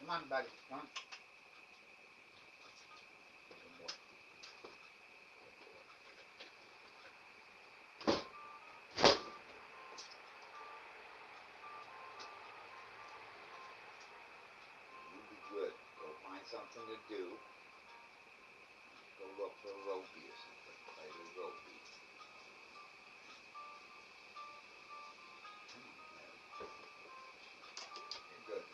Come on, buddy. Come on. You be good. Go find something to do. Go look for a ropey or something. Play with ropey. Come on, Mary. You're good.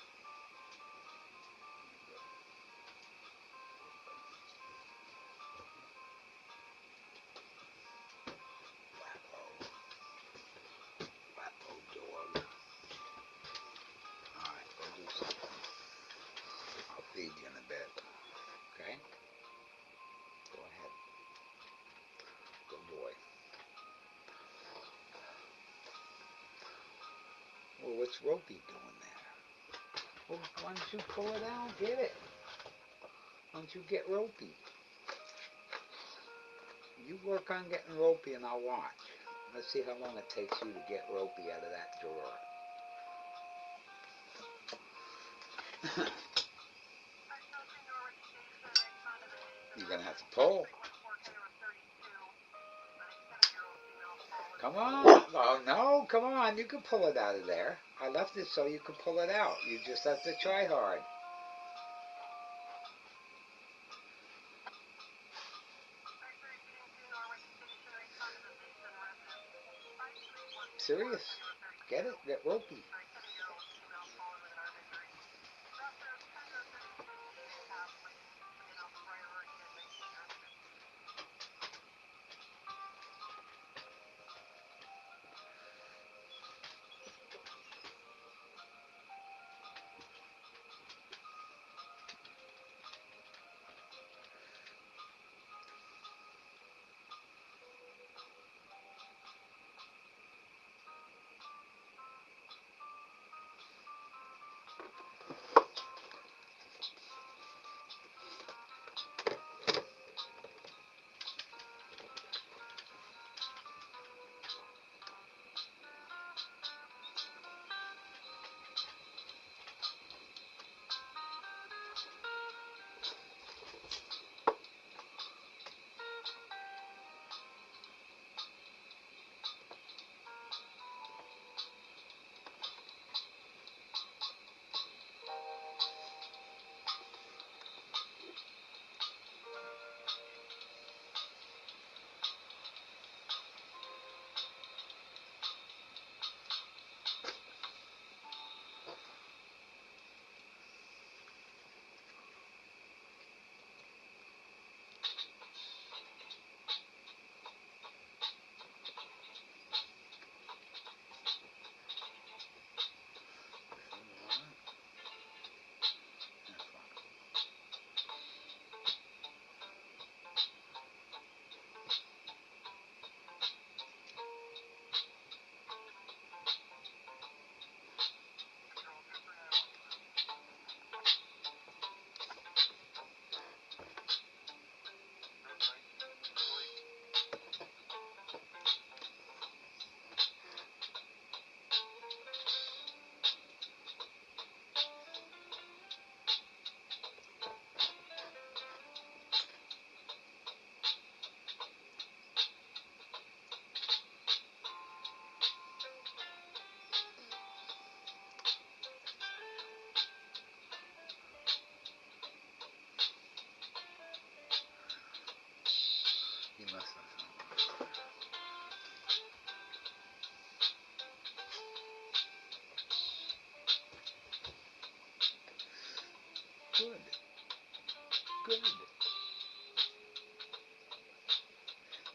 Wappo dog. Alright, go do something. I'll feed you in a bit. Okay? Go ahead. Good boy. Well, what's Ropey doing there? Well, why don't you pull it out? Get it. Why don't you get Ropey? You work on getting Ropey and I'll watch. Let's see how long it takes you to get Ropey out of that drawer. You're going to have to pull. Come on. Oh, no. Come on. You can pull it out of there. I left it so you can pull it out. You just have to try hard. Serious. Get it. Get Ropey.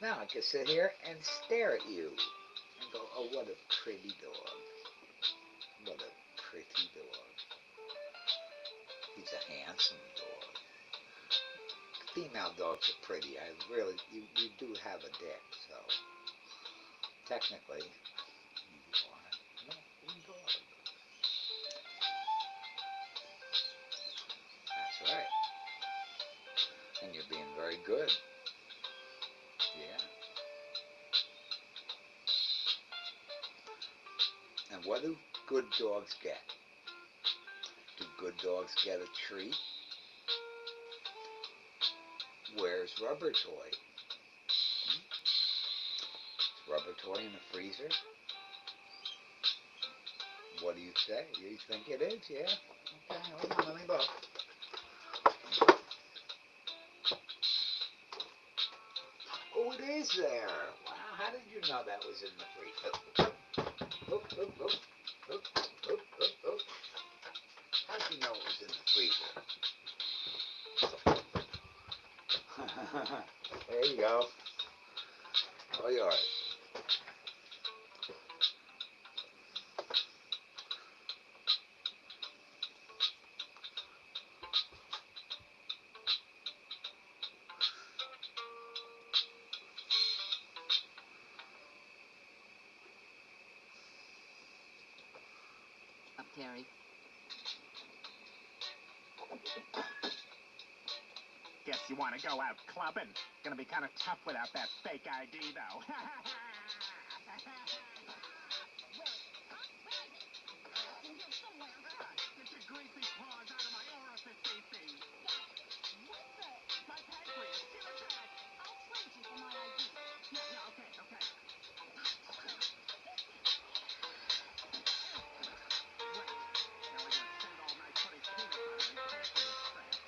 Now I can sit here and stare at you and go, oh, what a pretty dog. What a pretty dog. He's a handsome dog. Female dogs are pretty. You do have a dick, so technically you are not a dog. That's right. And you're being very good. Yeah. And what do good dogs get? Do good dogs get a treat? Where's rubber toy? Is rubber toy in the freezer? What do you say? You think it is? Yeah? Okay, hold on, let me look. Oh, it is there. Wow, how did you know that was in the freezer? Oop, oop, oop, oop, oop, oop, oop. How did you know it was in the freezer? There you go. All yours. Up, Terry. Guess you want to go out clubbing. Gonna be kind of tough without that fake ID, though. Get your greasy paws out of my orifice, Fifi. What the? My pancreas. Give it back. I'll trade you for my ID. Yeah, okay, okay. Great. Now we're gonna spend all night putting peanut butter in pancreas traps.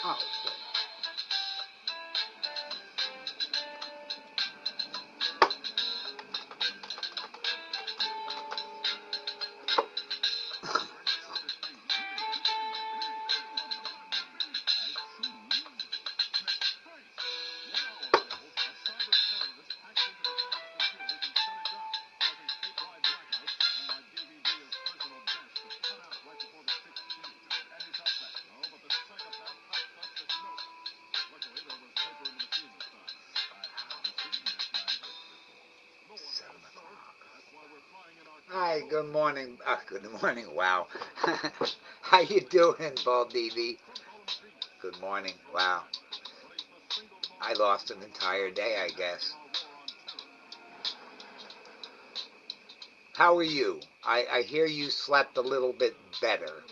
Oh, Hi, good morning. Good morning. Wow. How you doing, Bob DV? Good morning. Wow. I lost an entire day, I guess. How are you? I hear you slept a little bit better.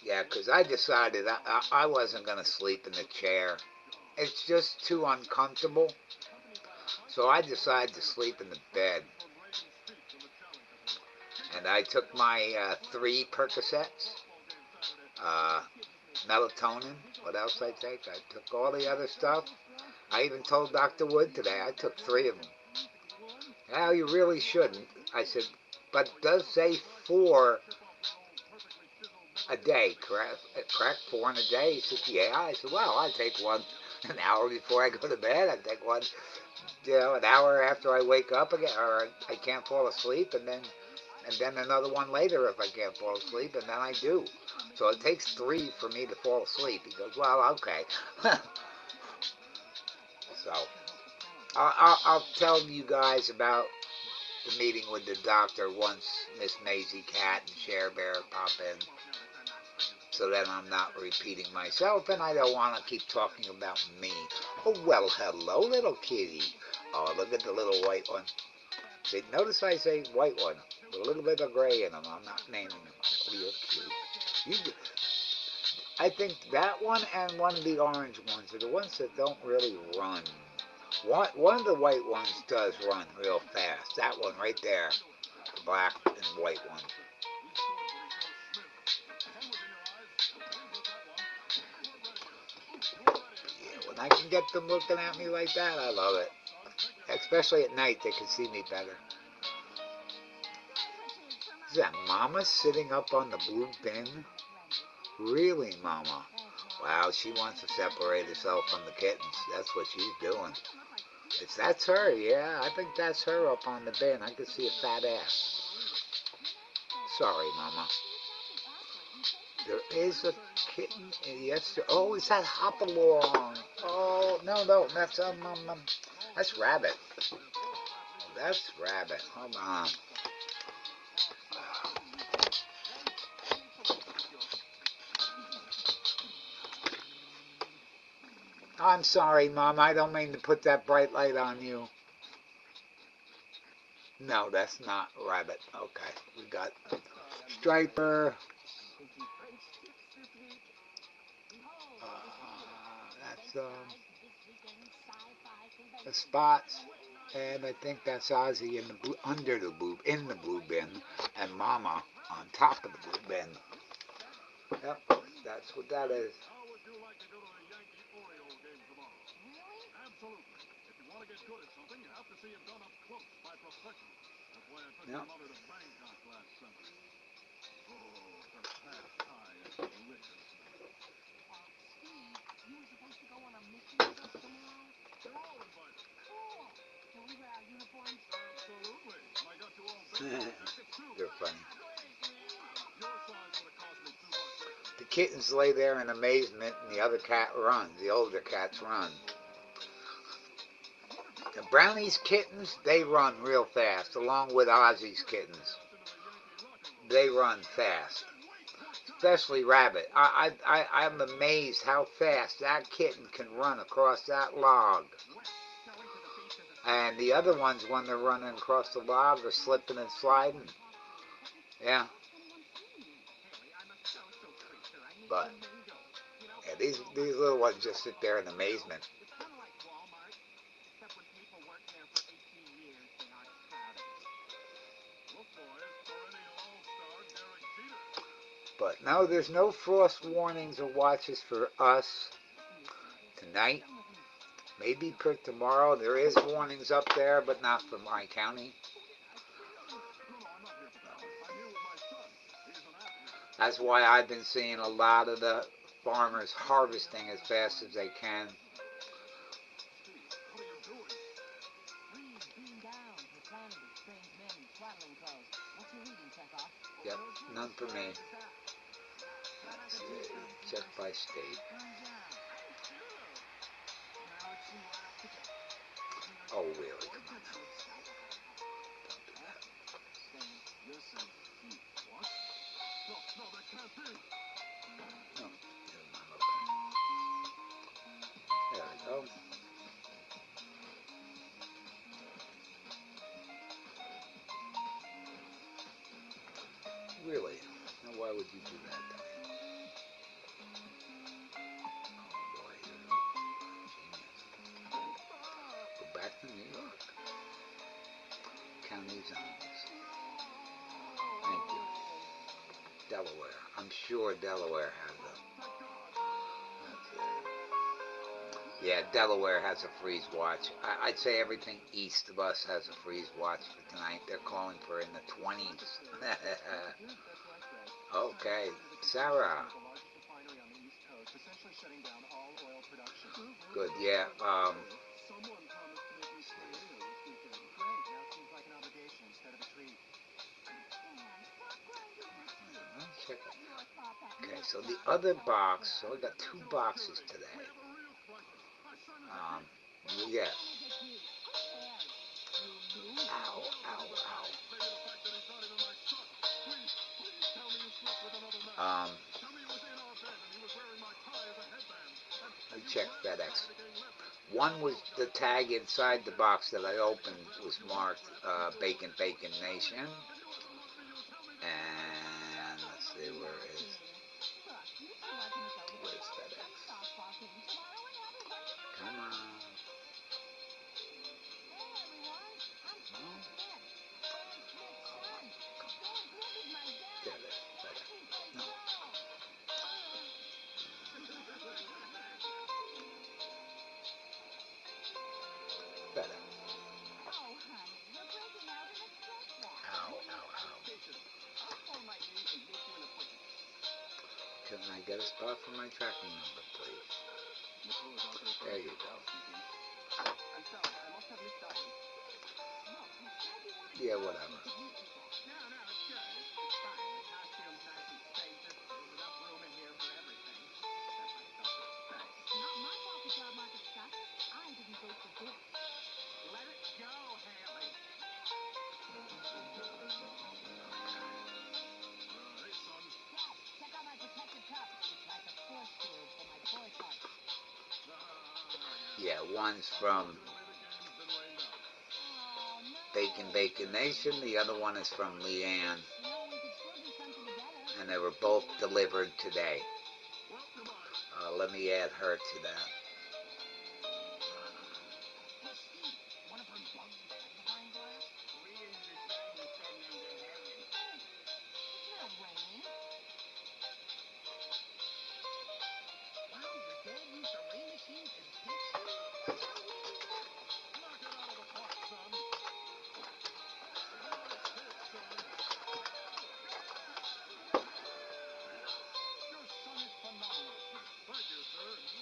Yeah, 'cause I decided I wasn't going to sleep in the chair. It's just too uncomfortable. So I decided to sleep in the bed. And I took my 3 Percocets, uh, melatonin. What else I take? I took all the other stuff. I even told Dr. Wood today I took 3 of them. Well, you really shouldn't. I said, but it does say 4 a day, correct? Correct? 4 in a day? He said, yeah. I said, well, I take one an hour before I go to bed. I take one, an hour after I wake up again, or I can't fall asleep, and then another one later if I can't fall asleep, and then I do. So it takes 3 for me to fall asleep. He goes, well, okay. So I'll tell you guys about the meeting with the doctor once Miss Maisie Cat and Share Bear pop in, so that I'm not repeating myself, and I don't want to keep talking about me. Oh, well, hello, little kitty. Oh, look at the little white one. See, notice I say white one, with a little bit of gray in them. I'm not naming them. Oh, you're cute. I think that one and one of the orange ones are the ones that don't really run. One of the white ones does run real fast. That one right there, the black and white one. Yeah, when I can get them looking at me like that, I love it. Especially at night, they can see me better. Is that Mama sitting up on the blue bin? Really, Mama? Wow, she wants to separate herself from the kittens. That's what she's doing. If that's her, yeah, I think that's her up on the bin. I can see a fat ass. Sorry, Mama. There is a kitten. Yes. Oh, is that Hopalong? Oh, no, that's Rabbit. Oh, that's Rabbit. Hold on. I'm sorry, Mom. I don't mean to put that bright light on you. No, that's not Rabbit. Okay, we got Striper. That's the Spots, and I think that's Ozzy in the blue, under the blue, in the blue bin, and Mama on top of the blue bin. Yep, that's what that is. How would you like to go to a Yankee Oriole game tomorrow? Really? Absolutely. If you want to get good at something, you have to see it done up close by professionals. That's why I took Yep. your mother to Bangkok last summer. Oh, her pad thai is delicious. Steve, you were supposed to go on a mission trip tomorrow? You're all invited. Cool. Can we wear our uniforms? Absolutely. And I got you all baseball jackets, too. You're funny. Great, man. Your size would have cost me $2 extra. The kittens lay there in amazement, and the other cat runs. The older cats run. The Brownie's kittens, they run real fast, along with Ozzy's kittens. They run fast. Especially Rabbit. I'm amazed how fast that kitten can run across that log. And the other ones, when they're running across the log, are slipping and sliding. Yeah. But yeah, these little ones just sit there in amazement. It's kind of like Walmart, except when people work there for 18 years, they aren't crowded. Look, boys, perennial all-star Derek Jeter. But no, there's no frost warnings or watches for us tonight. Maybe for tomorrow. There is warnings up there, but not for my county. No, I'm not here for that. I'm here with my son. He's an athlete. That's why I've been seeing a lot of the farmers harvesting as fast as they can. Steve, what are you doing? Trees being down for planet of strange men in swaddling clothes. Yep, none for me. Let's see, check by state. Oh, really? Come on now. Don't do that. What? No, that can't be. No, never mind. Okay. There we go. Really? Now, why would you do that to me? Oh, boy, you're a genius. Go back to New York. County zones. Thank you. Delaware. I'm sure Delaware has them. Yeah, Delaware has a freeze watch. I'd say everything east of us has a freeze watch for tonight. They're calling for in the 20s. Okay, Sarah. Good, yeah. Check it. Okay, so the other box, so we got 2 boxes today. Yeah. Ow, ow, ow. I checked FedEx. One was the tag inside the box that I opened was marked Bacon Nation. And let's see, where's FedEx? Come on. Get it. FedEx. No. FedEx. Ow, ow, ow. Can I get a spot for my tracking number, please? There you go. Yeah, whatever. Yeah, one's from Bacon Nation, the other one is from Leanne. And they were both delivered today. Let me add her to that.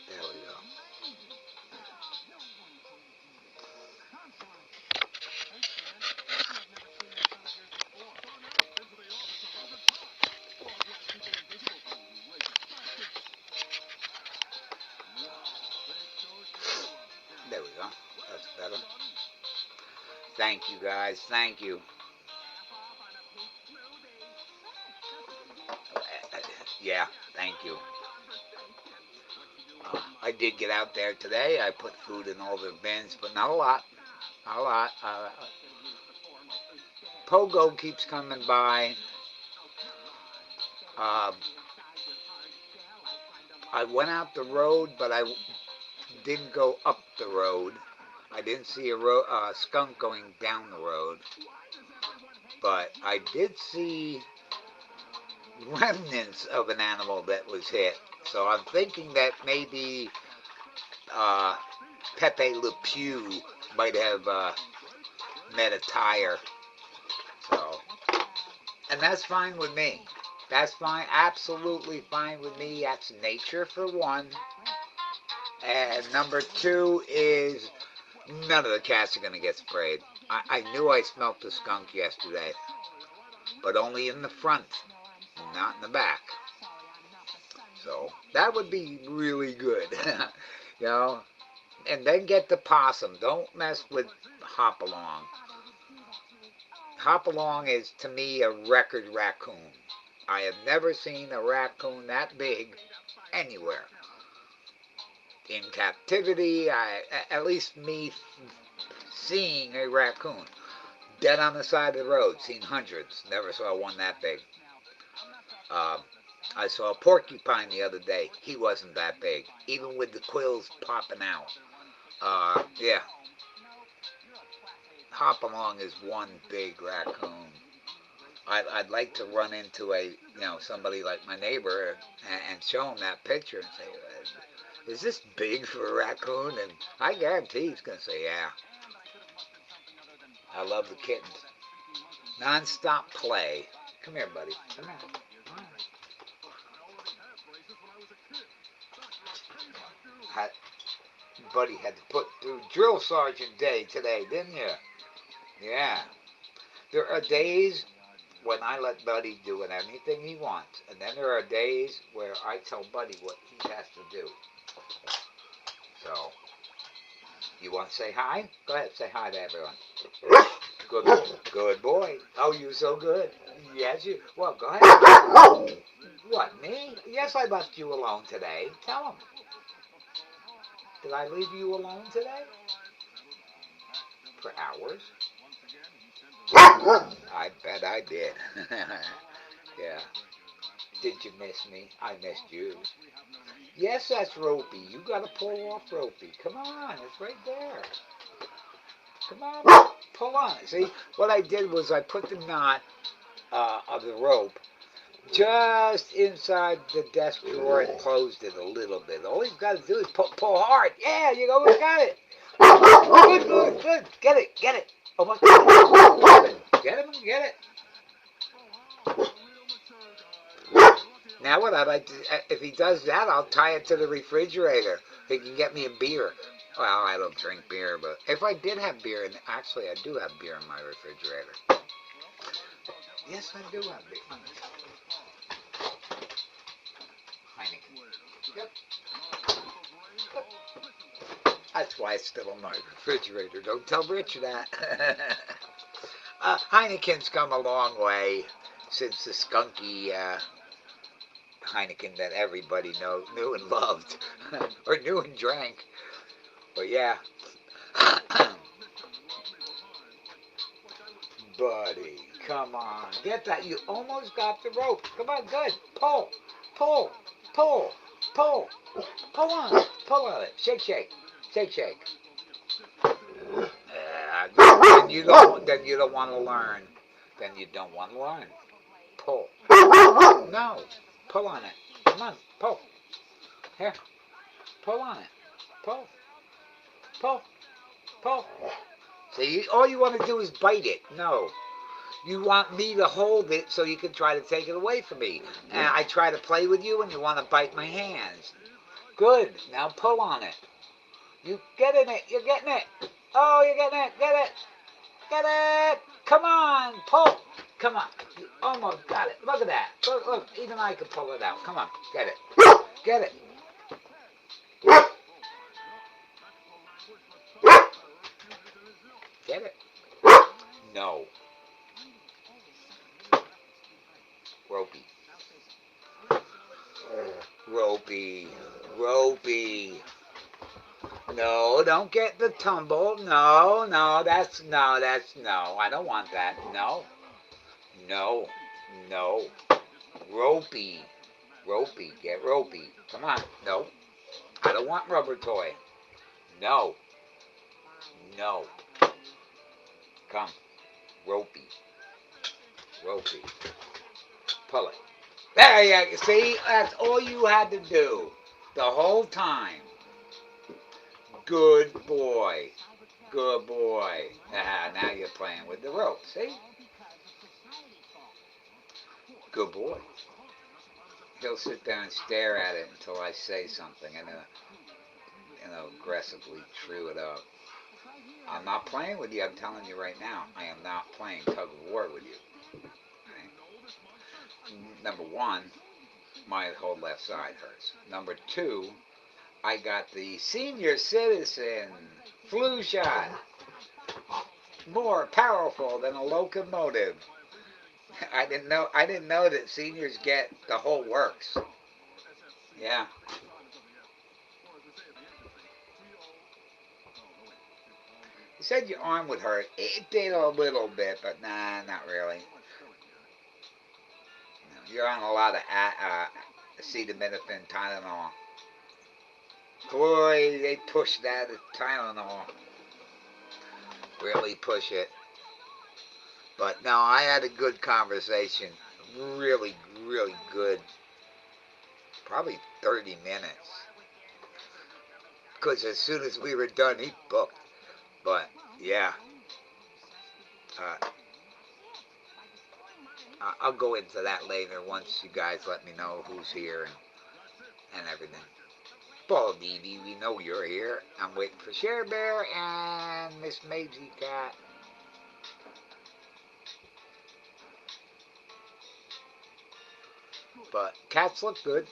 There we go. There we go. That's better. Thank you, guys. Thank you. Yeah, thank you. I did get out there today. I put food in all the bins, but not a lot. Not a lot. Pogo keeps coming by. I went out the road, but I didn't go up the road. I didn't see a skunk going down the road. But I did see remnants of an animal that was hit. So I'm thinking that maybe Pepe Le Pew might have met a tire. So, and that's fine with me. That's fine, absolutely fine with me. That's nature for one. And number 2 is none of the cats are going to get sprayed. I knew I smelt the skunk yesterday. but only in the front, No, I'm not in the back. sorry, I'm not the son. So that would be really good, you know. And then get the possum. Don't mess with Hopalong. Father would do that to his own. Hopalong is to me a record raccoon. I have never seen a raccoon that big anywhere. In captivity, at least me seeing a raccoon dead on the side of the road, seen hundreds, never saw one that big. Uh, I saw a porcupine the other day. He wasn't that big, even with the quills popping out. Yeah, Hopalong is one big raccoon. I'd like to run into somebody like my neighbor and show him that picture and say, is this big for a raccoon? And I guarantee he's going to say, yeah. I love the kittens. Non-stop play. Come here, buddy. Come here. Buddy had to put through drill sergeant day today, didn't you? Yeah. There are days when I let Buddy do anything he wants, and then there are days where I tell Buddy what he has to do. So, you want to say hi? Go ahead, say hi to everyone. Good boy. Oh, you so good. Yes, you. Well, go ahead. What, me? Yes, I left you alone today. Tell him. Did I leave you alone today? For hours? I bet I did. Yeah. Did you miss me? I missed you. Yes, that's Ropey. You gotta pull off Ropey. Come on, it's right there. Come on, pull on it. See, what I did was I put the knot of the rope just inside the desk drawer and closed it a little bit. All you've got to do is pull hard. Yeah, you always got it. Good. Get it. Almost got it. Get him, get it. Now what I'd like to, if he does that, I'll tie it to the refrigerator. He can get me a beer. Well, I don't drink beer, but if I did have beer, and actually I do have beer in my refrigerator. Yes, I do have beer. Heineken. Yep. That's why it's still in my refrigerator. Don't tell Rich that. Heineken's come a long way since the skunky Heineken that everybody knew and loved, or knew and drank. But yeah. Buddy, come on. Get that. You almost got the rope. Come on, good. Pull on. Pull on it. Shake. Then you don't want to learn. Then you don't want to learn. Pull. No. Pull on it. Come on. Pull. Here. Pull on it. Pull. See, all you want to do is bite it. No. You want me to hold it so you can try to take it away from me. And I try to play with you and you want to bite my hands. Good. Now pull on it. You getting it. You're getting it. Oh, you're getting it. Get it. Come on. Pull. Come on. You almost got it. Look at that. Look. Even I can pull it out. Come on. Get it. Get it. Get it. No. Ropey. No, don't get the tumble. No. That's no. I don't want that. No. Ropey. Get ropey. Come on. No. I don't want rubber toy. No. Come. Ropey. Pull it. There you go. See, that's all you had to do the whole time. Good boy. Now you're playing with the rope. See? Good boy. He'll sit there and stare at it until I say something and aggressively chew it up. I'm not playing with you. I'm telling you right now. I am not playing tug of war with you. Right? number one, my whole left side hurts. Number two, I got the senior citizen flu shot, more powerful than a locomotive. I didn't know. I didn't know that seniors get the whole works. Yeah. You said your arm would hurt. It did a little bit, but nah, not really. You're on a lot of acetaminophen, Tylenol. Boy, they push that Tylenol. Really push it. But no, I had a good conversation. Really, really good. Probably 30 minutes. Because as soon as we were done, he booked. But, yeah. I'll go into that later once you guys let me know who's here and everything. Paul Dee, we know you're here. I'm waiting for Share Bear and Miss Maisie Cat. But cats look good.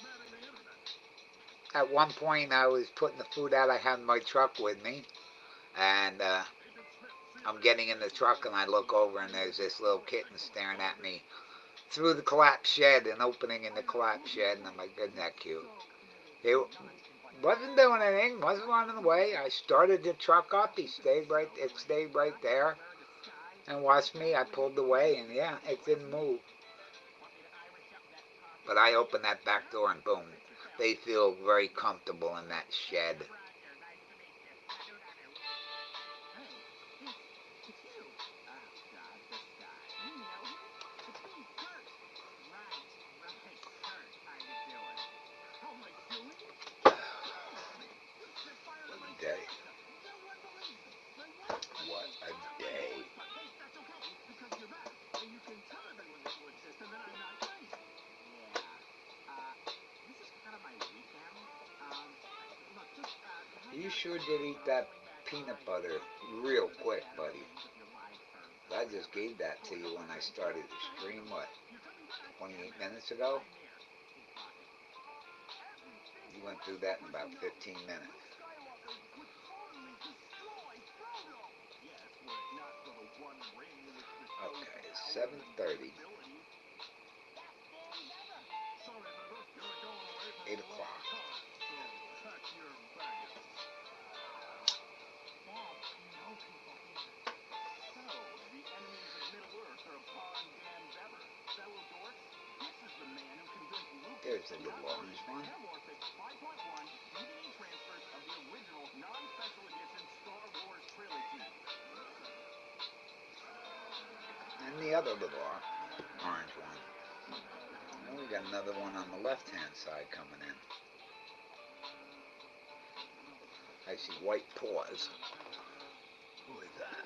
At one point, I was putting the food out. I had my truck with me, and I'm getting in the truck, and I look over, and there's this little kitten staring at me through the collapsed shed, an opening in the collapsed shed, and I'm like, isn't that cute? It wasn't doing anything, wasn't running away. I started the truck up. It stayed right there, and watched me. I pulled away, and yeah, it didn't move. But I opened that back door, and boom, they feel very comfortable in that shed. Day. What a day. You sure did eat that peanut butter real quick, buddy. I just gave that to you when I started the stream, what, 28 minutes ago? You went through that in about 15 minutes. Okay, 7:30. 8 o'clock. There's the little orange one. And the other little orange one. And we got another one on the left-hand side coming in. I see white paws. Who is that?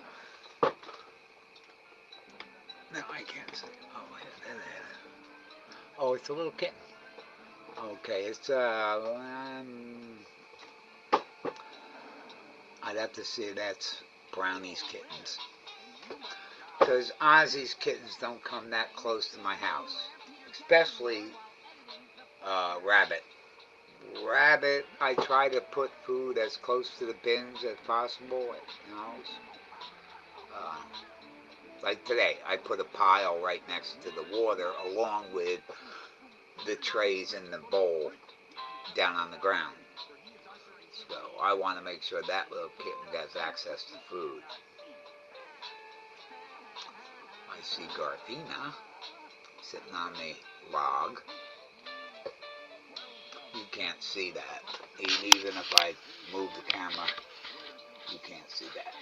No, I can't see. Oh, yeah, there it is. Oh, it's a little kitten. Okay, it's I'd have to say that's Brownie's kittens. Because Ozzy's kittens don't come that close to my house. Especially Rabbit. Rabbit, I try to put food as close to the bins as possible at the house. Like today, I put a pile right next to the water along with the trays in the bowl down on the ground. So I want to make sure that little kitten has access to food. I see Garfina sitting on the log. You can't see that. Even if I move the camera, you can't see that.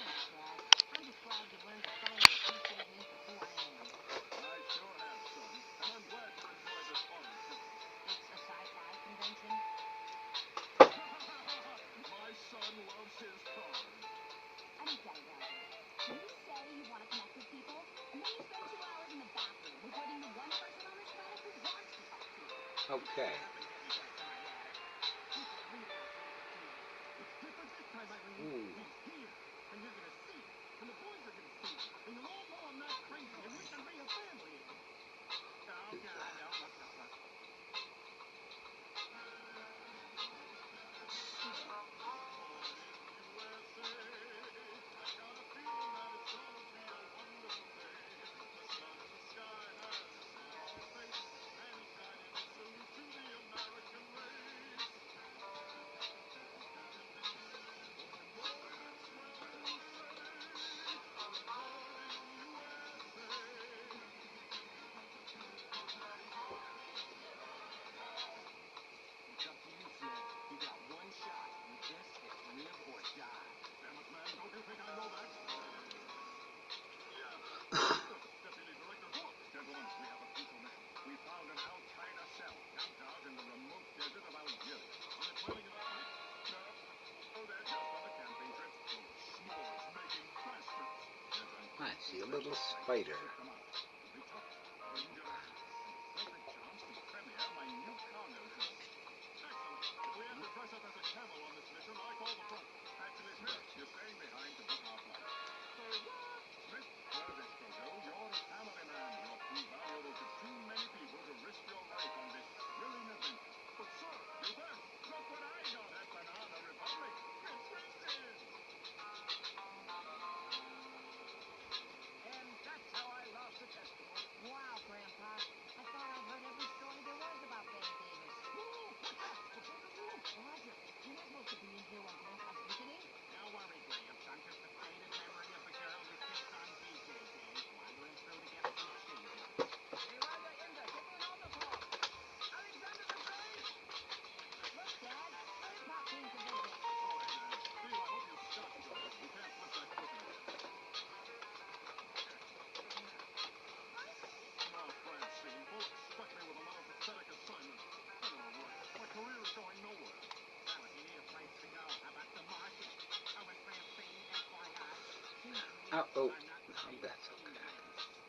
Okay. Ooh. little spider. Wow, Grandpa. I thought I heard every story there was about Ben Davis. Roger, you're not supposed to be in here while Grandpa's visiting. Don't worry, Gramps. I'm just a faded memory of the girl who sits on BJ days, wandering through to get some cheese. Look, Dad, Grandpa came to visit. Well, if you need a place to go, how about the market? Oh, and Francine, FYI, she's Oh, I'm not no, saying that's she's okay. nice.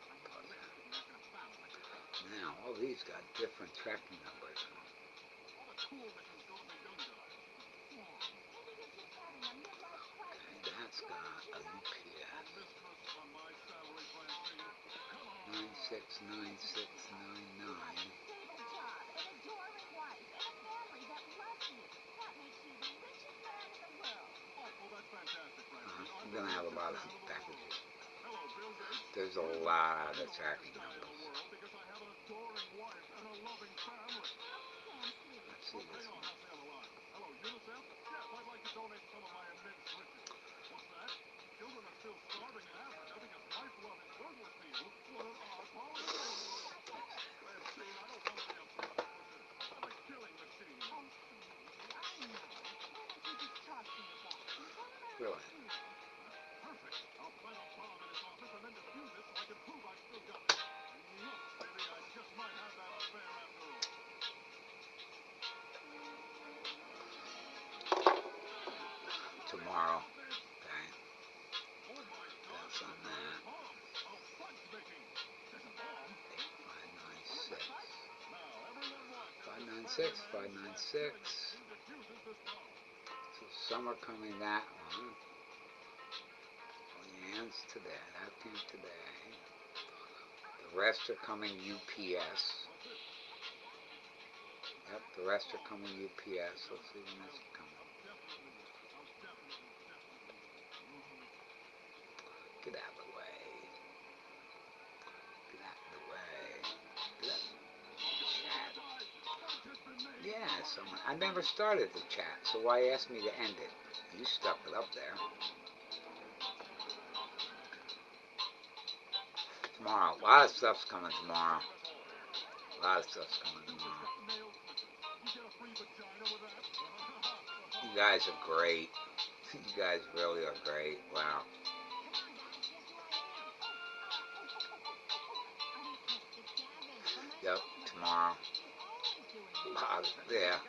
I'm not gonna follow it. Now, all these got different tracking numbers. All the cool missions go to the young guys. Dad, maybe he's just having a midlife crisis. Okay, that's You want got to a treat us? A UPS. mistress on my salary, Francine. Come on. 969699. You have a stable job, an adoring wife, and a family that loves you. That makes you the richest man in the world. Oh, well, that's fantastic, Francine. I'm I'm gonna the have a richest lot of man in the packages. world. Hello, Bill Gates. There's a Where's the- lot I'm of the tracking richest guy in the numbers. world because I have an adoring wife and a loving family. How damn sweet. Let's see Oh, this hang on, one. I'll stay on the line. Hello, UNICEF? Yes, I'd like to donate some of my immense riches. What's that? Children are still starving in Africa because wife love is worthless to you. What an odd policy. Francine, I don't want to be a politician. I'm a killing machine. Oh, sweetie, I know. Why don't you just talk to your boss and tell him how Really? you're feeling? Perfect. I'll plant a bomb in his office and then defuse it so I can prove I still got it. Look, baby, I just might have that affair after all. Tomorrow. Stop it! Okay, Oh my gosh, that's on there's a that. bomb. Oh, fudge making. There's a bomb. 596. Now, everyone watch as this 596, family man slash 596. killing machine defuses this bomb. So some are coming that one. Leanne's today. That came today. The rest are coming UPS. What's it? Yep, the rest are coming UPS. Let's see when this is coming. I'll definitely. Get out of the way. Get out of the way. Get out. Chat. Fudge has been made. Yeah, someone. I never started the chat, so why ask me to end it? You stuck it up there. Tomorrow. A lot of stuff's coming tomorrow. A lot of stuff's coming tomorrow. Nail clippers. You get a free vagina with that? You guys are great. You guys really are great. Wow. Come on, Dad, guess who I am? Unattested Gavin from my Yep, announcement tomorrow. board. He's always doing A this. lot. Yeah.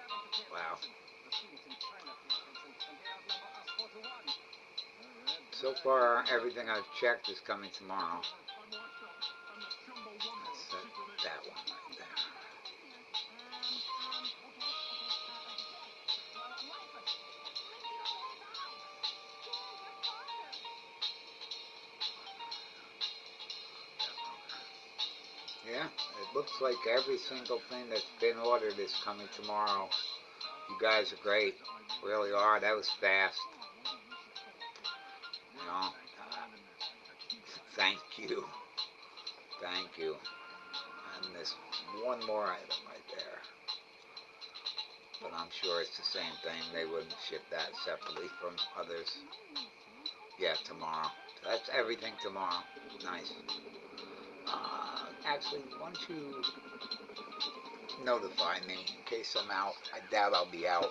Wow. The students in China pay attention, and they outnumber us 4-1. So far, everything I've checked is coming tomorrow. I'm washed up. I'm the Chumbawamba of That's secret agents. that one right Everybody there. stay here. Okay. Dad, Lifer, Lindsay always eyes. Dad, your father. Yeah, it looks like every single thing that's been ordered is coming tomorrow. You guys are great. Really are. That was fast. Dad, maybe you should say a prayer. You know. Thank you. Thank you. And this one more item right there. But I'm sure it's the same thing. They wouldn't ship that separately from others. Yeah, tomorrow. That's everything tomorrow. Nice. Actually, why don't you notify me in case I'm out? I doubt I'll be out.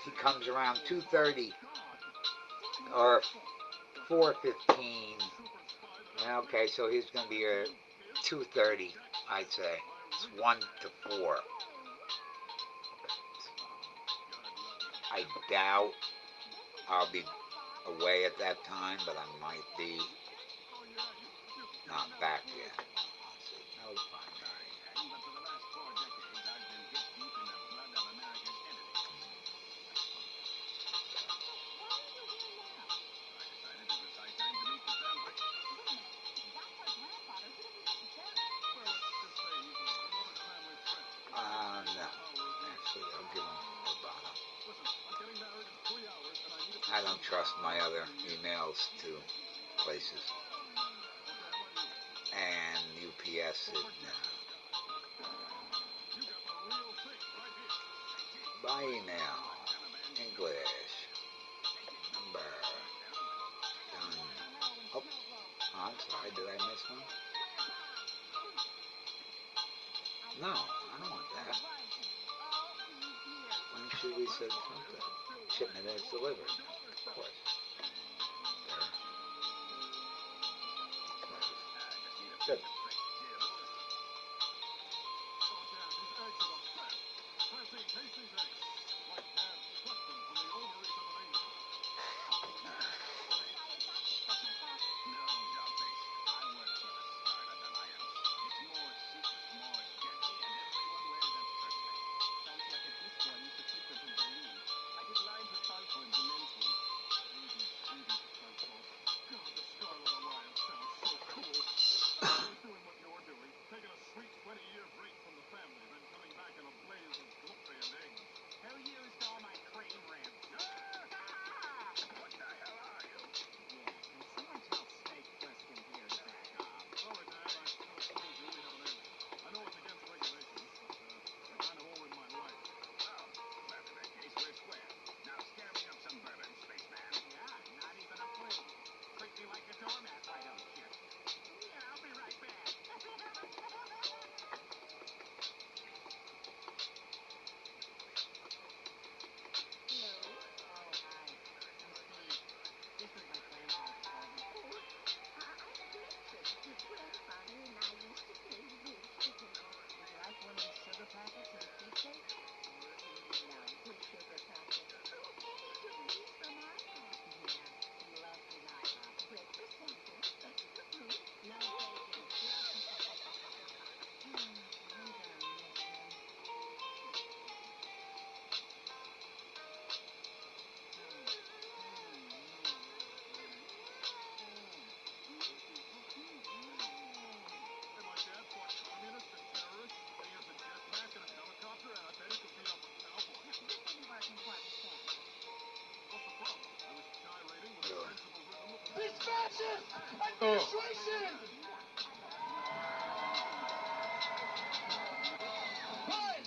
He comes around 2:30 or 4:15. Okay, so he's going to be here 2:30, I'd say. It's 1 to 4. I doubt I'll be away at that time, but I might be. not back yet. That was fine. But for the last 4 decades, I've been hip deep in the blood of America's enemies. Why are you here now? I decided it was high time to meet the family. Wait a minute. That's our grandfather. Who did we have to tell? Well, let's just say he's another family friend. No. Actually, I'll give him the bottom. Listen, I'm getting married in 3 hours, and I need to... I don't trust my other emails to places. Okay, how about you? And UPS it now. You got the real thing right here. By email. English. Number. Done. Oh, I'm sorry. Did I miss one? No, I don't want that. When should we send something? Shipment is delivered. Of course. There. Good. Oh, Dad, these eggs are the best. Francine, taste these eggs. Like Dad plucked them from the ovaries of an angel. No, dollface. I work for the Scarlet Alliance. It's more secret, more deadly, and everyone wears a turtleneck. Sounds like a disc boy used to frequent in Berlin. I did lines with Falco in the men's room. Rudy Falco. God, the Scarlet Alliance sounds so cool. I was doing what you're doing, taking a sweet 20-year break from the family, then coming back in a blaze of glory and eggs. Who used all my cream rinse? What the hell are you? Yeah, can someone tell Snake Plissken here to back off? Sorry, Dad, I should have told you we have an egg. I know it's against regulations, but I kind of owe him my life. Well, in that case, we're square. Now scare me up some bourbon, spaceman. Yeah, not even a flea. Treat me like a doormat, why don't you? Yeah, I'll be right back. Hello. Oh, hi. I'm Steve. This is my grandpa's apartment. I'm Gretchen. Your grandfather and I used to play bridge together. Would you like one of these sugar packets and a keepsake? No, the sugar packet. Oh, and he took these from IHOP. Yeah, he loves his IHOP. Breakfast sandwich, extra fruit. No bacon. I'm gonna miss him. Hey, my dad fought communists and terrorists. He has a jetpack and a helicopter, and I bet he could beat up a cowboy. This will be working for the family. What's the problem? I was gyrating with the Really? sensible rhythm of the... It's fascist! Administration!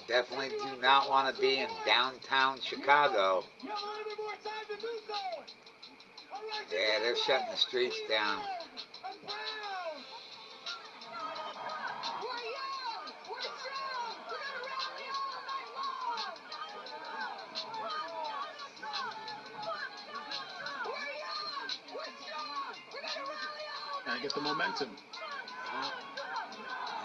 Definitely do not want to be in downtown Chicago. You have a little bit more time to do so! Alright, Yeah, they're shutting the streets down. I'm proud! We're young! We're strong! We're gonna rally all night long! We're young! We're strong! We're gonna rally all night long! I get the momentum.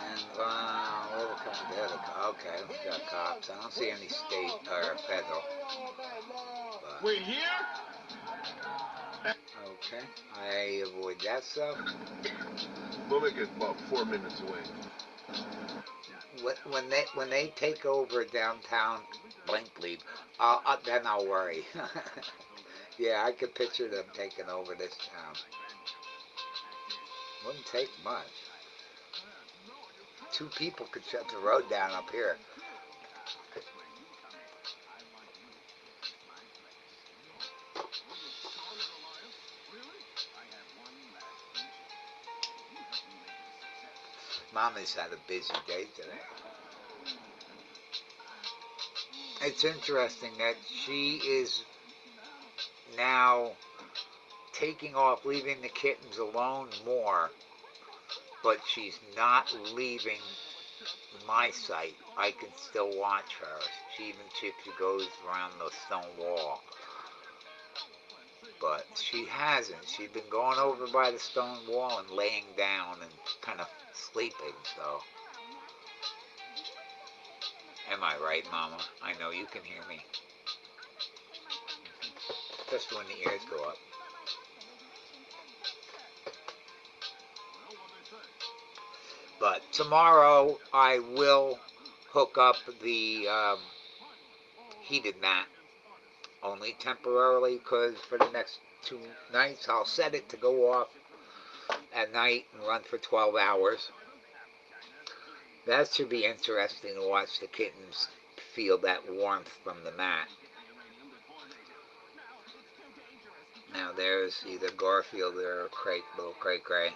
And, where the cops? There the cops. Okay, we got cops. I don't see any state or federal. But, We're here? okay, I avoid that stuff. We'll make it about 4 minutes away. When they take over downtown Blankley, then I'll worry. Yeah, I could picture them taking over this town. Wouldn't take much. 2 people could shut the road down up here. That's where you come in. I want you to take my place. Scarlet Alliance? Really? I have one last mission. You help me make it a success. Mommy's had a busy day today. It's interesting that she is now taking off, leaving the kittens alone more, but she's not leaving my sight. I can still watch her, even if she goes around the stone wall. But she hasn't. She's been going over by the stone wall and laying down and kind of sleeping, so. Am I right, Mama? I know you can hear me. Especially when the ears go up. Well, what'd they say? tomorrow I will hook up the heated mat, only temporarily, because for the next 2 nights I'll set it to go off at night and run for 12 hours. That should be interesting to watch the kittens feel that warmth from the mat. Now there's either Garfield or little Cray Cray.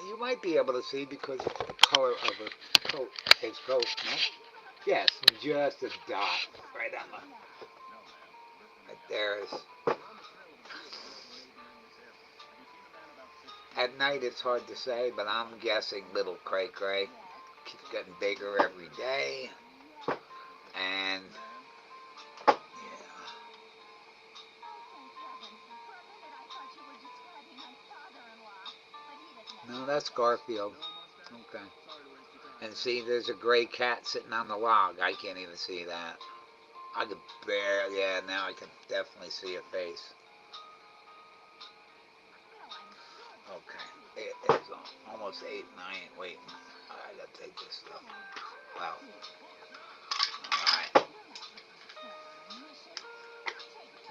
You might be able to see because of the color of his coat. No? Yes, just a dot right on the. Right there's. At night it's hard to say, but I'm guessing little Cray Cray keeps getting bigger every day, and yeah. No, that's Garfield. Okay. And see, there's a gray cat sitting on the log. I can't even see that. I could barely, yeah, now I can definitely see a face. Okay, it is almost 8 and I ain't waiting. I gotta take this stuff. Wow.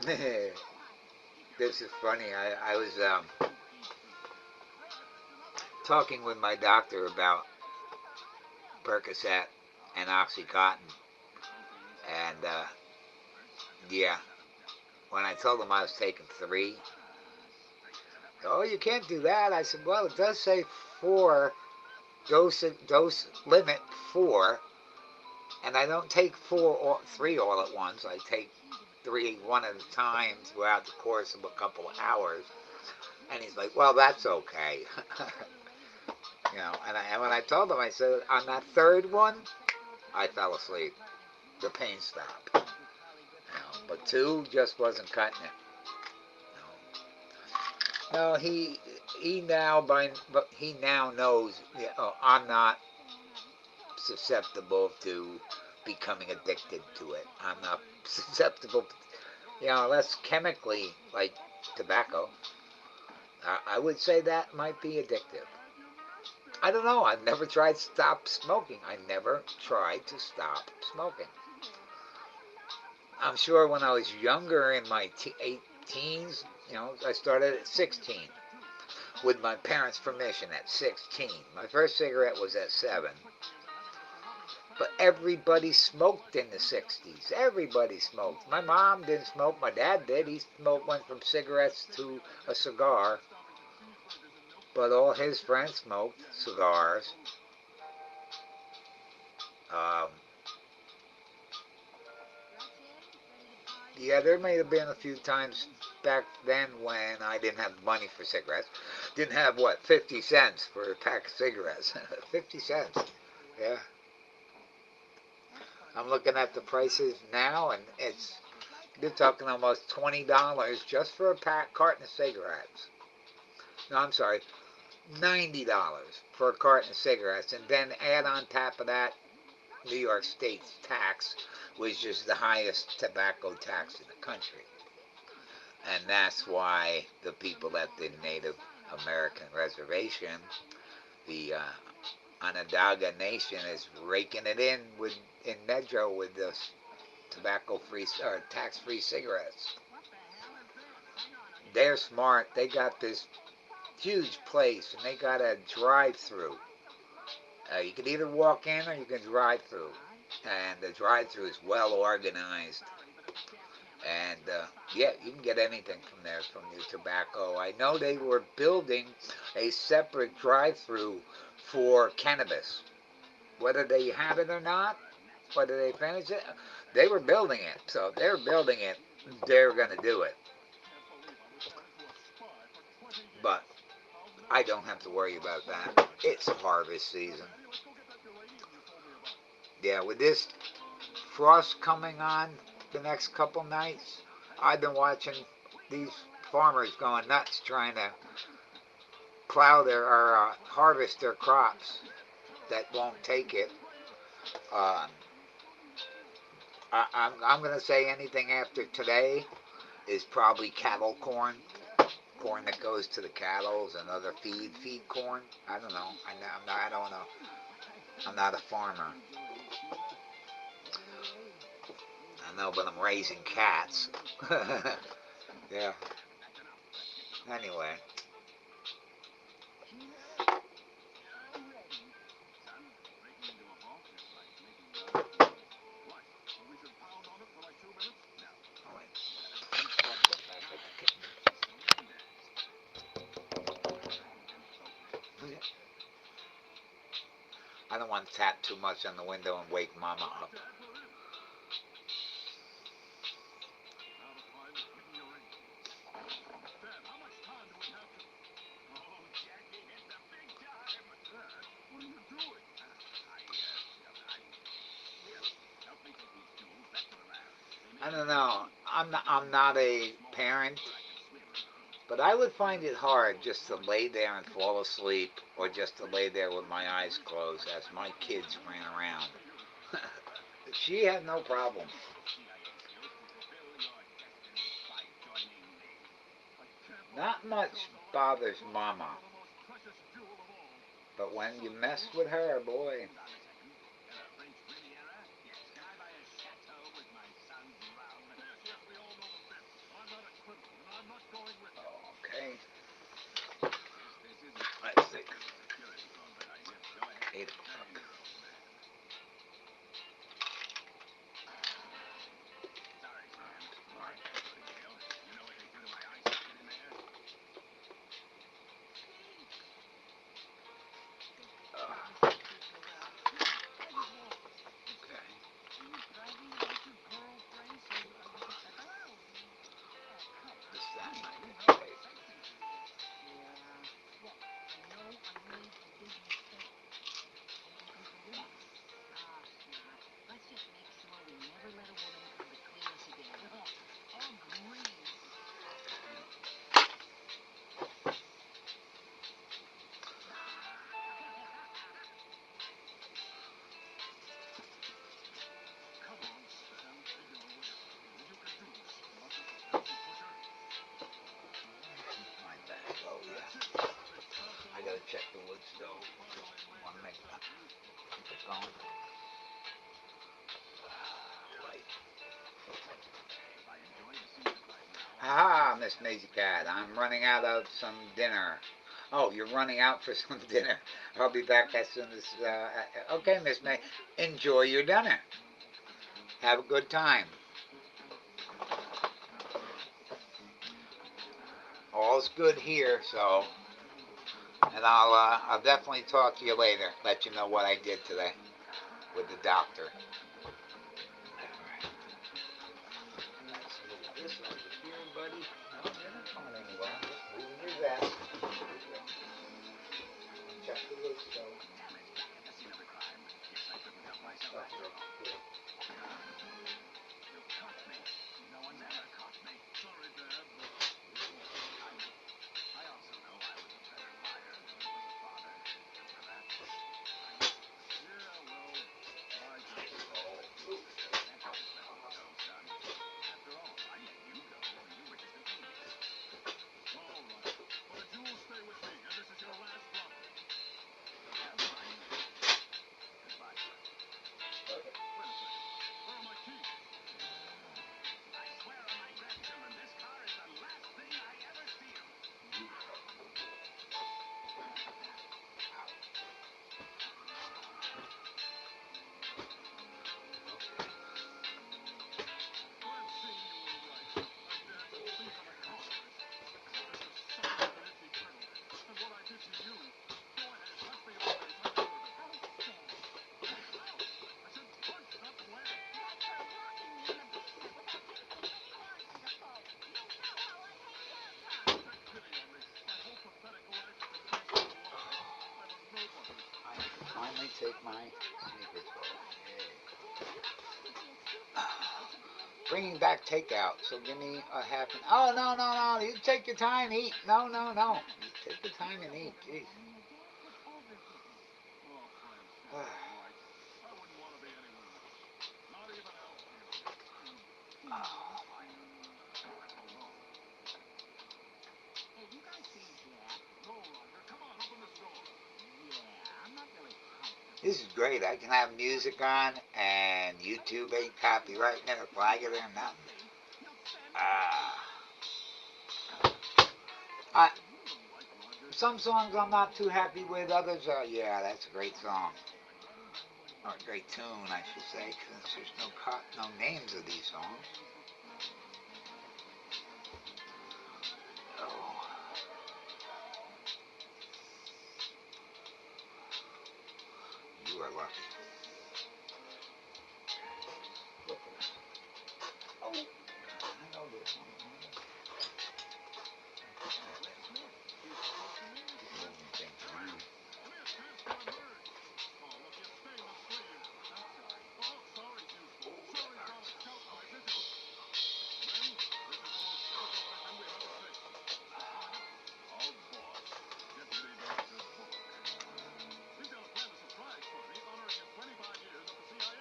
Alright. This is funny. I was talking with my doctor about Percocet and Oxycontin. And, yeah, when I told him I was taking 3, oh, you can't do that. I said, well, it does say 4, dose limit 4, and I don't take 3 all at once. I take 3 one at a time throughout the course of a couple of hours. And he's like, well, that's okay. You know, and when I told him, I said, on that 3rd one, I fell asleep. The pain stopped. You know, but 2 just wasn't cutting it. No, he now knows. You know, I'm not susceptible to becoming addicted to it. I'm not susceptible, you know, unless chemically, like tobacco. I would say that might be addictive. I don't know. I've never tried to stop smoking. I never tried to stop smoking. I'm sure when I was younger in my teens, you know, I started at 16 with my parents' permission at 16. My first cigarette was at 7. But everybody smoked in the 60s. Everybody smoked. My mom didn't smoke. My dad did. He went from cigarettes to a cigar. But all his friends smoked cigars. Yeah, there may have been a few times back then when I didn't have money for cigarettes. Didn't have, what, 50 cents for a pack of cigarettes. 50 cents. Yeah. I'm looking at the prices now, and you're talking almost $20 just for a carton of cigarettes. No, I'm sorry, $90 for a carton of cigarettes, and then add on top of that New York State's tax, which is the highest tobacco tax in the country. And that's why the people at the Native American reservation, the Onondaga Nation, is raking it in Metro with the tobacco-free or tax-free cigarettes. They're smart. They got this huge place, and they got a drive-through. You can either walk in or you can drive through, and the drive-through is well organized. And yeah, you can get anything from there, from your tobacco. I know they were building a separate drive-through for cannabis. Whether they have it or not, whether they finish it, they were building it. So if they're building it, they're going to do it. But I don't have to worry about that. It's harvest season. Yeah, with this frost coming on the next couple nights, I've been watching these farmers going nuts trying to plow or harvest their crops that won't take it. I'm going to say anything after today is probably cattle corn. corn that goes to the cattle and other feed corn. I don't know. I don't know. I'm not a farmer. I know, but I'm raising cats. Yeah. Anyway. We should pound on it for like 2 minutes? Oh, wait. I don't want to tap too much on the window and wake Mama up. Dad, we're in. Now the time is getting your ring. Dad, how much time do we have to... Oh, Jackie hit the big time. Dad, what are you doing? Help me take these tools back to the lab. I don't know. I'm not a parent, but I would find it hard just to lay there and fall asleep, or just to lay there with my eyes closed as my kids ran around. She had no problem. Not much bothers Mama, The most precious jewel of all. but when you mess with her, boy. Yes, we all know the bit. I'm not a criminal, and I'm not going with you. Okay. Let's see. 8 o'clock. Let's just make sure we never let a woman come between us again. Agreed. Come on, Sam. Figure a way out. You can do this. You're not just a pencil pusher. My bag. Oh, yeah. I gotta check the wood stove. Want to make that. Keep it going. Right. Ah, Miss Maisie Cat, I'm running out of some dinner. Oh, you're running out for some dinner. I'll be back as soon as... okay, Miss May. Enjoy your dinner. Have a good time. All's good here, so... And I'll definitely talk to you later. Let you know what I did today with the doctor. Let's move this over here, buddy. No, you're not going anywhere. Just moving your vest. Check the wood stove. Sorry, Dad, but... I also know I was a better liar than I was a father. Remember that? Yeah, well, I guess so. Can't help but let me go, son. After all, I let you go when you were just a baby. All right. But you will stay with me, and this is your last promise. Yeah, fine. Goodbye, son. Wait a second. Where are my keys? I swear on my grandchildren, this car is the last thing I ever steal. Let's see, you were right. My dad's a thief and a con artist. And this is sucking like an empty kernel. And what I did to you... Go ahead, punch me if there's any time I deserve it. Ouch! I said punch, not slap. That's for locking me in the basement without giving me any mercy to pull. You know how I hate haircuts. Take pity on me. My whole pathetic life has been wasted on a lie. I'm a nobody. I can finally take my sneakers off. Yay. Dad, you don't have to be a superstar to be a hero. Bringing back takeout, so give me a half an... Oh, no. You take your time, eat. No. You take your time and eat. Jeez. And your dad was overbeaten. Oh, Francine, you're right. I wouldn't want to be anywhere else. Not even out here. Oh, my. Hey, you This is great. I can have music on, and YouTube ain't copyrighting it or flagging it or nothing. Some songs I'm not too happy with. Others are, yeah, that's a great song. Or a great tune, I should say, because there's no names of these songs. Oh. You are lucky. Look at this. Oh, I know this one. Moving things around. Give me a chance to emerge. Oh, look, you stained the sleeve. I'm sorry. Oh, sorry's useless. Sorry's not a scout knife, is it? Men, this is the most difficult mission we've ever faced. Our boss, Deputy Director Bullock. He's got a plan a surprise party honoring his 25 years at the CIA.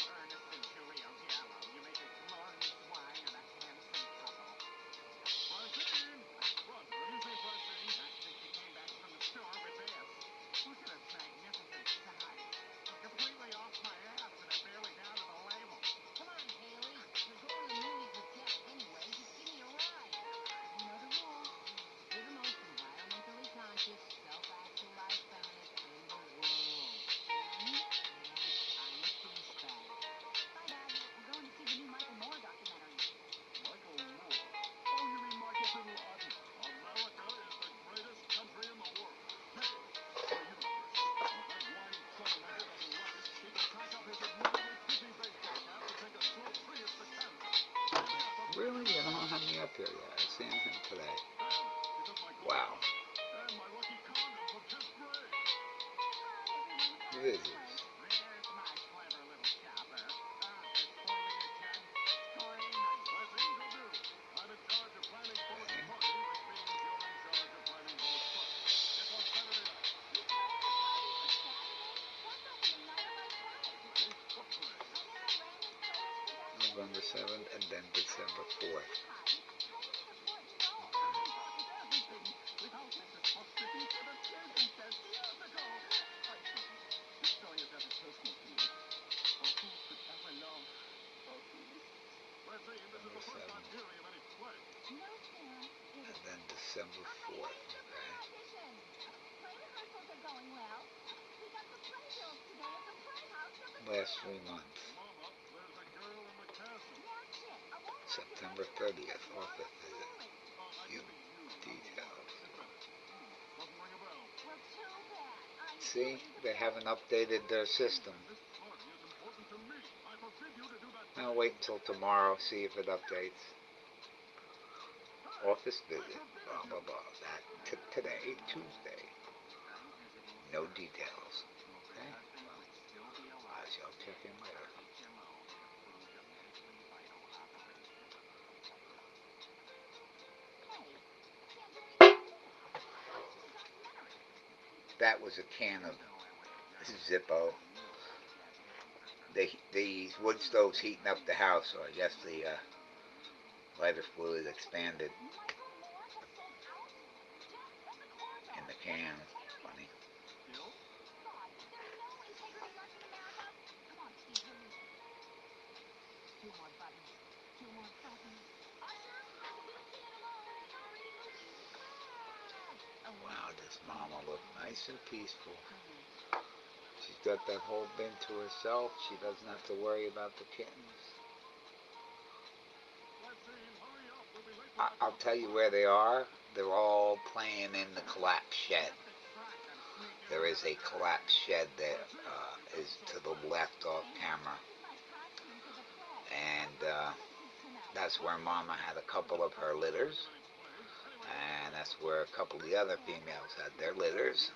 Ernest and Julio Giallo, you make a glorious wine and a handsome couple. Francine! Roger, have you seen Francine? Not since she came back from the store with this. Look at its magnificent size. Completely off my ass and I'm barely down to the label. Come on, Haley. You're going to the movies with Jeff anyway. Just give me a ride. You know the rules. You're the most environmentally conscious, self-actualized feminist in the world. And I'm a douchebag. Bye, Dad. I'm going to see the new Michael Moore documentary. Michael Moore. Oh, you mean Michael Bin Laden? America is the greatest country in the world. Hey, you know, Chris, if that whining troublemaker doesn't like it, he can pack up his admittedly pretty baseball cap and take a slow Prius to Canada. Haley, I thought Really? You don't have me up here yet. I seen him today. she took my gold Wow. watch and my lucky condom from 10th grade. Who is this? There's my clever little shopper. It's for me to judge. Story night. Francine, good news. I'm in charge of planning Bullock's party, which means you're in charge of planning Bullock's party. It's on Saturday night. You planning a party for Saturday? That's opening night of my play. Ready? What play? I'm in a Landon Solis production. November 7th and then December 4th. How do you support me all? Everything without Mrs. Buxton for the kids and says years ago. This story is rather personal to me. Oh, who could ever know? Oh, please. Francine, this is the first I'm hearing of any play. No, Tim. And then December 4th. The play Okay. audition. Play rehearsals are going well. We got the playbills today at the playhouse of the Last 3 months. Mama, there's a girl in the castle. Watch it. I won't have to September mention 30th. Office visit. I Few give you details. Doesn't ring a bell. Well, too bad. I'm See, doing the they best. haven't updated their system. This party is important to me. I forbid you to do that. I'll wait until tomorrow, see if it updates. Office visit, blah, blah, blah. That today, Tuesday. No details. Okay? Well, I shall check in later. That was a can of Zippo. These wood stoves heating up the house, so I guess the lighter fluid expanded in the can. Funny. Wow, does Mama look nice and peaceful. She's got that whole bin to herself. She doesn't have to worry about the kittens. I'll tell you where they are. They're all playing in the collapsed shed. There is a collapsed shed that is to the left off camera. And that's where Mama had a couple of her litters. And that's where a couple of the other females had their litters.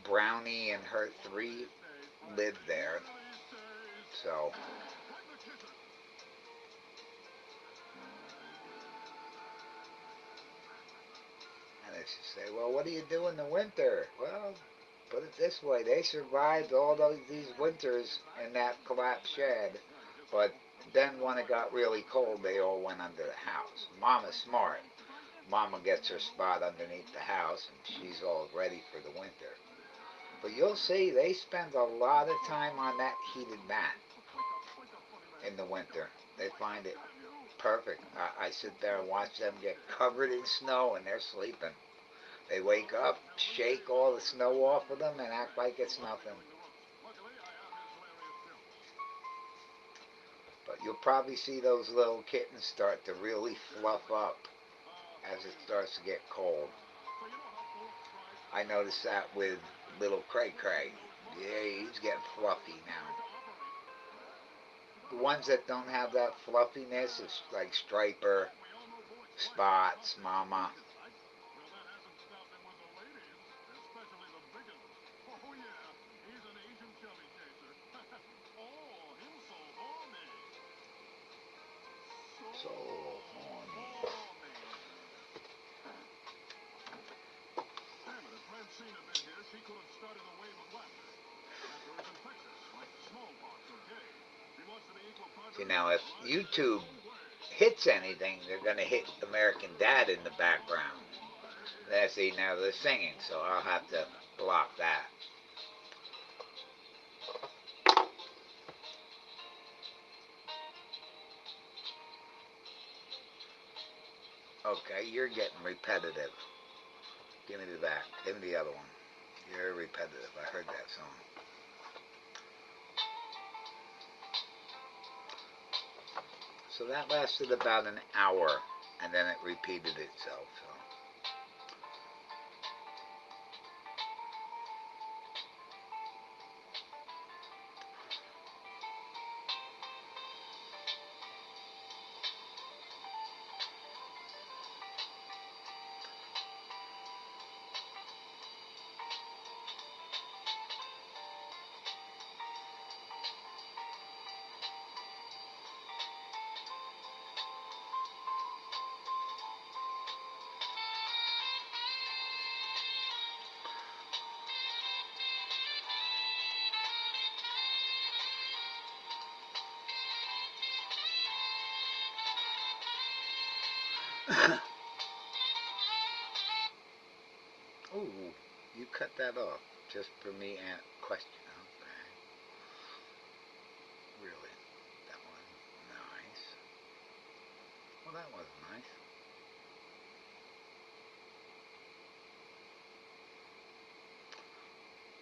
Brownie and her 3 lived there. So, and they should say, well, what do you do in the winter? Well, put it this way, they survived all these winters in that collapsed shed. But then when it got really cold, they all went under the house. Mama's smart. Mama gets her spot underneath the house and she's all ready for the winter. But you'll see they spend a lot of time on that heated mat in the winter. They find it perfect. I sit there and watch them get covered in snow and they're sleeping. They wake up, shake all the snow off of them and act like it's nothing. But you'll probably see those little kittens start to really fluff up as it starts to get cold. I noticed that with little Cray Cray. Yeah, he's getting fluffy now. The ones that don't have that fluffiness is like Striper, Spots, Mama. So horny. Francine had been here, she could have started a wave of laughter. Laughter is infectious, like smallpox or gay. She wants to be equal partners. See, now if YouTube hits anything, they're going to hit American Dad in the background. See, now they're singing, so I'll have to block that. Okay, you're getting repetitive. Give me the back. Give me the other one. You're repetitive. I heard that song. So that lasted about an hour, and then it repeated itself. So. Oh, you cut that off just for me and question. Okay. Really? That was nice. Well, that was nice.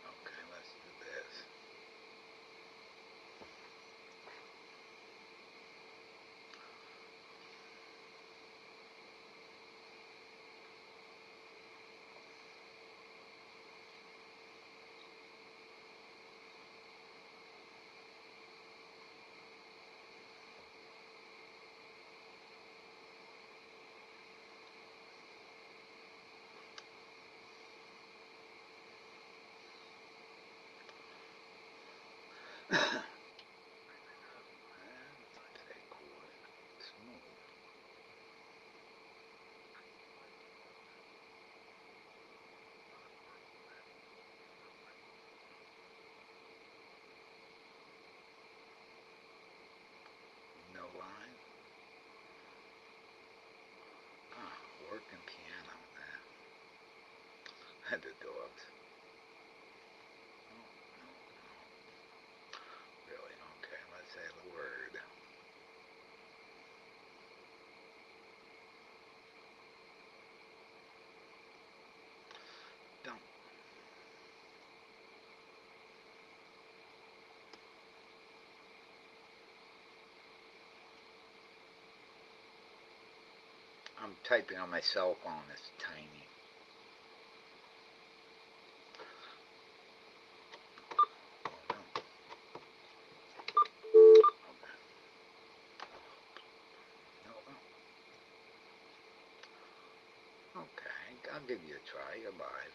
Okay, let's do this. No line. Ah, working piano. The dogs. Oh, no, no. Really? Okay, let's say the word. Don't. I'm typing on my cell phone. It's tiny. Oh, no. Okay. No, no. Okay, I'll give you a try. You're live.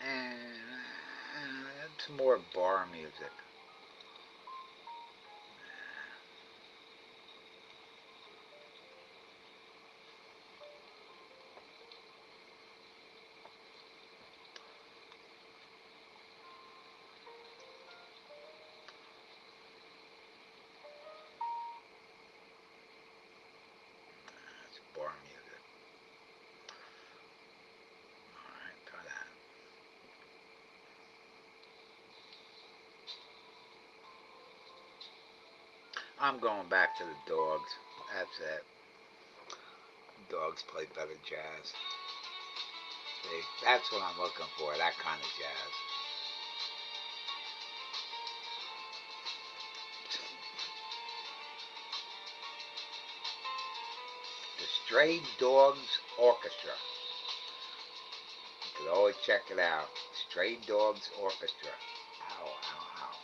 And some more bar music. I'm going back to the dogs. That's it. Dogs play better jazz. See, that's what I'm looking for, that kind of jazz. The Stray Dogs Orchestra. You could always check it out. Stray Dogs Orchestra. Ow, ow, ow.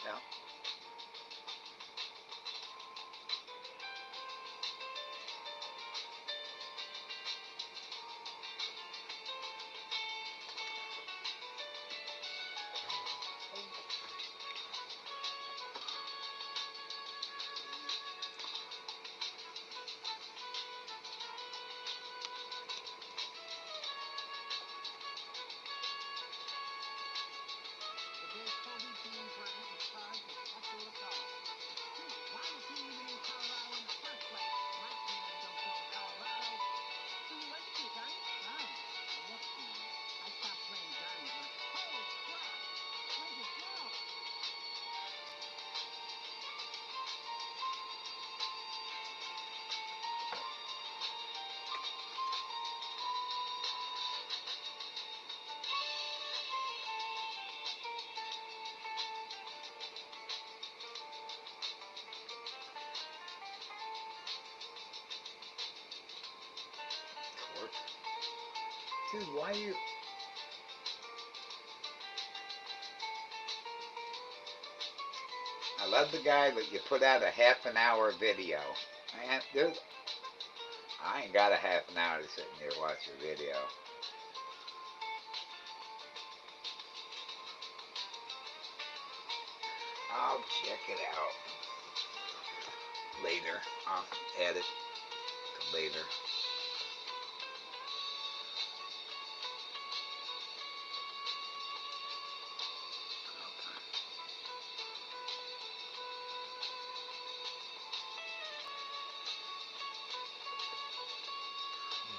Yeah. But there's Kobe being running as far as sexual assault. Why was he even in Colorado in the first place? My parents don't go to Colorado. So you like to see guns? Guns? Yes, dear. I stopped playing guns when... Holy crap! Where'd it go? Torque. Dude, why you... I love the guy, but you put out a half an hour video. Man, dude, I ain't got a half an hour to sit in here and watch your video. I'll check it out later. I'll add it to later.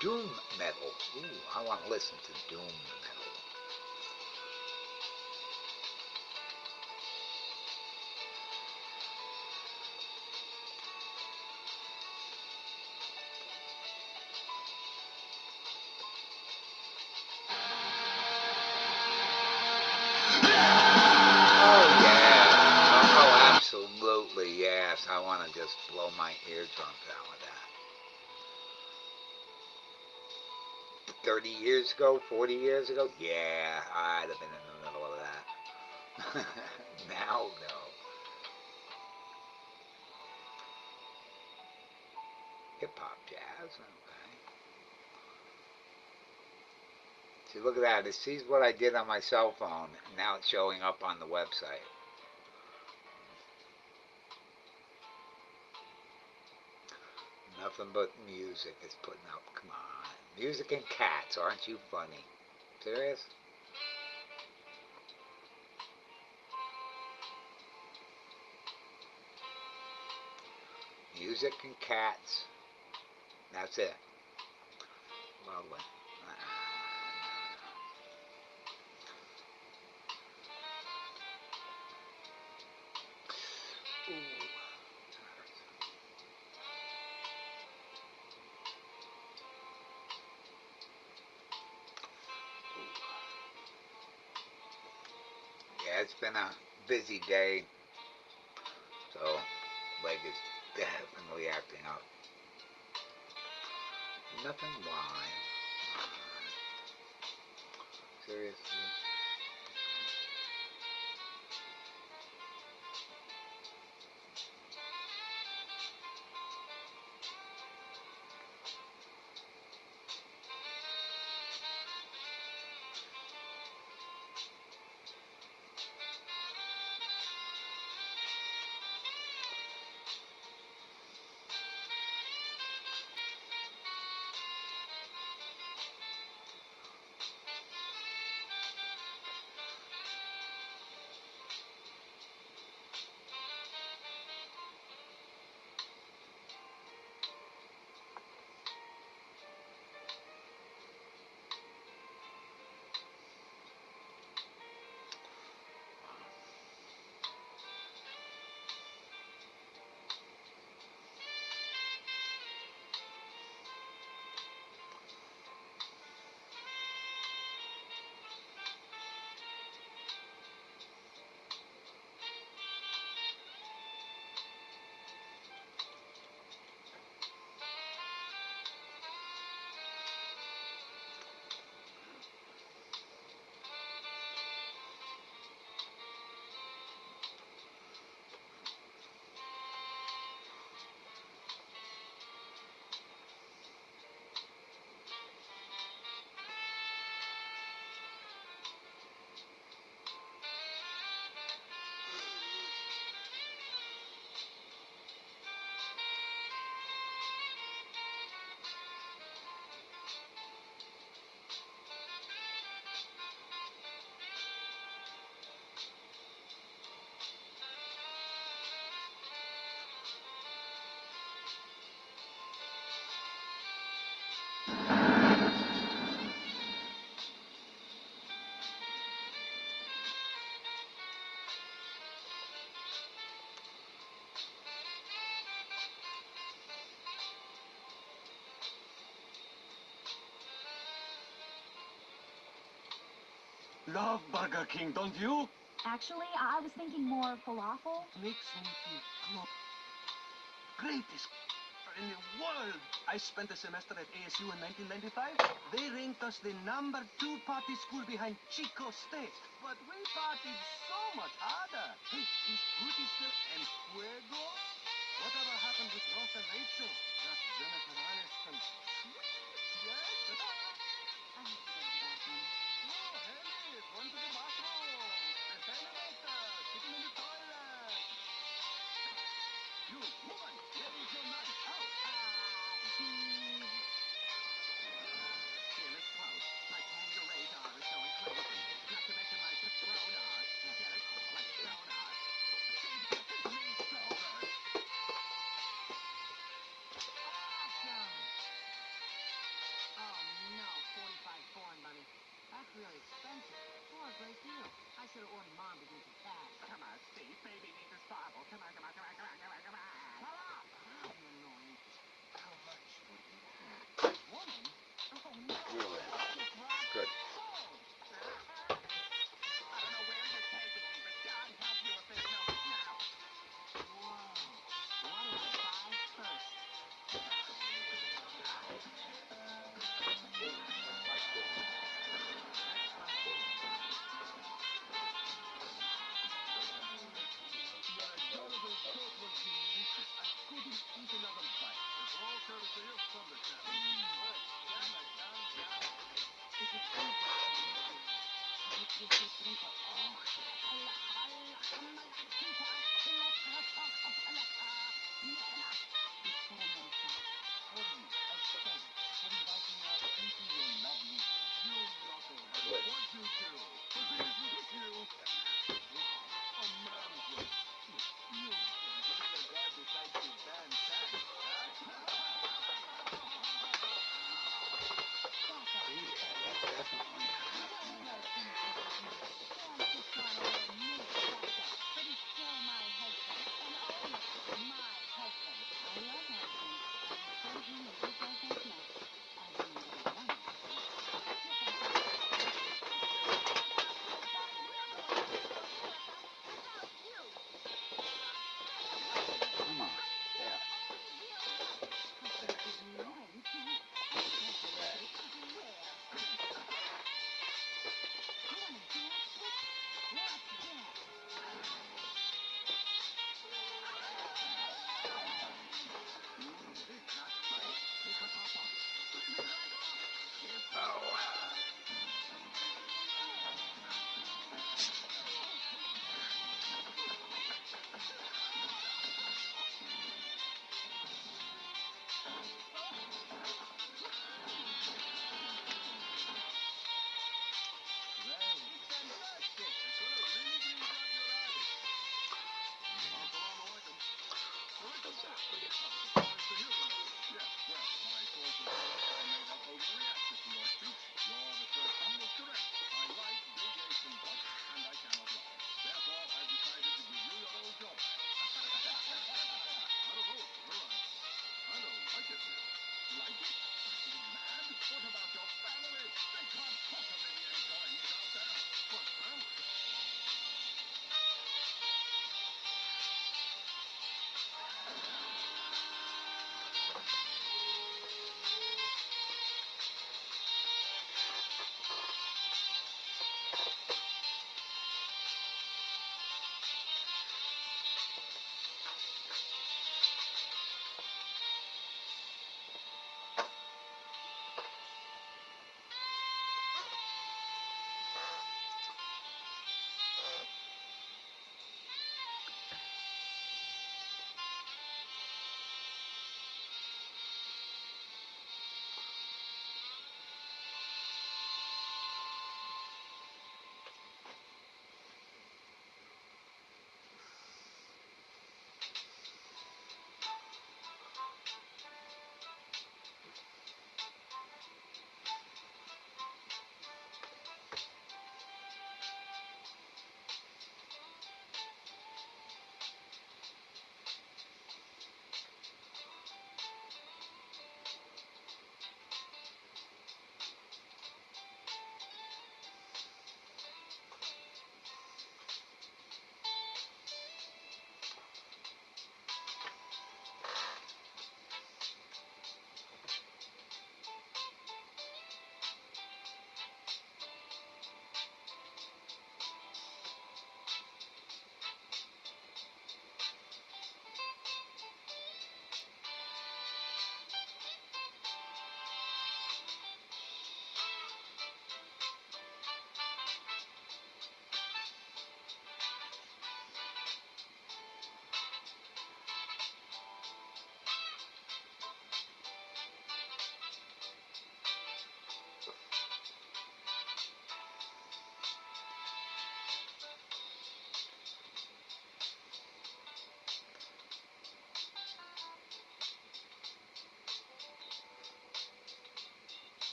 Doom metal. Ooh, I want to listen to doom metal. Oh yeah. Oh, absolutely yes. I want to just blow my eardrums out with that. 30 years ago, 40 years ago, yeah, I'd have been in the middle of that. Now, no. Hip hop jazz, okay. See, look at that. It sees what I did on my cell phone, and now it's showing up on the website. Nothing but music is putting up. Come on. Music and cats, aren't you funny? Serious? Music and cats. That's it. Lovely. Ooh. Yeah, it's been a busy day, so leg is definitely acting up. Nothing why. Seriously. love Burger King, don't you? Actually, I was thinking more falafel. Makes me feel greatest in the world. I spent a semester at ASU in 1995. They ranked us the #2 party school behind Chico State. But we partied so much harder. Hey, is Booty still en fuego? Whatever happened with Ross and Rachel? That Jennifer Aniston. Sweet, yes? I have to go to the bathroom. Oh, Haley, run to the bathroom. The Haley-maker, sitting in the toilet. You, woman, where is your knife? Out! Fearless Klaus, my tangerine jar is going crazy. Not to mention my Patronus. Get it? Like donuts. She bitches me so good. Awesome! Oh no, 45 foreign money. That's really expensive. For a great deal. I should have ordered Mom to do some cash. Come on, Steve. Baby needs a startle. Come on, come on, come on, come on, come on, come on. Shut up! Ah, you're annoying. How much would you woman? Oh no! Really? Just rock Good. sold. I don't know where you're taking me, but God help you if there's no snap. Whoa. What did I buy first? Jonathan's toast was delicious. I couldn't eat another bite. It's all courtesy of Thundercat. Good. Damn it, thumbs down. Is it any way I can do? Yo soy trinco. Oh, Allah, Allah, Allah, trinco, Allah, talk of Allah, Nicola. Espera, America. For you, as thanks for inviting us into your lovely home. You knucklehead. What'd you do? Agrees with you. Wow. A man's right. You think the guy decides to ban sex, huh? Back up, you fella. Definitely. Don't let him forget me. Sam's just trying to wear me a shacker, but he's still my husband, and only my husband. I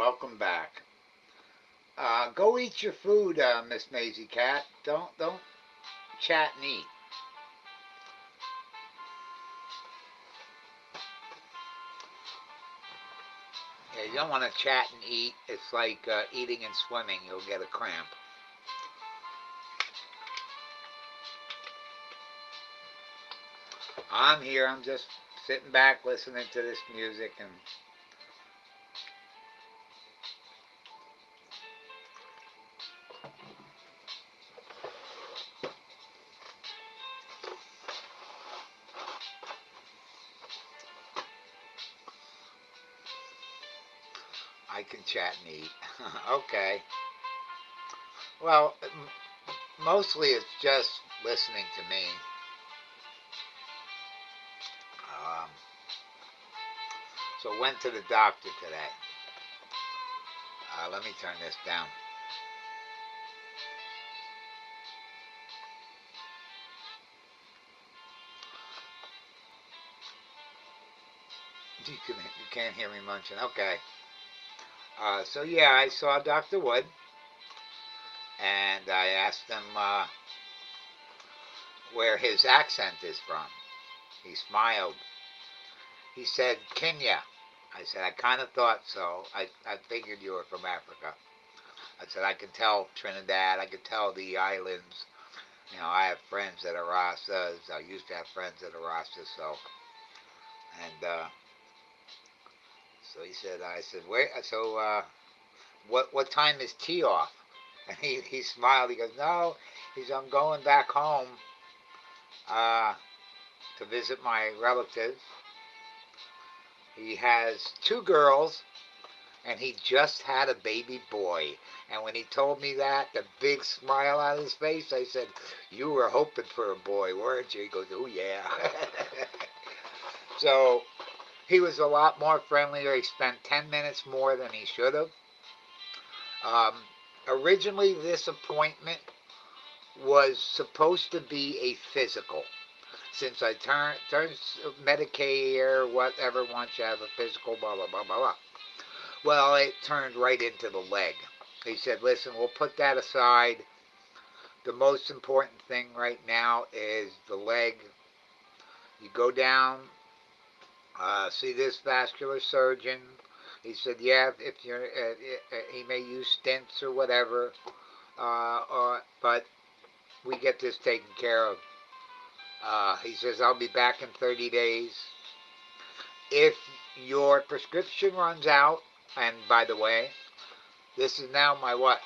welcome back. Go eat your food, Miss Maisie Cat. Don't chat and eat. Yeah, you don't want to chat and eat. It's like eating and swimming. You'll get a cramp. I'm here. I'm just sitting back listening to this music and I can chat and eat. Okay. Well, mostly it's just listening to me. Um, so went to the doctor today. Let me turn this down. You can't hear me munching. Okay. So yeah, I saw Dr. Wood, and I asked him where his accent is from. He smiled. He said, Kenya. I said, I kind of thought so. I figured you were from Africa. I said, I can tell Trinidad. I can tell the islands. You know, I have friends that are Rastas. I used to have friends that are Rastas. So, and so he said, I said, where? So, what time is tea off? And he smiled. He goes, no. He said, I'm going back home uh, to visit my relatives. He has two girls, and he just had a baby boy. And when he told me that, the big smile on his face, I said, you were hoping for a boy, weren't you? He goes, oh, yeah. So he was a lot more friendlier. He spent 10 minutes more than he should have. Um, Originally, this appointment was supposed to be a physical. Since I turned Medicare, whatever, once you have a physical, blah, blah, blah, blah, blah. Well, it turned right into the leg. He said, listen, we'll put that aside. The most important thing right now is the leg. You go down, see this vascular surgeon. He said, yeah, if you're, he may use stents or whatever, but we get this taken care of. He says, I'll be back in 30 days. If your prescription runs out, and by the way, this is now my, what,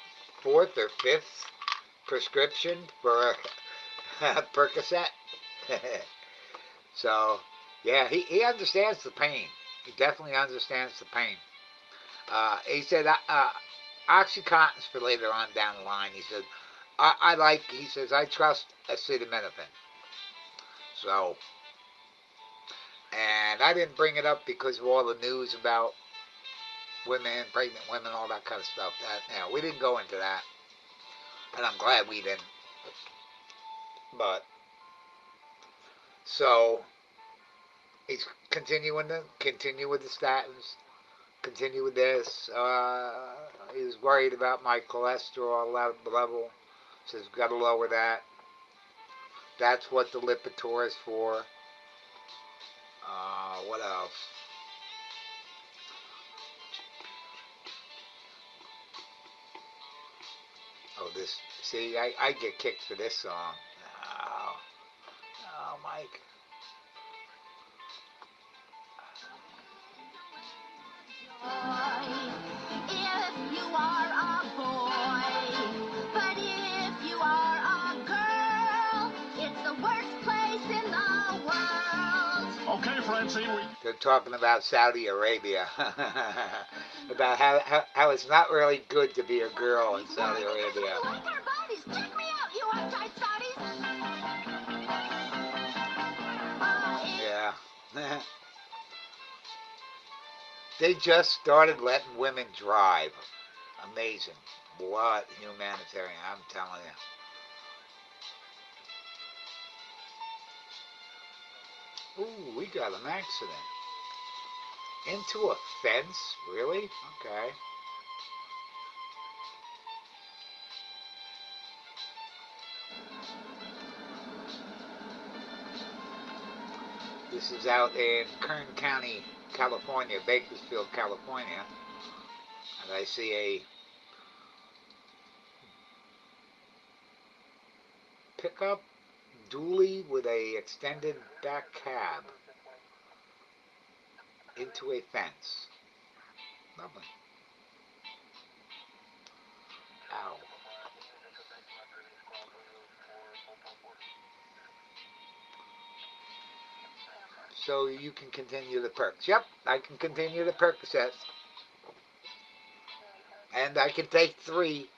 4th or 5th prescription for Percocet. So, yeah, he understands the pain. He definitely understands the pain. He said, Oxycontin's for later on down the line. He said, he says, I trust acetaminophen. So, and I didn't bring it up because of all the news about women, pregnant women, all that kind of stuff. We didn't go into that. And I'm glad we didn't. But, so, he's continue with the statins, continue with this. He was worried about my cholesterol level. Says, got to lower that. That's what the Lipitor is for. What else? Oh, this. See, I get kicked for this song. Oh, oh, Mike. If you are a boy, but if you are a girl, it's the worst place in the world. Okay, Francine, They're talking about Saudi Arabia. About how it's not really good to be a girl in Saudi Arabia. Like our bodies. Check me out, you uptight Saudis. Yeah. They just started letting women drive. Amazing. What humanitarian, I'm telling you. Ooh, we got an accident. Into a fence? Really? Okay. This is out in Kern County, California, Bakersfield, California. And I see a pickup dually with a extended back cab into a fence. Lovely. Ow. So you can continue the perks. Yep, I can continue the Percocets. And I can take 3.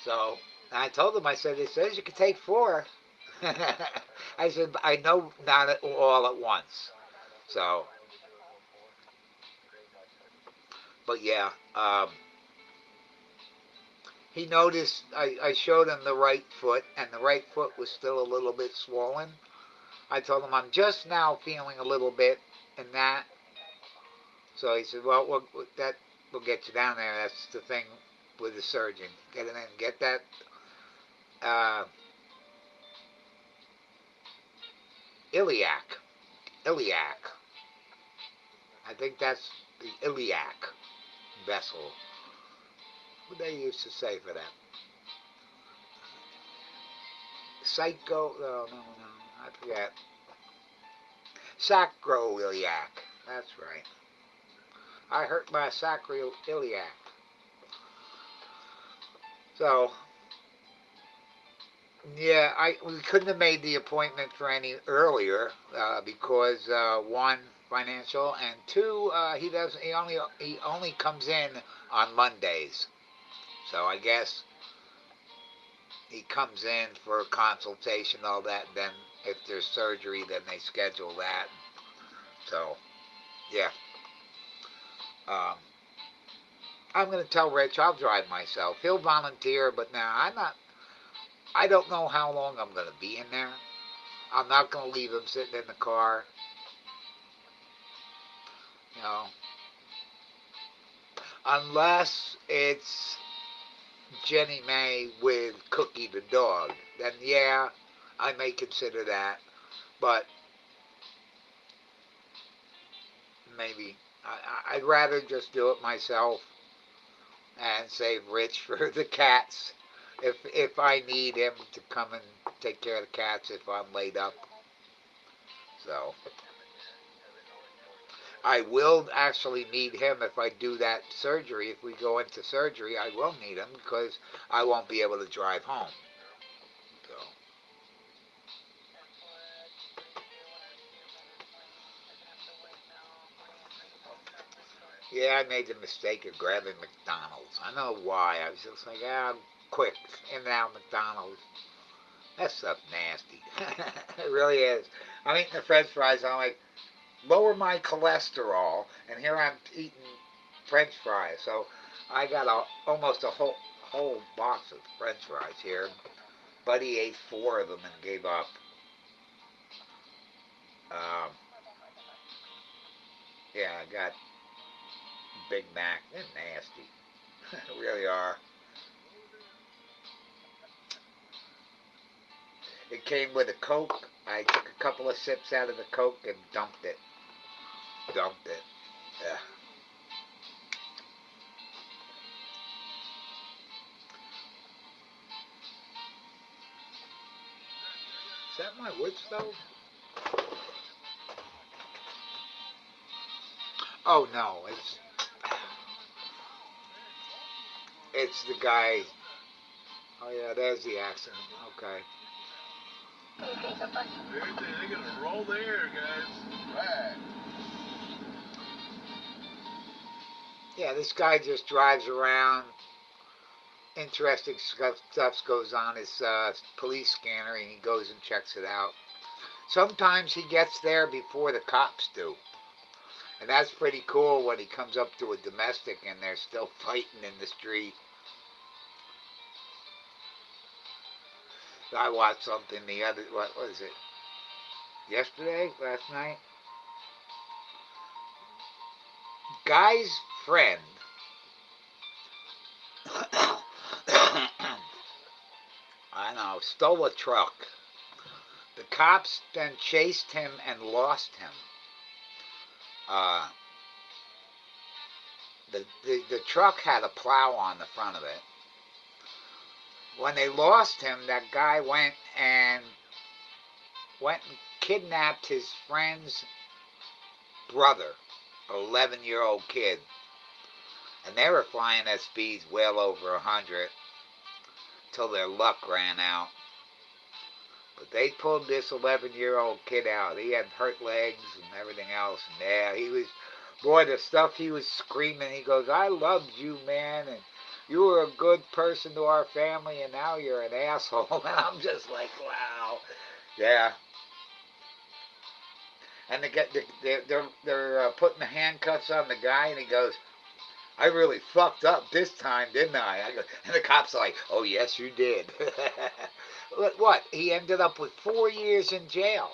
So I told him, I said, it says you can take 4. I said, I know not all at once. So, but yeah, he noticed I showed him the right foot, and the right foot was still a little bit swollen. I told him I'm just now feeling a little bit in that. So he said, well, that will get you down there. That's the thing with the surgeon. Get it in, get that uh, iliac. Iliac. I think that's the iliac vessel. What they used to say for that? Psycho. No, no, no. I forget. Sacroiliac. That's right. I hurt my sacroiliac. So, yeah, we couldn't have made the appointment for any earlier because 1, financial, and 2, he doesn't. He only comes in on Mondays. So I guess he comes in for a consultation, all that. Then if there's surgery, then they schedule that. So yeah, um, I'm going to tell Rich I'll drive myself. He'll volunteer, but now I'm not. I don't know how long I'm going to be in there. I'm not going to leave him sitting in the car. You know, unless it's Jenny Mae with Cookie the dog. Then yeah, I may consider that. But maybe I'd rather just do it myself and save Rich for the cats. If I need him to come and take care of the cats if I'm laid up. So I will actually need him if I do that surgery. If we go into surgery, I will need him because I won't be able to drive home. So yeah, I made the mistake of grabbing McDonald's. I know why. I was just like, quick, in and out McDonald's. That stuff's nasty. It really is. I'm eating the French fries. I'm like, lower my cholesterol, and here I'm eating French fries. So I got almost a whole box of French fries here. Buddy ate 4 of them and gave up. Um, yeah, I got Big Mac. They're nasty. They really are. It came with a Coke. I took a couple of sips out of the Coke and dumped it. Dumped it. Yeah. Is that my wood stove? Oh no, it's the guy. Oh yeah, there's the accident. Okay. They're gonna roll the air, guys. Right. Yeah, this guy just drives around. Interesting stuff goes on his police scanner, and he goes and checks it out. Sometimes he gets there before the cops do. And that's pretty cool when he comes up to a domestic and they're still fighting in the street. I watched something what was it? Yesterday? Last night? Guy's friend I know, stole a truck. The cops then chased him and lost him. Uh, the truck had a plow on the front of it. When they lost him, that guy went and kidnapped his friend's brother, an 11-year-old kid. And they were flying at speeds well over 100 till their luck ran out. But they pulled this 11-year-old kid out. He had hurt legs and everything else. And yeah, he was, boy, the stuff he was screaming. He goes, I loved you, man, and you were a good person to our family, and now you're an asshole. And I'm just like, wow. Yeah. And they're putting the handcuffs on the guy, and he goes, I really fucked up this time, didn't I? And the cops are like, oh, yes, you did. What? He ended up with 4 years in jail.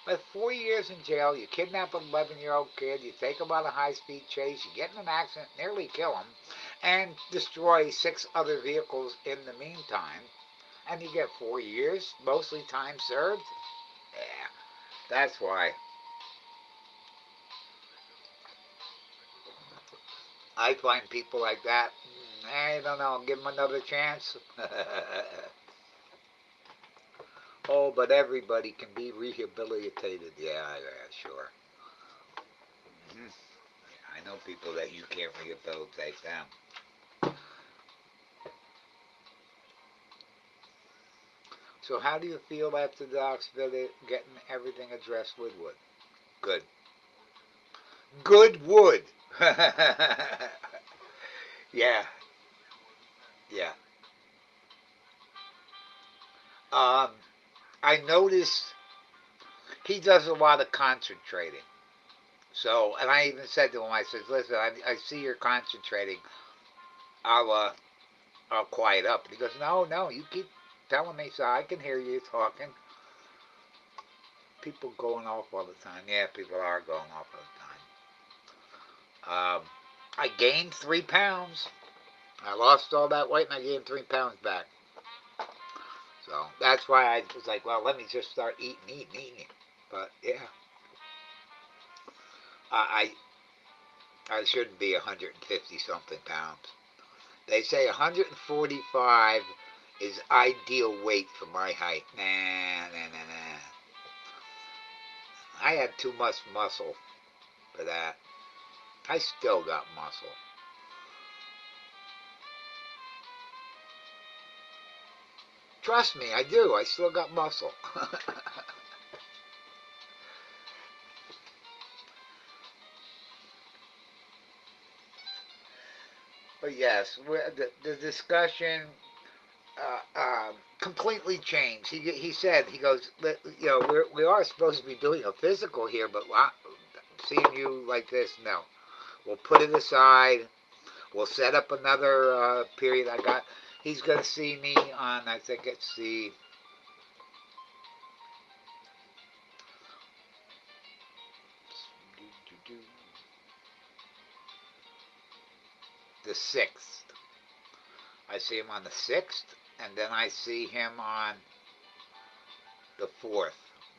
With 4 years in jail, you kidnap an 11-year-old kid, you take him on a high-speed chase, you get in an accident, nearly kill him, and destroy 6 other vehicles in the meantime, and you get 4 years, mostly time served? Yeah, that's why. I find people like that, I don't know, give them another chance. Oh, but everybody can be rehabilitated. Yeah, sure. Mm-hmm. Yeah, I know people that you can't rehabilitate them. So how do you feel after the Doc's visit, getting everything addressed with wood? Good. Good wood. Yeah, yeah. Um, I noticed he does a lot of concentrating. So, and I even said to him, I said, listen, I see you're concentrating. I'll quiet up. And he goes, no, you keep telling me so I can hear you talking. People going off all the time. Yeah, people are going off all the time. I gained 3 pounds. I lost all that weight and I gained 3 pounds back. So that's why I was like, well, let me just start eating. But yeah, I I shouldn't be 150 something pounds. They say 145 is ideal weight for my height. Nah. I had too much muscle for that. I still got muscle. Trust me, I do. I still got muscle. But yes, the discussion completely changed. He said, he goes, you know, we are supposed to be doing a physical here, but seeing you like this, no. We'll put it aside. We'll set up another period. He's going to see me on, I think it's the 6th. I see him on the 6th, and then I see him on the 4th,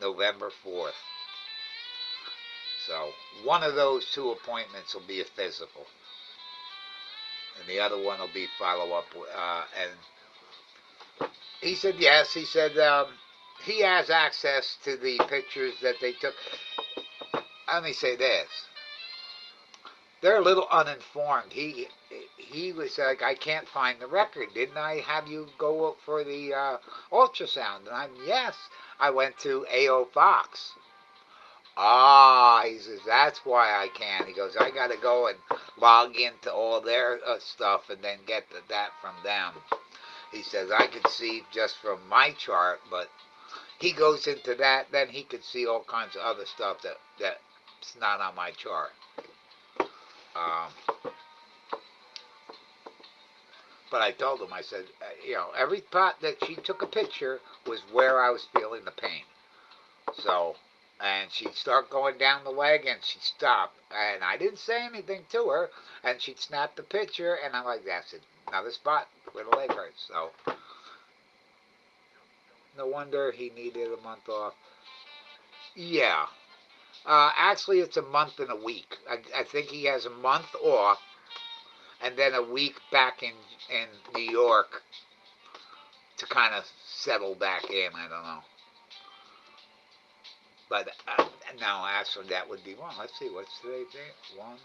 November 4th. So one of those 2 appointments will be a physical, and the other one will be follow-up. And he said yes. He said he has access to the pictures that they took. Let me say this. They're a little uninformed. He was like, I can't find the record. Didn't I have you go for the ultrasound? And yes, I went to A.O. Fox. Ah, he says, that's why I can't. He goes, I got to go and log into all their stuff and then get that from them. He says, I could see just from my chart, but he goes into that, then he could see all kinds of other stuff that's not on my chart. But I told him, I said, every spot that she took a picture was where I was feeling the pain. So, and she'd start going down the leg and she'd stop. And I didn't say anything to her. And she'd snap the picture and I'm like, that's another spot where the leg hurts. So, No wonder he needed a month off. Yeah. Actually, it's a month and a week. I think he has a month off and then a week back in New York to kind of settle back in. I don't know. But no, actually, that would be wrong. Let's see. What's today's date? One. One,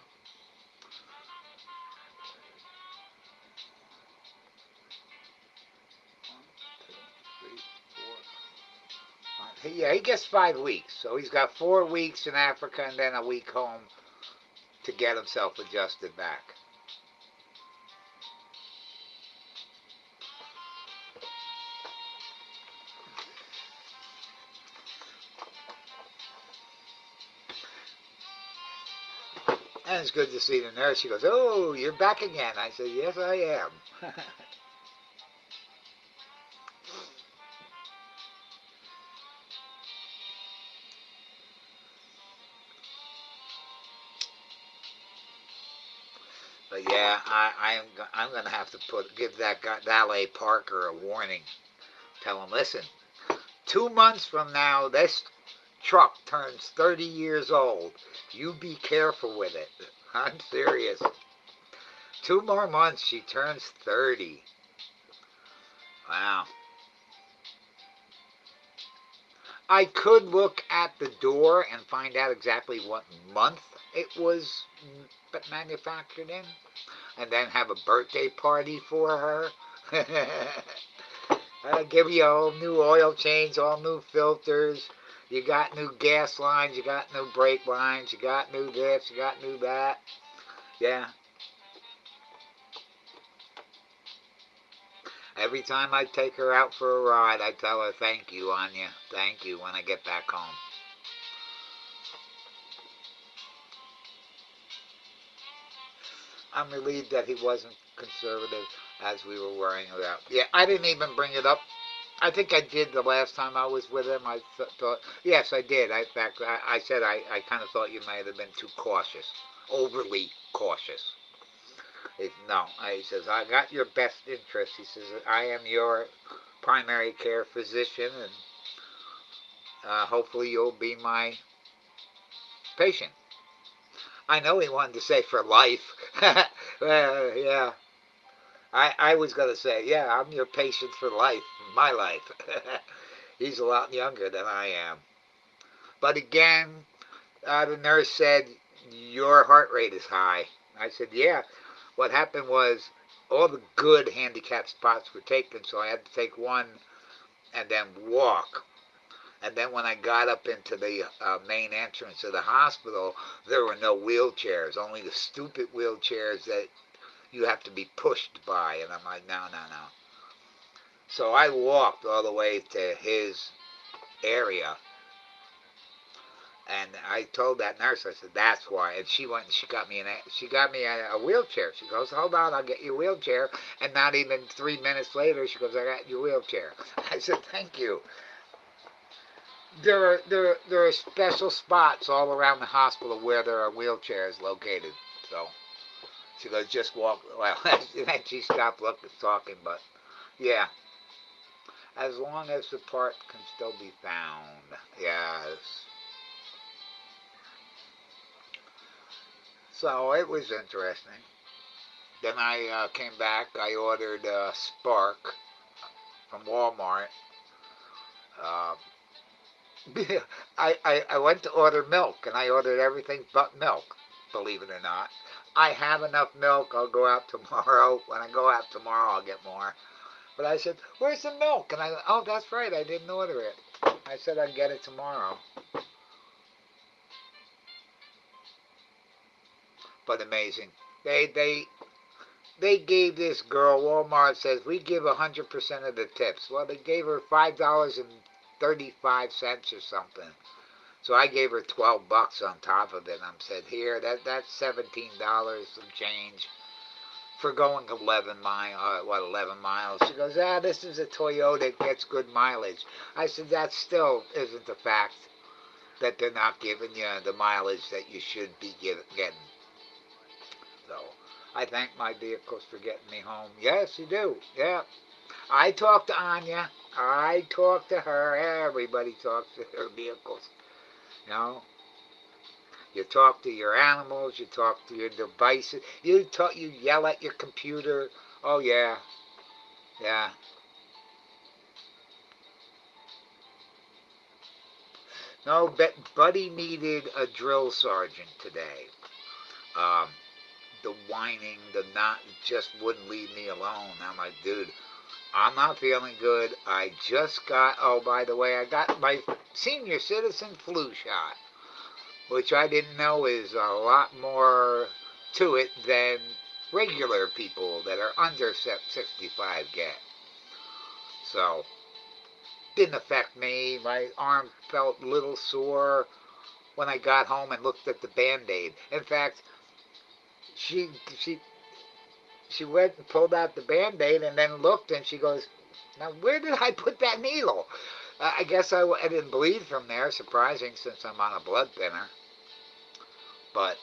two, three, four, five. Yeah, he gets 5 weeks. So he's got 4 weeks in Africa and then a week home to get himself adjusted back. And it's good to see the nurse. She goes, "Oh, you're back again." I said, "Yes, I am." But yeah, I'm gonna have to give that guy, Valet Parker, a warning. Tell him, listen, 2 months from now, this truck turns 30 years old. You be careful with it. I'm serious. 2 more months, she turns 30. Wow. I could look at the door and find out exactly what month it was manufactured in, and then have a birthday party for her. Give you all new oil change, all new filters. You got new gas lines, you got new brake lines, you got new this, you got new that. Yeah. Every time I take her out for a ride, I tell her, "Thank you, Anya. Thank you," when I get back home. I'm relieved that he wasn't conservative as we were worrying about. Yeah, I didn't even bring it up. I think I did the last time I was with him. I thought, yes, I did. In fact, I said I kind of thought you might have been too cautious, overly cautious. No, he says, "I got your best interest." He says, "I am your primary care physician, and hopefully you'll be my patient." I know he wanted to say for life. Yeah. I was going to say, yeah, I'm your patient for life, my life. He's a lot younger than I am. But again, the nurse said, "Your heart rate is high." I said, "Yeah." What happened was all the good handicap spots were taken, so I had to take one and then walk. And then when I got up into the main entrance of the hospital, there were no wheelchairs, only the stupid wheelchairs that you have to be pushed by. And I'm like, no, no, no. So I walked all the way to his area. And I told that nurse, I said, "That's why." And she went and she got me a wheelchair. She goes, "Hold on, I'll get you a wheelchair." And not even 3 minutes later, she goes, "I got you a wheelchair." I said, "Thank you." There are special spots all around the hospital where there are wheelchairs located. So she goes, "Just walk." Well, then she stopped talking, but yeah, as long as the part can still be found. Yes. So it was interesting. Then I came back. I ordered Spark from Walmart. Uh, I went to order milk, and I ordered everything but milk, believe it or not. I have enough milk. I'll go out tomorrow. When I go out tomorrow, I'll get more. But I said, "Where's the milk?" And oh, that's right, I didn't order it. I said I'd get it tomorrow. But amazing. They gave this girl, Walmart says, "We give 100% of the tips." Well, they gave her $5.35 or something. So I gave her $12 on top of it. And I said, "Here, that's $17 some change for going 11 miles." She goes, "Ah, this is a Toyota. It gets good mileage." I said, "That still isn't the fact that they're not giving you the mileage that you should be getting." So I thank my vehicles for getting me home. Yes, you do. Yeah. I talked to Anya. I talk to her. Everybody talks to their vehicles. You know, you talk to your animals. You talk to your devices. You yell at your computer. Oh yeah, yeah. No, Buddy needed a drill sergeant today. Um, the whining, the not, just wouldn't leave me alone. I'm like, dude, I'm not feeling good. I just got, oh, by the way, I got my senior citizen flu shot, which I didn't know is a lot more to it than regular people that are under 65 get. So, didn't affect me. My arm felt a little sore when I got home and looked at the Band-Aid. In fact, she she she went and pulled out the Band-Aid and then looked and she goes, now where did I put that needle? I guess I didn't bleed from there, surprising since I'm on a blood thinner. But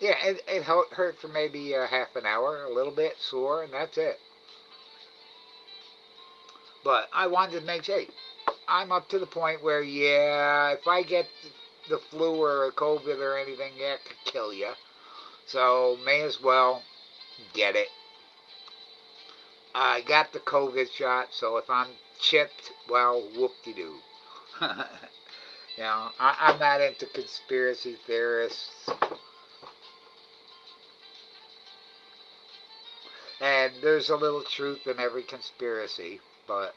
yeah, it hurt for maybe half an hour, a little bit sore, and that's it. But I wanted to make sure, hey, I'm up to the point where, yeah, if I get the flu or COVID or anything, yeah, it could kill you. So may as well get it. I got the COVID shot, so if I'm chipped, well, whoop-de-doo. I'm not into conspiracy theorists. And there's a little truth in every conspiracy, but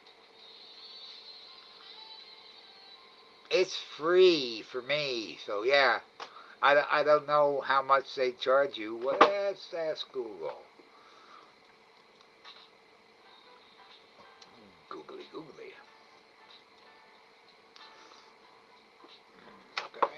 it's free for me. So, yeah, I don't know how much they charge you. Let's ask Google. Googly, googly. Okay.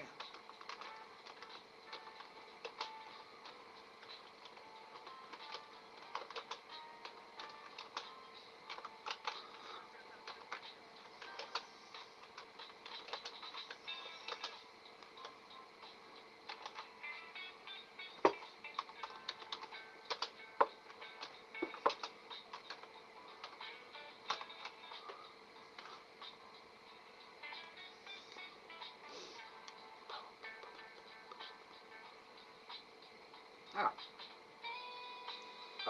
Oh.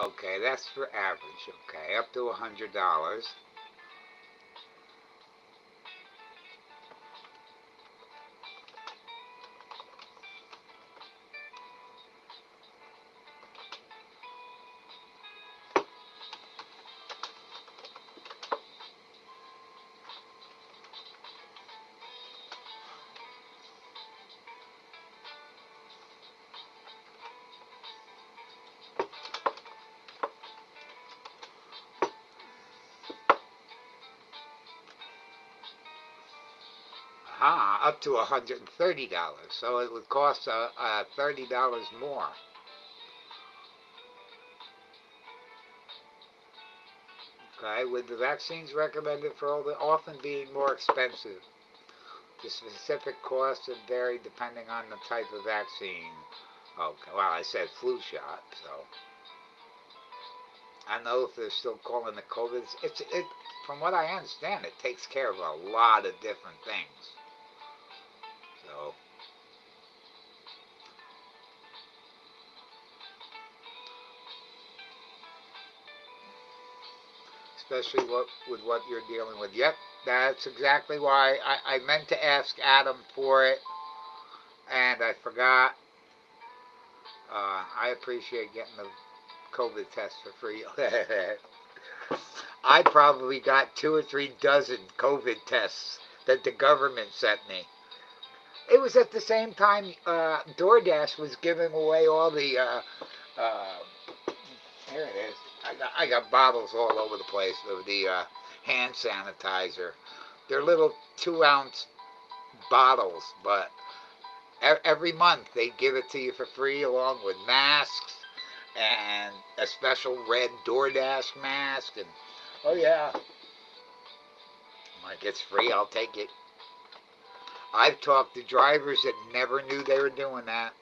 Okay, that's for average. Okay, up to $100. Up to $130. So it would cost $30 more. Okay, with the vaccines recommended for older often being more expensive. The specific costs would vary depending on the type of vaccine. Okay, well, I said flu shot, so I don't know if they're still calling it COVID. From what I understand, it takes care of a lot of different things. So, especially with what you're dealing with. Yep, that's exactly why I meant to ask Adam for it, and I forgot. I appreciate getting the COVID test for free. I probably got 2 or 3 dozen COVID tests that the government sent me. It was at the same time DoorDash was giving away all the. Here it is. I got bottles all over the place of the hand sanitizer. They're little 2-ounce bottles, but every month they give it to you for free along with masks and a special red DoorDash mask. And oh yeah, like it's free, I'll take it. I've talked to drivers that never knew they were doing that.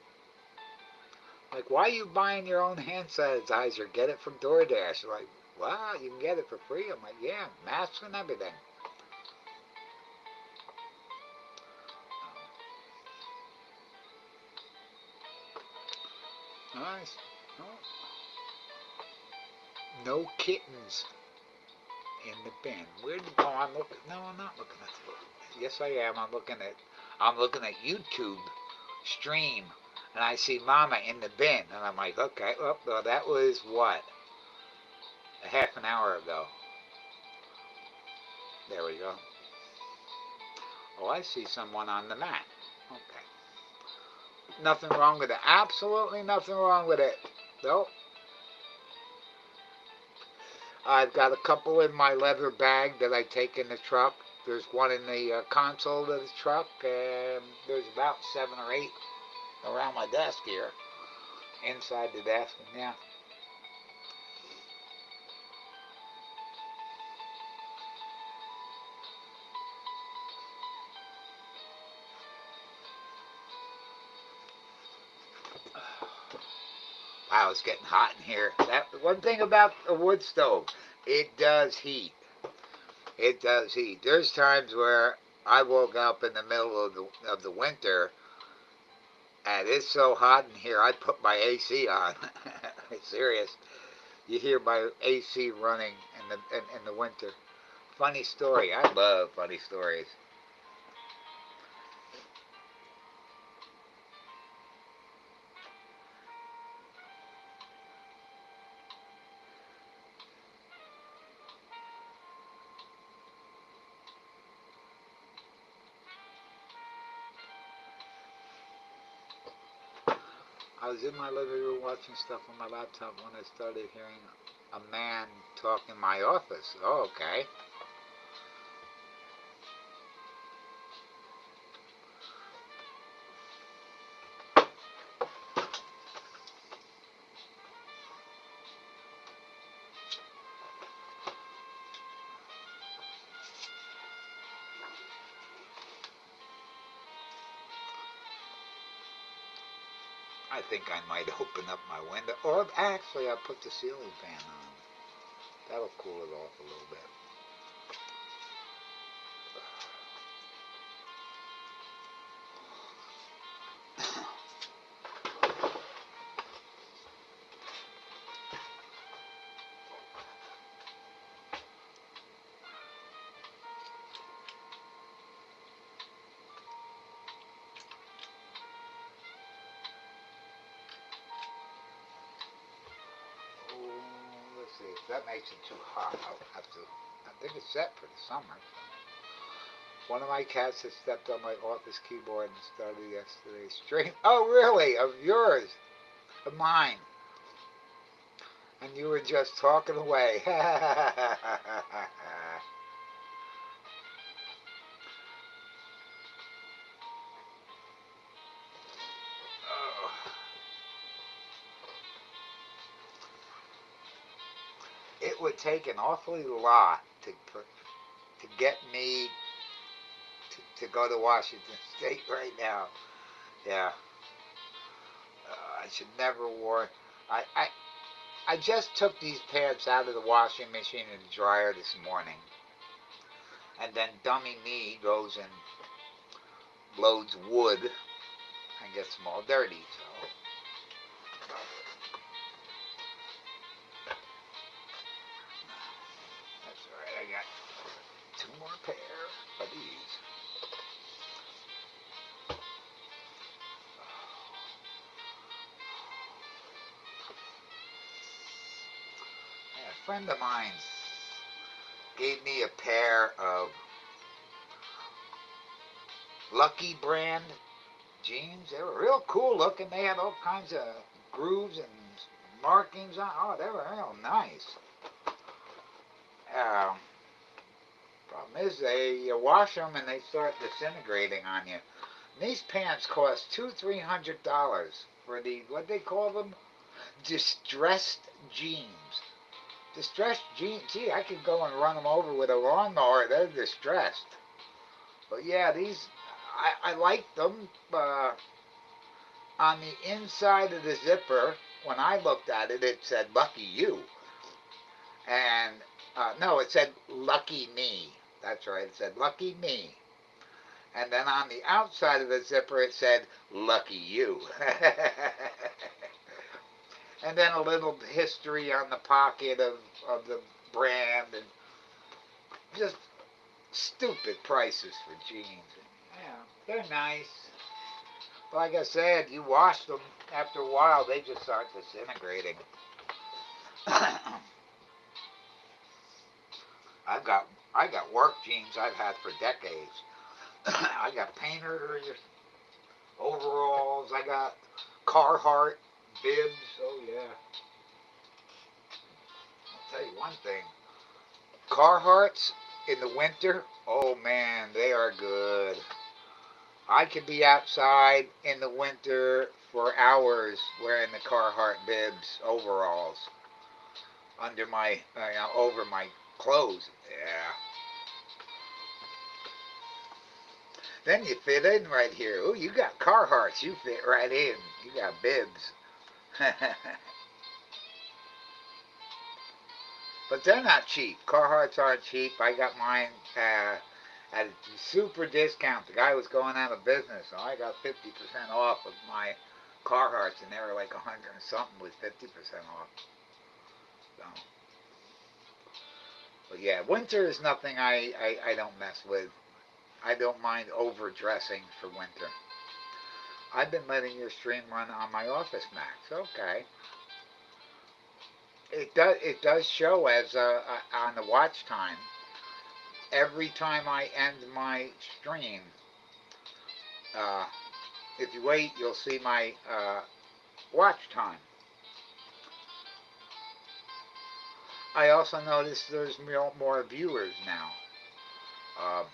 Like, why are you buying your own hand sanitizer? Get it from DoorDash. Like, Wow, you can get it for free. I'm like, yeah, masks and everything. Nice. Oh. No kittens in the bin. Where did oh I'm looking no, I'm not looking at the yes I am. I'm looking at YouTube stream and I see Mama in the bin and I'm like, okay, well that was what? A half an hour ago. There we go. Oh, I see someone on the mat. Okay. Nothing wrong with it. Absolutely nothing wrong with it. Nope. I've got a couple in my leather bag that I take in the truck. There's one in the console of the truck, and there's about 7 or 8 around my desk here, inside the desk. And yeah. Wow, it's getting hot in here. That one thing about a wood stove, it does heat. It does heat. There's times where I woke up in the middle of the winter, and it's so hot in here. I put my AC on. Serious. You hear my AC running in the winter. Funny story. I love funny stories. I was in my living room watching stuff on my laptop when I started hearing a man talk in my office. Oh, okay. I think I might open up my window. Or actually, I'll put the ceiling fan on. That'll cool it off a little bit. Let's see. If that makes it too hot, I'll have to. I think it's set for the summer. One of my cats has stepped on my office keyboard and started yesterday's stream. Oh, really? Of yours? Of mine? And you were just talking away. It would take an awfully lot to get me to go to Washington State right now. Yeah. I should never wear. I, I I just took these pants out of the washing machine and the dryer this morning, and then dummy me goes and loads wood and gets them all dirty. So that's all right. I got 2 more pair of these. A friend of mine gave me a pair of Lucky brand jeans. They were real cool looking. They had all kinds of grooves and markings on. Oh, they were real nice. Um, Problem is, you wash them and they start disintegrating on you. And these pants cost $200-300 for the what they call them, distressed jeans. Distressed jeans. Gee, I could go and run them over with a lawnmower. They're distressed. But yeah, these I like them. On the inside of the zipper, when I looked at it, it said "Lucky You," And no, it said "Lucky Me." That's right. It said "Lucky Me." And then on the outside of the zipper, it said "Lucky You." And then a little history on the pocket of the brand, and just stupid prices for jeans. Yeah, they're nice. But like I said, you wash them after a while, they just start disintegrating. I've got I got work jeans I've had for decades. I got painters, overalls. I got Carhartt bibs. Oh yeah. I'll tell you one thing. Carhartts in the winter. Oh man, they are good. I could be outside in the winter for hours wearing the Carhartt bibs, overalls under my, over my clothes. Yeah. Then you fit in right here. Oh, you got Carhartts. You fit right in. You got bibs. But they're not cheap. Carhartts aren't cheap. I got mine at a super discount. The guy was going out of business, so I got 50% off of my Carhartts, and they were like 100 and something with 50% off. So, but yeah, winter is nothing I don't mess with. I don't mind overdressing for winter. I've been letting your stream run on my Office Max. Okay. It does show as on the watch time. Every time I end my stream, uh, if you wait, you'll see my watch time. I also noticed there's more viewers now. Uh,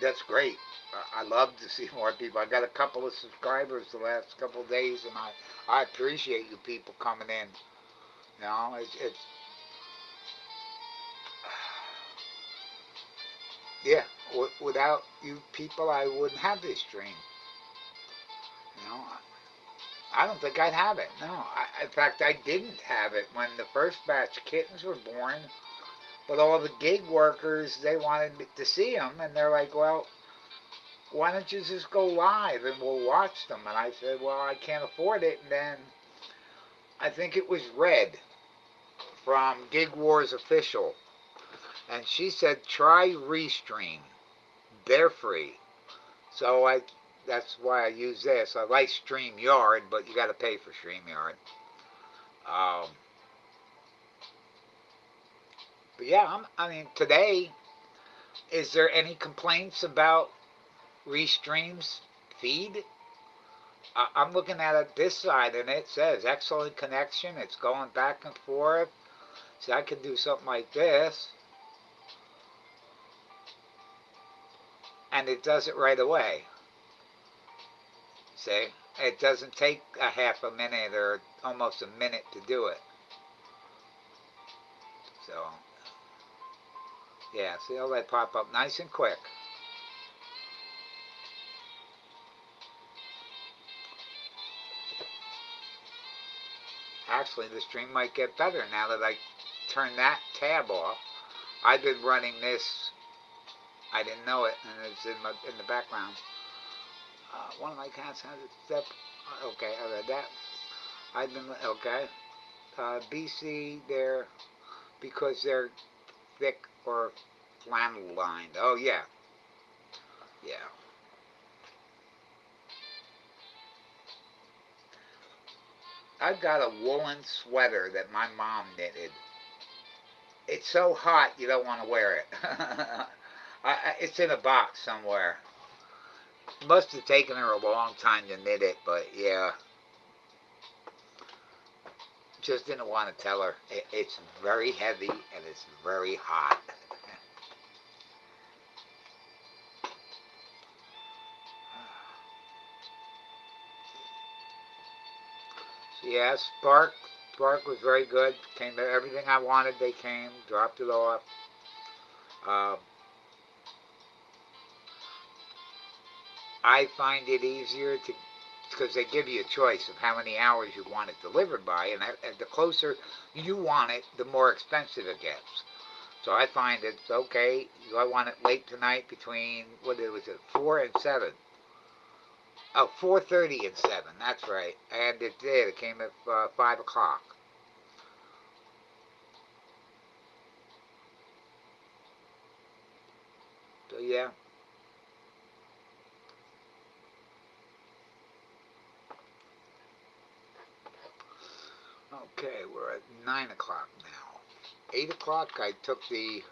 that's great. I love to see more people. I got a couple of subscribers the last couple of days, and I appreciate you people coming in. You know, it's yeah. Without you people, I wouldn't have this stream. You know, I don't think I'd have it. No, in fact, I didn't have it when the first batch of kittens were born. But all the gig workers, they wanted to see them, and they're like, well, why don't you just go live and we'll watch them? And I said, well, I can't afford it. And then I think it was Red from Gig Wars Official, and she said, try Restream. They're free. So that's why I use this. I like StreamYard, but you got to pay for StreamYard. Um, but yeah, I mean, today, is there any complaints about Restream's feed? I'm looking at it this side, and it says excellent connection. It's going back and forth. See, I could do something like this, and it does it right away. See, it doesn't take a half a minute or almost a minute to do it. So, yeah, see how they pop up nice and quick. Actually, the stream might get better now that I turn that tab off. I've been running this. I didn't know it, and it's in the background. One of my cats has a step. Okay, I read that. I've been okay. BC, they're because they're thick or flannel lined. Oh yeah, yeah. I've got a woolen sweater that my mom knitted. It's so hot you don't want to wear it. It's in a box somewhere. Must have taken her a long time to knit it, but yeah. Just didn't want to tell her. It's very heavy and it's very hot. So yeah, Spark was very good. Came to everything I wanted. They came, dropped it off. Uh, I find it easier to because they give you a choice of how many hours you want it delivered by, and the closer you want it, the more expensive it gets. So I find it's okay. I want it late tonight between, what was it, 4 and 7. Oh, 4:30 and 7, that's right. And it did. It came at 5 o'clock. So, yeah. Okay, we're at 9 o'clock now. 8 o'clock, I took the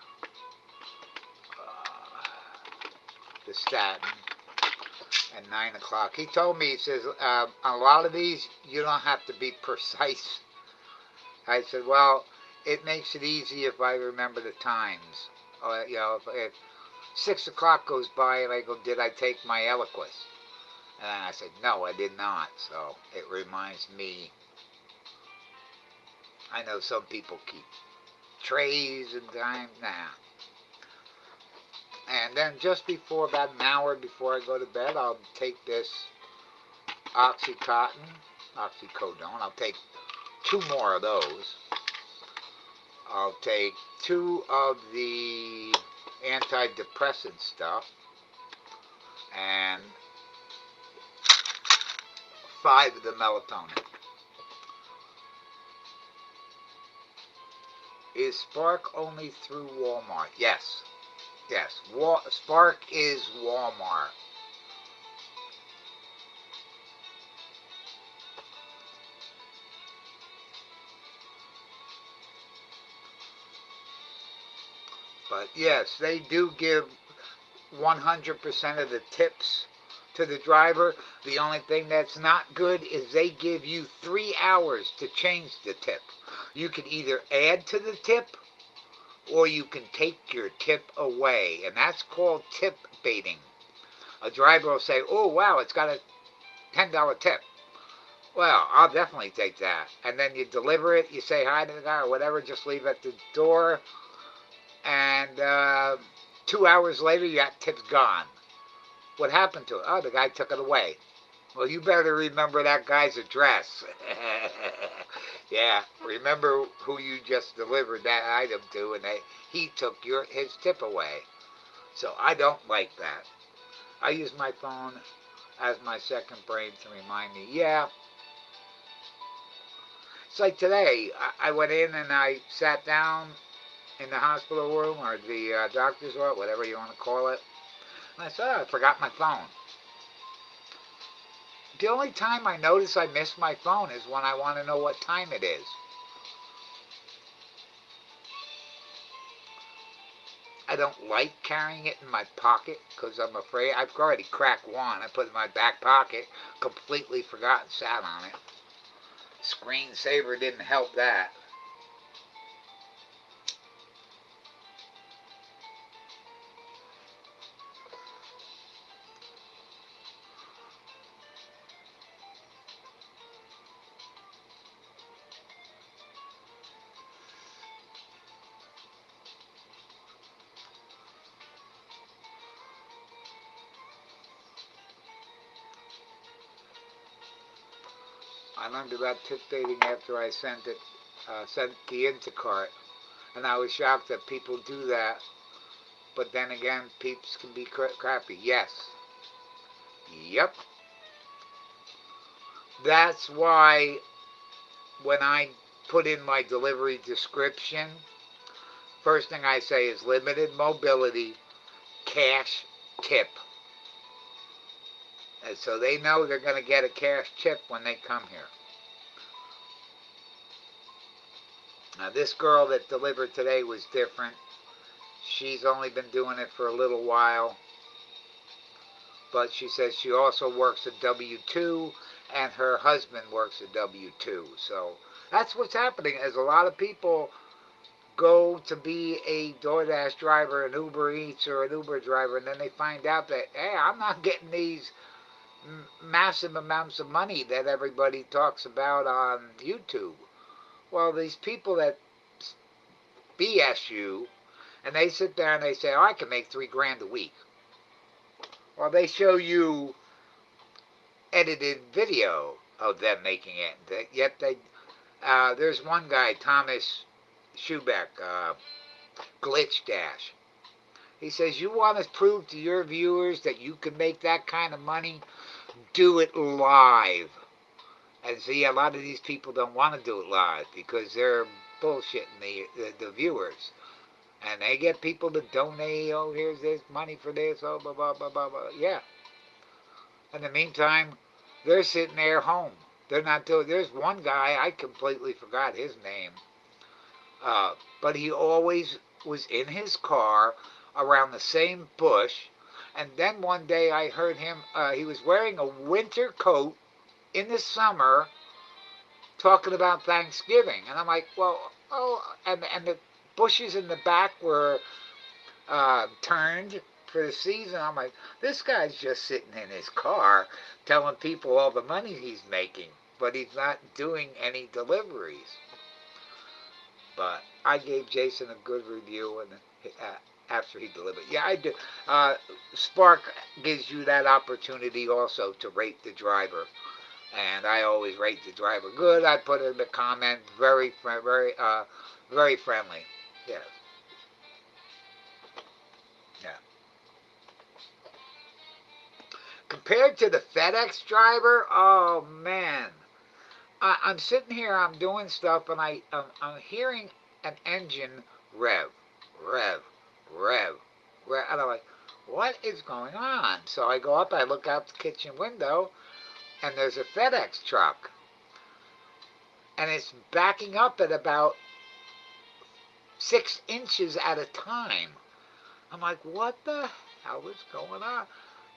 statin. At 9 o'clock. He told me, he says, a lot of these, you don't have to be precise. I said, well, it makes it easy if I remember the times. If 6 o'clock goes by and I go, did I take my Eliquis? And I said, no, I did not. So it reminds me. I know some people keep trays and time. Nah. And then just before, about an hour before I go to bed, I'll take this oxycodone. I'll take 2 more of those. I'll take 2 of the antidepressant stuff and 5 of the melatonin. Is Spark only through Walmart? Yes. Yes. Spark is Walmart. But yes, they do give 100% of the tips to the driver. The only thing that's not good is they give you 3 hours to change the tip. You can either add to the tip or you can take your tip away, and that's called tip baiting. A driver will say, oh wow, it's got a $10 tip. Well, I'll definitely take that. And then you deliver it, you say hi to the guy or whatever, just leave at the door, and 2 hours later, that tip's gone. What happened to it? Oh, the guy took it away. Well, you better remember that guy's address. Yeah, remember who you just delivered that item to, and he took his tip away. So I don't like that. I use my phone as my second brain to remind me. Yeah, it's like today. I went in and I sat down in the hospital room or the doctor's room, whatever you want to call it. And I said, oh, I forgot my phone. The only time I notice I miss my phone is when I want to know what time it is. I don't like carrying it in my pocket because I'm afraid. I've already cracked one. I put it in my back pocket, completely forgot and sat on it. Screensaver didn't help that. I learned about tip dating after I sent the Instacart, and I was shocked that people do that. But then again, peeps can be crappy. Yes. Yep. That's why when I put in my delivery description, first thing I say is limited mobility, cash tip. And so they know they're going to get a cash tip when they come here. Now this girl that delivered today was different. She's only been doing it for a little while. But she says she also works a W-2 and her husband works a W-2. So that's what's happening, as a lot of people go to be a DoorDash driver, an Uber Eats, or an Uber driver, and then they find out that, hey, I'm not getting these massive amounts of money that everybody talks about on YouTube. Well, these people that BS you, and they sit there and they say, oh, I can make $3 grand a week. Well, they show you edited video of them making it. Yet there's one guy, Thomas Schubeck, Glitch Dash. He says, you want to prove to your viewers that you can make that kind of money? Do it live. And see, a lot of these people don't want to do it live because they're bullshitting the viewers. And they get people to donate, oh, here's this money for this, oh, blah, blah, blah, blah, blah. Yeah. In the meantime, they're sitting there home. They're not doing, there's one guy, I completely forgot his name. But he always was in his car around the same bush. And then one day I heard him, he was wearing a winter coat in the summer talking about Thanksgiving. And I'm like, well, and the bushes in the back were turned for the season. I'm like, this guy's just sitting in his car telling people all the money he's making, but he's not doing any deliveries. But I gave Jason a good review and after he delivered. Yeah, I do. Spark gives you that opportunity also to rate the driver. And I always rate the driver good. I put in the comment, very friendly. Yeah. Yeah. Compared to the FedEx driver, oh man. I'm sitting here, I'm doing stuff, and I'm hearing an engine rev, rev, rev, rev. And I'm like, what is going on? So I go up, I look out the kitchen window, and there's a FedEx truck. And it's backing up at about 6 inches at a time. I'm like, what the hell is going on?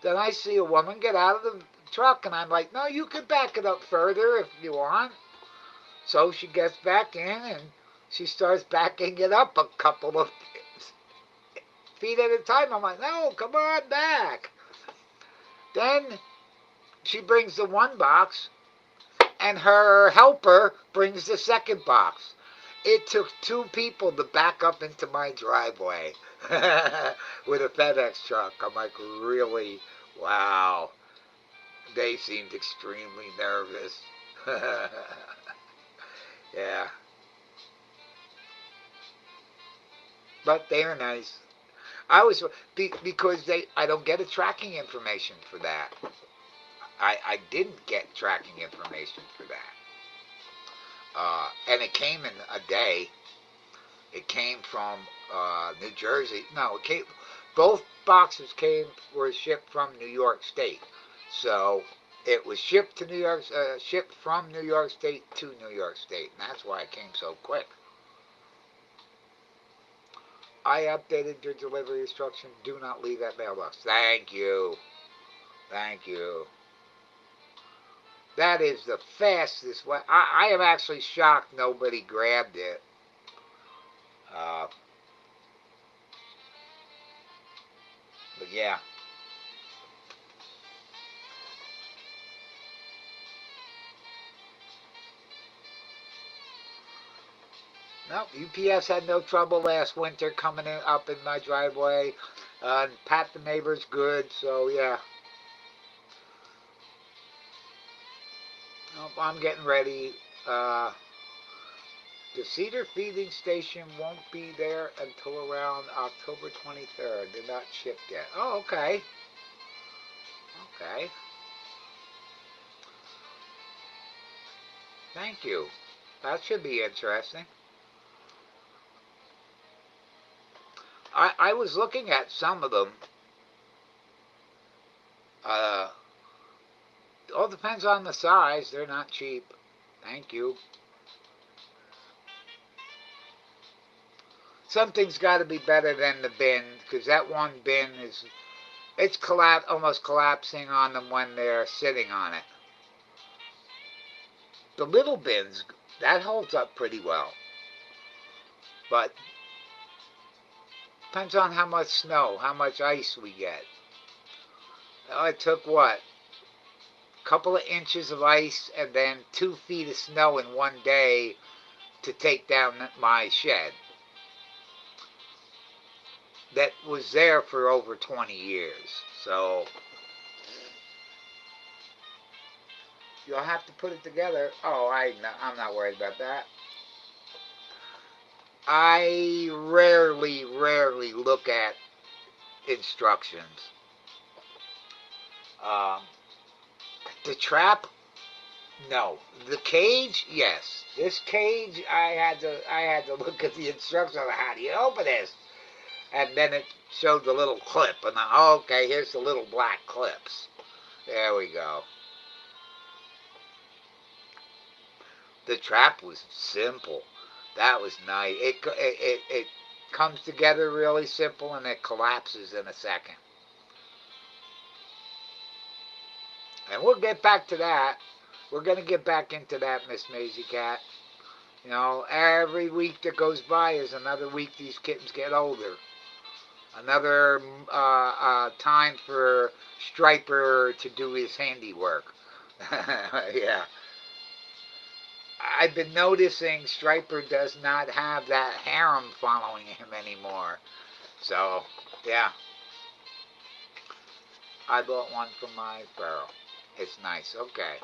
Then I see a woman get out of the truck, and I'm like, no, you can back it up further if you want. So she gets back in, and she starts backing it up a couple of feet at a time. I'm like, no, come on back. Then she brings the one box, and her helper brings the second box. It took 2 people to back up into my driveway with a FedEx truck. I'm like, really? Wow. They seemed extremely nervous. Yeah. But they are nice. I was because I don't get a tracking information for that. I didn't get tracking information for that. And it came in a day. It came from New Jersey. No, it came. Both boxes were shipped from New York State. So it was shipped to shipped from New York State to New York State, and that's why it came so quick. I updated your delivery instruction. Do not leave that mailbox. Thank you. Thank you. That is the fastest way. I am actually shocked nobody grabbed it. But yeah. Nope, UPS had no trouble last winter coming up in my driveway. Pat the neighbor's good, so yeah. Nope, I'm getting ready. The Cedar feeding station won't be there until around October 23rd. They're not shipped yet. Oh, okay. Okay. Thank you. That should be interesting. I was looking at some of them. All depends on the size. They're not cheap. Thank you. Something's got to be better than the bin, because that one bin it's almost collapsing on them when they're sitting on it. The little bins, that holds up pretty well. But depends on how much snow, how much ice we get. It took what? A couple of inches of ice and then 2 feet of snow in one day to take down my shed. That was there for over 20 years. So You'll have to put it together. Oh, I'm not worried about that. I rarely look at instructions. Um, the trap, no. The cage, yes. This cage, I had to look at the instructions on how do you open this, and then it showed the little clip, and okay, here's the little black clips. There we go. The trap was simple. That was nice. It comes together really simple, and it collapses in a second. And we'll get back to that. We're going to get back into that, Miss Maisie Cat. You know, every week that goes by is another week these kittens get older. Another time for Striper to do his handiwork. Yeah. I've been noticing Striper does not have that harem following him anymore. So, yeah. I bought one for my Pharaoh. It's nice. Okay.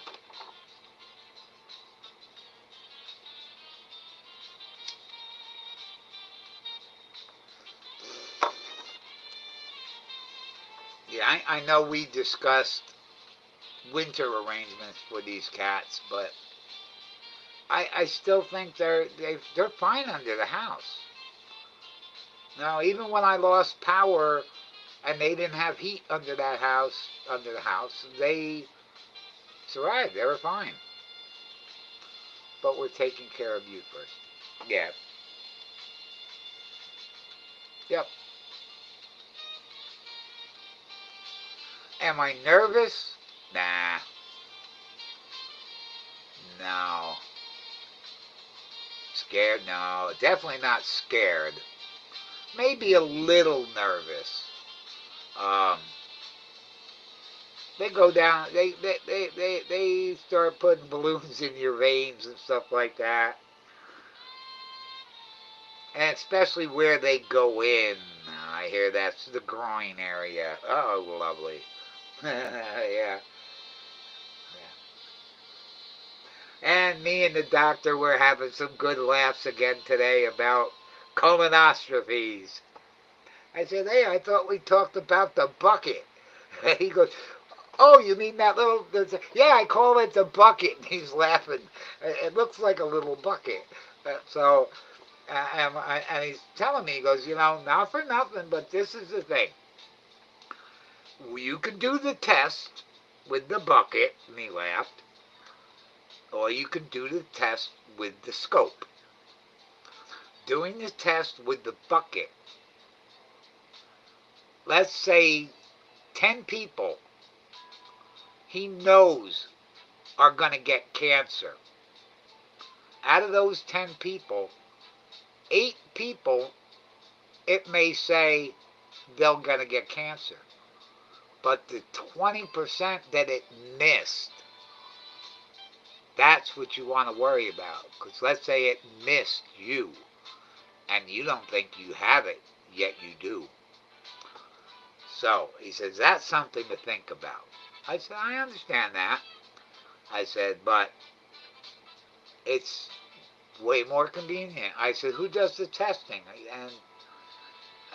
Yeah, I know we discussed winter arrangements for these cats, but I still think they're fine under the house. Now, even when I lost power and they didn't have heat under the house, they survived. They were fine. But we're taking care of you first. Yeah. Yep. Am I nervous? Nah. No. Scared? No. Definitely not scared. Maybe a little nervous. Um, they go down. They start putting balloons in your veins and stuff like that. And especially where they go in. I hear that's the groin area. Oh, lovely. Yeah. And me and the doctor were having some good laughs again today about colonoscopies. I said, hey, I thought we talked about the bucket. And he goes, oh, you mean that little, yeah, I call it the bucket. And he's laughing. It looks like a little bucket. So, and he's telling me, he goes, you know, not for nothing, but this is the thing. You can do the test with the bucket, and he laughed, or you can do the test with the scope. Doing the test with the bucket, let's say 10 people he knows are going to get cancer. Out of those 10 people, 8 people, it may say they're going to get cancer. But the 20% that it missed, that's what you want to worry about. Because let's say it missed you, and you don't think you have it, yet you do. So, he says, that's something to think about. I said, I understand that. I said, but it's way more convenient. I said, who does the testing? And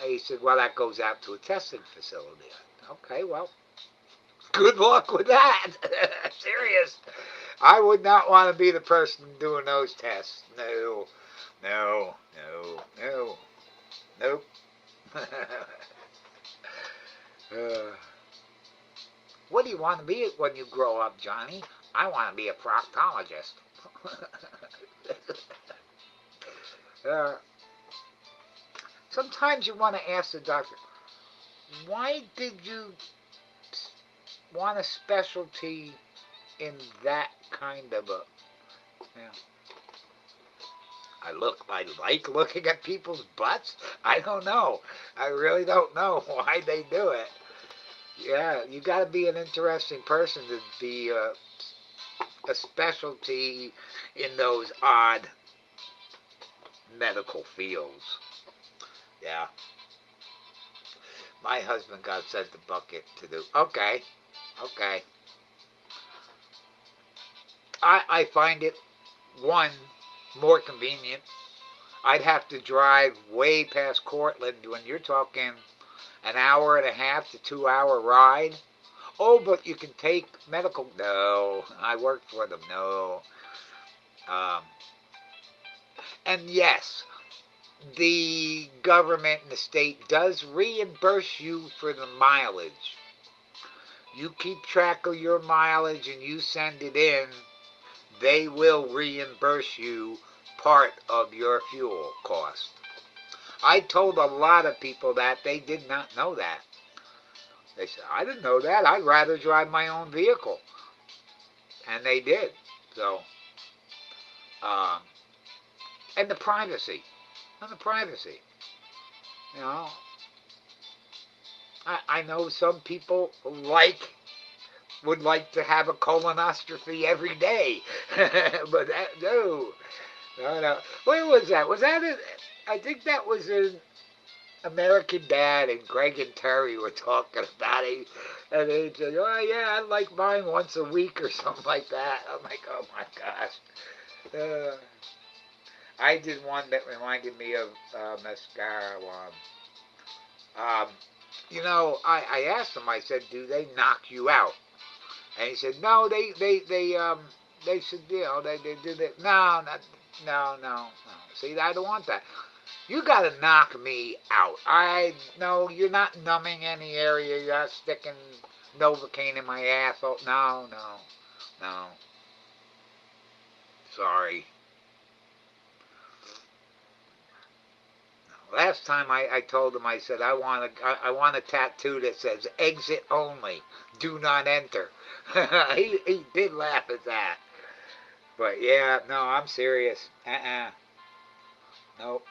he said, well, that goes out to a testing facility. Okay, well, good luck with that. Serious. I would not want to be the person doing those tests. No, no, no, no, nope. uh, what do you want to be when you grow up, Johnny? I want to be a proctologist. uh, Sometimes you want to ask the doctor, why did you want a specialty in that kind of a, you know, I like looking at people's butts. I don't know. I really don't know why they do it. Yeah, you got to be an interesting person to be a specialty in those odd medical fields. Yeah. My husband got sent the bucket to do. Okay. Okay. I find it, one, more convenient. I'd have to drive way past Cortland when you're talking an hour and a half to 2 hour ride. Oh, but you can take medical. No, I work for them. No. Um, and yes, the government and the state does reimburse you for the mileage. You keep track of your mileage and you send it in, they will reimburse you part of your fuel cost. I told a lot of people that they did not know that. They said, I didn't know that. I'd rather drive my own vehicle. And they did. So, um, and the privacy. And the privacy. You know, I know some people would like to have a colonoscopy every day. But that, no. No, no. Where was that? Was that in, I think that was in American Dad, and Greg and Terry were talking about it. And they said, oh, yeah, I like mine once a week or something like that. I'm like, oh, my gosh. I did one that reminded me of mascara one. Um, I asked him, I said, do they knock you out? And he said, no, they said, they do that. No, no. See, I don't want that. You gotta knock me out. No, you're not numbing any area. You're not sticking Novocaine in my asshole. No. Sorry. No. Last time I told him, I said, I want a tattoo that says exit only, do not enter. He did laugh at that. But yeah, no, I'm serious. Nope.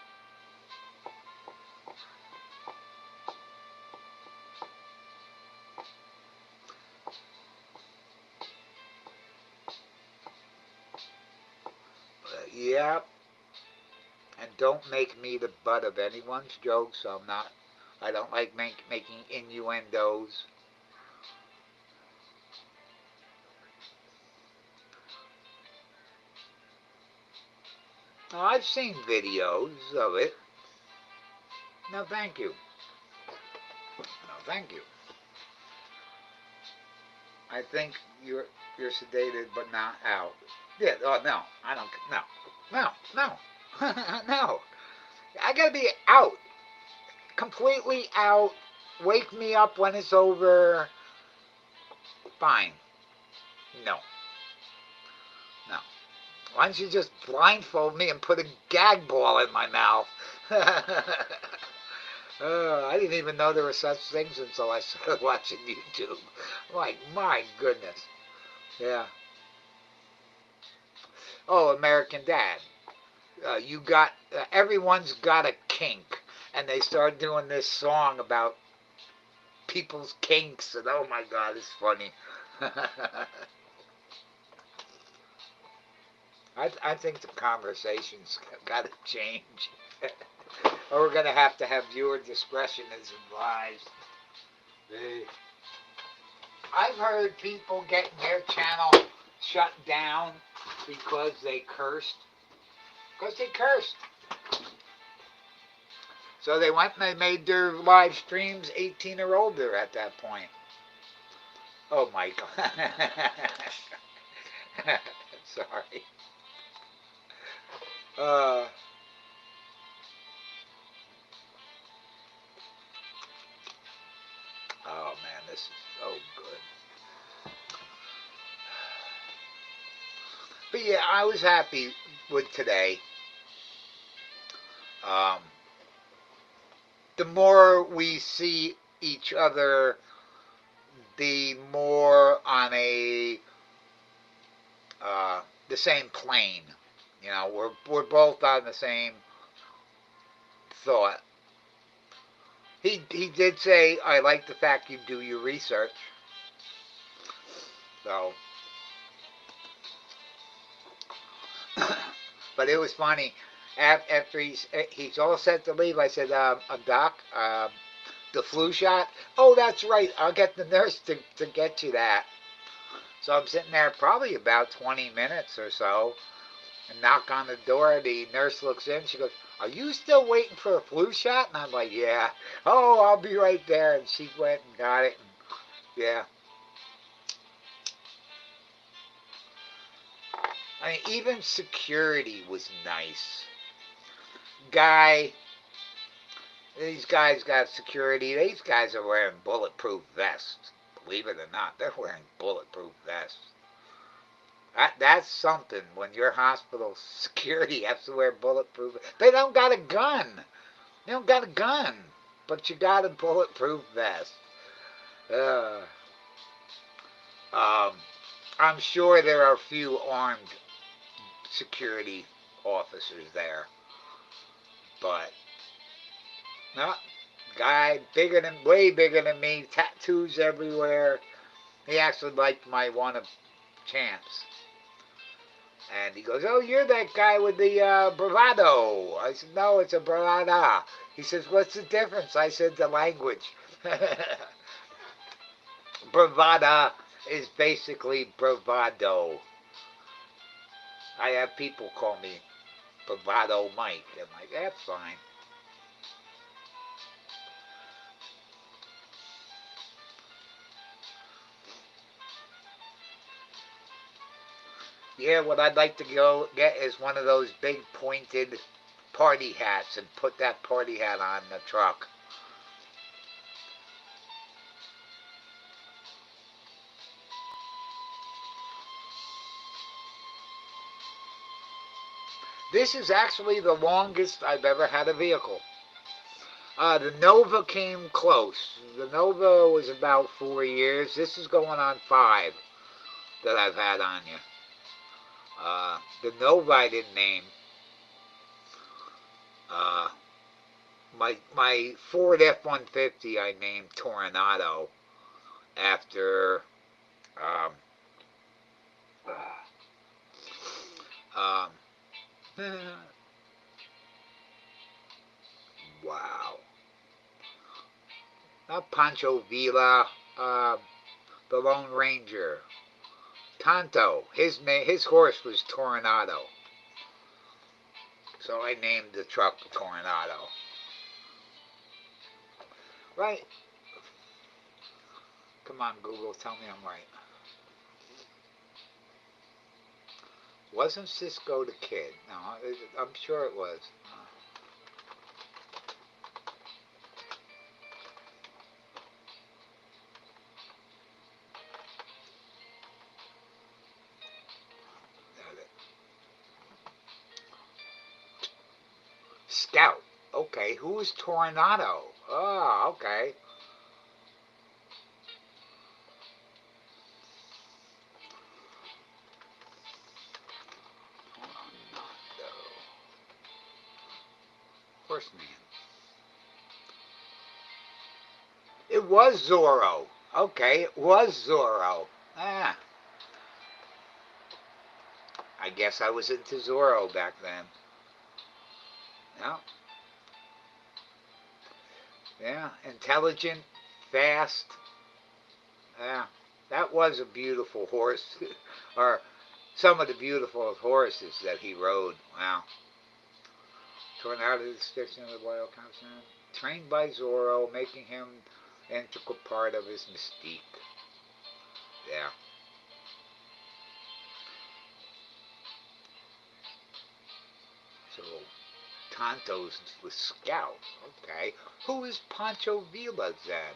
Yeah, and don't make me the butt of anyone's jokes. I don't like making innuendos. Oh, I've seen videos of it. No, thank you. No, thank you. I think you're sedated but not out. Yeah. Oh no, I don't. No. No. I gotta be out, completely out. Wake me up when it's over. Fine. No. No. Why don't you just blindfold me and put a gag ball in my mouth? I didn't even know there were such things until I started watching YouTube. Like, my goodness. Yeah. Oh, American Dad. Everyone's got a kink. And they started doing this song about people's kinks. And oh my God, it's funny. I think the conversation's got to change. Or we're going to have viewer discretion is advised. I've heard people getting their channel shut down because they cursed. So they went and they made their live streams 18 or older at that point. Oh my God. Sorry. Oh man, this is so good. But yeah, I was happy with today. Um, the more we see each other, the more on the same plane. We're both on the same thought. He did say, I like the fact you do your research. So, but it was funny. After he's all set to leave, I said, Doc, the flu shot? Oh, that's right. I'll get the nurse to get you that. So I'm sitting there probably about 20 minutes or so and knock on the door. The nurse looks in. She goes, "Are you still waiting for a flu shot?" And I'm like, "Yeah." "Oh, I'll be right there." And she went and got it. And yeah. I mean, even security was nice. Guy, these guys got security. These guys are wearing bulletproof vests. Believe it or not, they're wearing bulletproof vests. That's something when your hospital security has to wear bulletproof. They don't got a gun. They don't got a gun, but you got a bulletproof vest. Uh, um, I'm sure there are a few armed security officers there, but no, guy bigger than, way bigger than me, tattoos everywhere. He actually liked my one of champs. And he goes, "Oh, you're that guy with the bravado." I said, "No, it's a bravada." He says, "What's the difference?" I said, "The language." Bravada is basically bravado. I have people call me Bravado Mike. I'm like, that's fine. Yeah, what I'd like to go get is one of those big pointed party hats and put that party hat on the truck. This is actually the longest I've ever had a vehicle. The Nova came close. The Nova was about 4 years. This is going on 5 that I've had on you. The Nova I didn't name. Uh, my Ford F-150 I named Toronado after um, um, wow, not Pancho Villa, the Lone Ranger, Tonto. His horse was Toronado, so I named the truck Toronado. Right? Come on, Google, tell me I'm right. Wasn't Cisco the kid? No, I'm sure it was. Scout. Okay, who is Toronado? Oh, okay. Toronado. Horseman. It was Zorro. Okay, it was Zorro. Ah, I guess I was into Zorro back then. Yeah, yeah, intelligent, fast. Yeah, that was a beautiful horse, or some of the beautiful horses that he rode. Wow. Torn out of the description of the wild concern. Trained by Zorro, making him an integral part of his mystique. Yeah. So Tonto's the scout. Okay. Who is Pancho Villa then?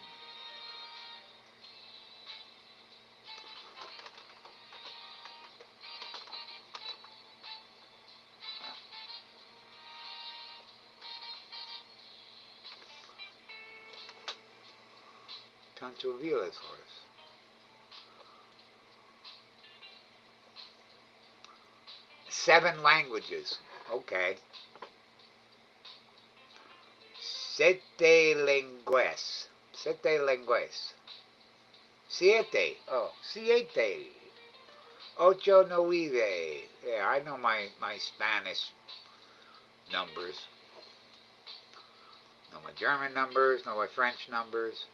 Pancho Villa's horse. 7 languages. Okay. Siete lenguas. Siete lenguas. Siete. Oh, siete. Ocho nueve. Yeah, I know my Spanish numbers. Know my German numbers. Know my French numbers.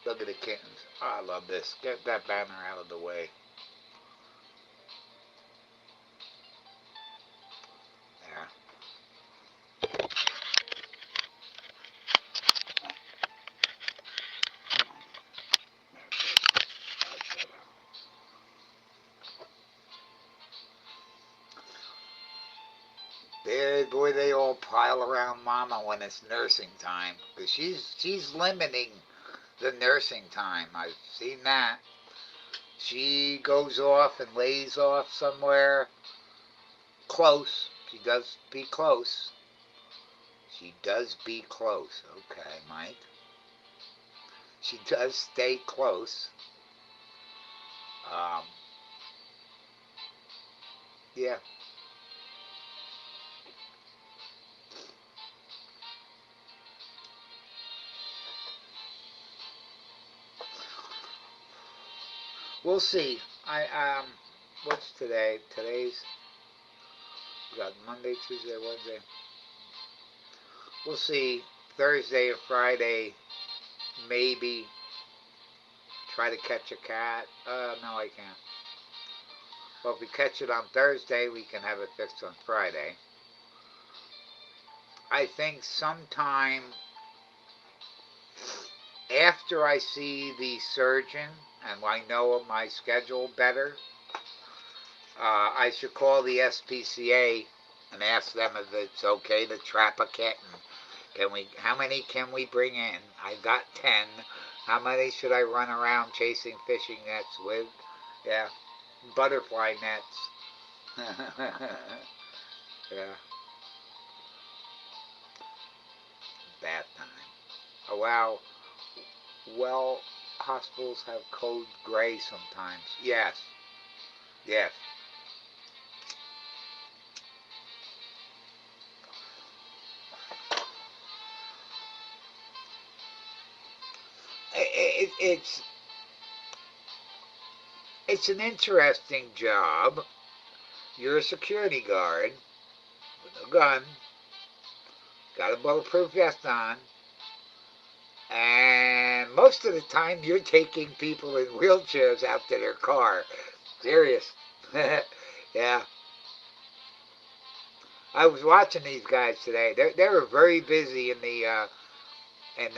Look at the kittens. Oh, I love this. Get that banner out of the way. There. Boy, they all pile around Mama when it's nursing time, because she's limiting the nursing time. I've seen that. She goes off and lays off somewhere close. She does be close. She does be close. Okay, Mike. She does stay close. Um, yeah. We'll see. What's today? Today's we got Monday, Tuesday, Wednesday. We'll see. Thursday or Friday, maybe try to catch a cat. No, I can't. Well, if we catch it on Thursday, we can have it fixed on Friday. I think sometime after I see the surgeon and I know my schedule better, I should call the SPCA and ask them if it's okay to trap a kitten. How many can we bring in? I've got 10. How many should I run around chasing fishing nets with? Yeah, butterfly nets. Yeah, bath time. Oh, wow. Well, hospitals have code gray sometimes. Yes. Yes. It's an interesting job. You're a security guard with a gun, got a bulletproof vest on, and most of the time you're taking people in wheelchairs out to their car. Serious. Yeah. I was watching these guys today. They were very busy in the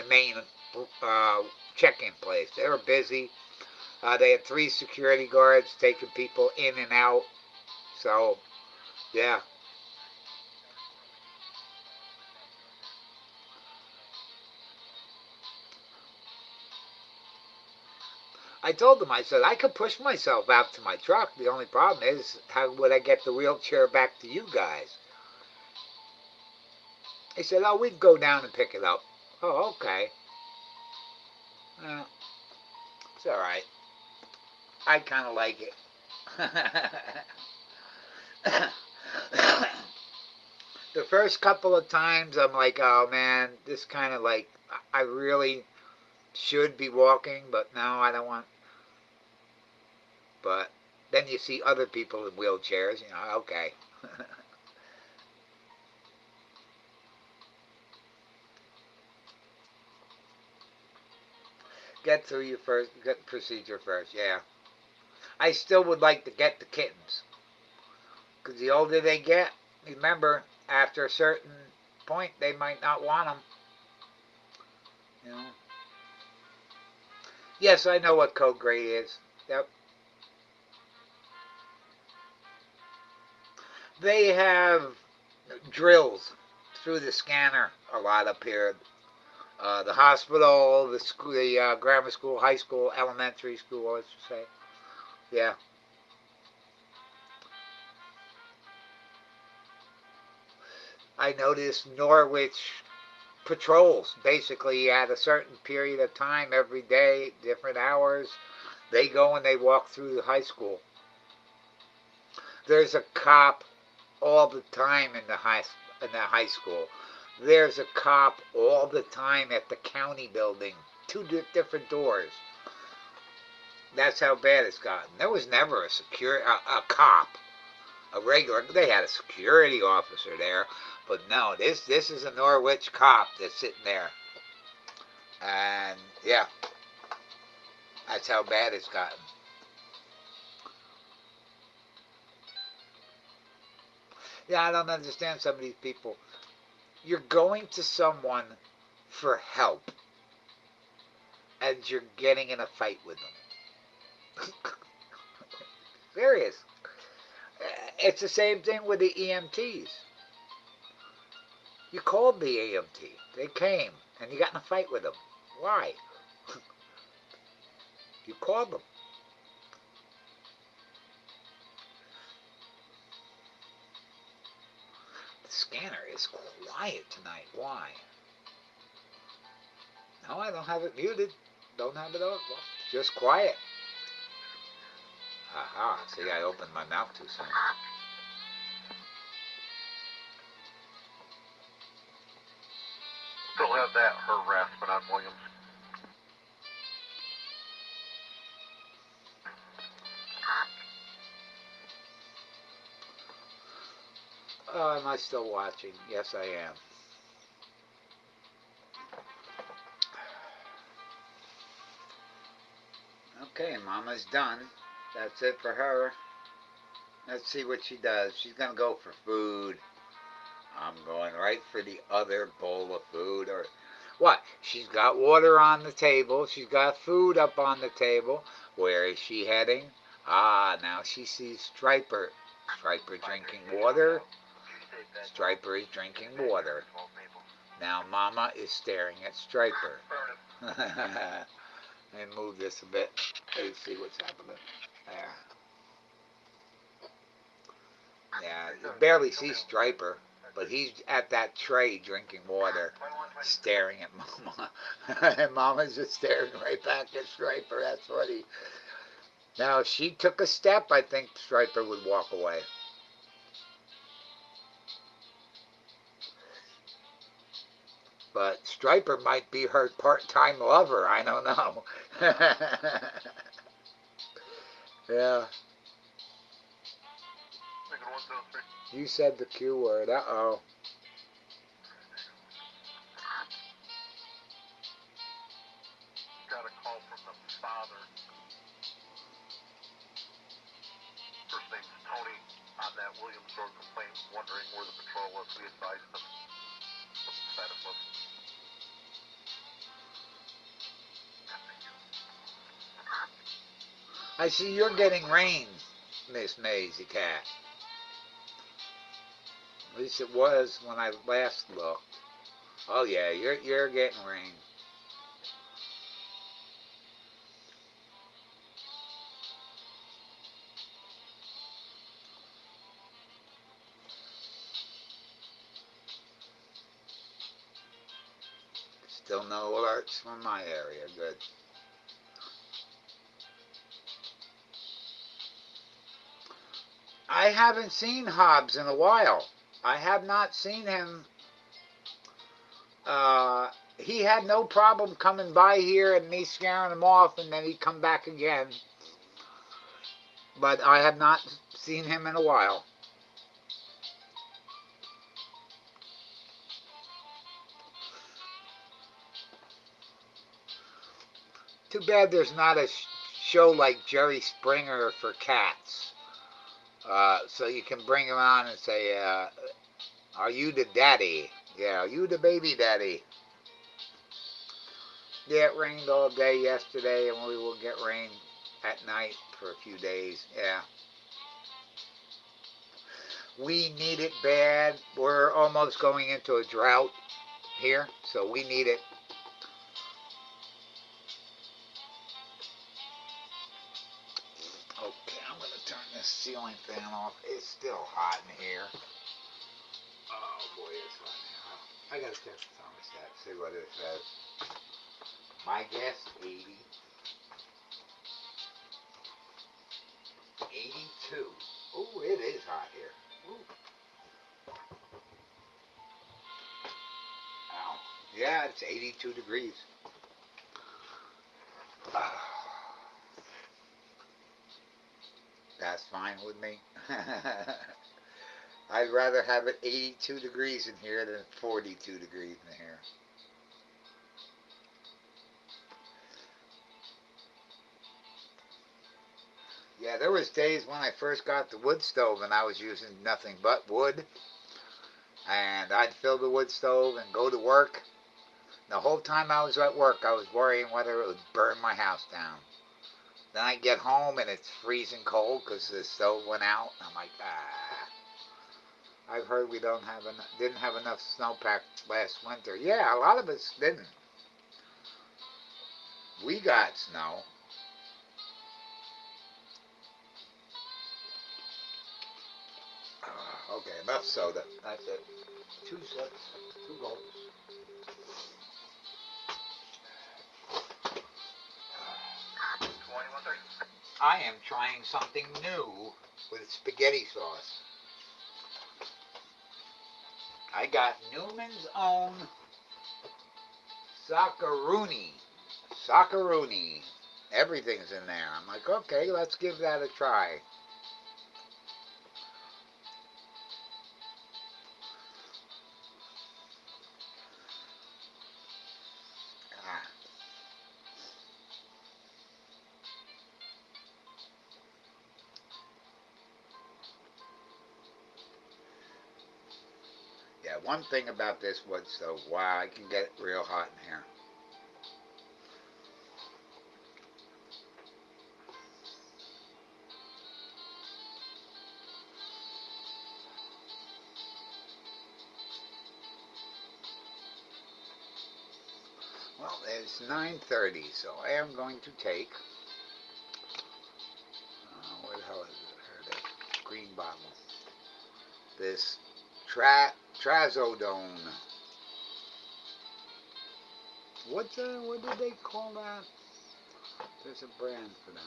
main check-in place. They were busy. They had 3 security guards taking people in and out. So, yeah. I told them, I said, I could push myself out to my truck. The only problem is, how would I get the wheelchair back to you guys? He said, oh, we'd go down and pick it up. Oh, okay. Well, it's all right. I kind of like it. The first couple of times, I'm like, oh, man, this kind of like, I really should be walking, but no, I don't want. But then you see other people in wheelchairs, okay. Get through your get procedure first, yeah. I still would like to get the kittens. Because the older they get, remember, after a certain point, they might not want them. You know. Yes, I know what code gray is. Yep. They have drills through the scanner a lot up here. The hospital, the school, the grammar school, high school, elementary school, let's say. Yeah. I noticed Norwich patrols basically at a certain period of time every day, different hours. They go and they walk through the high school. There's a cop all the time in the high school. There's a cop all the time at the county building. 2 different doors. That's how bad it's gotten. There was never a cop, a regular. They had a security officer there, but no, this is a Norwich cop that's sitting there, and yeah, That's how bad it's gotten. Yeah, I don't understand some of these people. You're going to someone for help, and you're getting in a fight with them. Serious. It's the same thing with the EMTs. You called the EMT. They came, and you got in a fight with them. Why? You called them. The scanner is quiet tonight. Why? No, I don't have it muted. Don't have it on. Just quiet. Aha. See, I opened my mouth too soon. Still have that harassment on Williams. Am I still watching? Yes, I am. Okay, Mama's done. That's it for her. Let's see what she does. She's going to go for food. I'm going right for the other bowl of food. Or what? She's got water on the table. She's got food up on the table. Where is she heading? Ah, now she sees Striper. Striper drinking water. Striper is drinking water. Now Mama is staring at Striper. And move this a bit. Let's see what's happening. There. Yeah, you barely see Striper, but he's at that tray drinking water, staring at Mama. And Mama's just staring right back at Striper. That's funny. Now, if she took a step, I think Striper would walk away. But Striper might be her part-time lover. I don't know. Yeah. You said the Q word. Uh-oh. Got a call from the father. First name's Tony on that Williams Road complaint, wondering where the patrol was. We advised them what the status was. I see you're getting rain, Miss Maisie Cat. At least it was when I last looked. Oh yeah, you're getting rain. Still no alerts from my area. Good. I haven't seen Hobbs in a while. I have not seen him. He had no problem coming by here and me scaring him off, and then he'd come back again. But I have not seen him in a while. Too bad there's not a show like Jerry Springer for cats. So you can him on and say, are you the daddy? Yeah, are you the baby daddy? Yeah, it rained all day yesterday, and we will get rain at night for a few days. Yeah. We need it bad. We're almost going into a drought here, so we need it. Okay, I'm going to turn this ceiling fan off. It's still hot in here. Oh boy, it's hot now. I got to check the thermostat, see what it says. My guess, 80. 82. Oh, it is hot here. Ooh. Ow. Yeah, it's 82 degrees. That's fine with me. I'd rather have it 82 degrees in here than 42 degrees in here. Yeah, there was days when I first got the wood stove and I was using nothing but wood. And I'd fill the wood stove and go to work. The whole time I was at work, I was worrying whether it would burn my house down. Then I get home and it's freezing cold because the stove went out. I'm like, ah. I've heard we didn't have enough snowpack last winter. Yeah, a lot of us didn't. We got snow. Okay, enough soda. That's it. 2 sips, 2 gulps. I am trying something new with spaghetti sauce. I got Newman's Own Sockaroonie. Sockaroonie. Everything's in there. I'm like, okay, let's give that a try. Ah. Yeah, one thing about this wood stove, wow, I can get it real hot in here. Well, it's 9:30, so I am going to take, where the hell is it? Here it is. Green bottle. This Trazodone. What did they call that? There's a brand for that.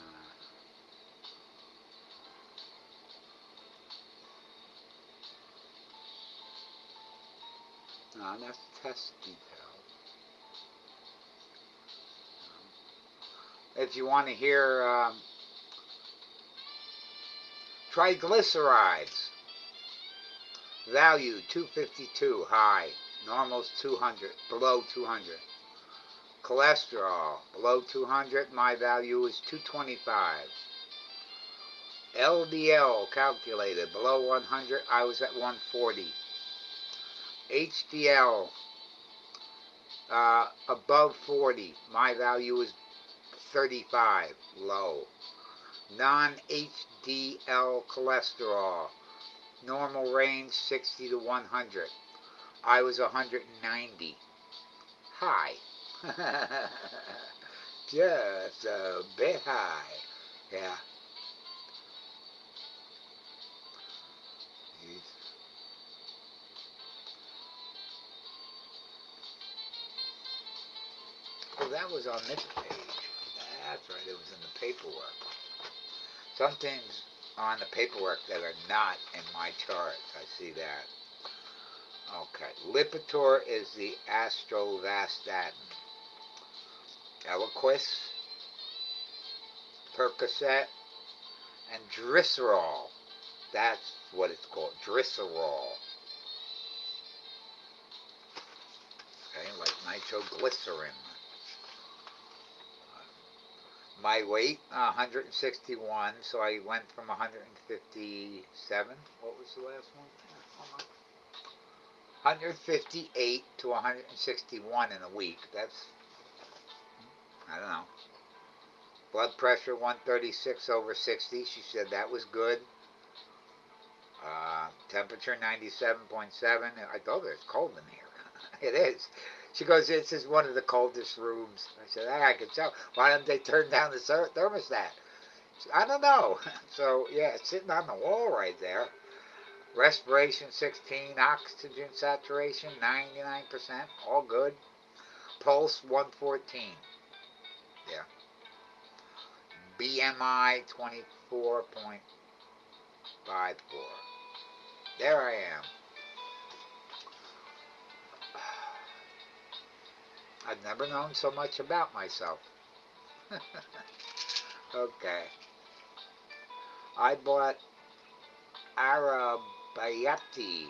No, that's test detail. If you want to hear triglycerides, value 252, high, normal's 200, below 200. Cholesterol, below 200, my value is 225. LDL calculated, below 100, I was at 140. HDL, above 40, my value is 35, low. Non-HDL cholesterol, normal range 60 to 100. I was 190. High. Just a bit high. Yeah. Oh, that was on this page. That's right, it was in the paperwork. Some things on the paperwork that are not in my charts. I see that. Okay, Lipitor is the Astrovastatin. Eliquis, Percocet, and Glycerol. That's what it's called, Glycerol. Okay, like nitroglycerin. My weight, 161, so I went from 157. What was the last one? 158 to 161 in a week. That's, I don't know. Blood pressure 136 over 60. She said that was good. Temperature 97.7. I told her it's cold in here. It is. She goes, this is one of the coldest rooms. I said, I can tell. Why don't they turn down the thermostat? I don't know. So, yeah, it's sitting on the wall right there. Respiration 16, oxygen saturation 99%, all good. Pulse 114. Yeah. BMI 24.54. There I am. I've never known so much about myself. Okay. I bought Arabayati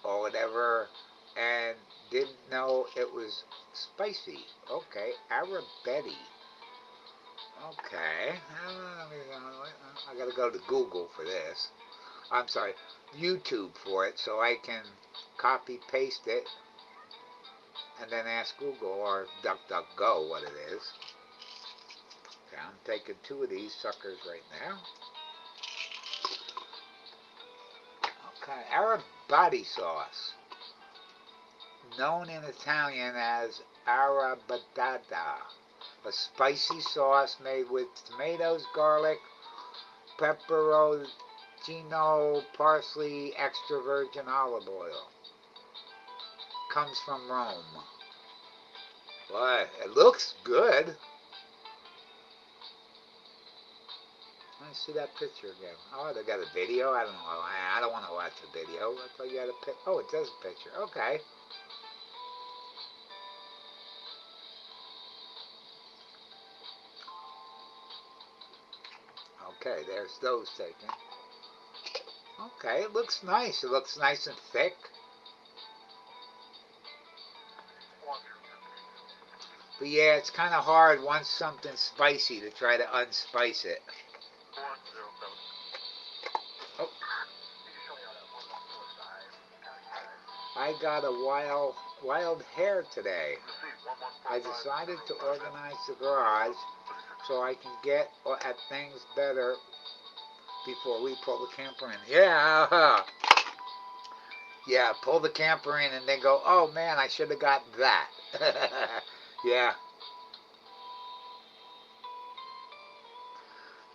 or whatever and didn't know it was spicy. Okay, Arabetti. Okay. I gotta go to Google for this. I'm sorry, YouTube for it, so I can copy paste it and then ask Google or DuckDuckGo what it is. Okay, I'm taking 2 of these suckers right now. Okay, Arab body sauce, known in Italian as arrabbiata, a spicy sauce made with tomatoes, garlic, pepperoncino, parsley, extra virgin olive oil. Comes from Rome. Boy, it looks good. Let me see that picture again. Oh, they got a video? I don't know. I don't want to watch the video. I thought you had a pic. Oh, it does a picture. Okay. Okay, there's those taken. Okay, it looks nice. It looks nice and thick. But yeah, it's kind of hard once something's spicy to try to unspice it. Oh, I got a wild hair today. I decided to organize the garage so I can get at things better before we pull the camper in. Yeah, yeah, pull the camper in and then go, oh man, I should have got that. Yeah.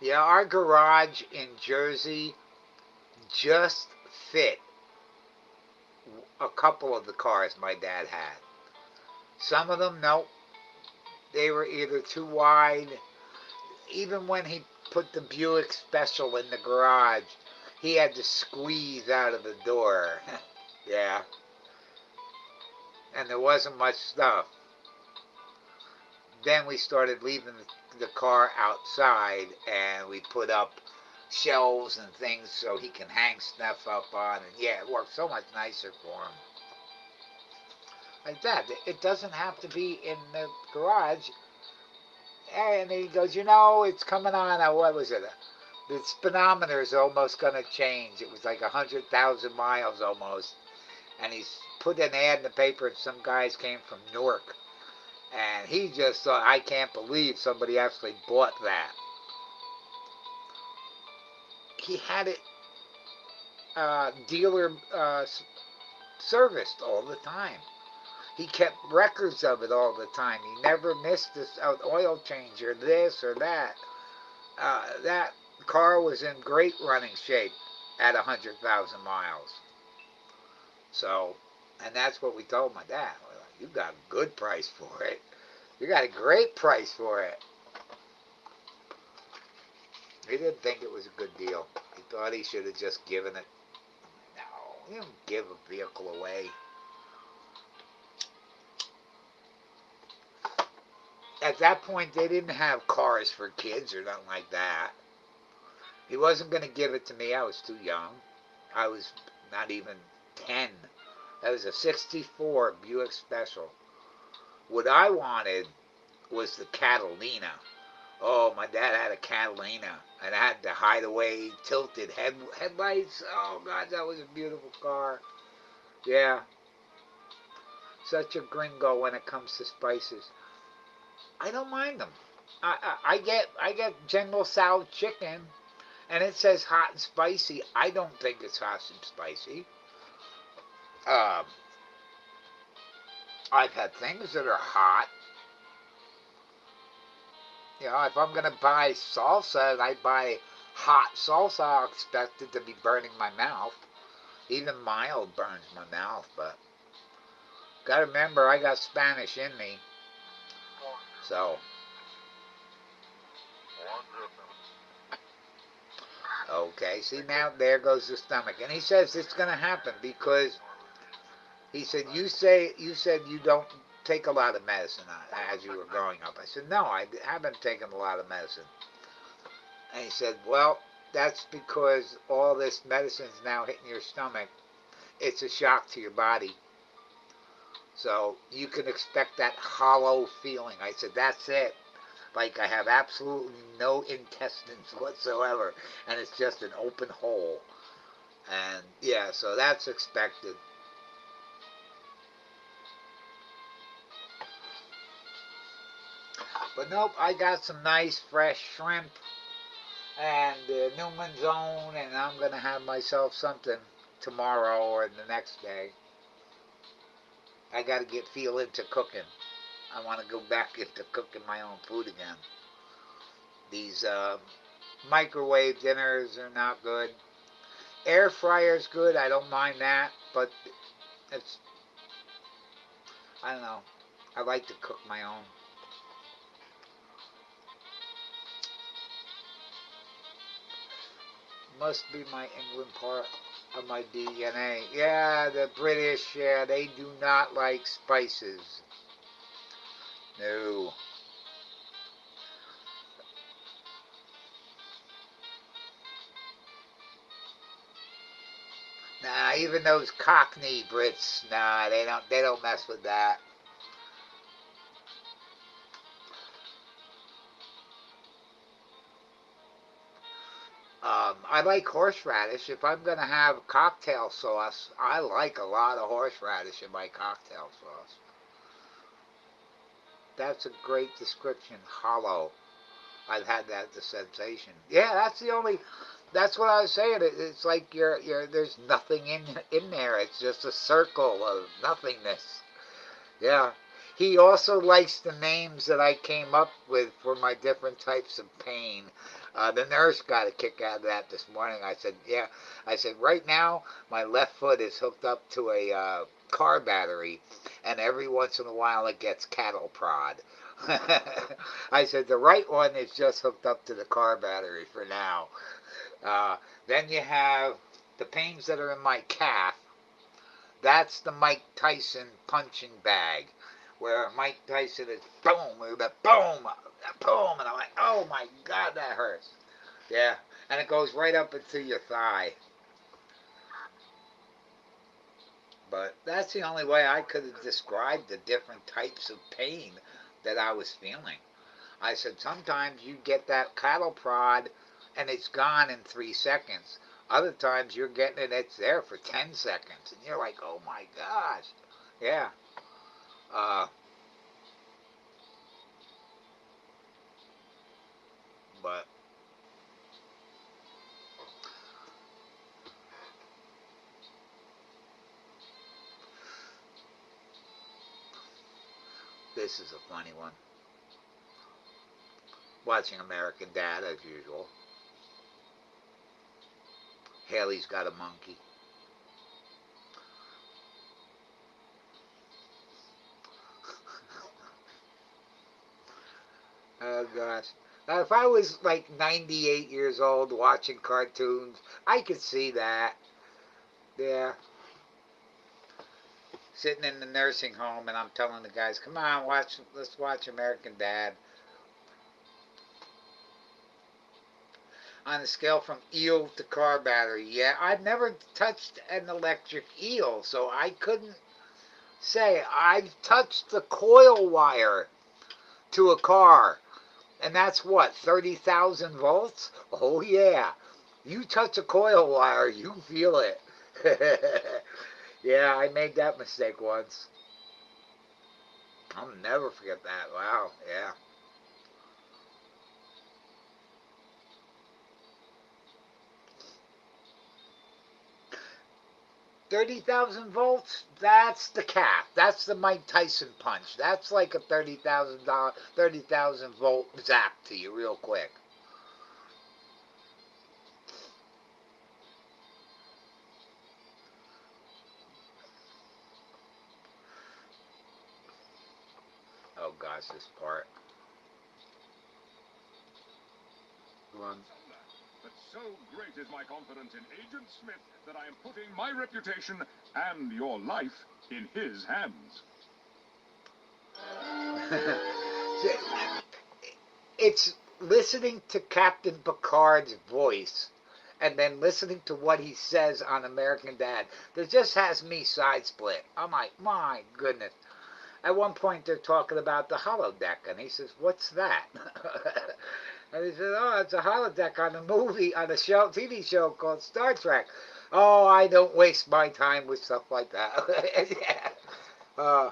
Yeah, our garage in Jersey just fit a couple of the cars my dad had. Some of them, nope. They were either too wide. Even when he put the Buick Special in the garage, he had to squeeze out of the door. Yeah. And there wasn't much stuff. Then we started leaving the car outside and we put up shelves and things so he can hang stuff up on. And yeah, it worked so much nicer for him. Like that. It doesn't have to be in the garage. And he goes, it's coming on. What was it? The speedometer is almost going to change. It was like 100,000 miles almost. And he's put an ad in the paper and some guys came from Newark. And he just thought, I can't believe somebody actually bought that. He had it dealer serviced all the time. He kept records of it all the time. He never missed this oil change or this or that. That car was in great running shape at 100,000 miles. So, and that's what we told my dad. We're like, you got a good price for it. You got a great price for it. He didn't think it was a good deal. He thought he should have just given it. No, you don't give a vehicle away. At that point, they didn't have cars for kids or nothing like that. He wasn't going to give it to me. I was too young. I was not even 10. That was a 64 Buick Special. What I wanted was the Catalina. Oh, my dad had a Catalina and had the hideaway tilted headlights. Oh, God, that was a beautiful car. Yeah. Such a gringo when it comes to spices. I don't mind them. I get General Tso's chicken, and it says hot and spicy. I don't think it's hot and spicy. Um, I've had things that are hot. If I'm gonna buy salsa and I buy hot salsa, I'll expect it to be burning my mouth. Even mild burns my mouth, but gotta remember I got Spanish in me. So okay, see now there goes the stomach. And he says it's gonna happen because he said you said you don't take a lot of medicine as you were growing up. I said, no, I haven't taken a lot of medicine. And he said, well, that's because all this medicine's now hitting your stomach. It's a shock to your body. So you can expect that hollow feeling. I said, that's it. like I have absolutely no intestines whatsoever, and it's just an open hole. And yeah, so that's expected. But nope, I got some nice fresh shrimp and Newman's Own, and I'm gonna have myself something tomorrow or the next day. I gotta feel into cooking. I want to go back into cooking my own food again. These microwave dinners are not good. Air fryer's good. I don't mind that, but it's, I don't know. I like to cook my own. Must be my England part of my DNA. Yeah, the British, yeah, they do not like spices. No. Nah, even those Cockney Brits, nah, they don't mess with that. I like horseradish. If I'm gonna have cocktail sauce, I like a lot of horseradish in my cocktail sauce. That's a great description. Hollow. I've had that the sensation. Yeah, that's the only. That's what I was saying. It's like there's nothing in there. It's just a circle of nothingness. Yeah. He also likes the names that I came up with for my different types of pain. The nurse got a kick out of that this morning. I said, yeah. I said, right now, my left foot is hooked up to a car battery, and every once in a while it gets cattle prod. I said, the right one is just hooked up to the car battery for now. Then you have the pains that are in my calf. That's the Mike Tyson punching bag, where Mike Tyson is boom, with a boom, boom, and I'm like, oh my God, that hurts. Yeah, and it goes right up into your thigh. But that's the only way I could have described the different types of pain that I was feeling. I said sometimes you get that cattle prod and it's gone in 3 seconds. Other times you're getting it, it's there for 10 seconds. And you're like, oh my gosh. Yeah. Uh, but this is a funny one. Watching American Dad as usual. Haley's got a monkey. Oh gosh. Now, if I was like 98 years old watching cartoons, I could see that. Yeah. Sitting in the nursing home and I'm telling the guys, come on, let's watch American Dad. On a scale from eel to car battery, yeah, I've never touched an electric eel, so I couldn't say. I've touched the coil wire to a car, and that's what, 30,000 volts? Oh, yeah. You touch a coil wire, you feel it. Yeah, I made that mistake once. I'll never forget that. Wow, yeah. 30,000 volts, that's the cap. That's the Mike Tyson punch. That's like a $30,000, 30,000 volt zap to you real quick. Oh gosh, this part. Run. But so great is my confidence in Agent Smith that I am putting my reputation and your life in his hands. It's listening to Captain Picard's voice and then listening to what he says on American Dad that just has me side split. I'm like, my goodness. at one point they're talking about the holodeck, and he says, "What's that?" And he says, "Oh, it's a holodeck on a movie, on a show, TV show called Star Trek." Oh, I don't waste my time with stuff like that. Yeah.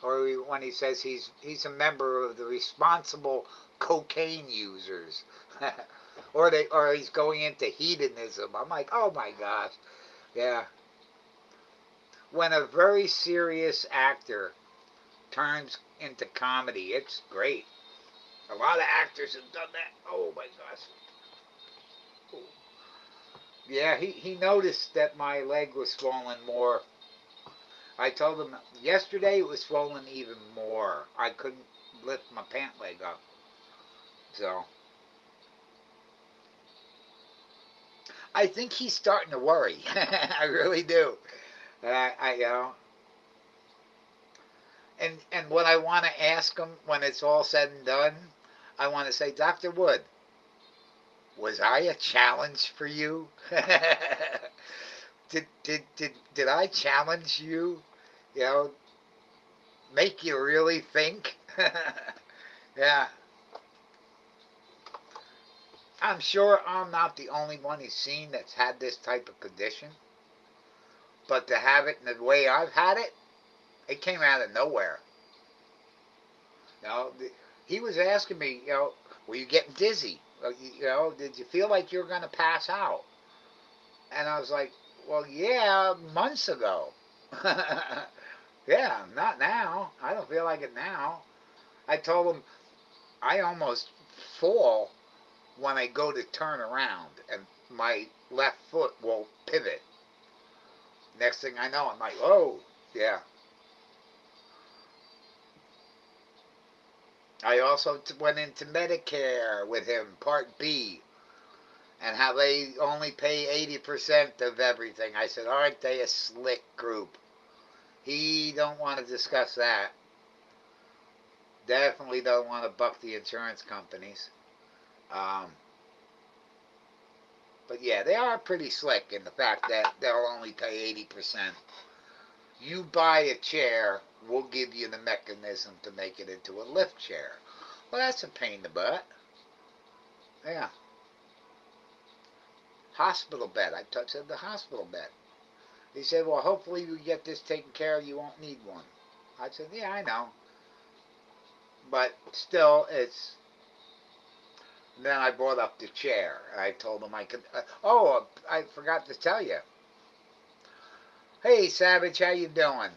Or when he says he's a member of the responsible cocaine users, or he's going into hedonism. I'm like, oh my gosh, yeah. When a very serious actor turns into comedy, it's great. A lot of actors have done that. Oh my gosh. Yeah, he noticed that my leg was swollen more. I told him yesterday it was swollen even more. I couldn't lift my pant leg up. So I think he's starting to worry. I really do. You know, and what I want to ask him when it's all said and done, I want to say, Dr. Wood, was I a challenge for you? Did I challenge you? You know, make you really think? Yeah. I'm sure I'm not the only one he's seen that's had this type of condition. But to have it in the way I've had it, it came out of nowhere. You know, he was asking me, you know, were you getting dizzy? You know, did you feel like you were going to pass out? And I was like, well, yeah, months ago. Yeah, not now. I don't feel like it now. I told him I almost fall when I go to turn around and my left foot will pivot. Next thing I know, I'm like, oh, yeah. I also went into Medicare with him, Part B, and how they only pay 80% of everything. I said, aren't they a slick group? He don't want to discuss that. Definitely don't want to buck the insurance companies. Um, but yeah, they are pretty slick in the fact that they'll only pay 80%. You buy a chair, we'll give you the mechanism to make it into a lift chair. Well, that's a pain in the butt. Yeah. Hospital bed. I said the hospital bed. He said, well, hopefully you get this taken care of. You won't need one. I said, yeah, I know. But still, it's... Then I brought up the chair. I told him I could... oh, I forgot to tell you. Hey, Savage, how you doing?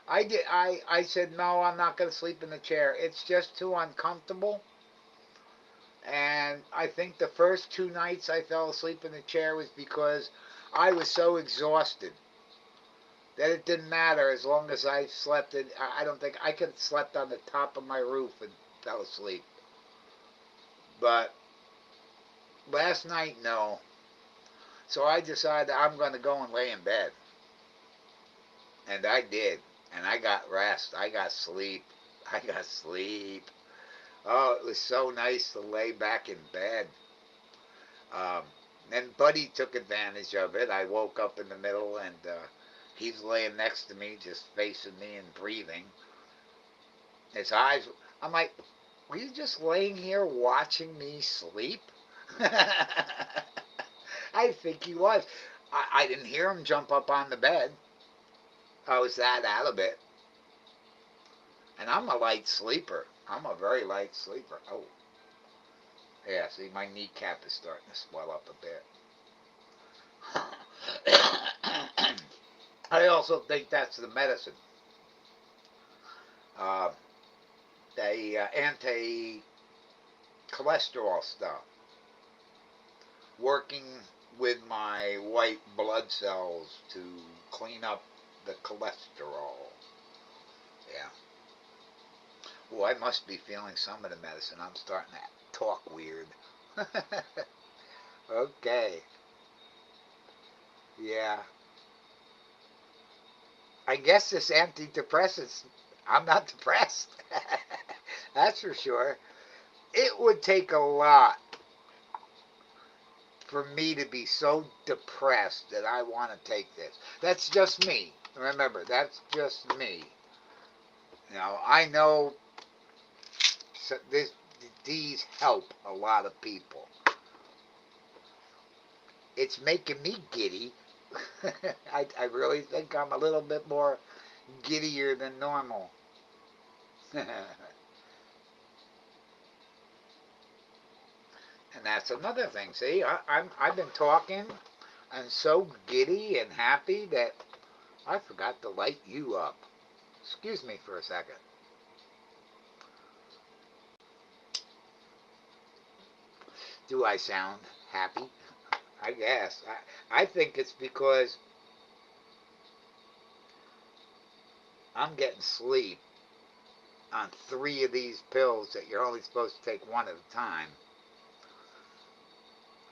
I said, no, I'm not going to sleep in the chair. It's just too uncomfortable. And I think the first 2 nights I fell asleep in the chair was because I was so exhausted that it didn't matter as long as I slept in. I don't think I could have slept on the top of my roof and fell asleep. But last night, no. So I decided I'm going to go and lay in bed. And I did. And I got rest. I got sleep. I got sleep. Oh, it was so nice to lay back in bed. Um, and Buddy took advantage of it. I woke up in the middle and he's laying next to me, just facing me and breathing. His eyes, I'm like, were you just laying here watching me sleep? I think he was. I didn't hear him jump up on the bed. I was that out of it. And I'm a light sleeper. I'm a very light sleeper. Oh, yeah, see, my kneecap is starting to swell up a bit. I also think that's the medicine. Uh, the anti-cholesterol stuff. Working with my white blood cells to clean up the cholesterol. Yeah. Well, I must be feeling some of the medicine. I'm starting to talk weird. Okay. Yeah. I guess this antidepressants, I'm not depressed. That's for sure. It would take a lot for me to be so depressed that I want to take this. That's just me. Remember, that's just me. I know these help a lot of people. It's making me giddy. I really think I'm a little bit more giddier than normal. And that's another thing. See, I've been talking and so giddy and happy that I forgot to light you up. Excuse me for a second. Do I sound happy? I guess. I think it's because I'm getting sleep on 3 of these pills that you're only supposed to take one at a time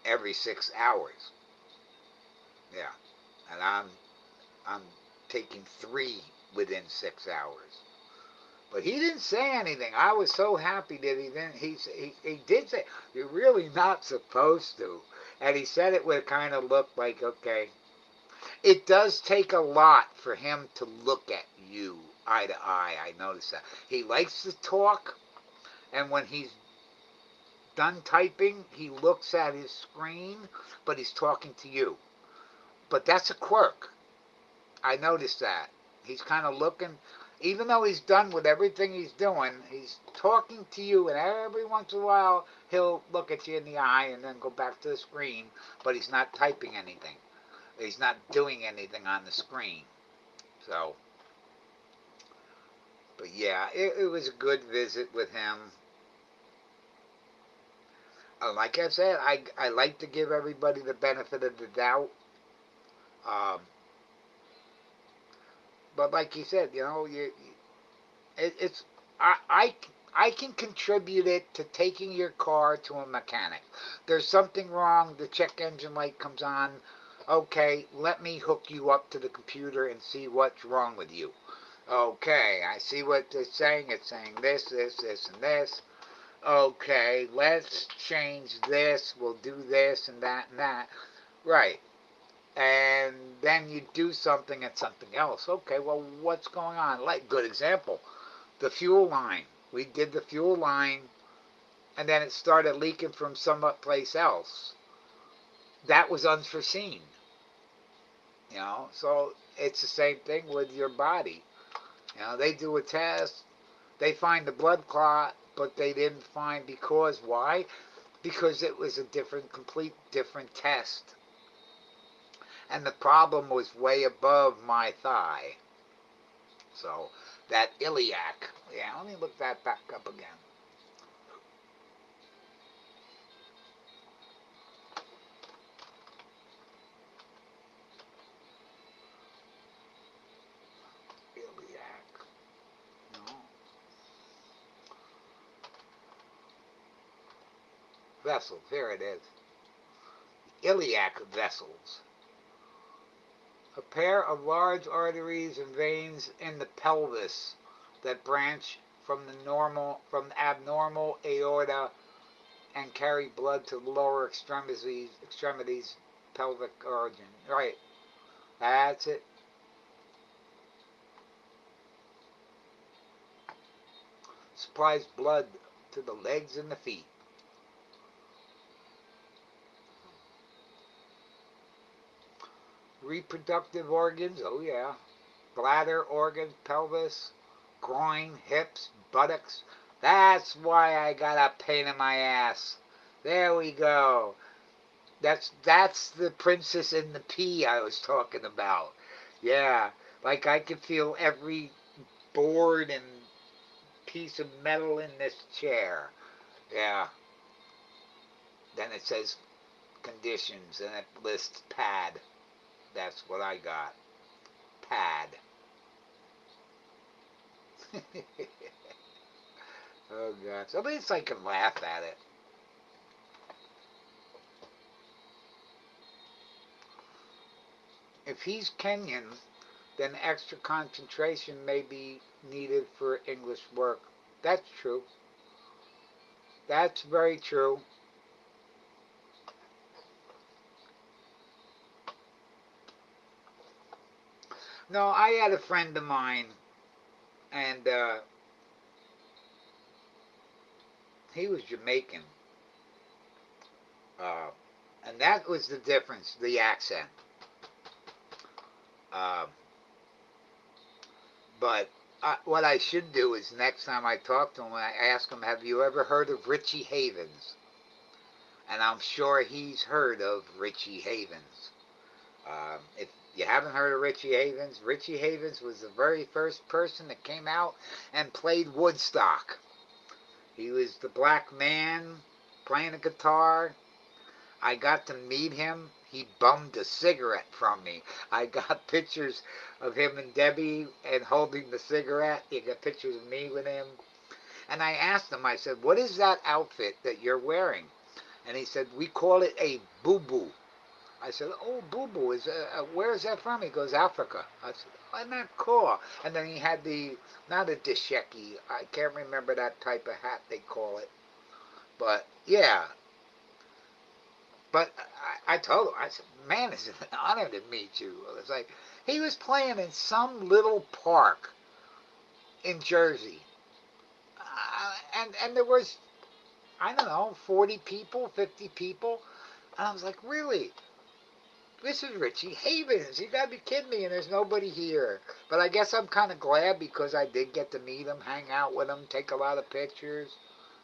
every 6 hours. Yeah. And I'm taking 3 within 6 hours. But he didn't say anything. I was so happy that he didn't. He did say, "You're really not supposed to," and he said it with a kind of look like, "Okay." It does take a lot for him to look at you eye to eye. I noticed that he likes to talk, and when he's done typing, he looks at his screen, but he's talking to you. But that's a quirk. I noticed that. He's kind of looking, even though he's done with everything he's doing, he's talking to you, and every once in a while, he'll look at you in the eye and then go back to the screen, but he's not typing anything. He's not doing anything on the screen. So, but yeah, it was a good visit with him. Like I said, I like to give everybody the benefit of the doubt. Um, but like you said, it's I, I I can contribute it to taking your car to a mechanic. There's something wrong. The check engine light comes on. Okay, let me hook you up to the computer and see what's wrong with you. Okay, I see what it's saying. It's saying this, this, this, and this. Okay, let's change this. We'll do this and that and that. Right. And then you do something and something else. Okay, well, what's going on? Like, good example, the fuel line. We did the fuel line, and then it started leaking from someplace else. That was unforeseen. So it's the same thing with your body. They do a test, they find the blood clot, but they didn't find because why? Because it was a complete different test. And the problem was way above my thigh. So that iliac, yeah, let me look that back up again. Iliac, no. Vessels, here it is. Iliac vessels. A pair of large arteries and veins in the pelvis that branch from the abnormal aorta and carry blood to the lower extremities, pelvic origin. Right, that's it. Supplies blood to the legs and the feet. Reproductive organs, oh yeah. Bladder, organs, pelvis, groin, hips, buttocks. That's why I got a pain in my ass. There we go. That's the princess in the pea I was talking about. Yeah, like I can feel every board and piece of metal in this chair. Yeah. Then it says conditions and it lists pad. That's what I got. Pad. Oh god. So at least I can laugh at it. If he's Kenyan, then extra concentration may be needed for English work. That's true. That's very true. No, I had a friend of mine, and he was Jamaican, uh, and that was the difference, the accent. Uh, but what I should do is next time I talk to him, I ask him, "Have you ever heard of Richie Havens?" And I'm sure he's heard of Richie Havens. If you haven't heard of Richie Havens was the very first person that came out and played Woodstock. He was the black man playing a guitar. I got to meet him. He bummed a cigarette from me. I got pictures of him and Debbie and holding the cigarette. You got pictures of me with him. And I asked him, I said, "What is that outfit that you're wearing?" And he said, "We call it a boo-boo." I said, "Oh, boo-boo, where is that from?" He goes, "Africa." I said, "Oh, isn't that cool?" And then he had not a dashiki, I can't remember that type of hat they call it. But, yeah. But I told him, I said, "Man, it's an honor to meet you." It's like, he was playing in some little park in Jersey. And there was, I don't know, 40 people, 50 people. And I was like, "Really? This is Richie Havens. You gotta be kidding me." And there's nobody here. But I guess I'm kind of glad because I did get to meet him, hang out with him, take a lot of pictures.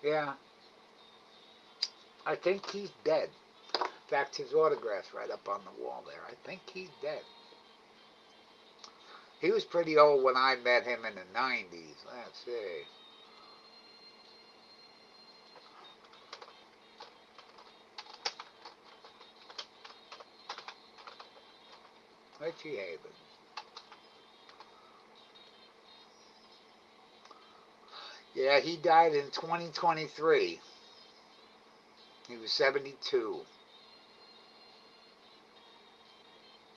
Yeah, I think he's dead. In fact, his autograph's right up on the wall there. I think he's dead. He was pretty old when I met him in the 90s. Let's see. Richie Havens. Yeah, he died in 2023. He was 72.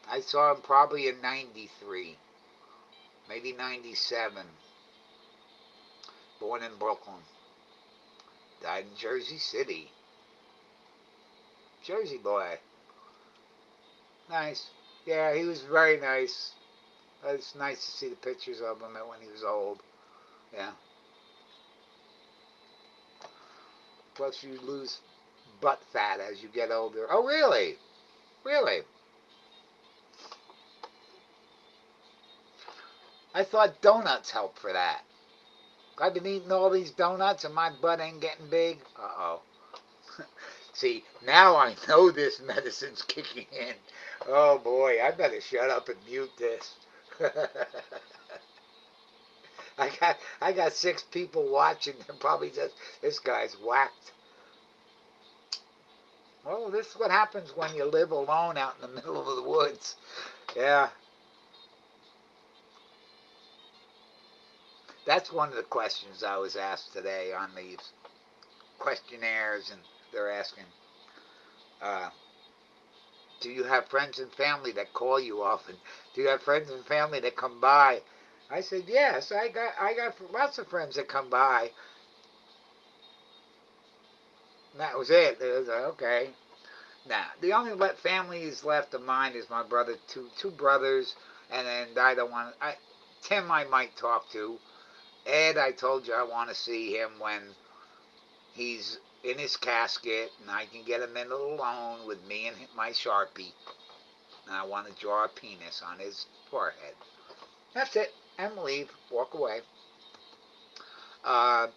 I saw him probably in 93, maybe 97. Born in Brooklyn. Died in Jersey City. Jersey boy. Nice. Yeah, he was very nice. It's nice to see the pictures of him when he was old. Yeah. Plus, you lose butt fat as you get older. Oh, really? Really? I thought donuts help for that. I've been eating all these donuts and my butt ain't getting big. Uh-oh. See, now I know this medicine's kicking in. Oh boy, I better shut up and mute this. I got 6 people watching. They're probably just, this guy's whacked. Well, this is what happens when you live alone out in the middle of the woods. Yeah, that's one of the questions I was asked today on these questionnaires, and they're asking, uh, "Do you have friends and family that call you often? Do you have friends and family that come by?" I said, "Yes, I got lots of friends that come by." And that was it. It was like, okay. Now, the only family is left of mine is my brother, two brothers, and then I don't want to. Tim, I might talk to. Ed, I told you I want to see him when he's in his casket, and I can get him in alone with me and my Sharpie. And I want to draw a penis on his forehead. That's it. And leave. Walk away.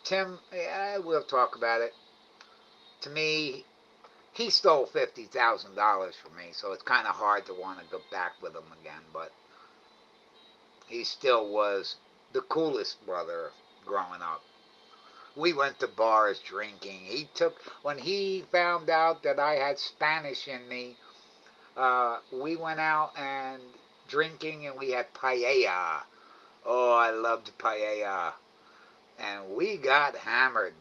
Tim, yeah, we'll talk about it. To me, he stole $50,000 from me, so it's kind of hard to want to go back with him again. But he still was the coolest brother growing up. We went to bars drinking. When he found out that I had Spanish in me, we went out and drinking, and we had paella. Oh, I loved paella. And we got hammered.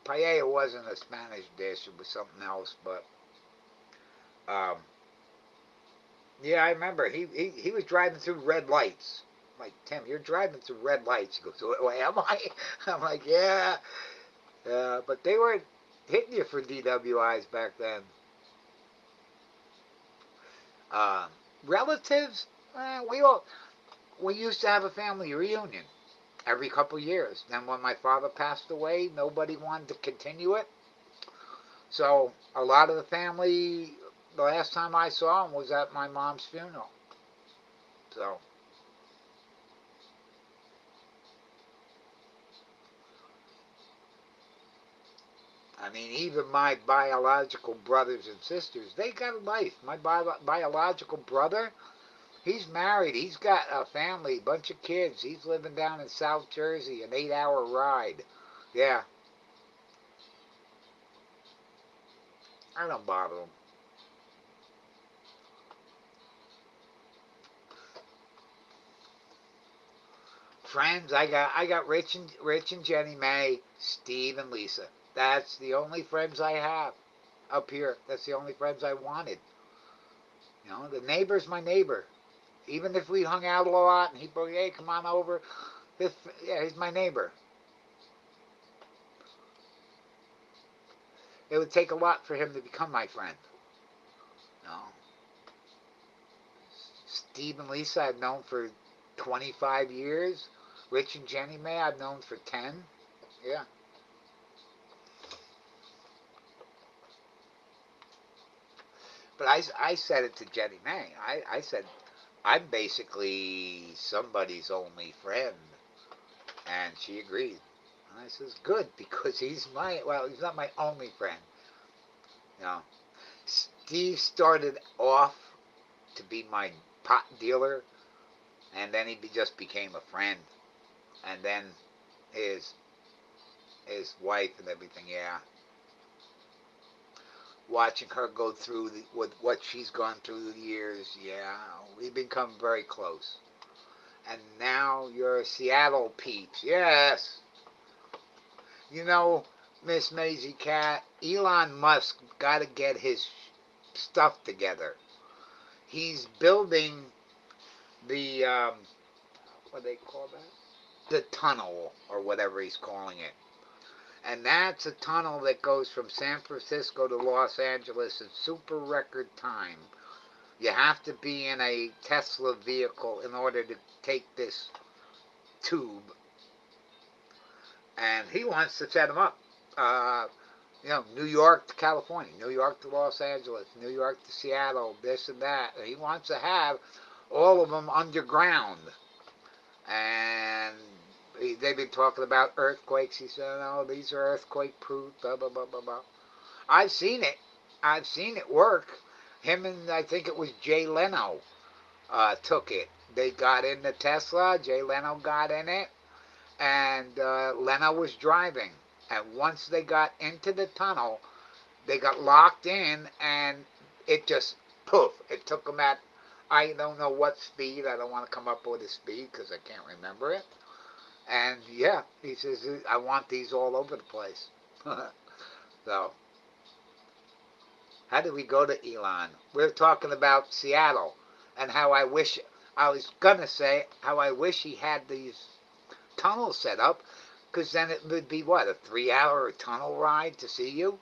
Paella wasn't a Spanish dish, it was something else, but um, yeah, I remember he was driving through red lights. I'm like, "Tim, you're driving through red lights." He goes, "Oh, am I?" I'm like, "Yeah." But they weren't hitting you for DWIs back then. Um, Relatives? We used to have a family reunion every couple of years. Then when my father passed away, nobody wanted to continue it. So a lot of the family, the last time I saw them was at my mom's funeral. So I mean, even my biological brothers and sisters, they got a life. My biological brother, he's married. He's got a family, bunch of kids. He's living down in South Jersey, an 8-hour ride. Yeah, I don't bother them. Friends, I got Rich and Jenny Mae, Steve and Lisa. That's the only friends I have up here. That's the only friends I wanted. The neighbor's my neighbor. Even if we hung out a lot and he'd go, hey, come on over. Yeah, he's my neighbor. It would take a lot for him to become my friend. No. Steve and Lisa I've known for 25 years. Rich and Jenny Mae I've known for 10. Yeah. But I said it to Jenny Mae. I said, I'm basically somebody's only friend. And she agreed. And I says, good, because he's not my only friend. You know, Steve started off to be my pot dealer, and then he just became a friend. And then his his wife and everything, yeah. Watching her go through with what she's gone through the years, yeah, we become very close. And now you're Seattle peeps, yes. You know, Miss Maisie Cat, Elon Musk got to get his stuff together. He's building the what do they call that? The tunnel or whatever he's calling it. And that's a tunnel that goes from San Francisco to Los Angeles in super record time. You have to be in a Tesla vehicle in order to take this tube. And he wants to set them up. Uh, New York to California, New York to Los Angeles, New York to Seattle, this and that. He wants to have all of them underground. And they've been talking about earthquakes. He said, no, these are earthquake proof, blah, blah, blah, blah, blah. I've seen it. I've seen it work. Him and I think it was Jay Leno took it. They got in the Tesla. Jay Leno got in it. And Leno was driving. And once they got into the tunnel, they got locked in, and it just poof. It took them at, I don't know what speed. I don't want to come up with a speed because I can't remember it. And yeah, he says, I want these all over the place. So, how did we go to Elon? We're talking about Seattle and how I was going to say how I wish he had these tunnels set up, because then it would be what, a 3-hour tunnel ride to see you?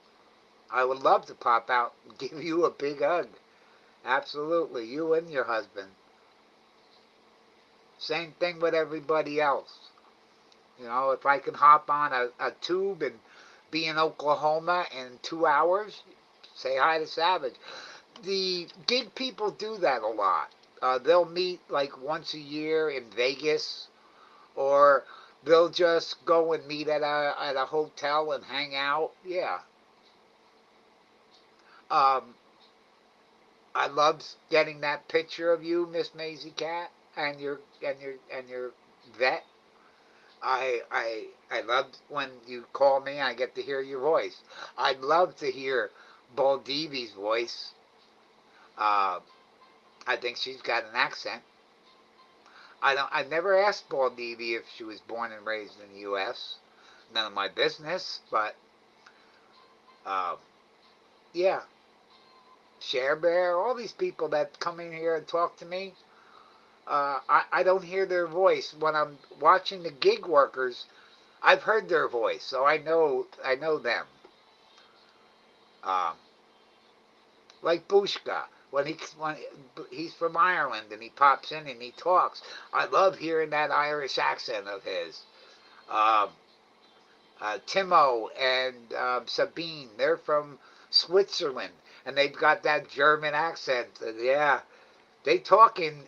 I would love to pop out and give you a big hug. Absolutely, you and your husband. Same thing with everybody else. If I can hop on a tube and be in Oklahoma in 2 hours, say hi to Savage. The gig people do that a lot. They'll meet like once a year in Vegas, or they'll just go and meet at a hotel and hang out. Yeah. Um, I loved getting that picture of you, Miss Maisie Cat, and your vet. I loved when you call me. I get to hear your voice. I'd love to hear Baldivi's voice. Uh, I think she's got an accent. I never asked Baldivi if she was born and raised in the U.S. None of my business, but uh, yeah, Share Bear, all these people that come in here and talk to me. I don't hear their voice when I'm watching the gig workers. I've heard their voice, so I know them. Um, like Bushka. when he's from Ireland and he pops in and he talks. I love hearing that Irish accent of his. Um, Timo and Sabine, they're from Switzerland, and they've got that German accent. Yeah, they talk in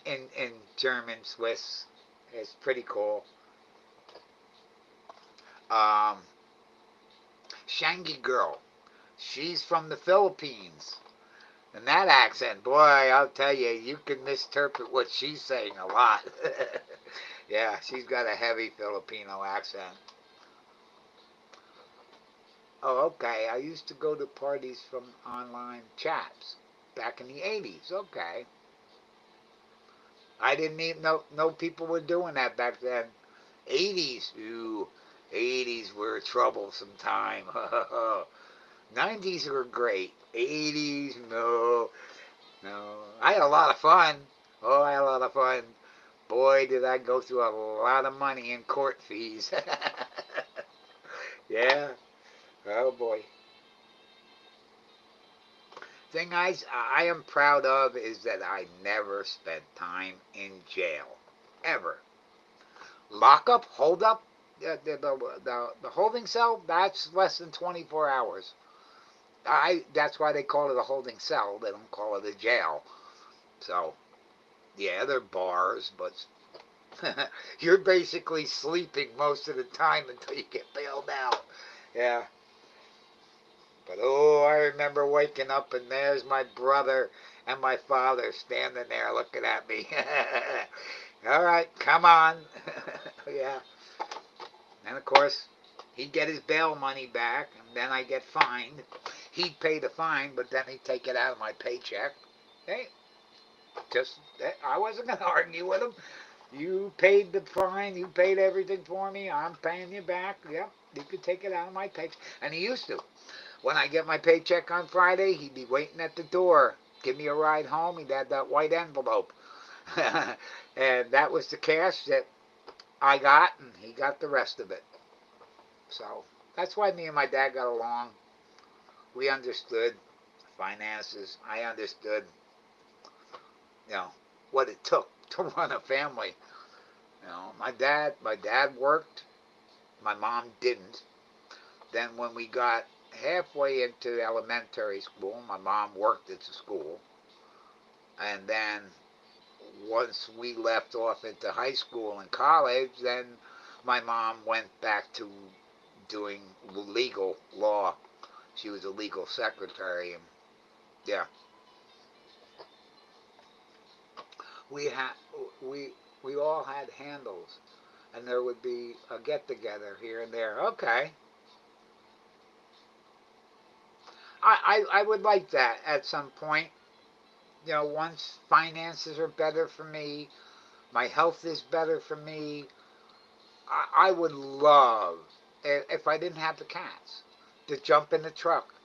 German, Swiss. It's pretty cool. Um, Shangy girl, she's from the Philippines. And that accent, boy, I'll tell you, you can misinterpret what she's saying a lot. Yeah, she's got a heavy Filipino accent. Oh, okay. I used to go to parties from online chats back in the 80s. Okay. I didn't even know people were doing that back then. 80s, ooh, 80s were a troublesome time. 90s were great. 80s, no, no. I had a lot of fun. Oh, I had a lot of fun. Boy, did I go through a lot of money in court fees. Yeah. Oh boy. Thing I am proud of is that I never spent time in jail, ever. Lockup, hold up, the holding cell, that's less than 24 hours. That's why they call it a holding cell. They don't call it a jail. So yeah, they're bars, but you're basically sleeping most of the time until you get bailed out. Yeah. But oh, I remember waking up and there's my brother and my father standing there looking at me. All right, come on. Yeah. And of course, he'd get his bail money back, and then I get fined. He'd pay the fine, but then he'd take it out of my paycheck. Hey, just I wasn't gonna argue with him. You paid the fine, you paid everything for me. I'm paying you back. Yep, you could take it out of my paycheck, and he used to. When I get my paycheck on Friday, he'd be waiting at the door. Give me a ride home. He'd have that white envelope. And that was the cash that I got, and he got the rest of it. So that's why me and my dad got along. We understood finances. I understood, you know, what it took to run a family. My dad worked. My mom didn't. Then when we got halfway into elementary school, my mom worked at the school. And then once we left off into high school and college, then my mom went back to doing legal law. She was a legal secretary, and yeah, we had we we all had handles, and there would be a get together here and there. Okay, I would like that at some point. Once finances are better for me, my health is better for me. I would love, if I didn't have the cats, to jump in the truck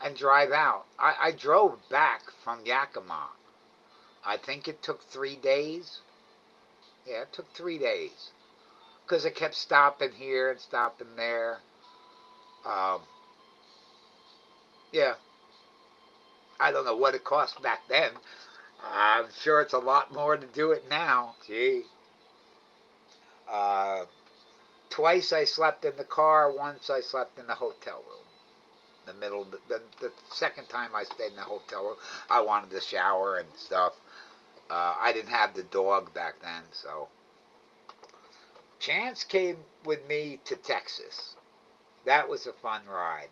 and drive out. I drove back from Yakima. I think it took 3 days. Yeah, it took 3 days because it kept stopping here and stopping there. Um, yeah, I don't know what it cost back then. I'm sure it's a lot more to do it now. Gee. Uh, Twice I slept in the car. Once I slept in the hotel room. The second time I stayed in the hotel room, I wanted to shower and stuff. I didn't have the dog back then, so Chance came with me to Texas. That was a fun ride.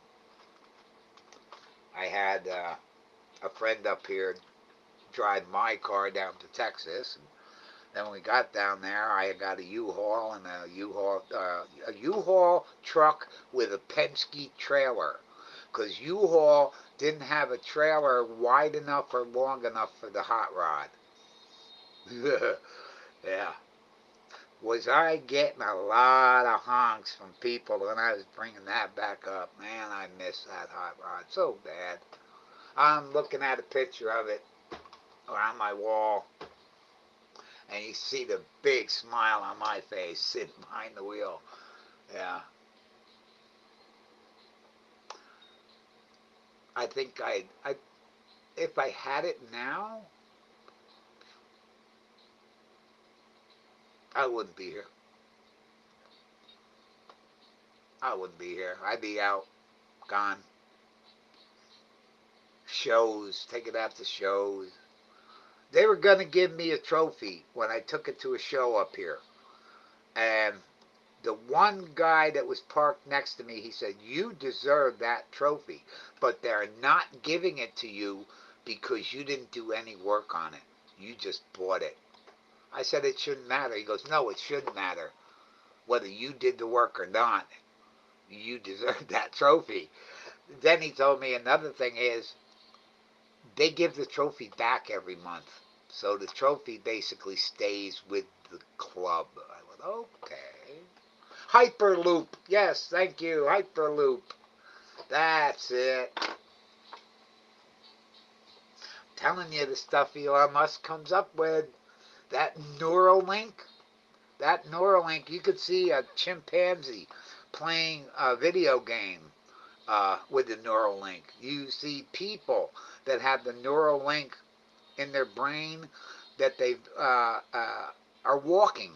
I had a friend up here drive my car down to Texas. And then when we got down there, I got a U-Haul and a U-Haul truck with a Penske trailer, because U-Haul didn't have a trailer wide enough or long enough for the hot rod. Yeah. Was I getting a lot of honks from people when I was bringing that back up? Man, I miss that hot rod so bad. I'm looking at a picture of it on my wall, and you see the big smile on my face sitting behind the wheel. Yeah. I think if I had it now, I wouldn't be here. I wouldn't be here. I'd be out, gone. Shows, take it out to shows. They were going to give me a trophy when I took it to a show up here. And the one guy that was parked next to me, he said, "You deserve that trophy, but they're not giving it to you because you didn't do any work on it. You just bought it." I said, "It shouldn't matter." He goes, "No, it shouldn't matter. Whether you did the work or not, you deserve that trophy." Then he told me another thing is they give the trophy back every month. So the trophy basically stays with the club. I went, okay. Hyperloop. Yes, thank you. Hyperloop. That's it. I'm telling you the stuff Elon Musk comes up with. That Neuralink. That Neuralink, you could see a chimpanzee playing a video game with the Neuralink. You see people that have the Neuralink in their brain that they are walking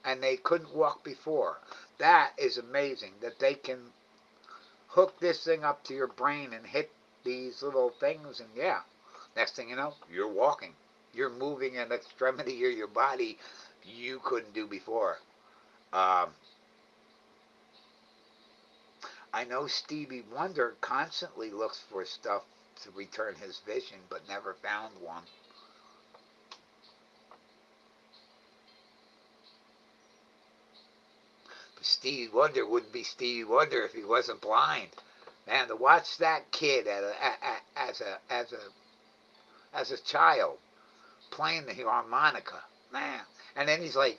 and they couldn't walk before. That is amazing that they can hook this thing up to your brain and hit these little things, and yeah, next thing you know, you're walking. You're moving an extremity of your body you couldn't do before. Um, I know Stevie Wonder constantly looks for stuff to return his vision, but never found one. But Stevie Wonder wouldn't be Stevie Wonder if he wasn't blind. Man, to watch that kid as a child playing the harmonica, man, and then he's like,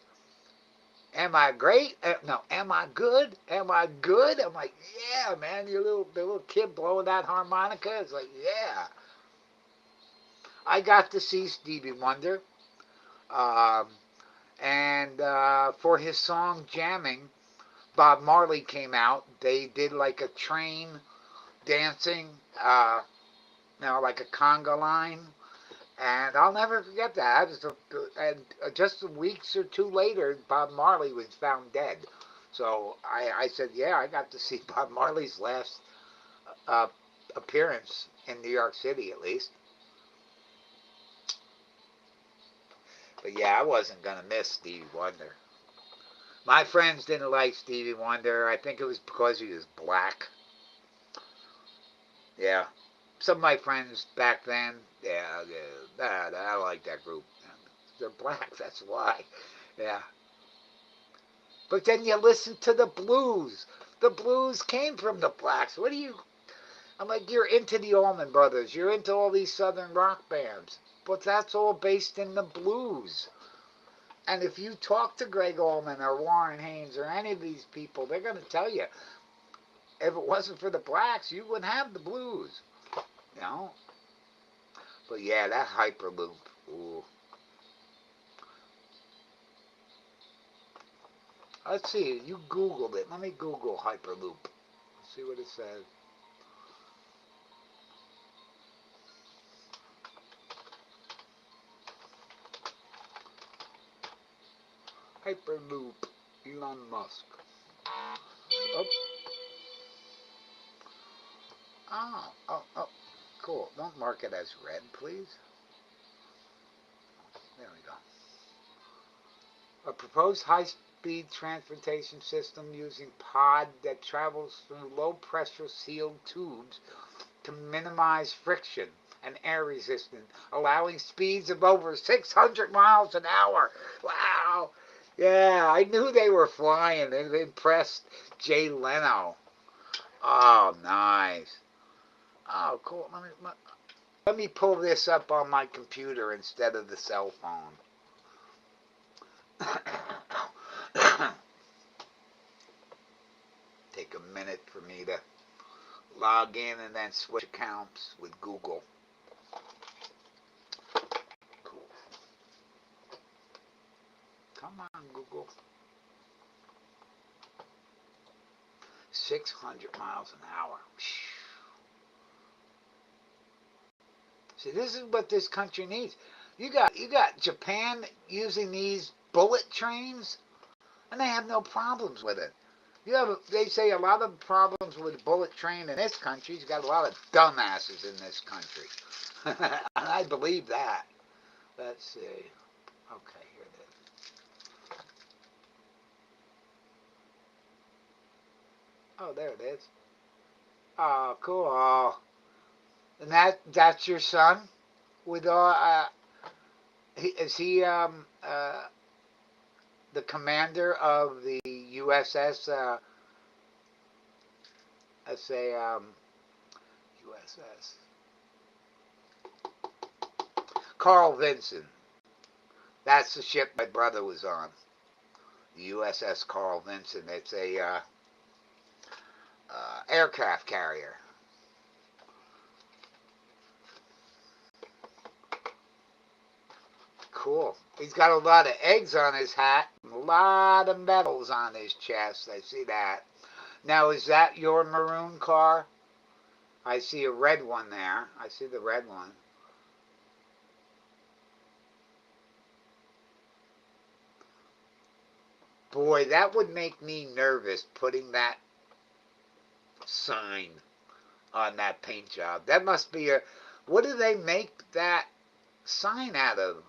"Am I great? No, am I good? Am I good?" I'm like, "Yeah, man, the little kid blowing that harmonica." It's like, yeah. I got to see Stevie Wonder, um, and for his song "Jamming," Bob Marley came out. They did like a train dancing, like a conga line, and I'll never forget that. And just weeks or two later, Bob Marley was found dead. So I said, yeah, I got to see Bob Marley's last uh, appearance in New York City, at least. But yeah, I wasn't gonna miss Stevie Wonder. My friends didn't like Stevie Wonder. I think it was because he was black. Yeah, some of my friends back then, yeah, I don't like that group. They're black, that's why. Yeah. But then you listen to the blues. The blues came from the blacks. What do you... I'm like, you're into the Allman Brothers. You're into all these Southern rock bands. But that's all based in the blues. And if you talk to Greg Allman or Warren Haynes or any of these people, they're going to tell you, if it wasn't for the blacks, you wouldn't have the blues. You know? But yeah, that Hyperloop. Ooh. Let's see. You Googled it. Let me Google Hyperloop. Let's see what it says. Hyperloop. Elon Musk. Oh, oh. Cool. Don't mark it as red, please. There we go. A proposed high-speed transportation system using pod that travels through low-pressure sealed tubes to minimize friction and air resistance, allowing speeds of over 600 miles an hour. Wow. Yeah, I knew they were flying. It impressed Jay Leno. Oh, nice. Oh, cool. Let me pull this up on my computer instead of the cell phone. Take a minute for me to log in and then switch accounts with Google. Cool. Come on, Google. 600 miles an hour. See, this is what this country needs. You got Japan using these bullet trains, and they have no problems with it. They say a lot of problems with the bullet train in this country. You got a lot of dumbasses in this country, and I believe that. Let's see. Okay, here it is. Oh, there it is. Oh, cool. And that's your son with all. Is he the commander of the USS? Let's say USS Carl Vinson. That's the ship my brother was on. The USS Carl Vinson. It's a aircraft carrier. Cool. He's got a lot of eggs on his hat, a lot of medals on his chest. I see that. Now, is that your maroon car? I see a red one there. I see the red one. Boy, that would make me nervous putting that sign on that paint job. That must be a. What do they make that sign out of?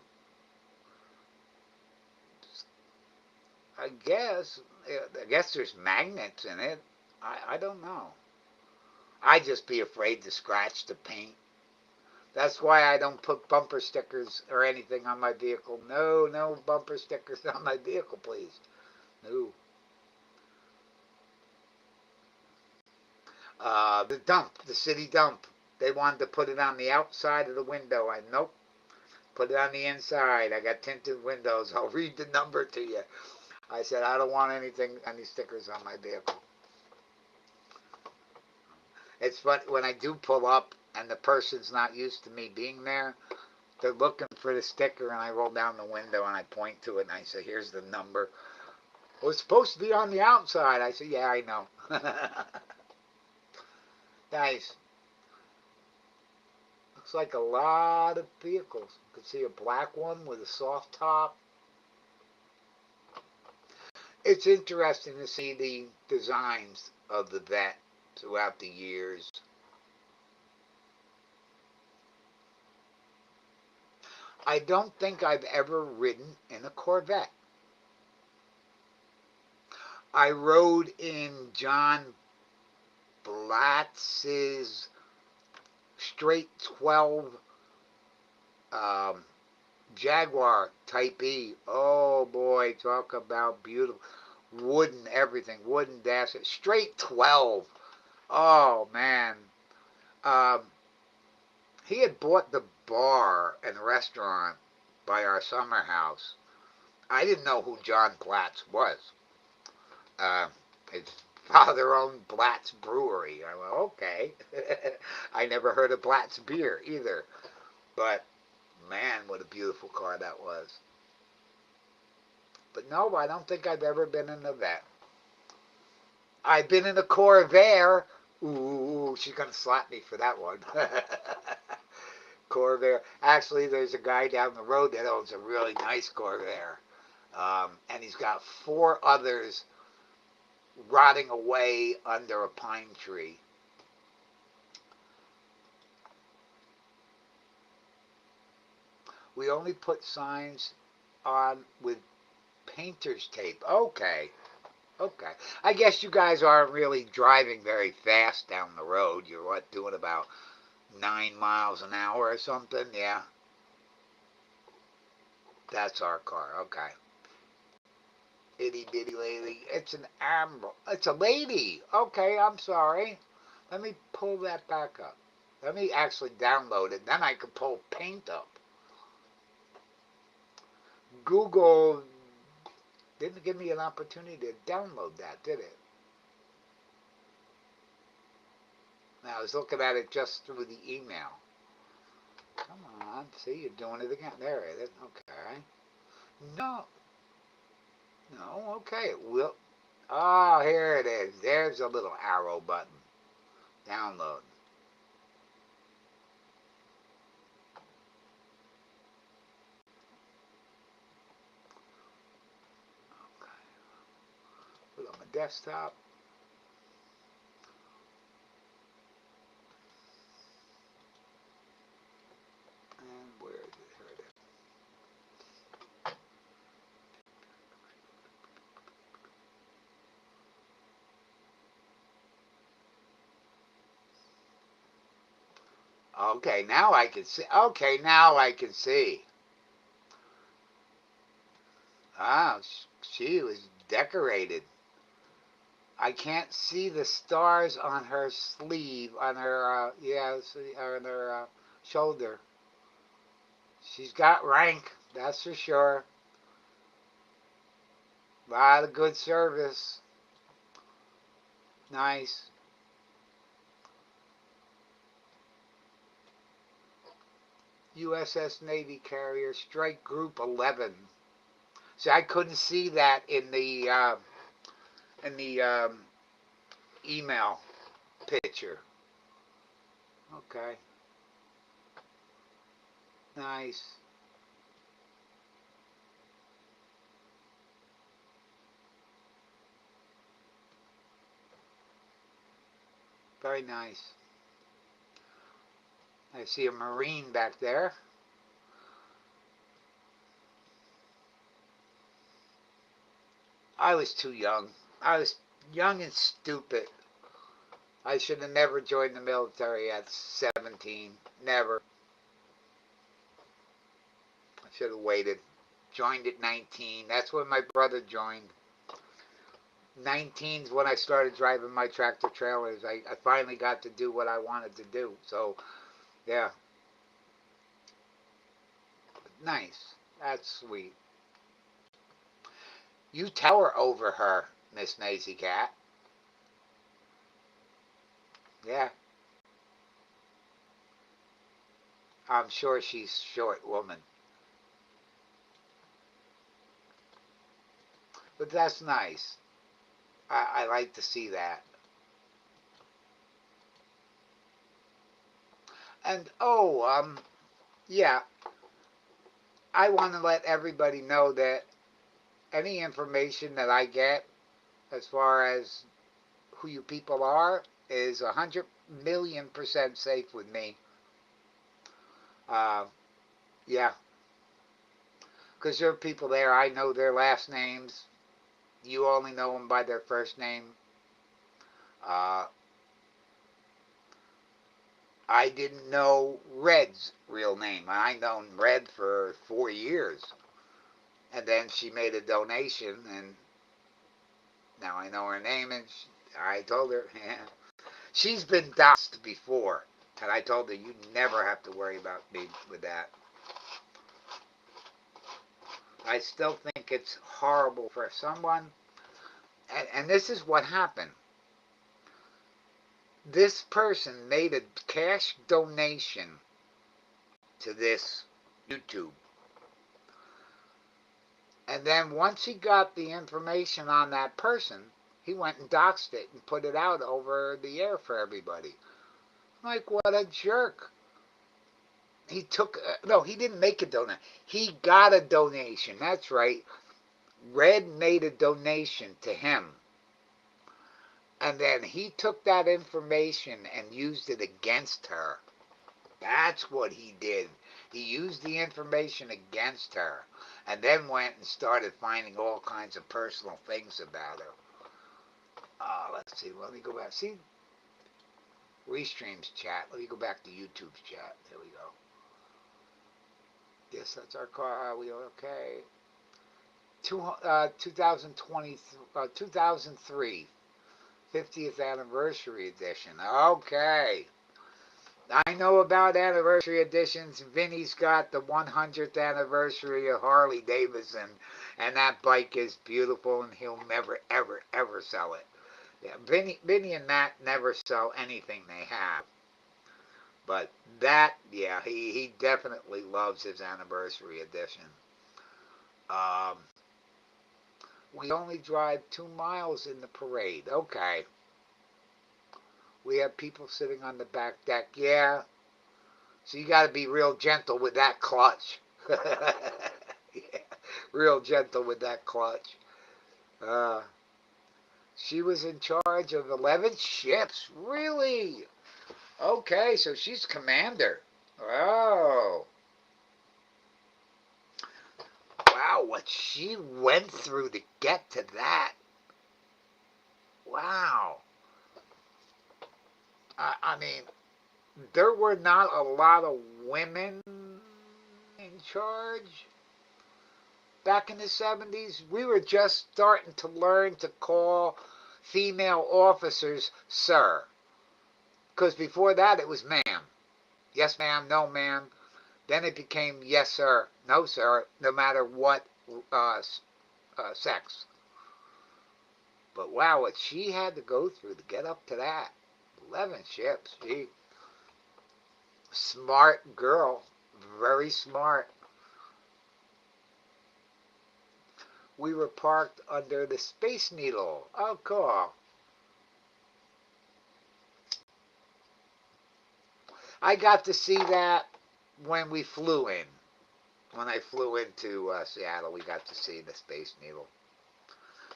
I guess. I guess there's magnets in it. I don't know. I'd just be afraid to scratch the paint. That's why I don't put bumper stickers or anything on my vehicle. No, no bumper stickers on my vehicle, please. No. The dump, the city dump. They wanted to put it on the outside of the window. Nope. Put it on the inside. I got tinted windows. I'll read the number to you. I said, I don't want any stickers on my vehicle. It's fun when I do pull up and the person's not used to me being there. They're looking for the sticker, and I roll down the window and I point to it and I say, here's the number. Well, it's supposed to be on the outside. I say, yeah, I know. Nice. Looks like a lot of vehicles. You can see a black one with a soft top. It's interesting to see the designs of the vet throughout the years. I don't think I've ever ridden in a Corvette. I rode in John Blatz's straight 12 Jaguar Type E. Oh boy, talk about beautiful. Wooden everything, wooden dash. Straight 12. Oh man. Um, he had bought the bar and restaurant by our summer house. I didn't know who John Blatz was. His father owned Blatz Brewery. I went, okay. I never heard of Blatz beer either. But man, what a beautiful car that was. But no, I don't think I've ever been in a vet. I've been in a Corvair. Ooh, she's going to slap me for that one. Corvair. Actually, there's a guy down the road that owns a really nice Corvair. And he's got 4 others rotting away under a pine tree. We only put signs on with painter's tape. Okay. Okay. I guess you guys aren't really driving very fast down the road. You're what, doing about 9 miles an hour or something? Yeah. That's our car. Okay. Itty bitty lady. It's an amber. It's a lady. Okay, I'm sorry. Let me pull that back up. Let me actually download it. Then I can pull paint up. Google didn't give me an opportunity to download that, did it? Now, I was looking at it just through the email. Come on. See, you're doing it again. There it is. Okay. No. No, okay. We'll. Oh, here it is. There's a little arrow button. Download. desktop. And where is it? Here it is. Okay, now I can see. Okay, now I can see. Ah, she was decorated. I can't see the stars on her sleeve, on her, on her shoulder. She's got rank, that's for sure. A lot of good service. Nice. USS Navy carrier, Strike Group 11. See, I couldn't see that in the email picture. Okay. Nice. Very nice. I see a Marine back there. I was too young. I was young and stupid. I should have never joined the military at 17. Never. I should have waited. Joined at 19. That's when my brother joined. 19 is when I started driving my tractor trailers. I finally got to do what I wanted to do. So, yeah. Nice. That's sweet. You tower over her, Miss Maisie Cat. Yeah. I'm sure she's a short woman. But that's nice. I like to see that. And, oh, yeah, I want to let everybody know that any information that I get as far as who you people are is 100,000,000% safe with me. Uh, yeah, because there are people there, I know their last names. You only know them by their first name. Uh, I didn't know Red's real name. I known Red for 4 years. And then she made a donation, and now I know her name, and I told her, yeah. She's been doxxed before, and I told her, you never have to worry about me with that. I still think it's horrible for someone, and this is what happened. This person made a cash donation to this YouTube. And then once he got the information on that person, he went and doxed it and put it out over the air for everybody. Like, what a jerk. He took, no, he didn't make a donation. He got a donation. That's right. Red made a donation to him. And then he took that information and used it against her. That's what he did. He used the information against her. And then went and started finding all kinds of personal things about her. Let's see. Let me go back. See? Restream's chat. Let me go back to YouTube's chat. There we go. Yes, that's our car. Are we okay? 2020, 2003, 50th anniversary edition. Okay. I know about anniversary editions. Vinny's got the 100th anniversary of Harley Davidson, and that bike is beautiful, and he'll never, ever, ever sell it. Yeah, Vinny and Matt never sell anything they have. But that, yeah, he definitely loves his anniversary edition. Um, we only drive 2 miles in the parade. Okay. We have people sitting on the back deck. Yeah. So you got to be real gentle with that clutch. Yeah. Real gentle with that clutch. Uh, She was in charge of 11 ships. Really? Okay, so she's commander. Oh. Wow, what she went through to get to that. Wow. I mean, there were not a lot of women in charge back in the 70s. We were just starting to learn to call female officers sir. Because before that, it was ma'am. Yes, ma'am, no, ma'am. Then it became yes, sir, no, sir, no matter what sex. But wow, what she had to go through to get up to that. 11 ships. She, smart girl. Very smart. We were parked under the Space Needle. Oh, cool. I got to see that when we flew in. When I flew into Seattle, we got to see the Space Needle.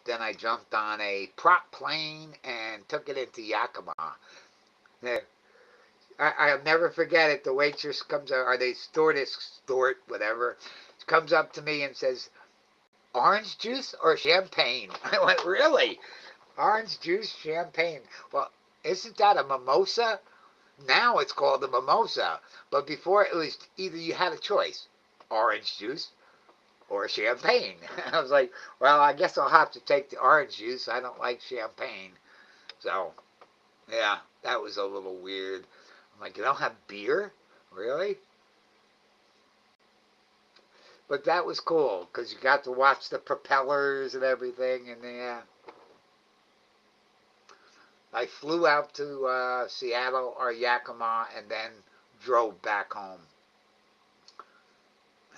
Then I jumped on a prop plane and took it into Yakima. I'll never forget it. The waitress comes out, or the stewardess, whatever, comes up to me and says, "Orange juice or champagne?" I went, "Really? Orange juice, champagne? Well, isn't that a mimosa?" Now it's called a mimosa. But before it was either you had a choice, orange juice or champagne. I was like, well, I guess I'll have to take the orange juice. I don't like champagne. So, yeah, that was a little weird. I'm like, you don't have beer? Really? But that was cool because you got to watch the propellers and everything. And yeah, I flew out to Seattle or Yakima and then drove back home.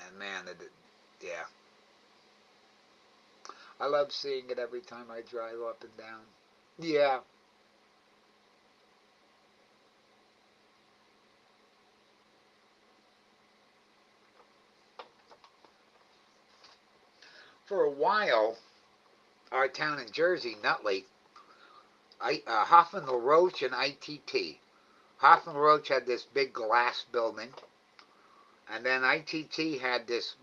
And man, yeah, I love seeing it every time I drive up and down. Yeah, for a while, our town in Jersey, Nutley, Hoffman LaRoche and ITT. Hoffman LaRoche had this big glass building, and then ITT had this,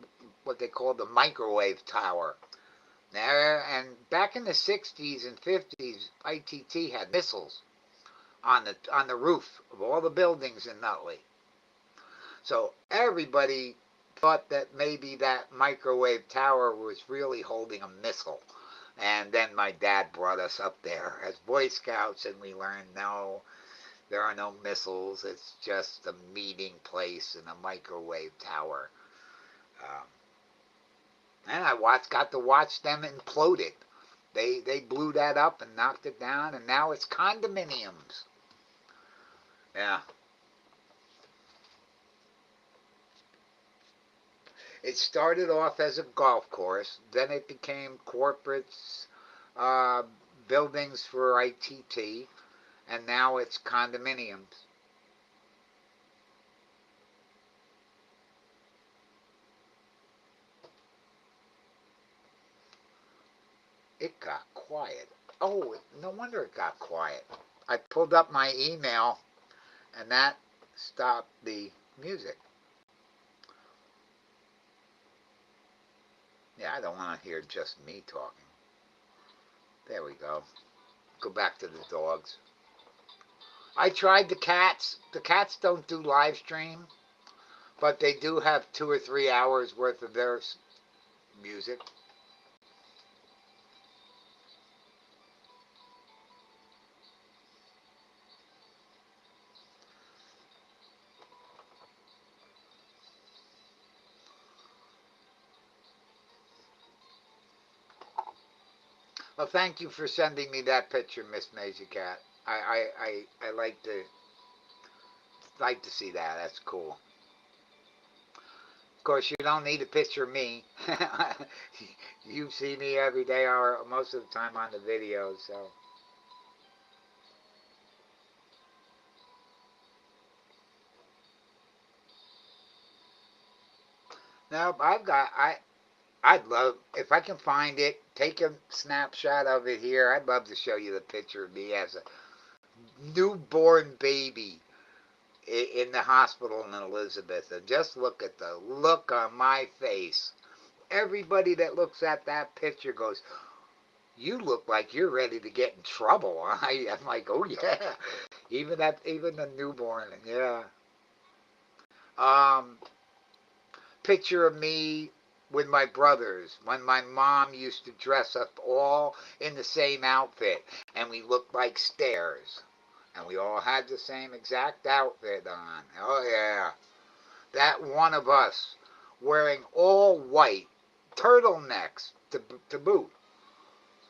what they called the microwave tower. There, and back in the 60s and 50s, ITT had missiles on the roof of all the buildings in Nutley. So everybody thought that maybe that microwave tower was really holding a missile. And then my dad brought us up there as Boy Scouts, and we learned no, there are no missiles. It's just a meeting place in a microwave tower. Um, and got to watch them implode it. They blew that up and knocked it down, and now it's condominiums. Yeah, it started off as a golf course, then it became corporates, uh, buildings for ITT, and now it's condominiums. It got quiet. Oh, no wonder it got quiet. I pulled up my email, and that stopped the music. Yeah, I don't want to hear just me talking. There we go. Go back to the dogs. I tried the cats. The cats don't do live stream, but they do have 2 or 3 hours worth of their music. Well, thank you for sending me that picture, Miss Maisie Cat. I like to see that. That's cool. Of course, you don't need a picture of me. You see me every day or most of the time on the videos. So, nope, I'd love, if I can find it, take a snapshot of it here. I'd love to show you the picture of me as a newborn baby in the hospital in Elizabeth. And just look at the look on my face. Everybody that looks at that picture goes, you look like you're ready to get in trouble. I'm like, oh yeah. Even the newborn, yeah. Um, Picture of me with my brothers when my mom used to dress us all in the same outfit and we looked like stairs and we all had the same exact outfit on. Oh yeah. That one of us wearing all white turtlenecks to boot,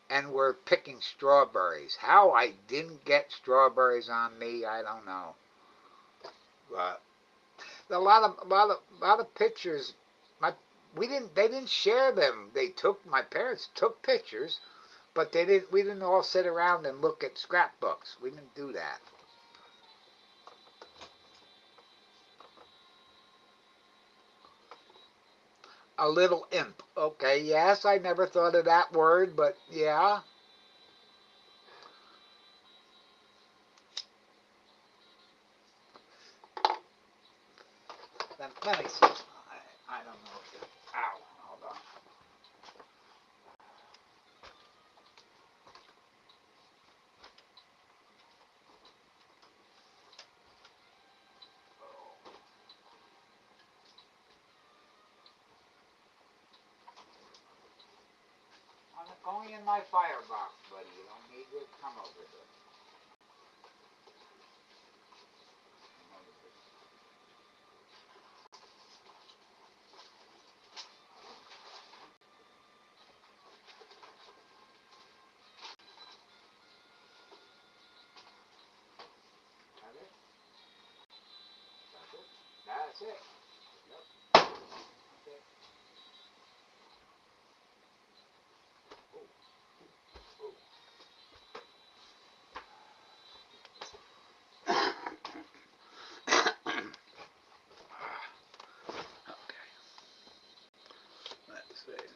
and we're picking strawberries. How I didn't get strawberries on me, I don't know. But a lot of pictures. My we didn't they didn't share them. My parents took pictures, but we didn't all sit around and look at scrapbooks. We didn't do that. A little imp. Okay, yes, I never thought of that word, but yeah. Let me see. I don't know if it. Ow, hold on. I'm going in my firebox, buddy. You don't need to come over here. That's it. That's it. That's it. Yep. That's it. Oh, oh. Okay. Let's see.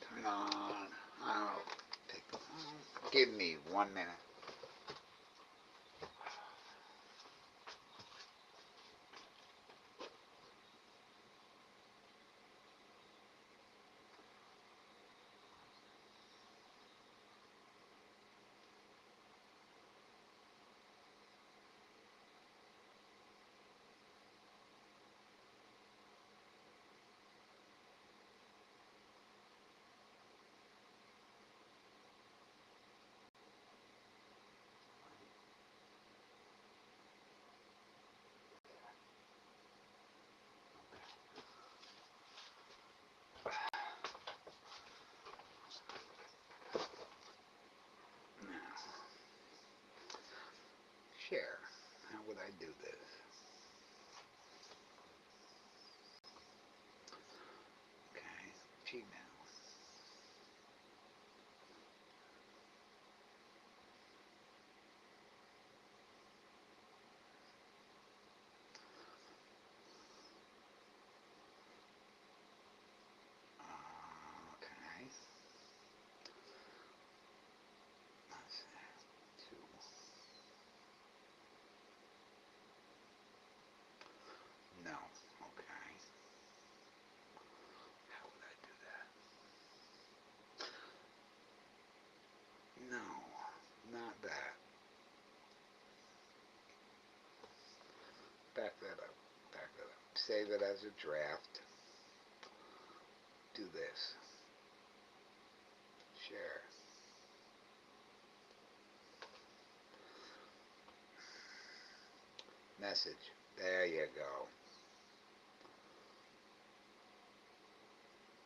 Turn on. I'll take the phone. Give me 1 minute. Share. How would I do this? Okay. Gmail. Okay. Let's see. Two. No. Okay. How would I do that? No. Not that. Back that up. Back that up. Save it as a draft. Do this. Share. Message. There you go.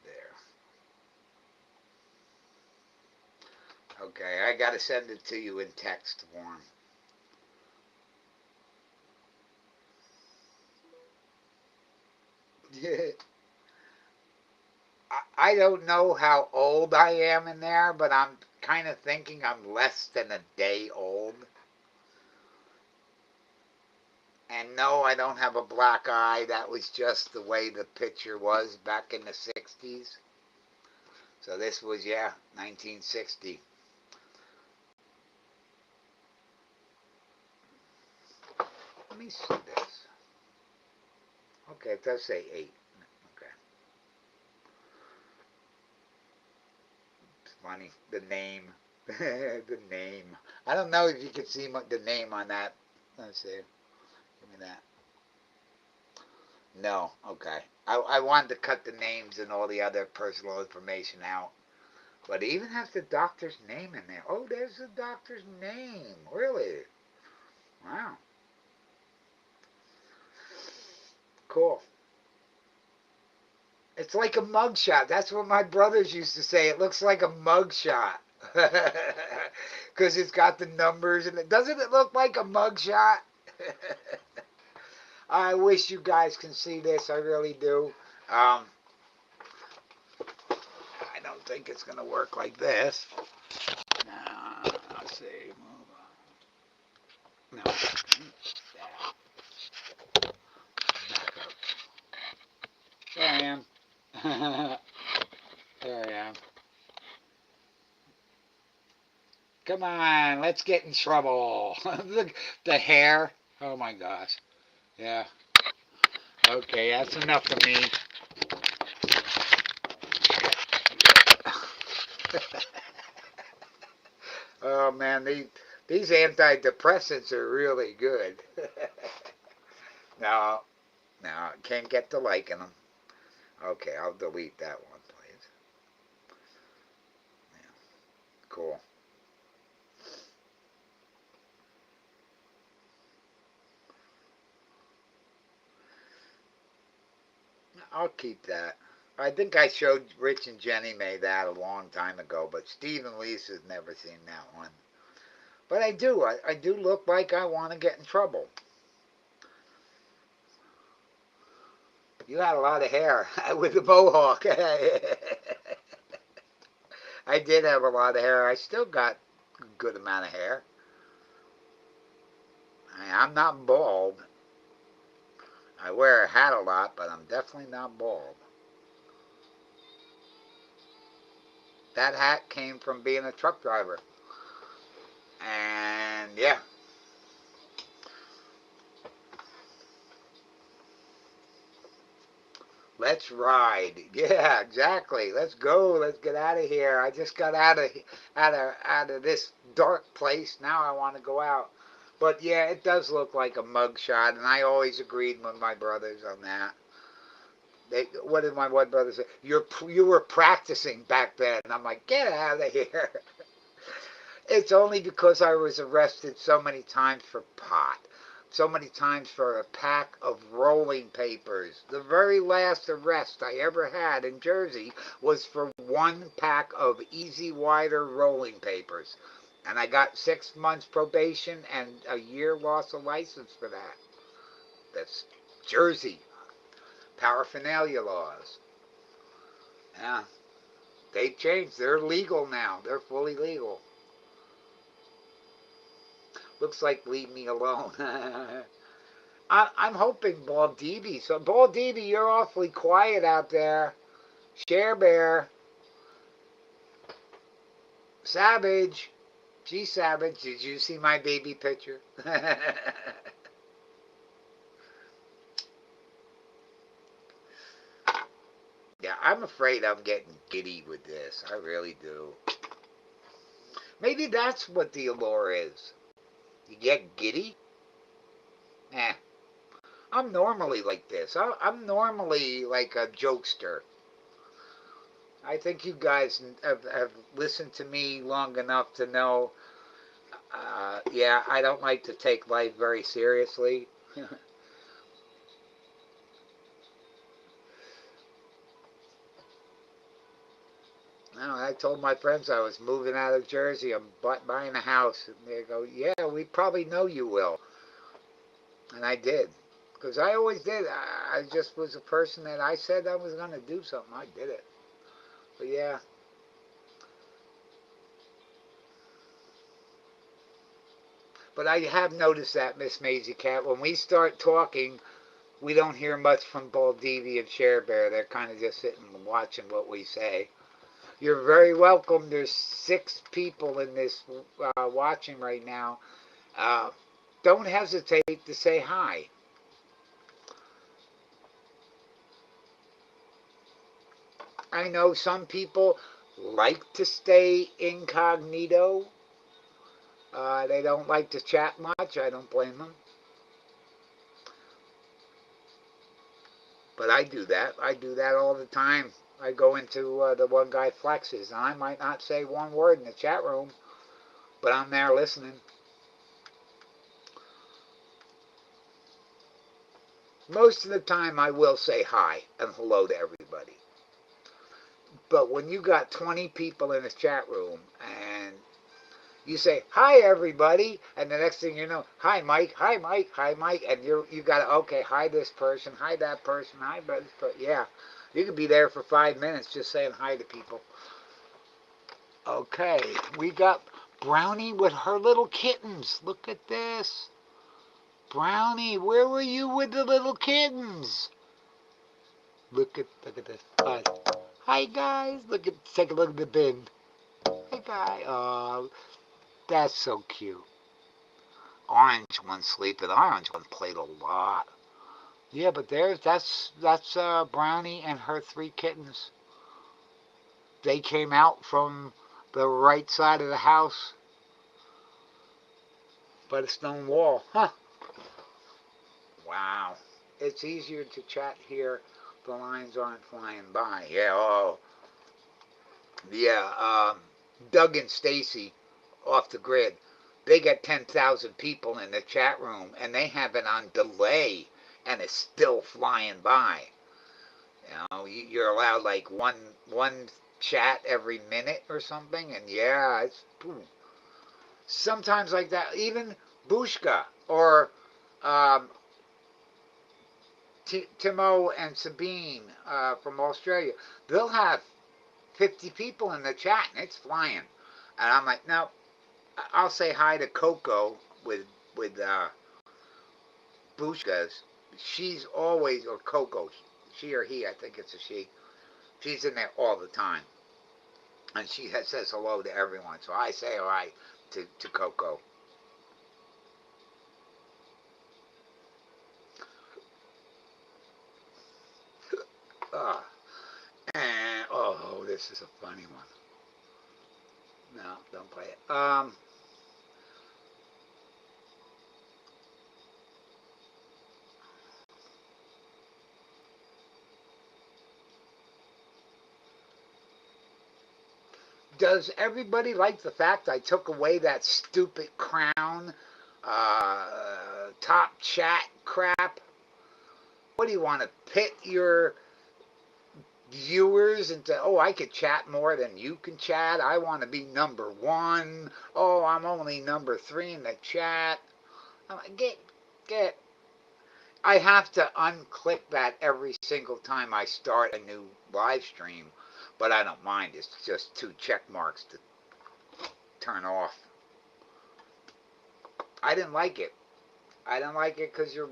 There. Okay, I gotta send it to you in text form. I don't know how old I am in there, but I'm kind of thinking I'm less than a day old. And no, I don't have a black eye. That was just the way the picture was back in the 60s. So this was, yeah, 1960. Let me see this. Okay, it does say 8. Okay. It's funny. The name. The name. I don't know if you can see the name on that. Let's see. Give me that. No. Okay. I wanted to cut the names and all the other personal information out. But it even has the doctor's name in there. Oh, there's the doctor's name. Really? Wow. Cool. It's like a mugshot. That's what my brothers used to say. It looks like a mugshot. Because it's got the numbers in it. Doesn't it look like a mugshot? I wish you guys can see this. I really do. I don't think it's going to work like this. Let's see. No. Back up. There I am. There I am. Come on, let's get in trouble. Look, the hair. Oh my gosh. Yeah. Okay, that's enough for me. Oh man, these antidepressants are really good. No, no, can't get to liking them. Okay, I'll delete that one, please. Yeah, cool. I'll keep that. I think I showed Rich and Jenny May that a long time ago, but Steve and Lisa's never seen that one. But I do. I do look like I want to get in trouble. You had a lot of hair with the mohawk. I did have a lot of hair. I still got a good amount of hair. I'm not bald. I wear a hat a lot, but I'm definitely not bald. That hat came from being a truck driver. And yeah. Let's ride. Yeah, exactly. Let's go. Let's get out of here. I just got out of this dark place. Now I want to go out. But yeah, it does look like a mugshot, and I always agreed with my brothers on that. What did my one brother say? You were practicing back then. And I'm like, get out of here. It's only because I was arrested so many times for pot, so many times for a pack of rolling papers. The very last arrest I ever had in Jersey was for one pack of Easy Wider rolling papers. And I got 6 months probation and a year loss of license for that. That's Jersey paraphernalia laws. Yeah, they've changed. They're legal now. They're fully legal. Looks like leave me alone. I'm hoping Baldivi. So Baldivi, you're awfully quiet out there. Share Bear, Savage, G Savage. Did you see my baby picture? Yeah, I'm afraid I'm getting giddy with this. I really do. Maybe that's what the allure is. You get giddy? Eh. I'm normally like this. I'm normally like a jokester. I think you guys have listened to me long enough to know, yeah, I don't like to take life very seriously. No, I told my friends I was moving out of Jersey. I'm buying a house. And they go, yeah, we probably know you will. And I did. Because I always did. I just was a person that I said I was going to do something. I did it. But yeah. But I have noticed that, Miss Maisie Cat, when we start talking, we don't hear much from Baldivi and Share Bear. They're kind of just sitting and watching what we say. You're very welcome. There's 6 people in this watching right now. Uh, don't hesitate to say hi. I know some people like to stay incognito. They don't like to chat much. I don't blame them. But I do that. I do that all the time. I go into the one guy Flexes, and I might not say one word in the chat room, but I'm there listening. Most of the time, I will say hi and hello to everybody. But when you got 20 people in a chat room and you say hi everybody, and the next thing you know, hi Mike, hi Mike, hi Mike, and you got to okay, hi this person, hi that person, hi this person. Yeah, you could be there for 5 minutes just saying hi to people. Okay, we got Brownie with her little kittens. Look at this. Brownie, where were you with the little kittens? Look at this. Hi guys. Take a look at the bin. Hey guy. Oh, that's so cute. Orange one sleeping. Orange one played a lot. Yeah, but that's Brownie and her 3 kittens. They came out from the right side of the house by the stone wall. Huh. Wow. It's easier to chat here. The lines aren't flying by. Yeah, oh. Yeah, Doug and Stacy off the grid. They got 10,000 people in the chat room and they have it on delay and it's still flying by. You know, you're allowed like one chat every minute or something, and yeah, it's sometimes like that. Even Bushka or um, Timo and Sabine from Australia, they'll have 50 people in the chat and it's flying. And I'm like, no, I'll say hi to Coco with Bushka's. She's always, or Coco, she or he, I think it's a she. She's in there all the time. And she says hello to everyone. So I say hi to Coco. Uh, and, oh, this is a funny one. No, don't play it. Does everybody like the fact I took away that stupid crown, top chat crap? What do you want to pit your viewers into, oh, I could chat more than you can chat. I want to be number 1. Oh, I'm only number 3 in the chat. I'm like, get. I have to unclick that every single time I start a new live stream, but I don't mind. It's just 2 check marks to turn off. I didn't like it. I don't like it because you're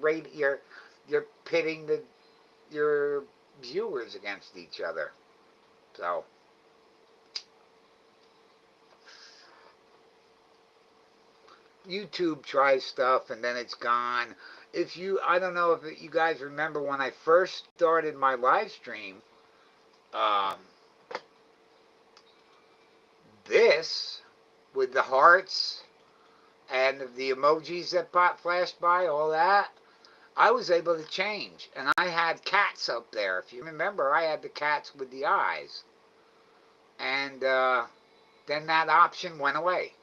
pitting your viewers against each other. So YouTube tries stuff and then it's gone. I don't know if you guys remember when I first started my live stream, um, this with the hearts and the emojis that flashed by, all that, I was able to change. And I had cats up there. If you remember, I had the cats with the eyes. And then that option went away.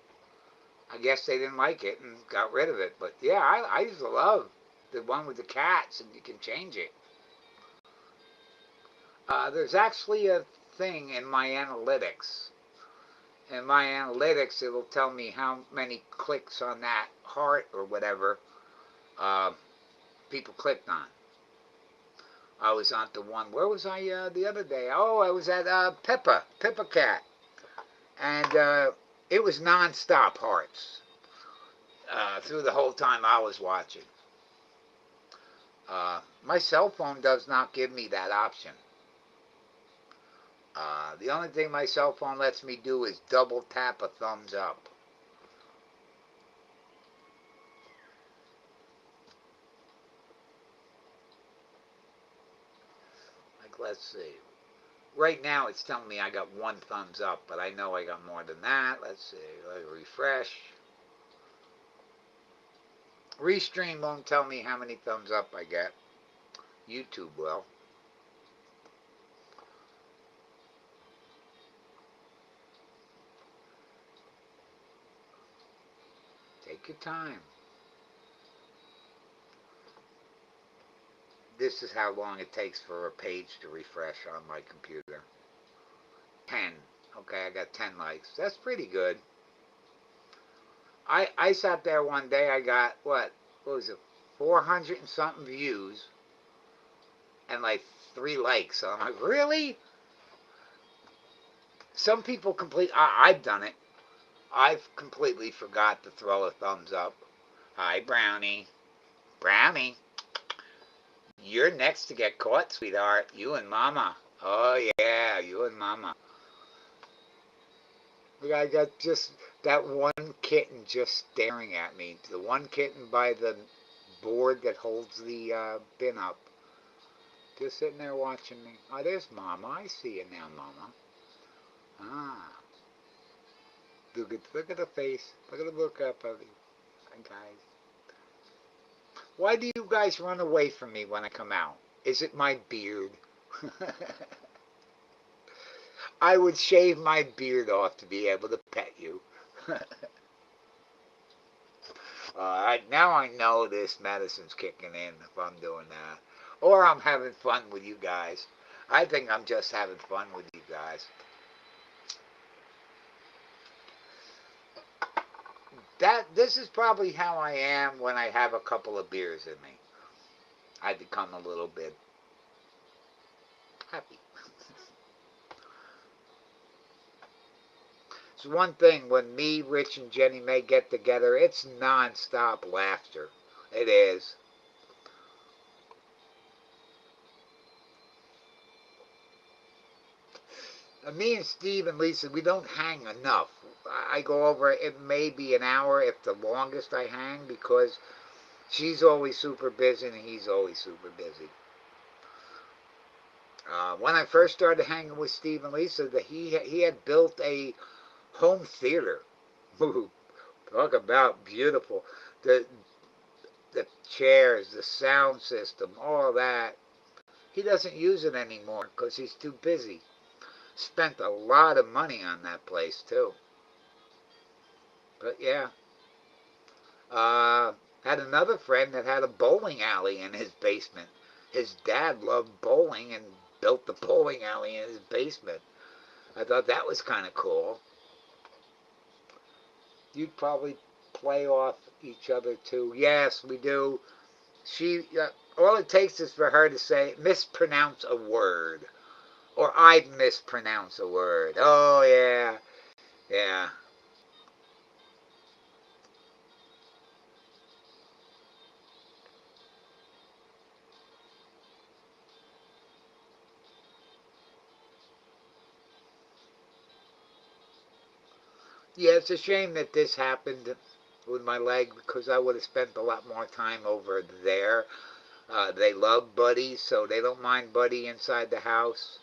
I guess they didn't like it and got rid of it. But yeah, I used to love the one with the cats, and you can change it. There's actually a thing in my analytics. In my analytics, it'll tell me how many clicks on that heart or whatever people clicked on. I was on the one. Where was I the other day? Oh, I was at Peppa Cat, and it was non-stop hearts. through the whole time I was watching. My cell phone does not give me that option. The only thing my cell phone lets me do is double tap a thumbs up. Like, let's see. Right now it's telling me I got one thumbs up, but I know I got more than that. Let's see. Let me refresh. Restream won't tell me how many thumbs up I get. YouTube will. Take your time. This is how long it takes for a page to refresh on my computer. 10. Okay, I got 10 likes. That's pretty good. I sat there one day, I got, what was it, 400 and something views, and like 3 likes. So I'm like, really? Some people I've done it. I've completely forgot to throw a thumbs up. Hi, Brownie. Brownie, you're next to get caught, sweetheart. You and Mama. Oh, yeah, you and Mama. I got just that one kitten just staring at me. The one kitten by the board that holds the bin up. Just sitting there watching me. Oh, there's Mama. I see you now, Mama. Ah. Look at the face. Look at the look up of you. Guys. Why do you guys run away from me when I come out? Is it my beard? I would shave my beard off to be able to pet you. Now I know this medicine's kicking in if I'm doing that. Or I'm having fun with you guys. I think I'm just having fun with you guys. This is probably how I am when I have a couple of beers in me. I become a little bit happy. It's one thing when me, Rich, and Jenny May get together, it's non-stop laughter. It is. Me and Steve and Lisa, we don't hang enough. I go over, it may be an hour if the longest I hang, because she's always super busy and he's always super busy. When I first started hanging with Steve and Lisa, he had built a home theater. Talk about beautiful. The the chairs, the sound system, all that. He doesn't use it anymore because he's too busy. Spent a lot of money on that place too. But yeah, had another friend that had a bowling alley in his basement. His dad loved bowling and built the bowling alley in his basement. I thought that was kind of cool. You'd probably play off each other too. Yes, we do. All it takes is for her to say, mispronounce a word. Or I'd mispronounce a word. Oh, yeah. Yeah. Yeah, it's a shame that this happened with my leg because I would have spent a lot more time over there. They love Buddy, so they don't mind Buddy inside the house.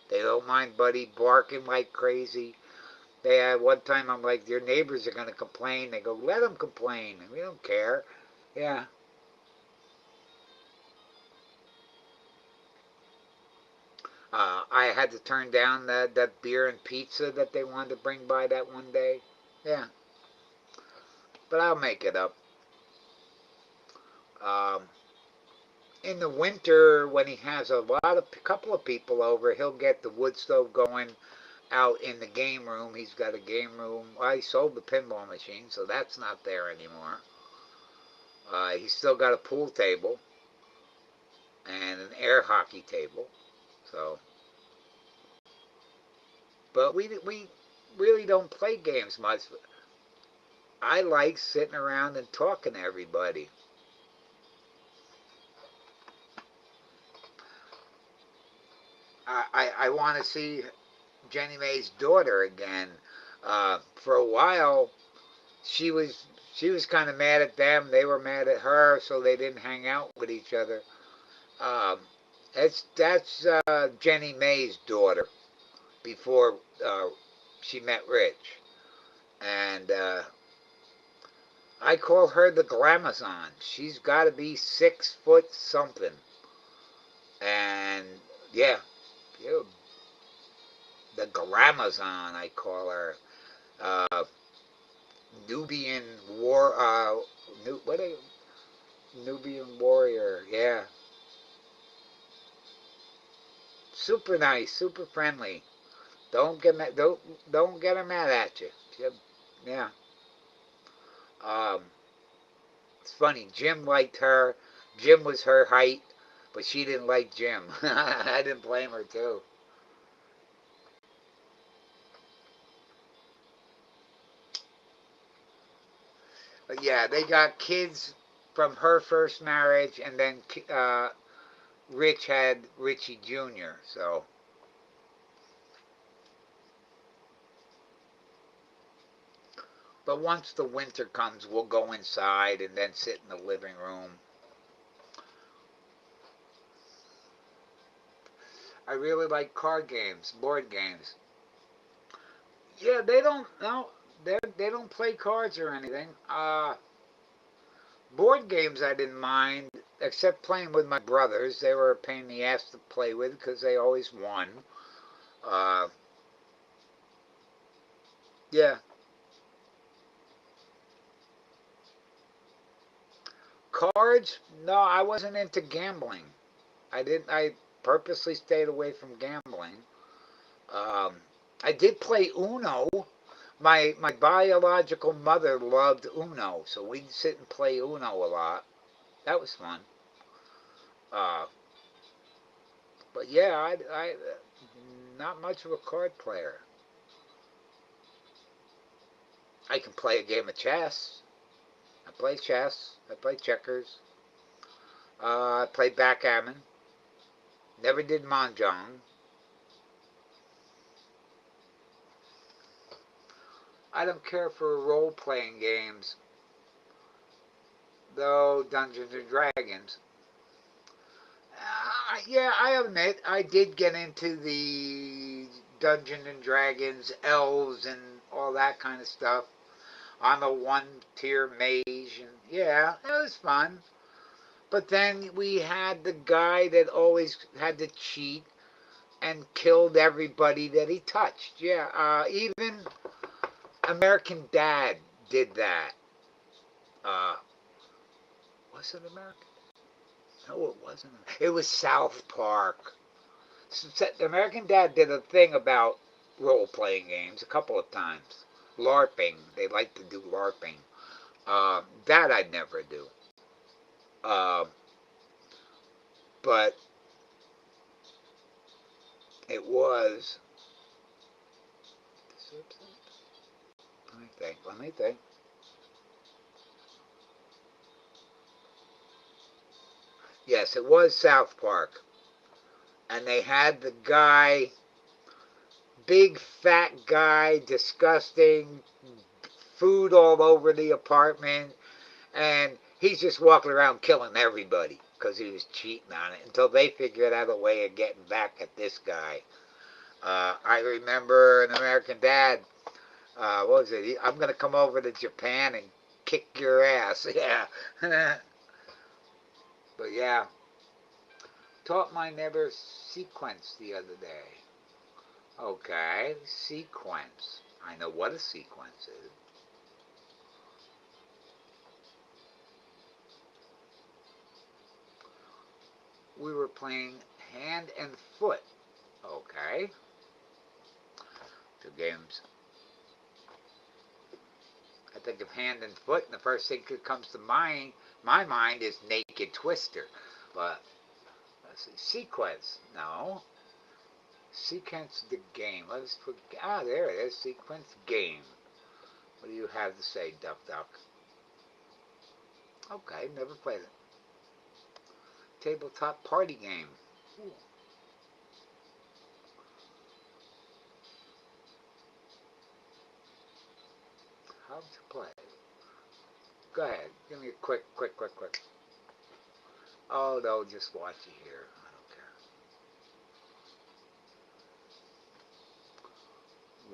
They don't mind Buddy barking like crazy. They had one time I'm like, your neighbors are going to complain. They go, let them complain. We don't care. Yeah. I had to turn down that beer and pizza that they wanted to bring by that one day. Yeah. But I'll make it up. Um, in the winter, when he has a couple of people over, he'll get the wood stove going out in the game room. He's got a game room. Well, he sold the pinball machine, so that's not there anymore. He's still got a pool table and an air hockey table. So, but we really don't play games much. I like sitting around and talking to everybody. I want to see Jenny Mae's daughter again. For a while, she was she was kind of mad at them. They were mad at her, so they didn't hang out with each other. Um, that's Jenny Mae's daughter before she met Rich, and I call her the Glamazon. She's got to be 6 foot something, and yeah, yeah, the Glamazon I call her. Uh, Nubian war, what a Nubian warrior. Yeah, super nice, super friendly. Don't get her mad at you. Yeah. Um, it's funny. Jim liked her. Jim was her height, but she didn't like Jim. I didn't blame her too. But yeah, they got kids from her first marriage, and then Rich had Richie Jr. So, but once the winter comes, we'll go inside and then sit in the living room. I really like card games, board games. Yeah, they don't no, they don't play cards or anything. Board games I didn't mind, except playing with my brothers. They were a pain in the ass to play with because they always won. Uh, yeah, cards. No, I wasn't into gambling. I didn't. I purposely stayed away from gambling. Um, I did play Uno. My biological mother loved Uno, so we'd sit and play Uno a lot. That was fun. Uh, but yeah, I not much of a card player. I can play a game of chess. I play chess. I play checkers. I play backgammon. Never did mahjong. I don't care for role playing games, though Dungeons and Dragons. Yeah, I admit I did get into the Dungeons and Dragons, elves, and all that kind of stuff. I'm a one tier mage, and yeah, it was fun. But then we had the guy that always had to cheat and killed everybody that he touched. Yeah, even American Dad did that. Uh, was it American? No, it wasn't. It was South Park. American Dad did a thing about role playing games a couple of times. LARPing. They like to do LARPing. That I'd never do. Uh, but it was. Let me think. Let me think. Yes, it was South Park. And they had the guy, big fat guy, disgusting, food all over the apartment, and he's just walking around killing everybody because he was cheating on it until they figured out a way of getting back at this guy. I remember an American Dad. What was it? I'm gonna come over to Japan and kick your ass. Yeah, but yeah, taught my neighbor sequence the other day. Okay, sequence. I know what a sequence is. We were playing hand and foot. Okay, two games. I think of hand and foot, and the first thing that comes to my mind is Naked Twister. But let's see, sequence. No, sequence the game. Let's put there it is. Sequence game. What do you have to say, Duck Duck? Okay, never played it. Tabletop party game. Ooh. How to play? Go ahead. Give me a quick. Oh, no, just watch it here.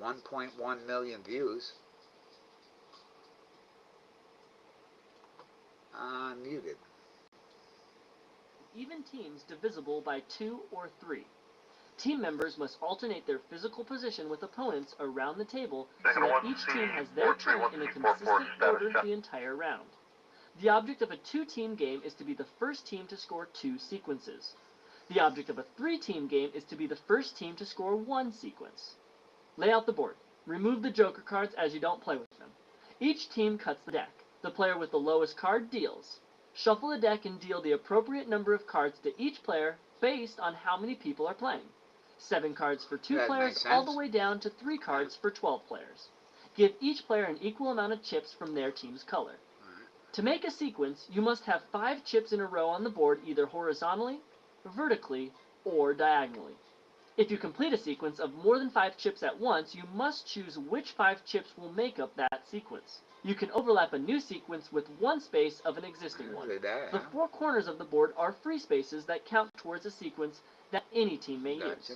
I don't care. 1.1 million views. Muted. Even teams divisible by 2 or 3. Team members must alternate their physical position with opponents around the table so that each team has their turn in a consistent order the entire round. The object of a 2-team game is to be the first team to score 2 sequences. The object of a 3-team game is to be the first team to score 1 sequence. Lay out the board. Remove the joker cards as you don't play with them. Each team cuts the deck. The player with the lowest card deals. Shuffle the deck and deal the appropriate number of cards to each player based on how many people are playing. 7 cards for 2 players all the way down to 3 cards for 12 players. Give each player an equal amount of chips from their team's color. To make a sequence, you must have 5 chips in a row on the board either horizontally, vertically, or diagonally. If you complete a sequence of more than 5 chips at once, you must choose which 5 chips will make up that sequence. You can overlap a new sequence with one space of an existing one. The 4 corners of the board are free spaces that count towards a sequence that any team may use.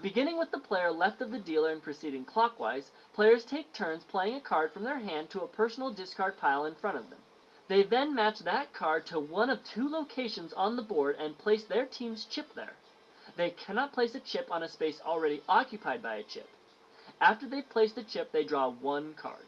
Beginning with the player left of the dealer and proceeding clockwise, players take turns playing a card from their hand to a personal discard pile in front of them. They then match that card to one of 2 locations on the board and place their team's chip there. They cannot place a chip on a space already occupied by a chip. After they've placed a chip, they draw 1 card.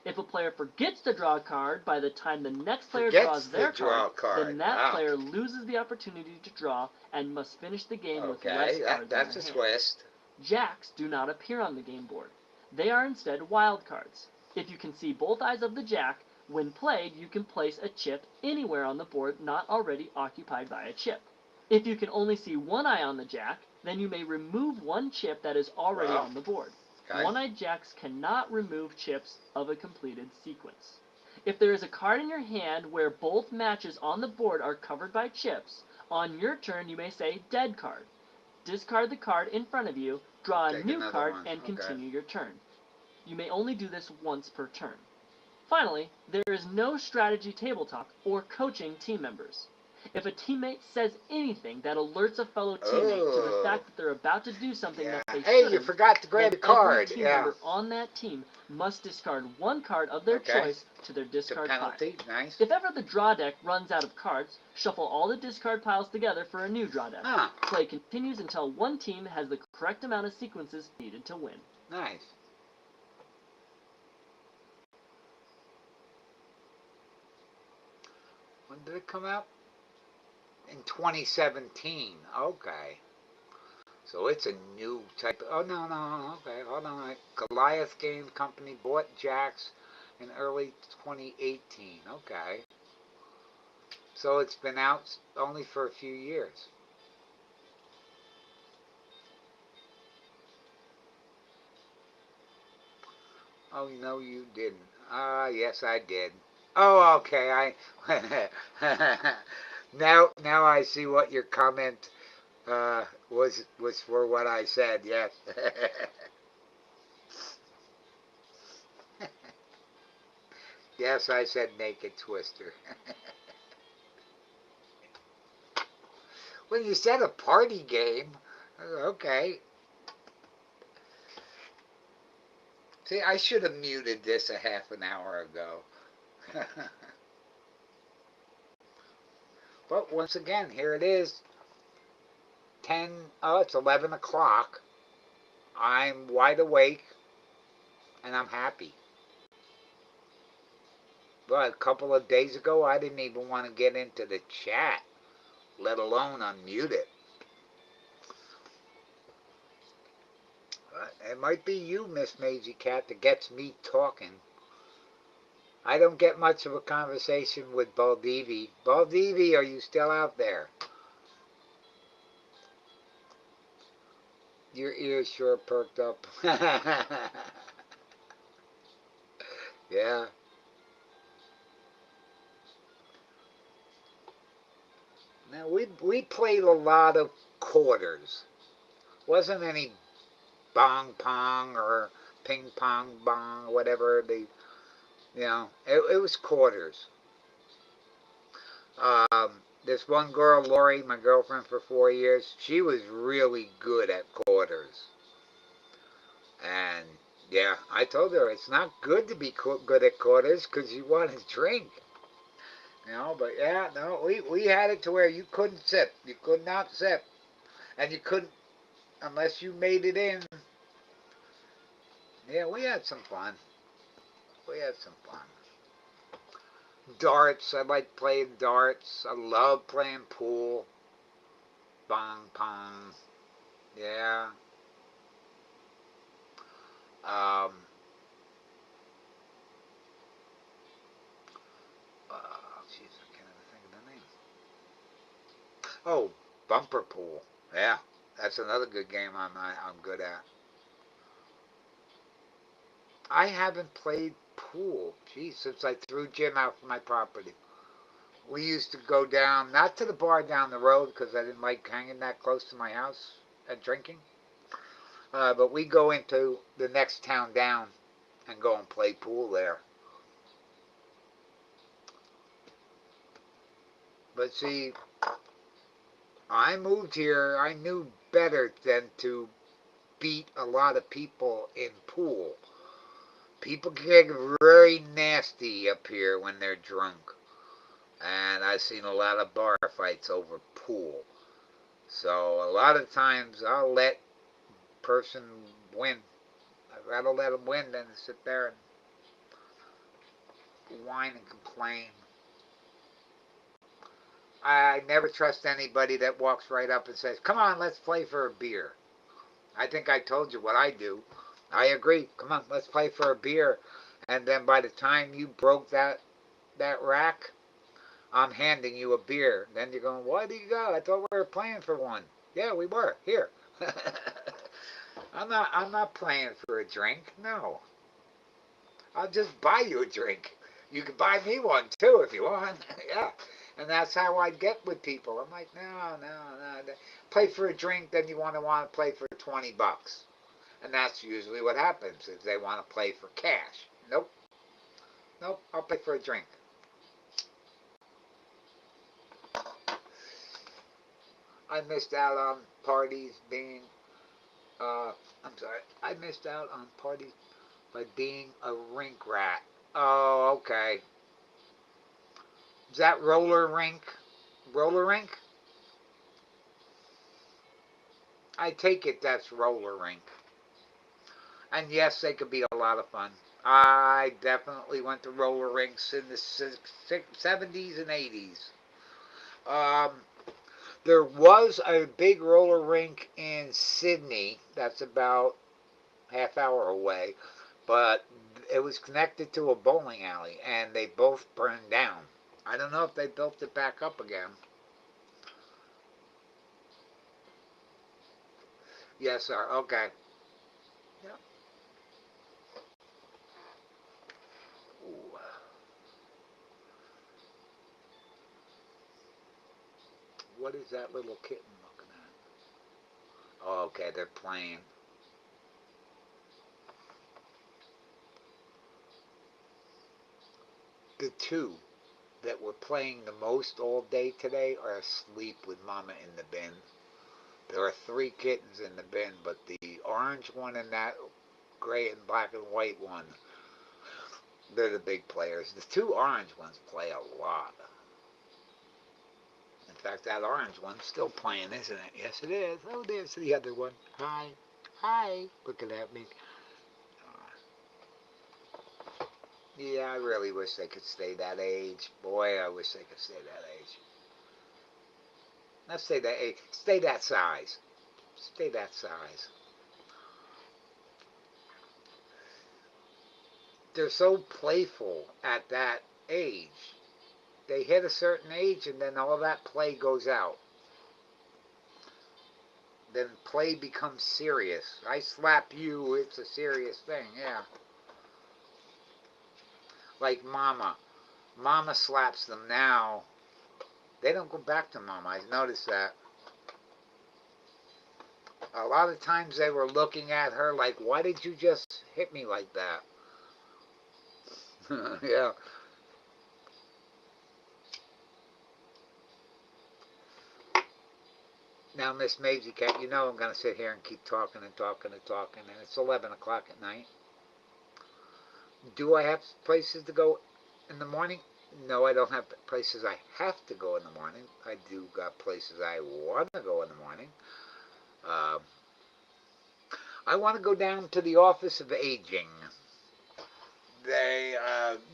If a player forgets to draw a card by the time the next player draws their card, then that player loses the opportunity to draw and must finish the game with less cards in their hand. Twist. Jacks do not appear on the game board. They are instead wild cards. If you can see both eyes of the jack, when played, you can place a chip anywhere on the board not already occupied by a chip. If you can only see one eye on the jack, then you may remove one chip that is already on the board. One-eyed jacks cannot remove chips of a completed sequence. If there is a card in your hand where both matches on the board are covered by chips, on your turn you may say dead card. Discard the card in front of you, draw a new card, and continue your turn. You may only do this once per turn. Finally, there is no strategy table talk or coaching team members. If a teammate says anything that alerts a fellow teammate to the fact that they're about to do something that they shouldn't, you forgot to grab then a card. every team member on that team must discard 1 card of their choice to their discard pile. Nice. If ever the draw deck runs out of cards, shuffle all the discard piles together for a new draw deck. Play continues until one team has the correct amount of sequences needed to win. Nice. When did it come out? In 2017. Okay. So it's a new type of... Oh, no. Okay, hold on. Goliath Games Company bought Jax in early 2018. Okay. So it's been out only for a few years. Oh, no, you didn't. Yes, I did. Oh, okay. Now I see what your comment was for what I said. Yes. Yes, I said naked twister. When you said a party game, okay. See, I should have muted this a half an hour ago. But once again, here it is. It's 11 o'clock. I'm wide awake and I'm happy. But a couple of days ago, I didn't even want to get into the chat, let alone unmute it. It might be you, Miss Maisie Cat, that gets me talking. I don't get much of a conversation with Baldivi. Baldivi, are you still out there? Your ears sure perked up. Yeah. Now we played a lot of quarters. Wasn't any bong pong or ping pong bong, whatever they, it was quarters. This one girl, Lori, my girlfriend for 4 years, she was really good at quarters. And yeah, I told her it's not good to be good at quarters because you want to drink. But yeah, no, we had it to where you couldn't sip. You could not sip. And you couldn't, unless you made it in. Yeah, we had some fun. We had some fun. Darts, I like playing darts. I love playing pool. Bong pong. Yeah. Um, jeez, I can't even think of the name. Oh, bumper pool. Yeah, that's another good game I'm good at. I haven't played pool, geez, since I threw Jim out from my property. We used to go down, not to the bar down the road because I didn't like hanging that close to my house and drinking. But we go into the next town down and go and play pool there. But see, I moved here. I knew better than to beat a lot of people in pool. People get very nasty up here when they're drunk. And I've seen a lot of bar fights over pool. So a lot of times I'll let person win. I'd rather let them win than to sit there and whine and complain. I never trust anybody that walks right up and says, "Come on, let's play for a beer." I think I told you what I do. I agree. Come on, let's play for a beer. And then by the time you broke that rack, I'm handing you a beer. Then you're going, "Why do you go? I thought we were playing for one." Yeah, we were. Here. I'm not playing for a drink. No. I'll just buy you a drink. You can buy me one too if you want. Yeah. And that's how I get with people. I'm like, no, no, no. Play for a drink, then you want to play for $20. And that's usually what happens is they want to play for cash. Nope. Nope. I'll pay for a drink. I missed out on parties being I'm sorry. I missed out on parties by being a rink rat. Oh, okay. Is that roller rink? Roller rink? I take it that's roller rink. And yes, they could be a lot of fun. I definitely went to roller rinks in the 70s and 80s. Um, there was a big roller rink in Sydney. That's about half hour away. But it was connected to a bowling alley, and they both burned down. I don't know if they built it back up again. Yes, sir. Okay. Yep. Ooh. What is that little kitten looking at? Oh, okay, they're playing. The two that were playing the most all day today are asleep with Mama in the bin. There are three kittens in the bin, but the orange one and that gray and black and white one, they're the big players. The two orange ones play a lot. In fact, that orange one's still playing, isn't it? Yes, it is. Oh, there's the other one. Hi. Hi. Looking at me. Yeah, I really wish they could stay that age. Boy, I wish they could stay that age. Not stay that age. Stay that size. Stay that size. They're so playful at that age. They hit a certain age and then all that play goes out. Then play becomes serious. I slap you, it's a serious thing, yeah. like Mama. Mama slaps them now. They don't go back to Mama. I've noticed that. A lot of times they were looking at her like, why did you just hit me like that? Yeah. Now, Miss Maisie Cat, you know I'm going to sit here and keep talking and talking and talking, and it's 11 o'clock at night. Do I have places to go in the morning? No, I don't have places I have to go in the morning. I do got places I want to go in the morning. Um, I want to go down to the Office of Aging.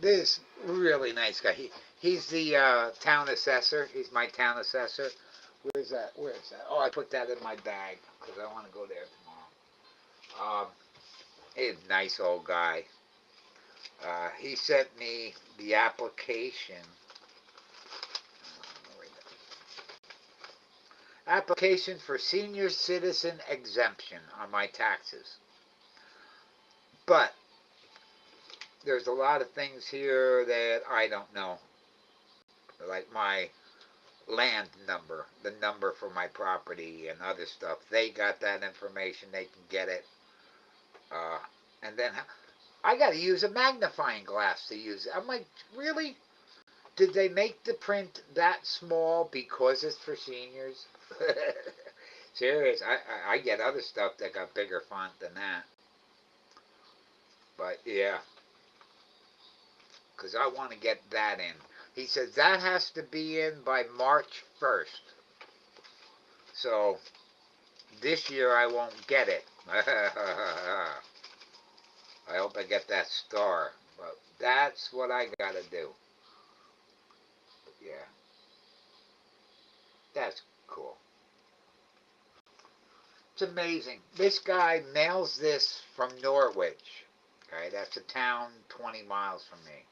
This really nice guy. He's the town assessor. He's my town assessor. Where's that? Where's that? Oh, I put that in my bag because I want to go there tomorrow. He's a nice old guy. He sent me the application. Application for senior citizen exemption on my taxes. But there's a lot of things here that I don't know. Like my land number, the number for my property and other stuff. They got that information. They can get it. And then I got to use a magnifying glass to use it. I'm like, really? Did they make the print that small because it's for seniors? Serious. I get other stuff that got bigger font than that. But yeah. Because I want to get that in. He says that has to be in by March 1st. So this year I won't get it. I hope I get that star. But that's what I got to do. Yeah. That's cool. It's amazing. This guy mails this from Norwich. Okay, that's a town 20 miles from me.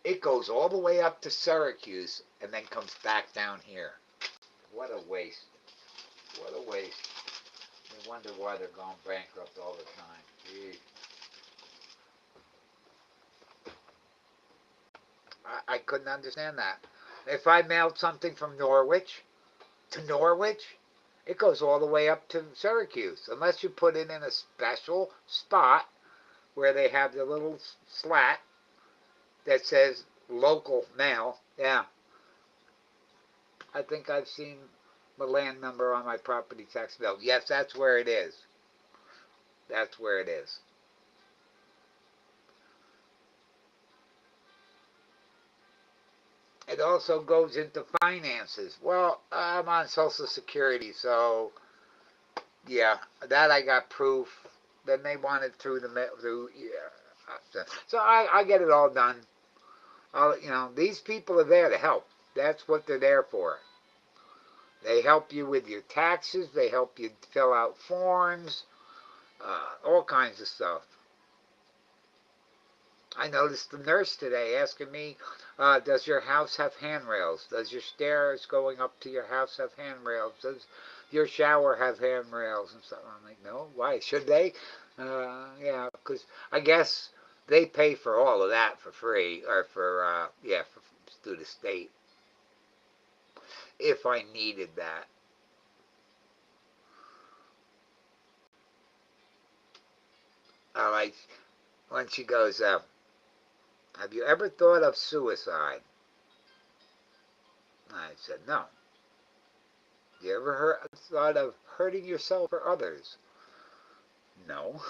It goes all the way up to Syracuse and then comes back down here. What a waste. What a waste. I wonder why they're going bankrupt all the time. Gee. I couldn't understand that. If I mailed something from Norwich to Norwich, it goes all the way up to Syracuse. Unless you put it in a special spot where they have the little slat that says local mail. Yeah. I think I've seen the land number on my property tax bill. Yes, that's where it is. That's where it is. It also goes into finances. Well, I'm on Social Security, so yeah, that I got proof. Then they want it through yeah. So I get it all done. These people are there to help. That's what they're there for. They help you with your taxes. They help you fill out forms, all kinds of stuff. I noticed the nurse today asking me, does your house have handrails? Does your stairs going up to your house have handrails? Does your shower have handrails and stuff? I'm like, no. Why? Should they? Yeah, because I guess they pay for all of that for free, or through the state. If I needed that. Like when she goes, have you ever thought of suicide? I said, no. You ever thought of hurting yourself or others? No.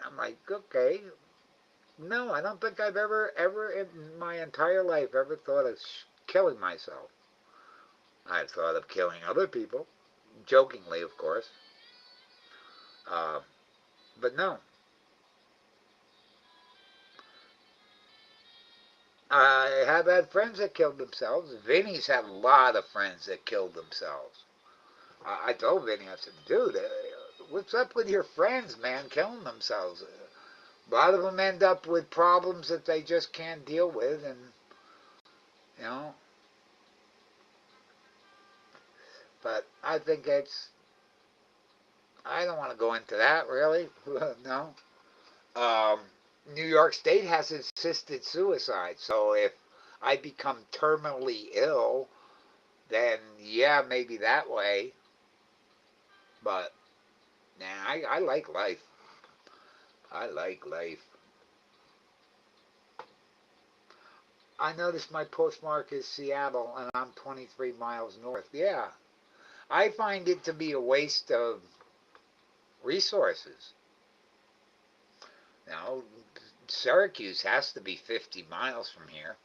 I'm like, okay. No, I don't think I've ever in my entire life ever thought of killing myself. I've thought of killing other people, jokingly, of course. Uh, but no. I have had friends that killed themselves. Vinny's had a lot of friends that killed themselves. I told Vinny, I said, dude, what's up with your friends, man, killing themselves? A lot of them end up with problems that they just can't deal with, and, you know. But I think I don't want to go into that, really. No. Um, New York State has assisted suicide. So if I become terminally ill, then yeah, maybe that way. But nah, I like life. I like life. I noticed my postmark is Seattle and I'm 23 miles north. Yeah, I find it to be a waste of resources. Now, Syracuse has to be 50 miles from here.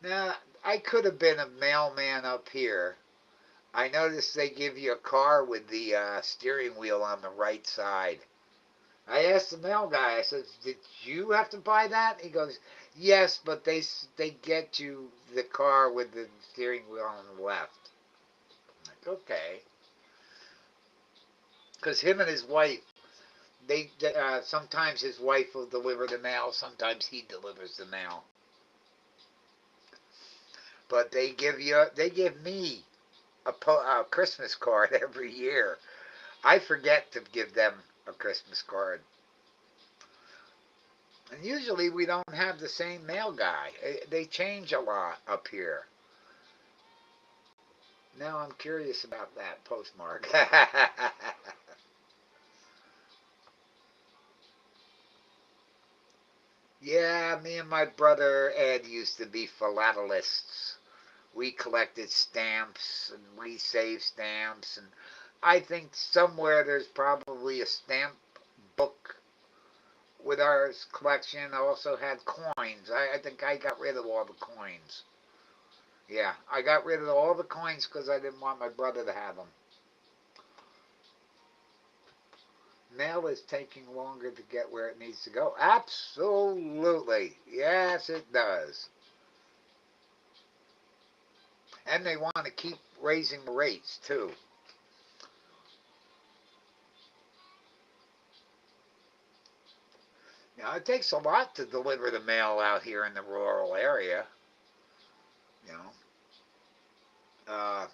Now, I could have been a mailman up here. I noticed they give you a car with the steering wheel on the right side. I asked the mail guy, I said, did you have to buy that? He goes, yes, but they get you the car with the steering wheel on the left. I'm like, okay. Because him and his wife, they sometimes his wife will deliver the mail, sometimes he delivers the mail. But they give me a Christmas card every year. I forget to give them a Christmas card. And usually we don't have the same mail guy. They change a lot up here. Now I'm curious about that postmark. Yeah, me and my brother Ed used to be philatelists. We collected stamps and we saved stamps. And I think somewhere there's probably a stamp book with our collection. I also had coins. I think I got rid of all the coins. Yeah, I got rid of all the coins because I didn't want my brother to have them. Mail is taking longer to get where it needs to go. Absolutely. Yes, it does. And they want to keep raising the rates, too. Now, it takes a lot to deliver the mail out here in the rural area. You know. Uh,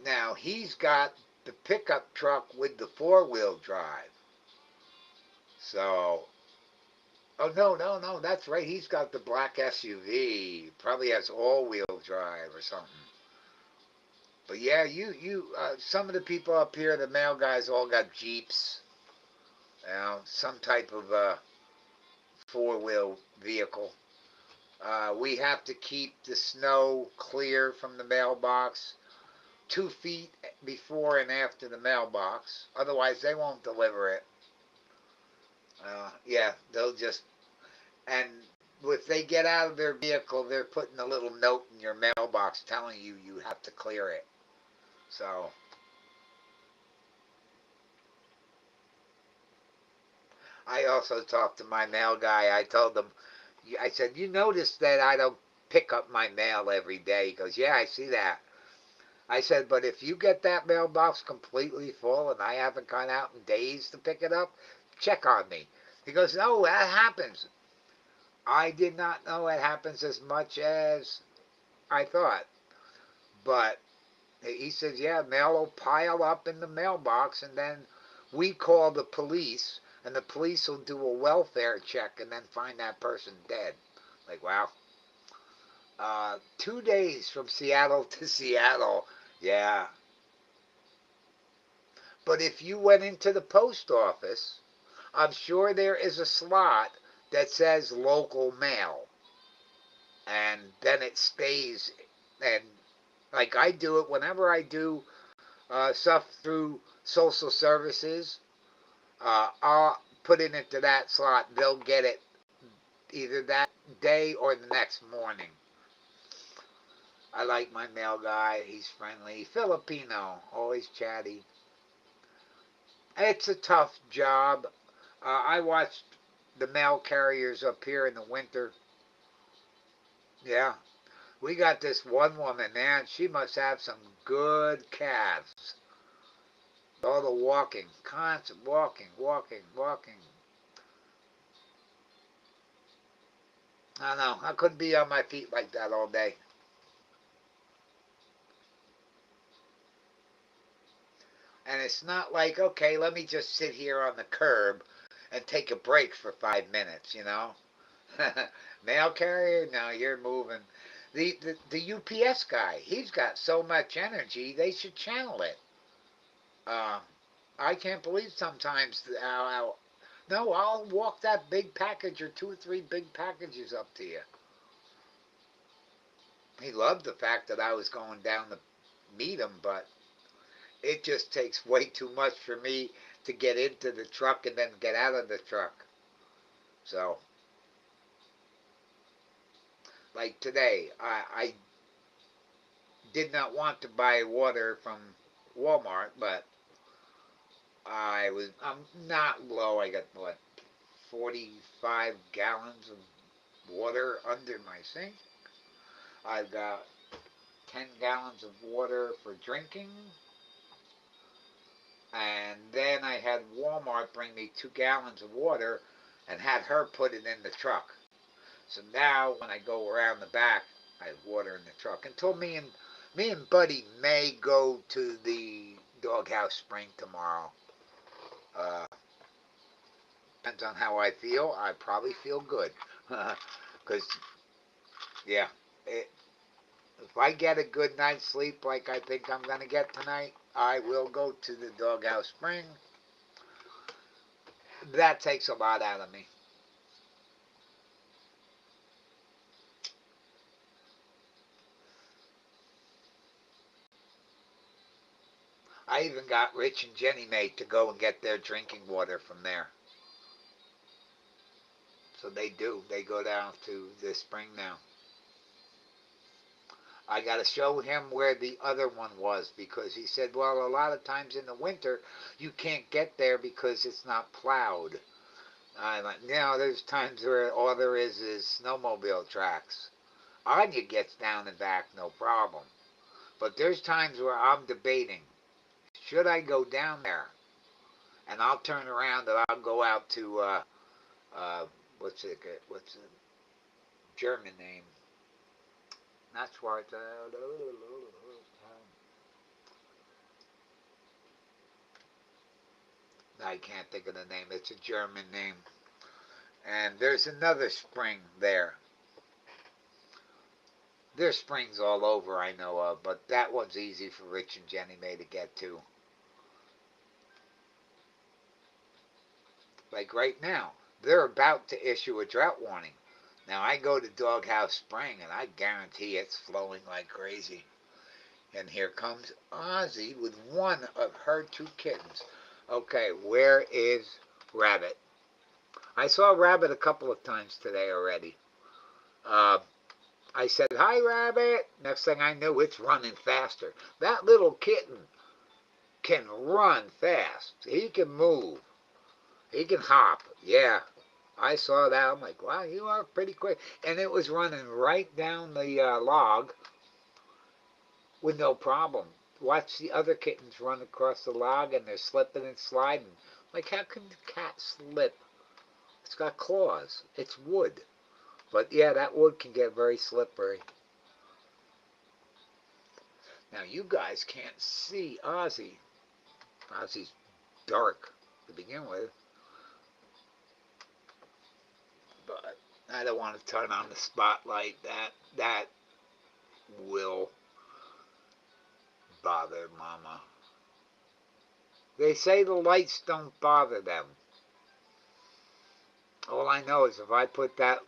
Now, he's got the pickup truck with the four-wheel drive. So, oh, no, no, no, that's right. He's got the black SUV. Probably has all-wheel drive or something. But yeah, some of the people up here, the mail guys, all got Jeeps. You know, some type of four-wheel vehicle. We have to keep the snow clear from the mailbox 2 feet before and after the mailbox. Otherwise, they won't deliver it. Yeah, they'll just, and if they get out of their vehicle, they're putting a little note in your mailbox telling you you have to clear it. So, I also talked to my mail guy. I told him, I said, you notice that I don't pick up my mail every day? He goes, yeah, I see that. I said, but if you get that mailbox completely full and I haven't gone out in days to pick it up, check on me. He goes, no, that happens. I did not know it happens as much as I thought. But he says, yeah, mail will pile up in the mailbox and then we call the police and the police will do a welfare check and then find that person dead. Like, wow. 2 days from Seattle to Seattle. Yeah. But if you went into the post office, I'm sure there is a slot that says local mail. And then it stays. And like I do it whenever I do stuff through social services, I'll put it into that slot. They'll get it either that day or the next morning. I like my mail guy. He's friendly. Filipino, always chatty. It's a tough job. I watched the mail carriers up here in the winter. Yeah. We got this one woman, man. She must have some good calves. All the walking, constant walking, walking, walking. I don't know. I couldn't be on my feet like that all day. And it's not like, okay, let me just sit here on the curb and take a break for 5 minutes, you know? Mail carrier? No, you're moving. The UPS guy, he's got so much energy, they should channel it. Uh, I can't believe sometimes no, I'll walk that big package or 2 or 3 big packages up to you. He loved the fact that I was going down to meet him, but it just takes way too much for me to get into the truck and then get out of the truck. So, like today, I did not want to buy water from Walmart, but I'm not low. I got what, 45 gallons of water under my sink. I've got 10 gallons of water for drinking. And then I had Walmart bring me 2 gallons of water and had her put it in the truck. So now when I go around the back, I have water in the truck. Until me and Buddy may go to the doghouse spring tomorrow. Uh, Depends on how I feel. I probably feel good. Because, yeah, if I get a good night's sleep like I think I'm going to get tonight, I will go to the doghouse spring. That takes a lot out of me. I even got Rich and Jenny Mae to go and get their drinking water from there. So they do. They go down to the spring now. I got to show him where the other one was because he said, well, a lot of times in the winter you can't get there because it's not plowed. I'm like, no, there's times where all there is snowmobile tracks. Anya gets down and back, no problem. But there's times where I'm debating, should I go down there? And I'll turn around and I'll go out to, what's the German name? Not Schwarz. I can't think of the name. It's a German name. And there's another spring there. There's springs all over I know of, but that one's easy for Rich and Jenny Mae to get to. Like right now, they're about to issue a drought warning. Now I go to Doghouse Spring and I guarantee it's flowing like crazy. And here comes Ozzy with one of her 2 kittens. Okay, where is Rabbit? I saw Rabbit a couple of times today already. I said, hi, Rabbit. Next thing I knew, it's running faster. That little kitten can run fast. He can move. He can hop. Yeah, I saw that. I'm like, wow, you are pretty quick. And it was running right down the log with no problem. Watch the other kittens run across the log and they're slipping and sliding. Like, how can the cat slip? It's got claws. It's wood. But yeah, that wood can get very slippery. Now, you guys can't see Ozzy. Ozzy's dark to begin with. But I don't want to turn on the spotlight. That will bother Mama. They say the lights don't bother them. All I know is if I put that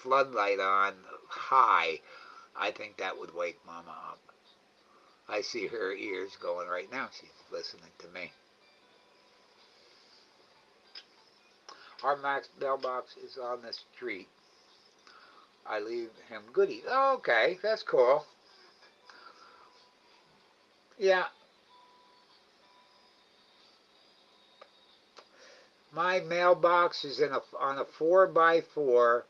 floodlight on high, I think that would wake Mama up. I see her ears going right now. She's listening to me. Our Max mailbox is on the street. I leave him goodies. Oh, okay, that's cool. Yeah. My mailbox is on a 4x4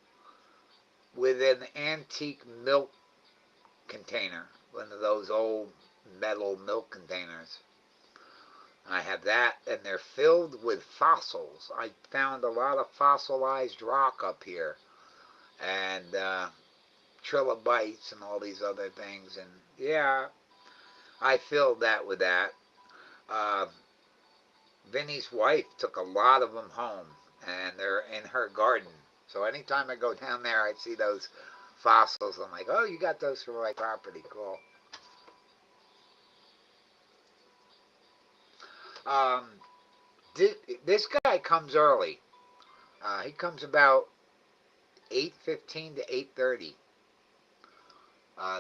with an antique milk container, one of those old metal milk containers. I have that, and they're filled with fossils. I found a lot of fossilized rock up here, and trilobites and all these other things. And yeah, I filled that with that. Uh, Vinny's wife took a lot of them home, and they're in her garden. So anytime I go down there, I see those fossils. I'm like, oh, you got those from my property. Cool. Um, this guy comes early. He comes about 8:15 to 8:30.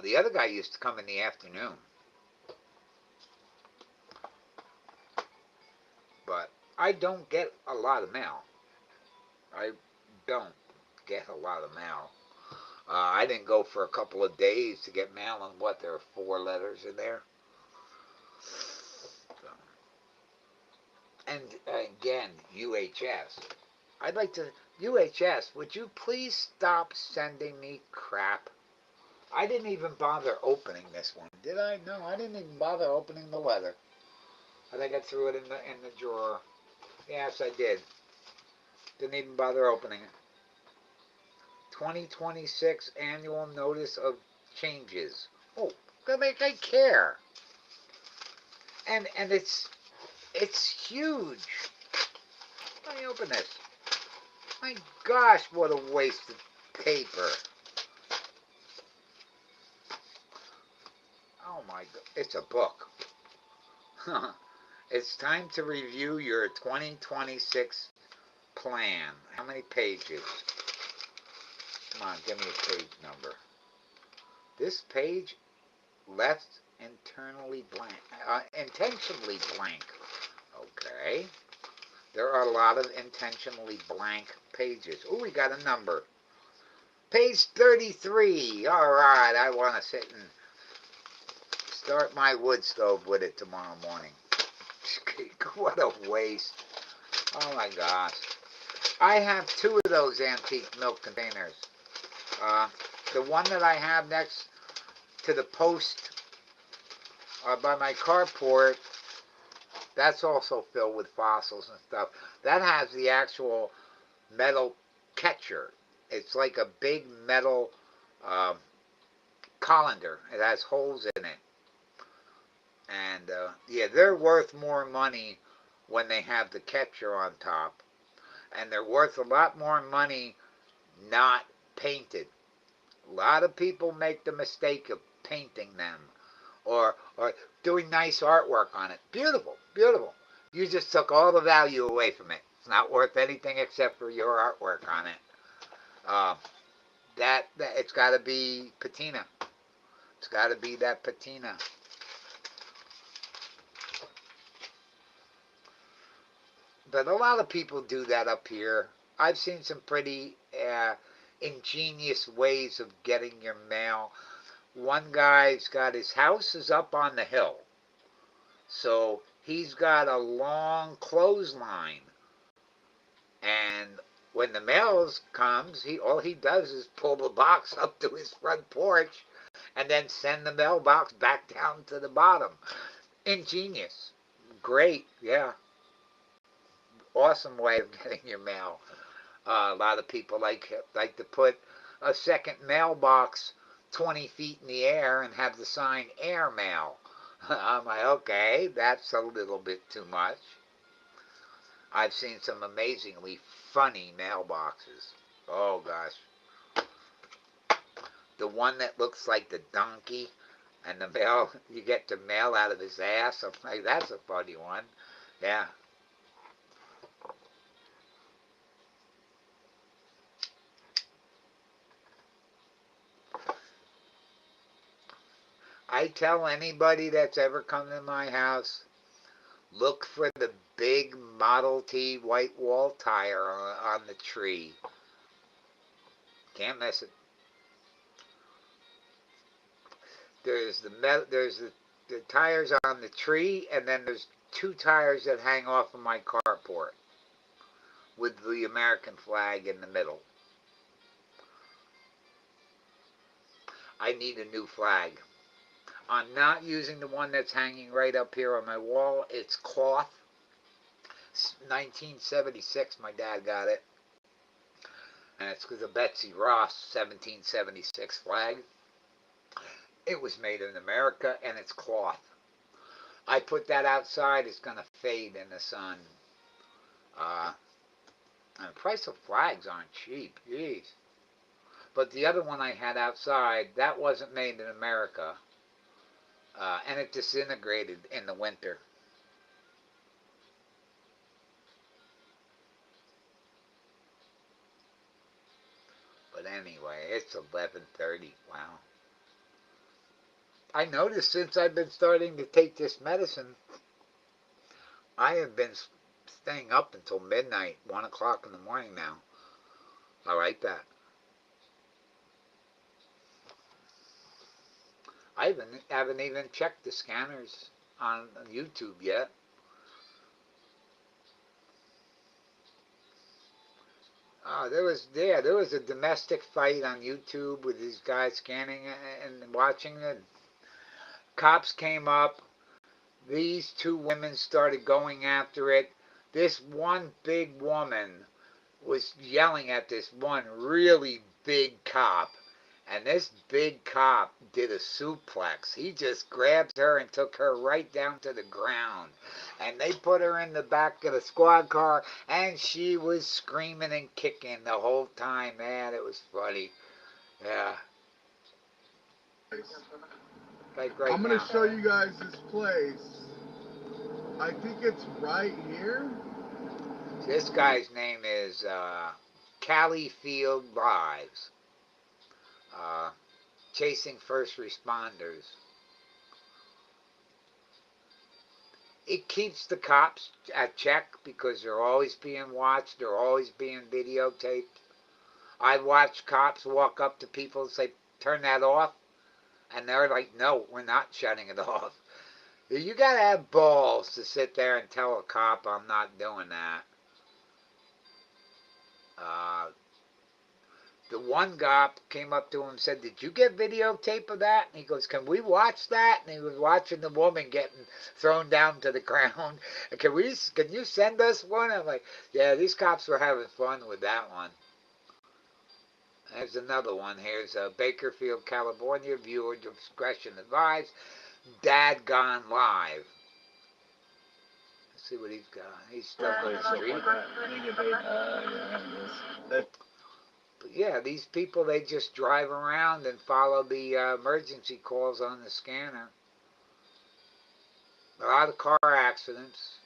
The other guy used to come in the afternoon, but I don't get a lot of mail. I don't get a lot of mail. I didn't go for a couple of days to get mail, and what, there are 4 letters in there. So, and again, UHS. I'd like to, UHS, would you please stop sending me crap? I didn't even bother opening this one, did I? No, I didn't even bother opening the letter. I think I threw it in the drawer. Yes, I did. Didn't even bother opening it. 2026 annual notice of changes. Oh, I care. And it's huge. Let me open this. My gosh, what a waste of paper. Oh my god, it's a book. It's time to review your 2026 plan. How many pages? Come on, give me a page number. This page left internally blank, intentionally blank. Okay. There are a lot of intentionally blank pages. Oh, we got a number. Page 33. All right, I want to sit and start my wood stove with it tomorrow morning. What a waste. Oh my gosh. I have 2 of those antique milk containers. The one that I have next to the post by my carport, that's also filled with fossils and stuff. That has the actual metal catcher. It's like a big metal colander. It has holes in it. And yeah, they're worth more money when they have the catcher on top. And they're worth a lot more money not painted. A lot of people make the mistake of painting them or doing nice artwork on it. Beautiful, beautiful. You just took all the value away from it. It's not worth anything except for your artwork on it. That it's got to be patina. It's got to be that patina. But a lot of people do that up here. I've seen some pretty ingenious ways of getting your mail. One guy's got his house is up on the hill. So he's got a long clothesline. And when the mail comes, all he does is pull the box up to his front porch and then send the mailbox back down to the bottom. Ingenious. Great, yeah. Awesome way of getting your mail. A lot of people like to put a second mailbox 20 feet in the air and have the sign air mail. I'm like, okay, that's a little bit too much. I've seen some amazingly funny mailboxes. Oh gosh. The one that looks like the donkey and the mail, you get the mail out of his ass. I'm like, that's a funny one. Yeah. I tell anybody that's ever come to my house, look for the big Model T white wall tire on the tree. Can't miss it. There's the tires on the tree, and then there's 2 tires that hang off of my carport with the American flag in the middle. I need a new flag. I'm not using the one that's hanging right up here on my wall. It's cloth. It's 1976, my dad got it. And it's the Betsy Ross 1776 flag. It was made in America, and it's cloth. I put that outside. It's going to fade in the sun. And the price of flags aren't cheap. Jeez. But the other one I had outside, that wasn't made in America. And it disintegrated in the winter. But anyway, it's 11:30. Wow. I noticed since I've been starting to take this medicine, I have been staying up until midnight, 1 o'clock in the morning now. I like that. I haven't even checked the scanners on YouTube yet. There was a domestic fight on YouTube with these guys scanning and watching it. Cops came up. These two women started going after it. This one big woman was yelling at this one really big cop. And this big cop did a suplex. He just grabbed her and took her right down to the ground. And they put her in the back of the squad car, and she was screaming and kicking the whole time. Man, it was funny. Yeah. Like right I'm going now. to show you guys this place. I think it's right here. This guy's name is Califield Lives. Chasing first responders. It keeps the cops at check because they're always being watched, they're always being videotaped. I watch cops walk up to people and say, turn that off. And they're like, no, we're not shutting it off. You got to have balls to sit there and tell a cop I'm not doing that. The one cop came up to him and said, did you get videotape of that? And he goes, can we watch that? And he was watching the woman getting thrown down to the ground. Can you send us one? I'm like, yeah, these cops were having fun with that one. There's another one. Here's Bakerfield, California. Viewer discretion advised. Dad gone live. Let's see what he's got. He's still on the street. But yeah, these people, they just drive around and follow the emergency calls on the scanner. A lot of car accidents.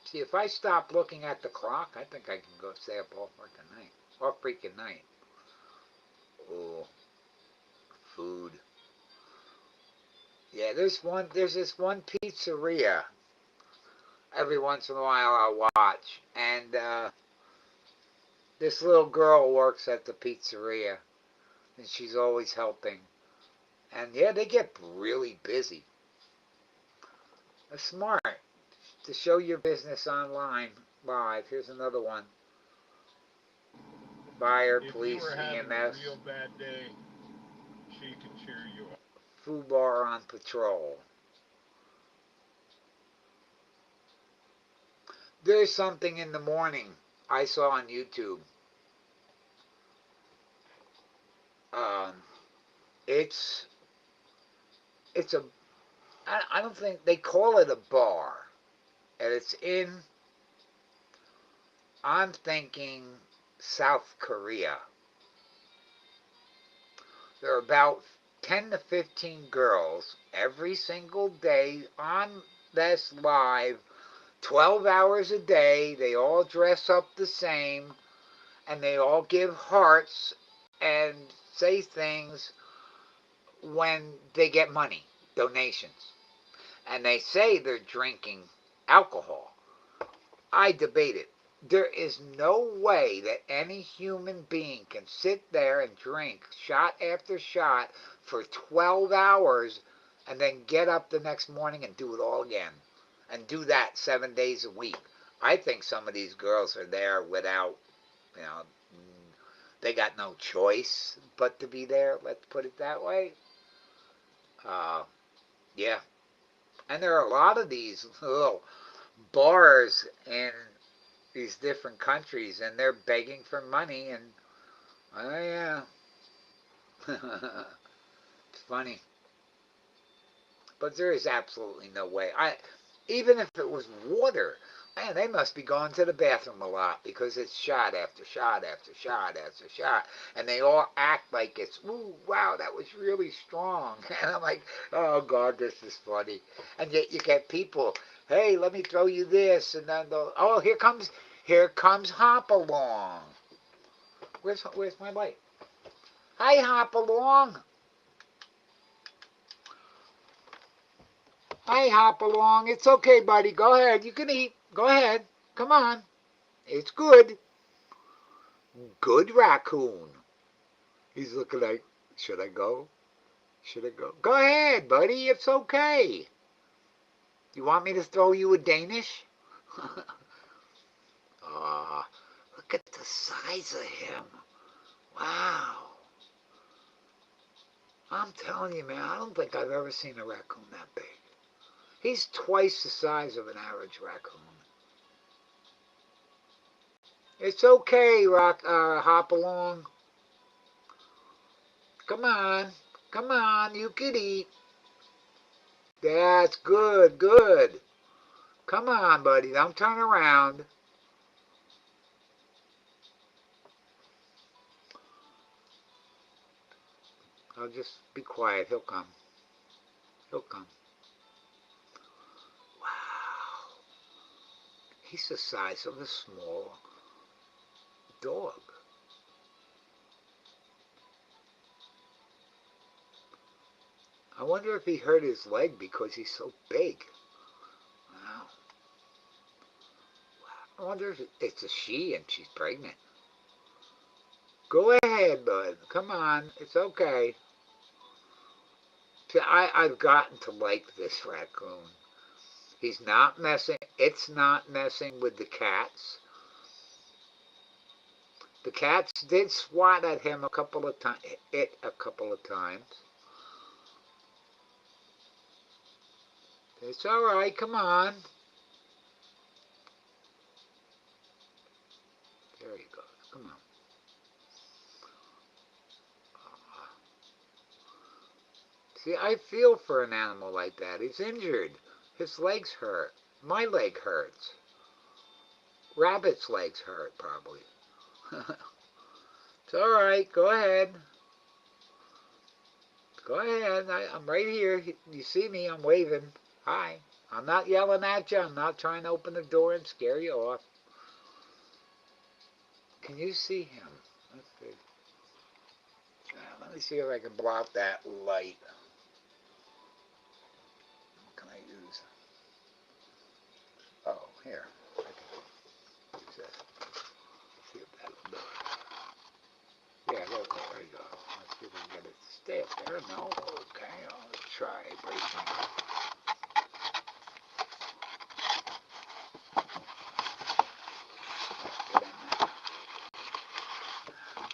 See, if I stop looking at the clock, I think I can go stay up all freaking night. Oh, food. Yeah, there's this one pizzeria every once in a while I'll watch, and this little girl works at the pizzeria, and she's always helping. And yeah, they get really busy. That's smart to show your business online live. Here's another one. Fire, police, If you were having EMS. a real bad day, she can cheer you up. Food bar on patrol. There's something in the morning I saw on YouTube. It's a, I don't think they call it a bar, and it's in, I'm thinking South Korea. There are about 10 to 15 girls every single day on this live, 12 hours a day. They all dress up the same, and they all give hearts and say things when they get money, donations. And they say they're drinking alcohol. I debate it. There is no way that any human being can sit there and drink shot after shot for 12 hours and then get up the next morning and do it all again. And do that 7 days a week. I think some of these girls are there without, you know, they got no choice but to be there. Let's put it that way. Yeah, and there are a lot of these little bars in these different countries, and they're begging for money, and oh yeah, it's funny. But there is absolutely no way. Even if it was water, man, they must be going to the bathroom a lot because it's shot after shot after shot after shot, and they all act like it's, ooh, wow, that was really strong. And I'm like, oh God, this is funny. And yet you get people, hey, let me throw you this, and then they'll, oh, here comes Hopalong. Where's my light? Hi, Hopalong. Hi, Hopalong. It's okay, buddy. Go ahead. You can eat. Go ahead. Come on. It's good. Good raccoon. He's looking like, should I go? Should I go? Go ahead, buddy. It's okay. You want me to throw you a Danish? Ah, look at the size of him. Wow. I'm telling you, man, I don't think I've ever seen a raccoon that big. He's twice the size of an average raccoon. It's okay, Hopalong. Come on. Come on, you can eat. That's good, good. Come on, buddy. Don't turn around. I'll just be quiet. He'll come. He'll come. Wow. He's the size of a small dog. I wonder if he hurt his leg because he's so big. Wow. I wonder if it's a she and she's pregnant. Go ahead, bud. Come on. It's okay. See, I've gotten to like this raccoon. He's not messing. It's not messing with the cats. The cats did swat at him a couple of times. A couple of times. It's all right. Come on. There he goes. Come on. See, I feel for an animal like that. He's injured. His legs hurt. My leg hurts. Rabbit's legs hurt, probably. It's all right. Go ahead. Go ahead. I'm right here. You see me. I'm waving. Hi. I'm not yelling at you. I'm not trying to open the door and scare you off. Can you see him? Let's see. Let me see if I can block that light. What can I use? Oh, here. I can use that. See if that'll do it. Yeah, there you go. Let's see if we can get it to stay up there. No? Okay, I'll try breaking it.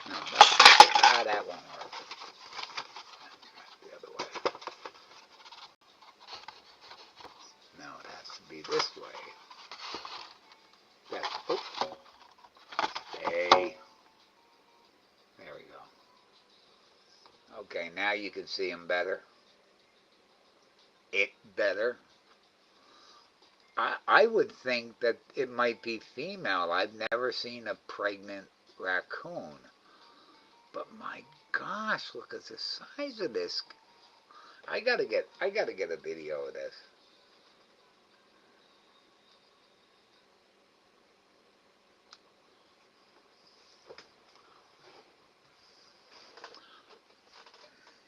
No, that won't work. The other way. No, it has to be this way. That's, oops. Stay. There we go. Okay, now you can see him better. It better. I would think that it might be female. I've never seen a pregnant raccoon. But my gosh, look at the size of this. I gotta get a video of this.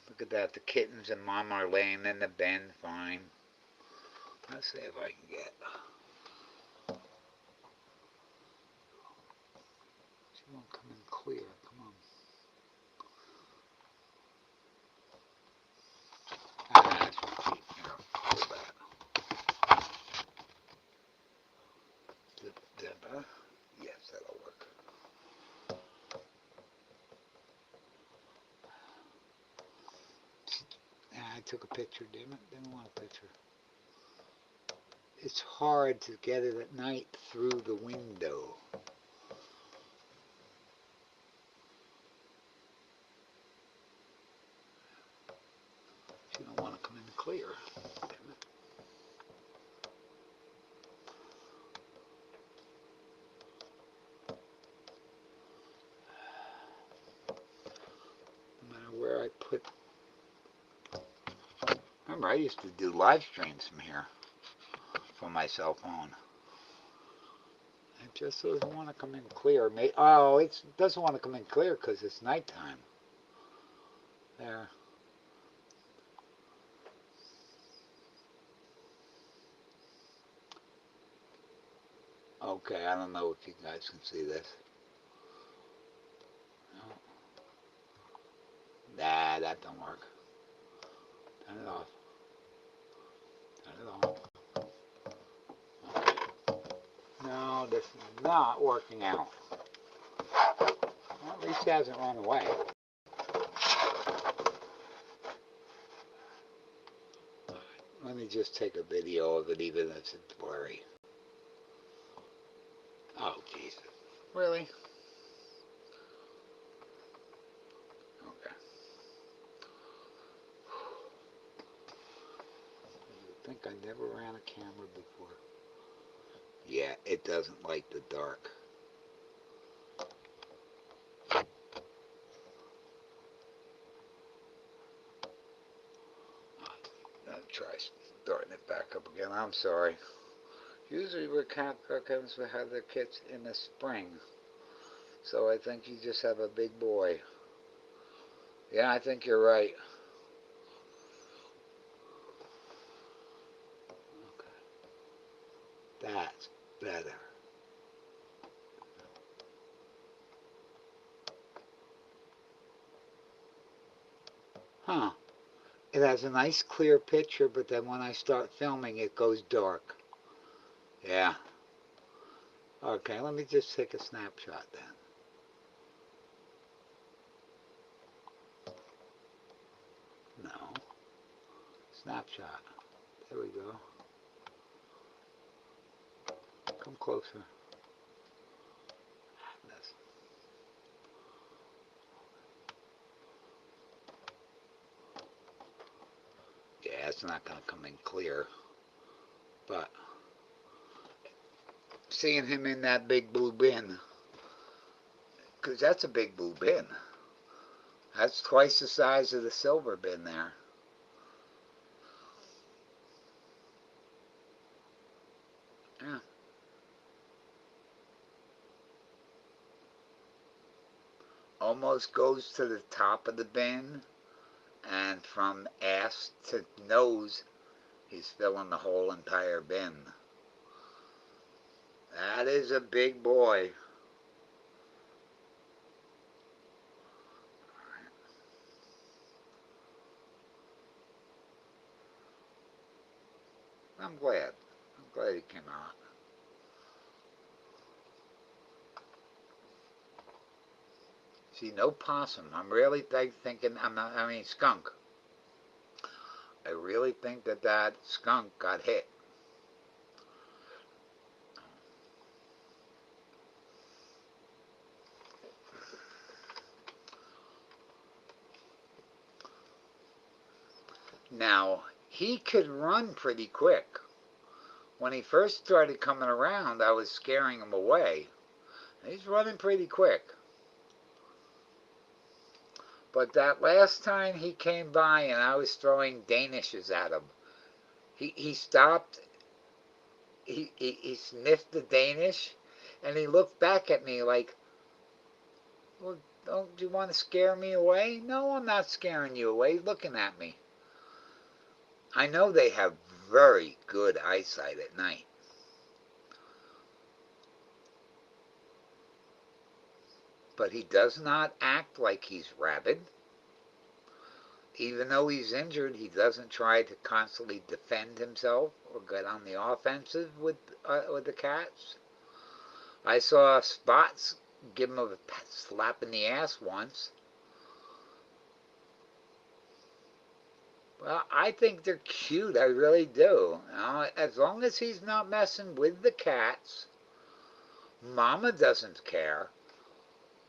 Look at that. The kittens and mom are laying in the bin fine. Let's see if I can get. She won't come in clear. Come on. That's cheap. Here, hold that. Yes, that'll work. I took a picture, damn it. Didn't want a picture. It's hard to get it at night through the window. You don't want to come in clear. Damn it. No matter where I put. Remember, I used to do live streams from here, from my cell phone. It just doesn't want to come in clear. Oh, it doesn't want to come in clear because it's nighttime. There. Okay, I don't know if you guys can see this. No. Nah, that don't work. Turn it off. Turn it off. No, this is not working out. Well, at least he hasn't run away. Let me just take a video of it, even if it's blurry. Oh, Jesus. Really? Okay. I think I never ran a camera before. Yeah, it doesn't like the dark. I'll try starting it back up again. I'm sorry. Usually cat comes will have their kits in the spring. So I think you just have a big boy. Yeah, I think you're right. Okay. That's better. Huh. It has a nice clear picture, but then when I start filming, it goes dark. Yeah. Okay, let me just take a snapshot then. No. Snapshot. There we go. Come closer. That's... Yeah, it's not going to come in clear. But seeing him in that big blue bin, because that's a big blue bin. That's twice the size of the silver bin there. Yeah. Almost goes to the top of the bin, and from ass to nose, he's filling the whole entire bin. That is a big boy. I'm glad. I'm glad he came out. See, no possum. I'm really thinking, skunk. I really think that skunk got hit. Now, he could run pretty quick. When he first started coming around, I was scaring him away. He's running pretty quick. But that last time he came by and I was throwing Danishes at him, he stopped, he sniffed the Danish, and he looked back at me like, well, don't you want to scare me away? No, I'm not scaring you away. He's looking at me. I know they have very good eyesight at night. But he does not act like he's rabid. Even though he's injured, he doesn't try to constantly defend himself or get on the offensive with the cats. I saw Spots give him a slap in the ass once. Well, I think they're cute. I really do. As long as he's not messing with the cats, Mama doesn't care.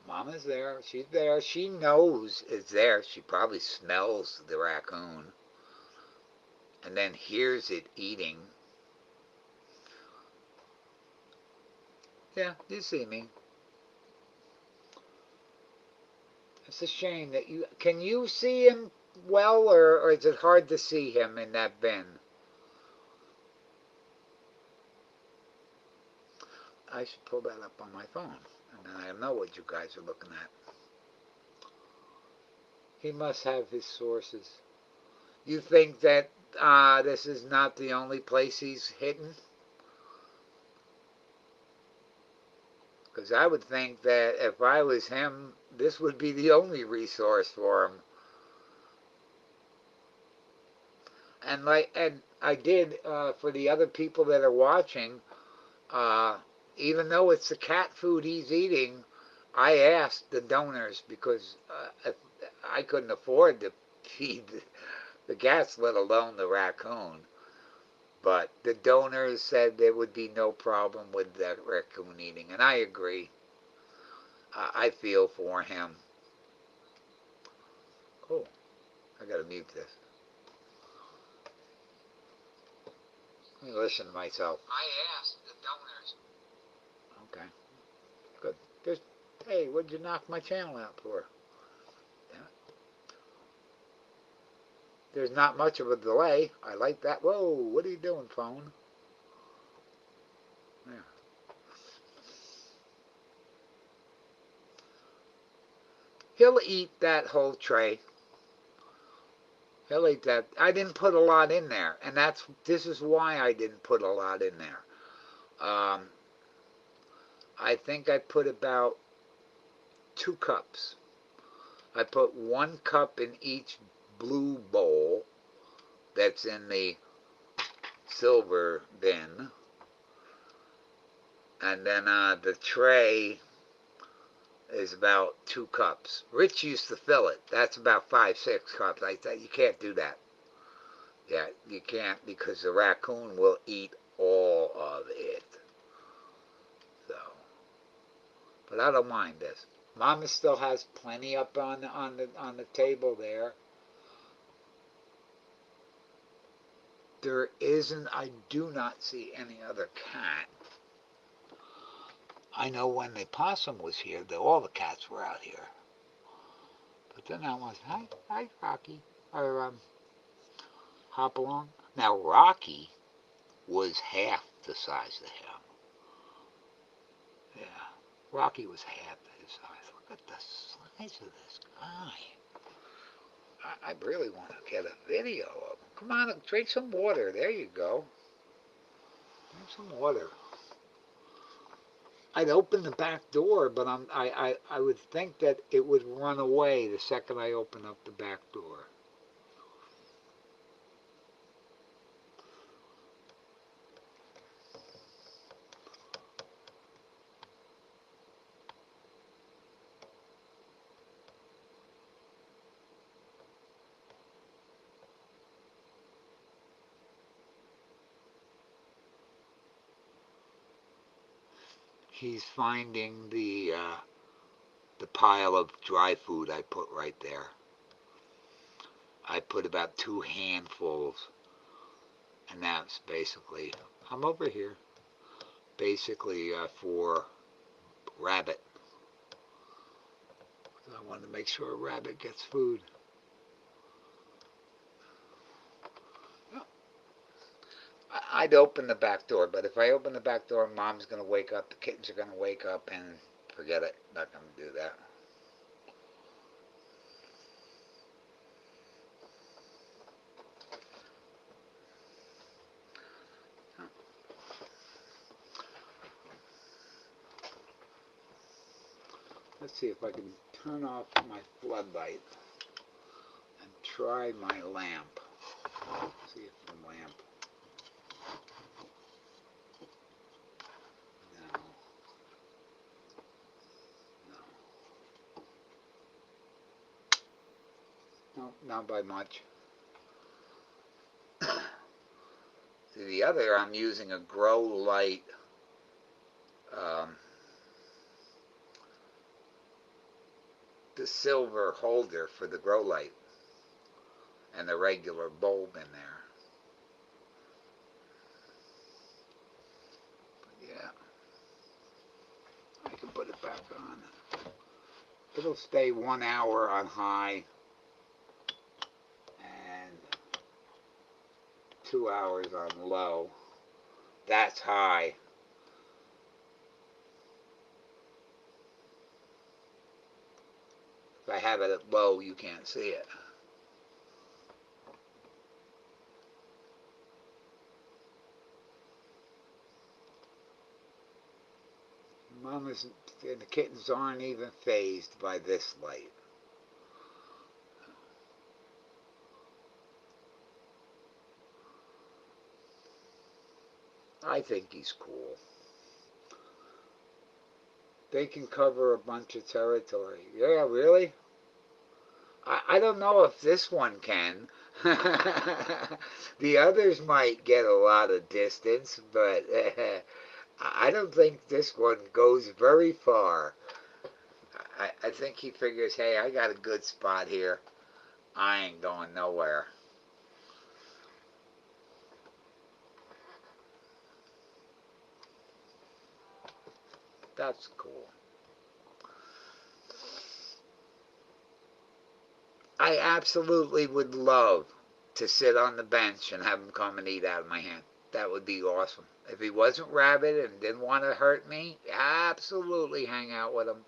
Mama's there. She's there. She knows it's there. She probably smells the raccoon and then hears it eating. Yeah, you see me. It's a shame that you... Can you see him well, or is it hard to see him in that bin? I should pull that up on my phone, and then I know what you guys are looking at. He must have his sources. You think that this is not the only place he's hidden? Because I would think that if I was him, this would be the only resource for him. And I did, for the other people that are watching, even though it's the cat food he's eating, I asked the donors, because I couldn't afford to feed the cats, let alone the raccoon. But the donors said there would be no problem with the raccoon eating, and I agree. I feel for him. Oh, I gotta mute this. Let me listen to myself. I asked the donors. Okay, good. Hey, what'd you knock my channel out for? Damn it. There's not much of a delay. I like that. Whoa, what are you doing, phone? There. He'll eat that whole tray. He'll eat that. I didn't put a lot in there, and this is why I didn't put a lot in there. I think I put about 2 cups. I put 1 cup in each blue bowl that's in the silver bin, and then the tray is about 2 cups. Rich used to fill it. That's about 5-6 cups. I thought you can't do that. Yeah, you can't, because the raccoon will eat all of it. So, but I don't mind this. Mama still has plenty up on the table there. There isn't. I do not see any other cat. I know when the possum was here, all the cats were out here. But then I was, hi, Rocky, or Hop Along. Now Rocky was half the size of him. Yeah, Rocky was half his size. Look at the size of this guy. I really want to get a video of him. Come on, drink some water. There you go. Drink some water. I'd open the back door, but I would think that it would run away the second I open up the back door. He's finding the pile of dry food I put right there. I put about 2 handfuls, and that's basically, I'm over here, basically for Rabbit. So I wanted to make sure Rabbit gets food. I'd open the back door, but if I open the back door, Mom's going to wake up, the kittens are going to wake up, and forget it. Not going to do that. Let's see if I can turn off my floodlight and try my lamp. See if the lamp... No, not by much. The other, I'm using a grow light the silver holder for the grow light and the regular bulb in there. But yeah, I can put it back on. It'll stay 1 hour on high and 2 hours on low. That's high. If I have it at low, you can't see it. Mama's and the kittens aren't even fazed by this light. I think he's cool. They can cover a bunch of territory. Yeah, really? I don't know if this one can. The others might get a lot of distance, but I don't think this one goes very far. I think he figures, hey, I got a good spot here. I ain't going nowhere. That's cool. I absolutely would love to sit on the bench and have him come and eat out of my hand. That would be awesome. If he wasn't rabid and didn't want to hurt me, absolutely hang out with him.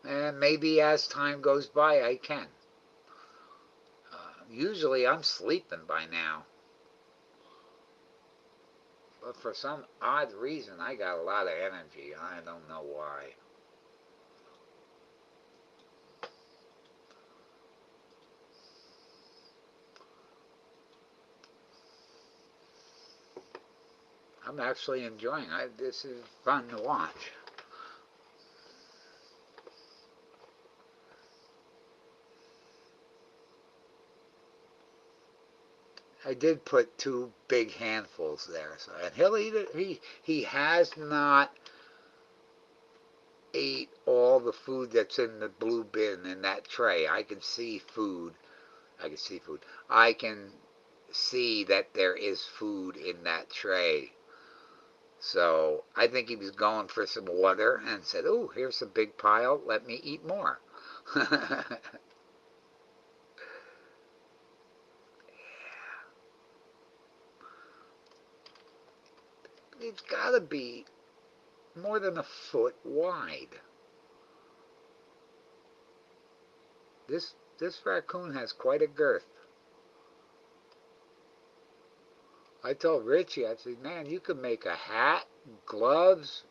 And maybe as time goes by, I can. Usually I'm sleeping by now. But for some odd reason, I got a lot of energy. I don't know why. I'm actually enjoying it. This is fun to watch. I did put 2 big handfuls there, so and he'll eat it. He has not ate all the food that's in the blue bin in that tray. I can see food. I can see food. I can see that there is food in that tray. So I think he was going for some water and said, "Oh, here's a big pile. Let me eat more." It's got to be more than a foot wide. This raccoon has quite a girth. I told Richie, I said, man, you could make a hat, gloves,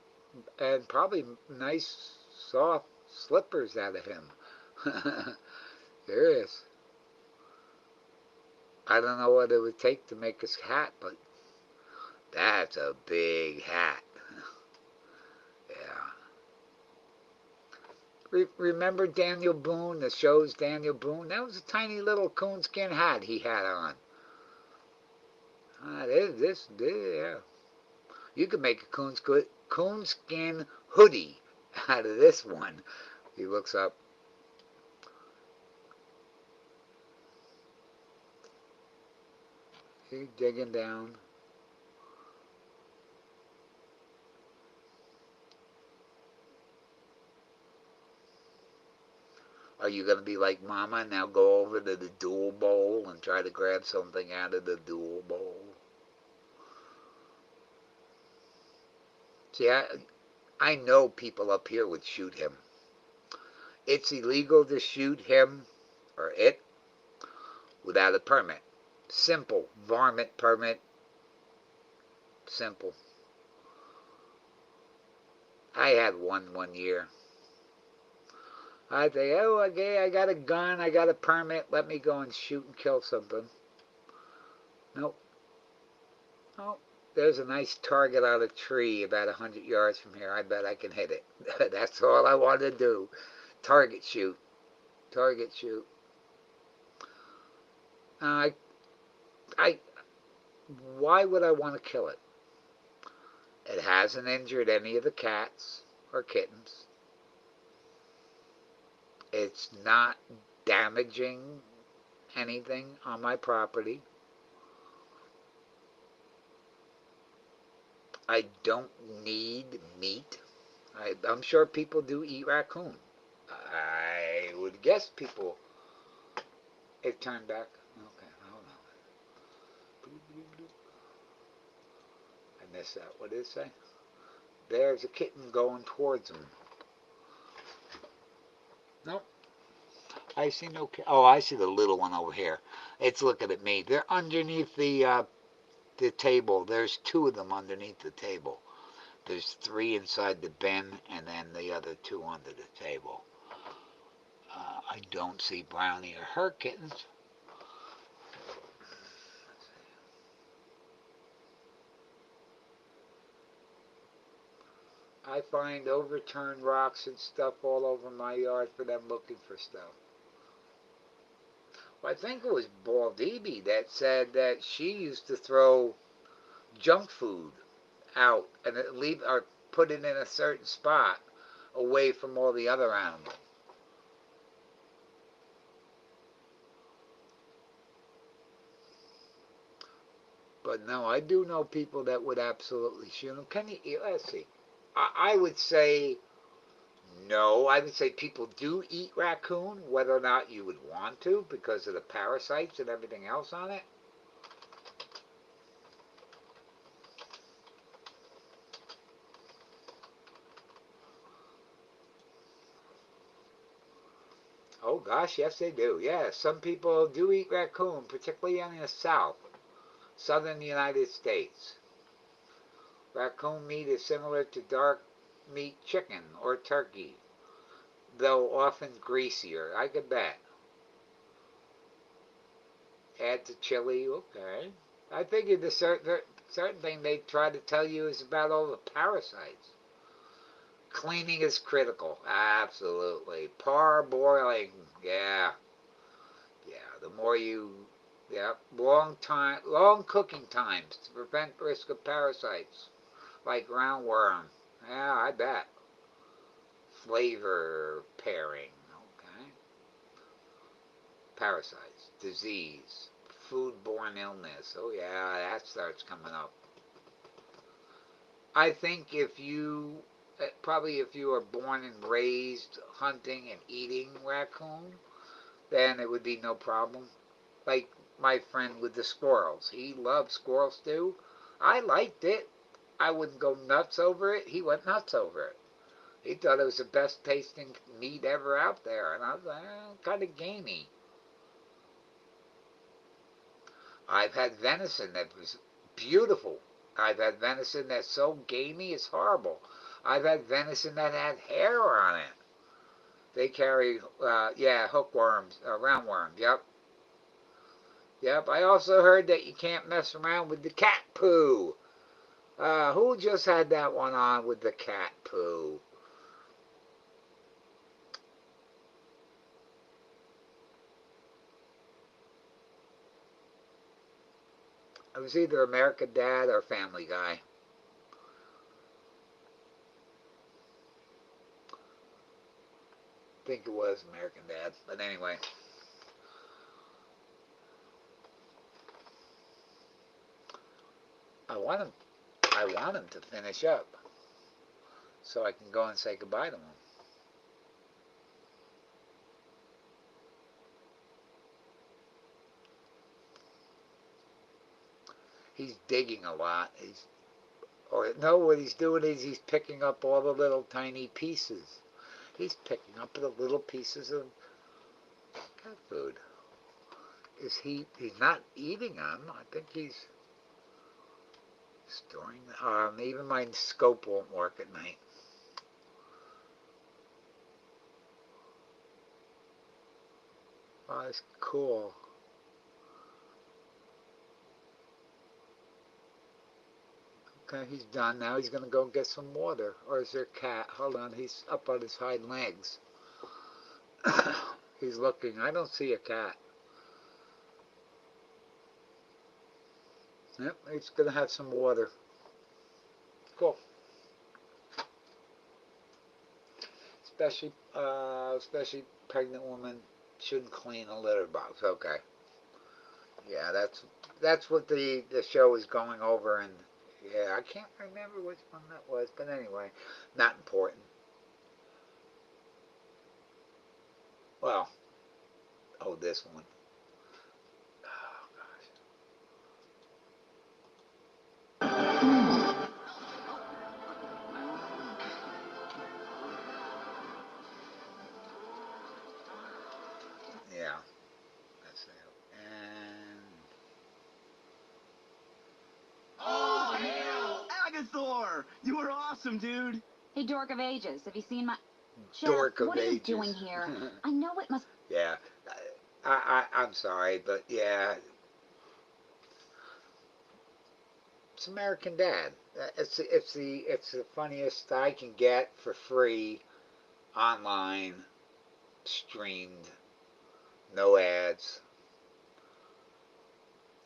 and probably nice soft slippers out of him. There is. I don't know what it would take to make his hat, but that's a big hat. Yeah. Remember Daniel Boone, the show's Daniel Boone? That was a tiny little coonskin hat he had on. Yeah. You could make a coonskin hoodie out of this one. He looks up. He's digging down. Are you going to be like Mama and now go over to the dual bowl and try to grab something out of the dual bowl? See, I know people up here would shoot him. It's illegal to shoot him or it without a permit. Simple. Varmint permit. Simple. I had one year. I think, oh, okay, I got a gun, I got a permit, let me go and shoot and kill something. Nope. Oh, there's a nice target on a tree about 100 yards from here. I bet I can hit it. That's all I want to do. Target shoot. Target shoot. I why would I want to kill it? It hasn't injured any of the cats or kittens. It's not damaging anything on my property. I don't need meat. I'm sure people do eat raccoon. I would guess people. It turned back. Okay, hold on. I missed that. What did it say? There's a kitten going towards him. Nope. I see no. Oh, I see the little one over here. It's looking at me. They're underneath the table. There's two of them underneath the table. There's three inside the bin, and then the other two under the table. I don't see Brownie or her kittens. I find overturned rocks and stuff all over my yard for them looking for stuff. Well, I think it was Baldibi that said that she used to throw junk food out and leave or put it in a certain spot away from all the other animals. But no, I do know people that would absolutely shoot them. Can you? Let's see. I would say no. I would say people do eat raccoon, whether or not you would want to because of the parasites and everything else on it. Oh gosh, yes they do. Yeah, some people do eat raccoon, particularly in the south, southern United States. Raccoon meat is similar to dark meat chicken or turkey, though often greasier. I could bet. Add to chili, okay. I figured the certain thing they try to tell you is about all the parasites. Cleaning is critical, absolutely. Parboiling, yeah, yeah. The more you, yeah, long cooking times to prevent risk of parasites like roundworm. Yeah, I bet. Flavor pairing, okay. Parasites, disease, foodborne illness. Oh yeah, that starts coming up. I think probably if you are born and raised hunting and eating raccoon, then it would be no problem. Like my friend with the squirrels. He loved squirrel stew. I liked it. I wouldn't go nuts over it. He went nuts over it. He thought it was the best tasting meat ever out there. And I was like, kind of gamey. I've had venison that was beautiful. I've had venison that's so gamey it's horrible. I've had venison that had hair on it. They carry, yeah, hookworms, roundworms. Yep, yep. I also heard that you can't mess around with the cat poo. Who just had that one on with the cat poo? It was either American Dad or Family Guy. I think it was American Dad. But anyway. I want him to finish up so I can go and say goodbye to him. He's digging a lot. Or no, what he's doing is he's picking up all the little tiny pieces. He's picking up the little pieces of cat food. He's not eating them. I think he's storing them. Even my scope won't work at night. Oh, that's cool. Okay, he's done. Now he's going to go get some water. Or is there a cat? Hold on, he's up on his hind legs. He's looking. I don't see a cat. Yep, it's gonna have some water. Cool. Especially pregnant women shouldn't clean a litter box. Okay. Yeah, that's what the show is going over, and yeah, I can't remember which one that was, but anyway, not important. Well, oh, this one. Oh gosh. Yeah, that's it. And Oh, hell! Agathor! You were awesome, dude! Hey, Dork of Ages, have you seen my... Chef, Dork of what are you Ages. doing here? I know it must... Yeah, I'm sorry, but yeah, it's American Dad. It's the funniest I can get for free online, streamed, no ads.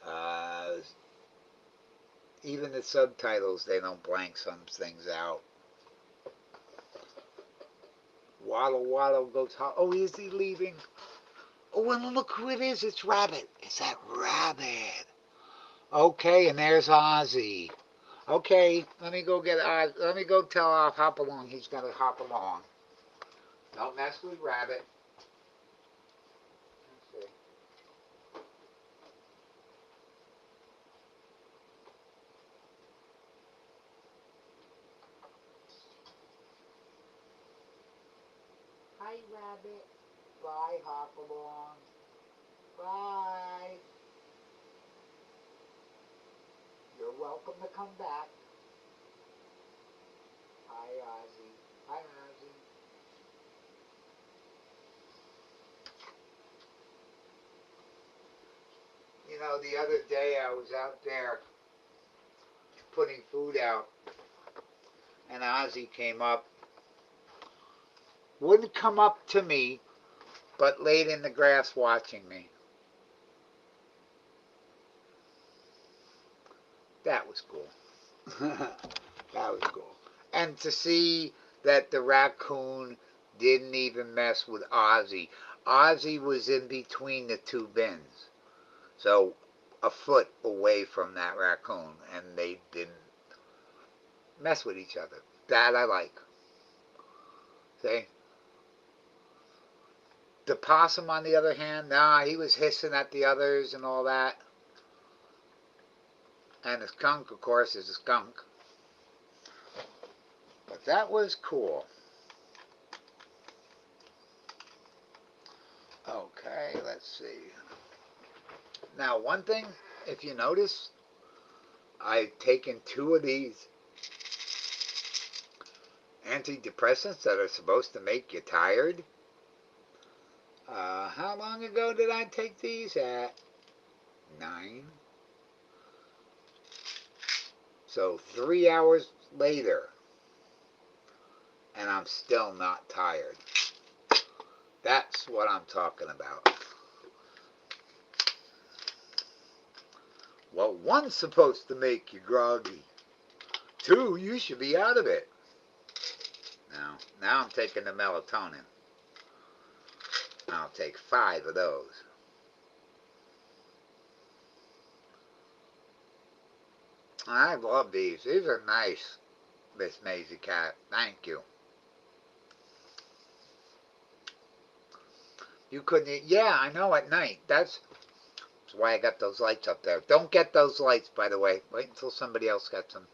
Uh, Even the subtitles, they don't blank some things out. Waddle Waddle goes, oh, is he leaving? Oh, and look who it is. It's Rabbit. It's that Rabbit. Okay, and there's Ozzy. Okay, let me go get Oz. Let me go tell Hopalong he's gonna hop along. Don't mess with Rabbit. Let's see. Hi, Rabbit. Bye, Hopalong. Bye. You're welcome to come back. Hi, Ozzy. Hi, Ozzy. You know, the other day I was out there putting food out, and Ozzy came up. Wouldn't come up to me, but laid in the grass watching me. That was cool. That was cool. And to see that the raccoon didn't even mess with Ozzy. Ozzy was in between the two bins. So a foot away from that raccoon, and they didn't mess with each other. That I like. See? The possum, on the other hand, nah, he was hissing at the others and all that. And the skunk, of course, is a skunk. But that was cool. Okay, let's see. Now, one thing, if you notice, I've taken 2 of these antidepressants that are supposed to make you tired. How long ago did I take these? At 9. So 3 hours later, and I'm still not tired. That's what I'm talking about. Well, 1's supposed to make you groggy. 2, you should be out of it. Now I'm taking the melatonin. I'll take 5 of those. I love these. These are nice, Miss Maisie Cat. Thank you. You couldn't eat. Yeah, I know, at night. That's why I got those lights up there. Don't get those lights, by the way. Wait until somebody else gets them.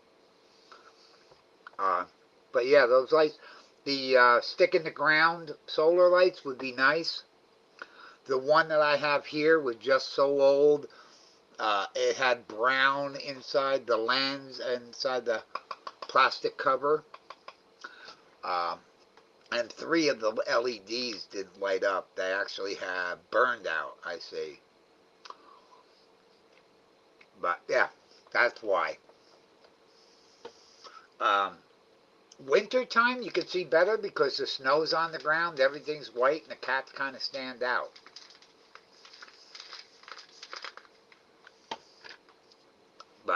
But yeah, those lights, the stick in the ground solar lights would be nice. The one that I have here was just so old. It had brown inside the lens, inside the plastic cover. And 3 of the LEDs didn't light up. They actually have burned out, I see. But yeah, that's why. Winter time you can see better because the snow's on the ground, everything's white, and the cats kind of stand out. But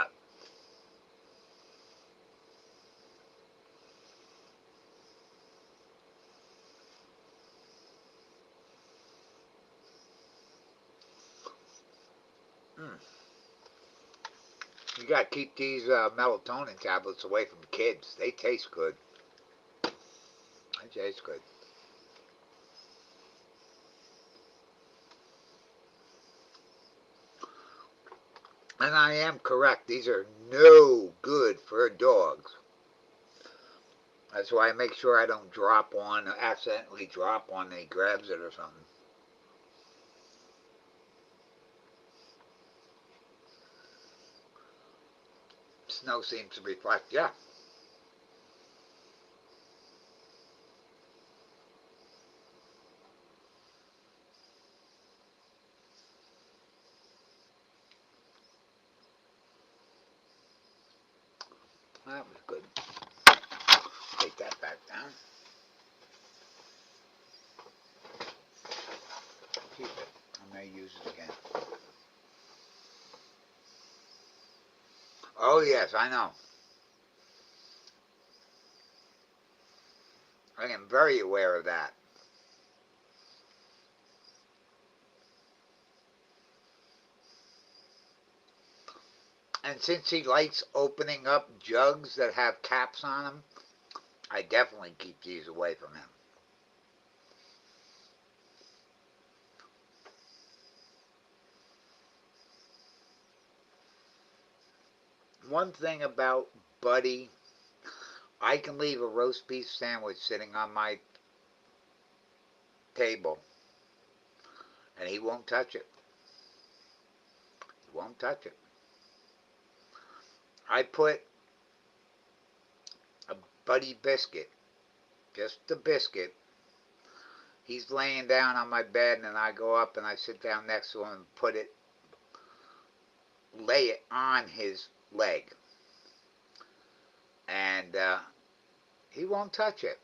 You gotta keep these melatonin tablets away from kids. They taste good. They taste good. And I am correct. These are no good for dogs. That's why I make sure I don't drop one, or accidentally drop one and he grabs it or something. Snow seems to reflect, yeah. That was good. Take that back down. Keep it. I may use it again. Oh yes, I know. I am very aware of that. And since he likes opening up jugs that have caps on them, I definitely keep these away from him. One thing about Buddy, I can leave a roast beef sandwich sitting on my table and he won't touch it. He won't touch it. I put a Buddy biscuit, just a biscuit. He's laying down on my bed and I go up and I sit down next to him and put it, lay it on his leg. And he won't touch it.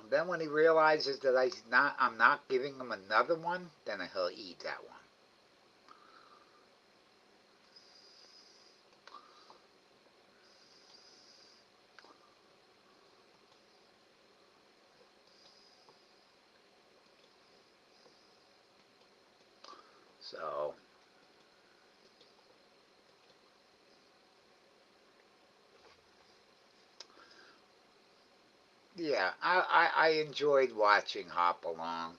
And then when he realizes that I'm not giving him another one, then he'll eat that one. So, yeah, I enjoyed watching Hop Along.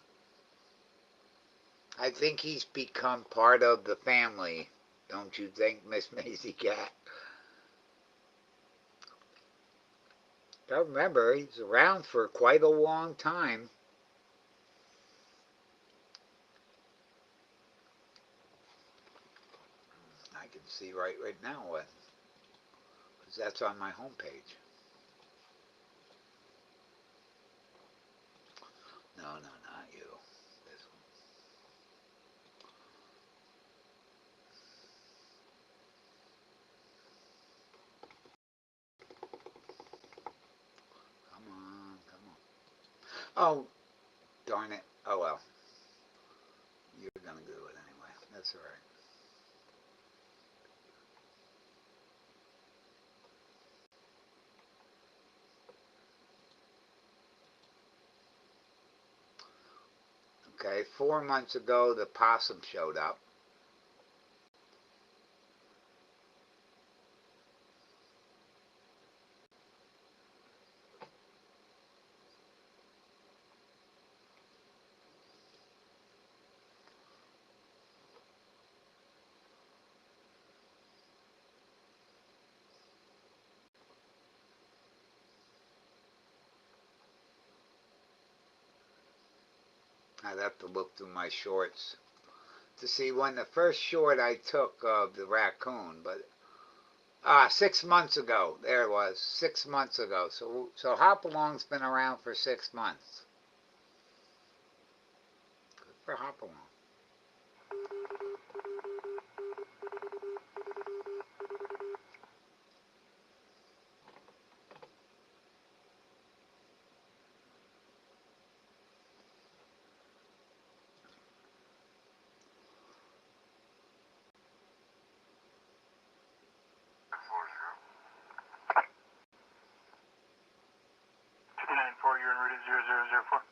I think he's become part of the family, don't you think, Miss Maisie Cat? I remember, he's around for quite a long time. I can see right now what, because that's on my homepage. No, not you. This one. Come on, come on. Oh, darn it. Oh well. You're gonna do it anyway. That's all right. Okay, 4 months ago, the possum showed up. I'd have to look through my shorts to see when the first short I took of the raccoon, but 6 months ago. There it was, 6 months ago. So Hop Along's been around for 6 months. Good for Hop Along. You're en route 0004.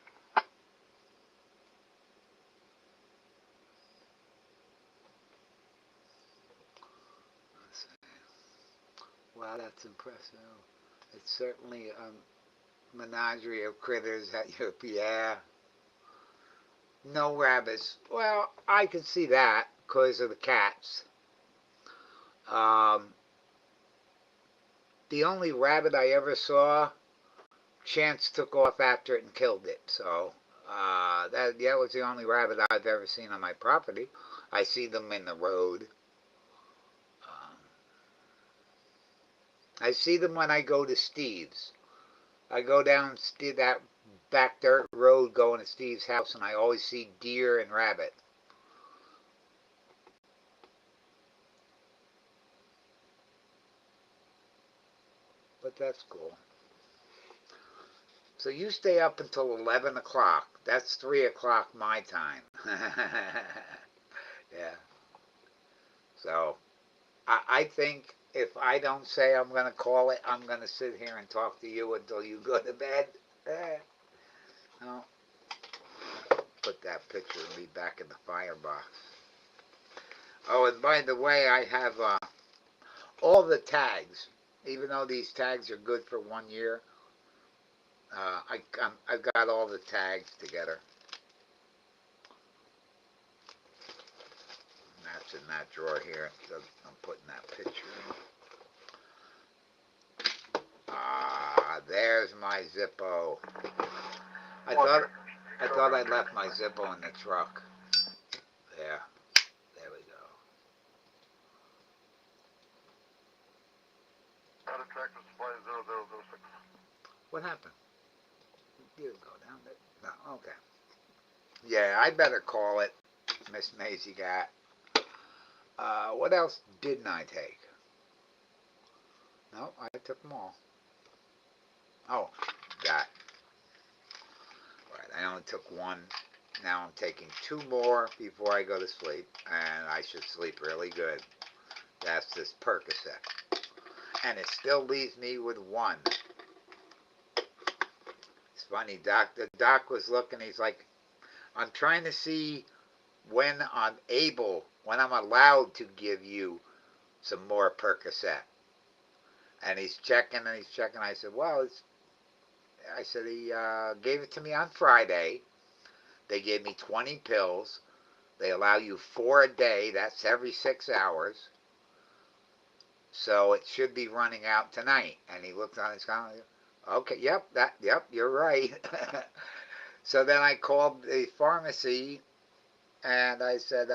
Wow, that's impressive. It's certainly a menagerie of critters at your, yeah. No rabbits. Well, I can see that because of the cats. Um, the only rabbit I ever saw, Chance took off after it and killed it. So that was the only rabbit I've ever seen on my property. I see them in the road. Um, I see them when I go to Steve's. I go down that back dirt road going to Steve's house, and I always see deer and rabbit. But that's cool. So you stay up until 11 o'clock. That's 3 o'clock my time. Yeah. So I think if I don't say I'm going to call it, I'm going to sit here and talk to you until you go to bed. No. Put that picture of me back in the firebox. Oh, and by the way, I have all the tags. Even though these tags are good for 1 year, I've got all the tags together. And that's in that drawer here. So I'm putting that picture in. There's my Zippo. I thought I'd left my Zippo in the truck. Yeah, there we go. Out of tractor supply 0006. What happened? You didn't go down there. No, okay. Yeah, I better call it, Miss Maisie got. What else didn't I take? No, I took them all. Oh, that. Right, I only took one. Now I'm taking 2 more before I go to sleep, and I should sleep really good. That's this Percocet. And it still leaves me with 1. It's funny, the doc was looking, he's like, I'm trying to see when I'm allowed to give you some more Percocet. And he's checking. I said, well, he gave it to me on Friday. They gave me 20 pills. They allow you 4 a day. That's every 6 hours. So it should be running out tonight. And he looked on his calendar. Okay, yep, you're right. So then I called the pharmacy and I said,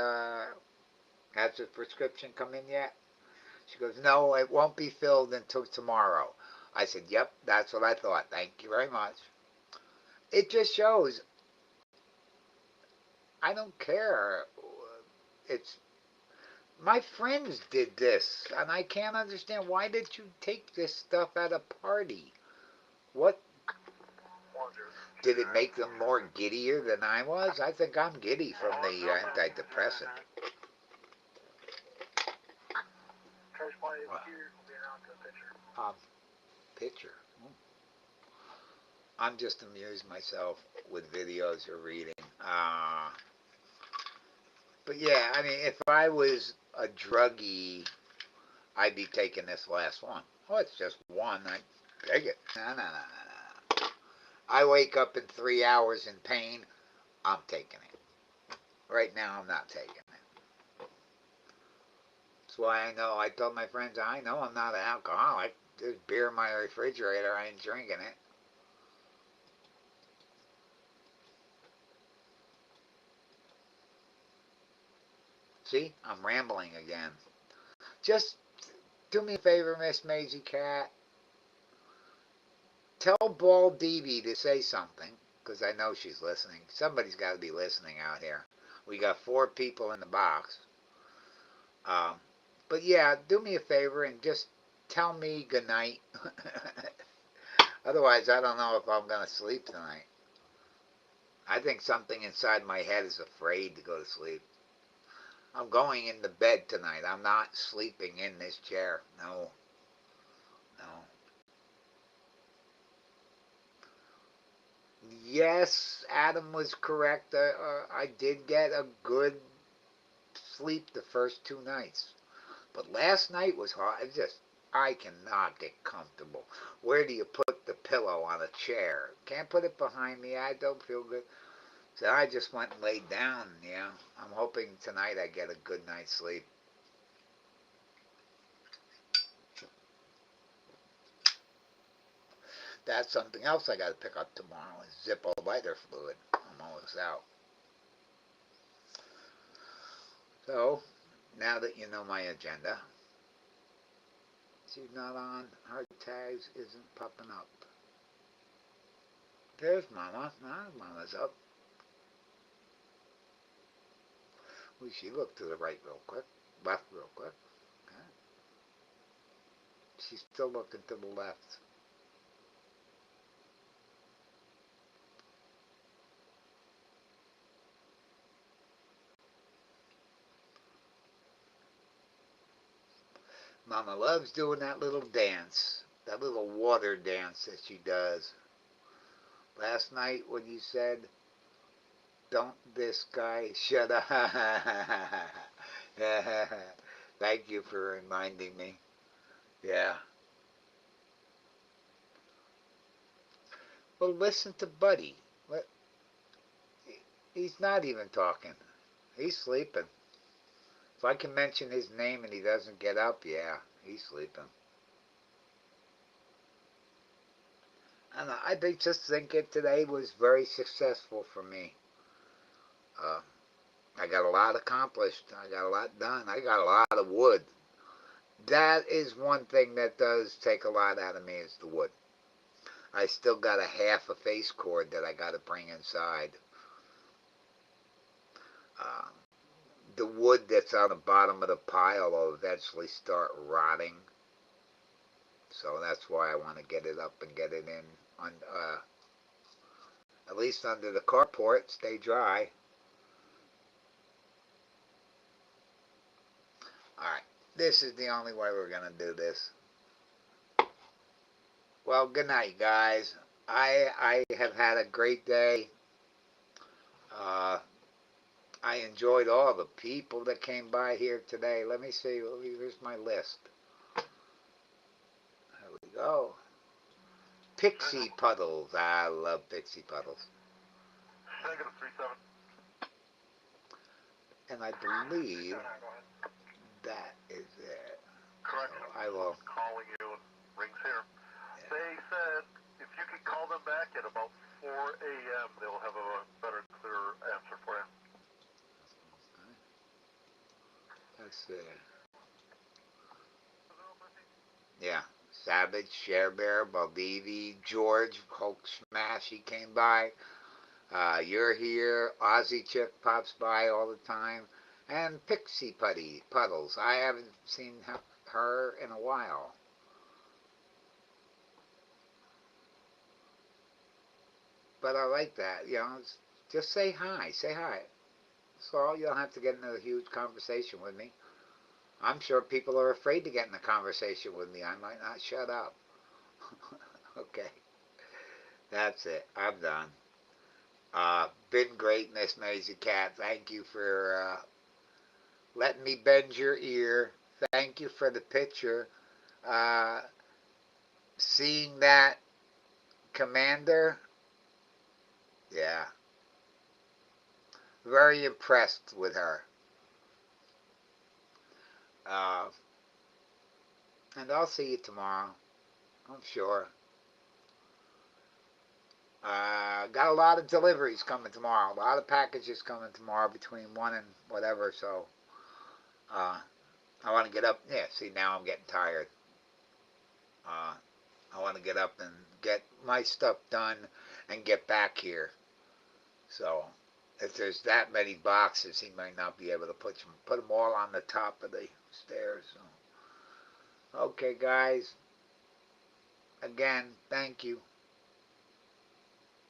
has the prescription come in yet? She goes, no, it won't be filled until tomorrow. I said, yep, that's what I thought. Thank you very much. It just shows I don't care. It's my friends did this, and I can't understand, why did you take this stuff at a party? What did it make them more giddier than I was? I think I'm giddy from the antidepressant. Picture. I'm just amused myself with videos or reading. But yeah, I mean, if I was a druggie, I'd be taking this last one. Oh, it's just 1. I'd take it. No. I wake up in 3 hours in pain. I'm taking it. Right now, I'm not taking it. That's why I told my friends, I know I'm not an alcoholic. There's beer in my refrigerator. I ain't drinking it. See, I'm rambling again. Just do me a favor, Miss Maisie Cat. Tell Bald Deevee to say something, because I know she's listening. Somebody's got to be listening out here. We got 4 people in the box. But yeah, do me a favor and just tell me good night. Otherwise, I don't know if I'm going to sleep tonight. I think something inside my head is afraid to go to sleep. I'm going into bed tonight. I'm not sleeping in this chair. No. Yes, Adam was correct. I did get a good sleep the first 2 nights. But last night was hard. I cannot get comfortable. Where do you put the pillow on a chair? Can't put it behind me. I don't feel good. So I just went and laid down. Yeah, I'm hoping tonight I get a good night's sleep. That's something else I got to pick up tomorrow is Zippo lighter fluid. I'm almost out. So now that you know my agenda, she's not on. Her tags isn't popping up. There's Mama. Now Mama's up. We should look to the right real quick. Left real quick. Okay. She's still looking to the left. Mama loves doing that little dance. That little water dance that she does. Last night when you said, don't this guy shut up. Thank you for reminding me. Yeah. Well, listen to Buddy. He's not even talking. He's sleeping. If I can mention his name and he doesn't get up, yeah, he's sleeping. And I just think it today was very successful for me. I got a lot accomplished. I got a lot done. I got a lot of wood. That is one thing that does take a lot out of me is the wood. I still got a half a face cord that I got to bring inside. Uh, the wood that's on the bottom of the pile will eventually start rotting. So that's why I want to get it up and get it in on at least under the carport, stay dry. Alright, this is the only way we're going to do this. Well, good night, guys. I have had a great day. I enjoyed all the people that came by here today. Let me see. Here's my list. There we go. Pixie Puddles. I love Pixie Puddles. Negative 37. And I believe that is it. Correct. So I will. Calling you and rings here. Yeah. They said if you could call them back at about 4 a.m., they'll have a better, clearer answer for you. Let's see. Yeah. Savage, Share Bear, Baldivi, George, Hulk Smash, he came by. You're here. Aussie Chick pops by all the time. And Pixie Puddles. I haven't seen her in a while. But I like that. You know, just say hi. Say hi. So you don't have to get into a huge conversation with me. I'm sure people are afraid to get in a conversation with me. I might not shut up. Okay. That's it. I'm done. Been great, Miss Maisie Cat. Thank you for letting me bend your ear. Thank you for the picture. Seeing that commander, yeah, very impressed with her. Uh, and I'll see you tomorrow, I'm sure. Got a lot of deliveries coming tomorrow. A lot of packages coming tomorrow between 1 and whatever, so I want to get up. Yeah, see, now I'm getting tired. I want to get up and get my stuff done and get back here. So if there's that many boxes, he might not be able to put them all on the top of the stairs. So. Okay, guys. Again, thank you.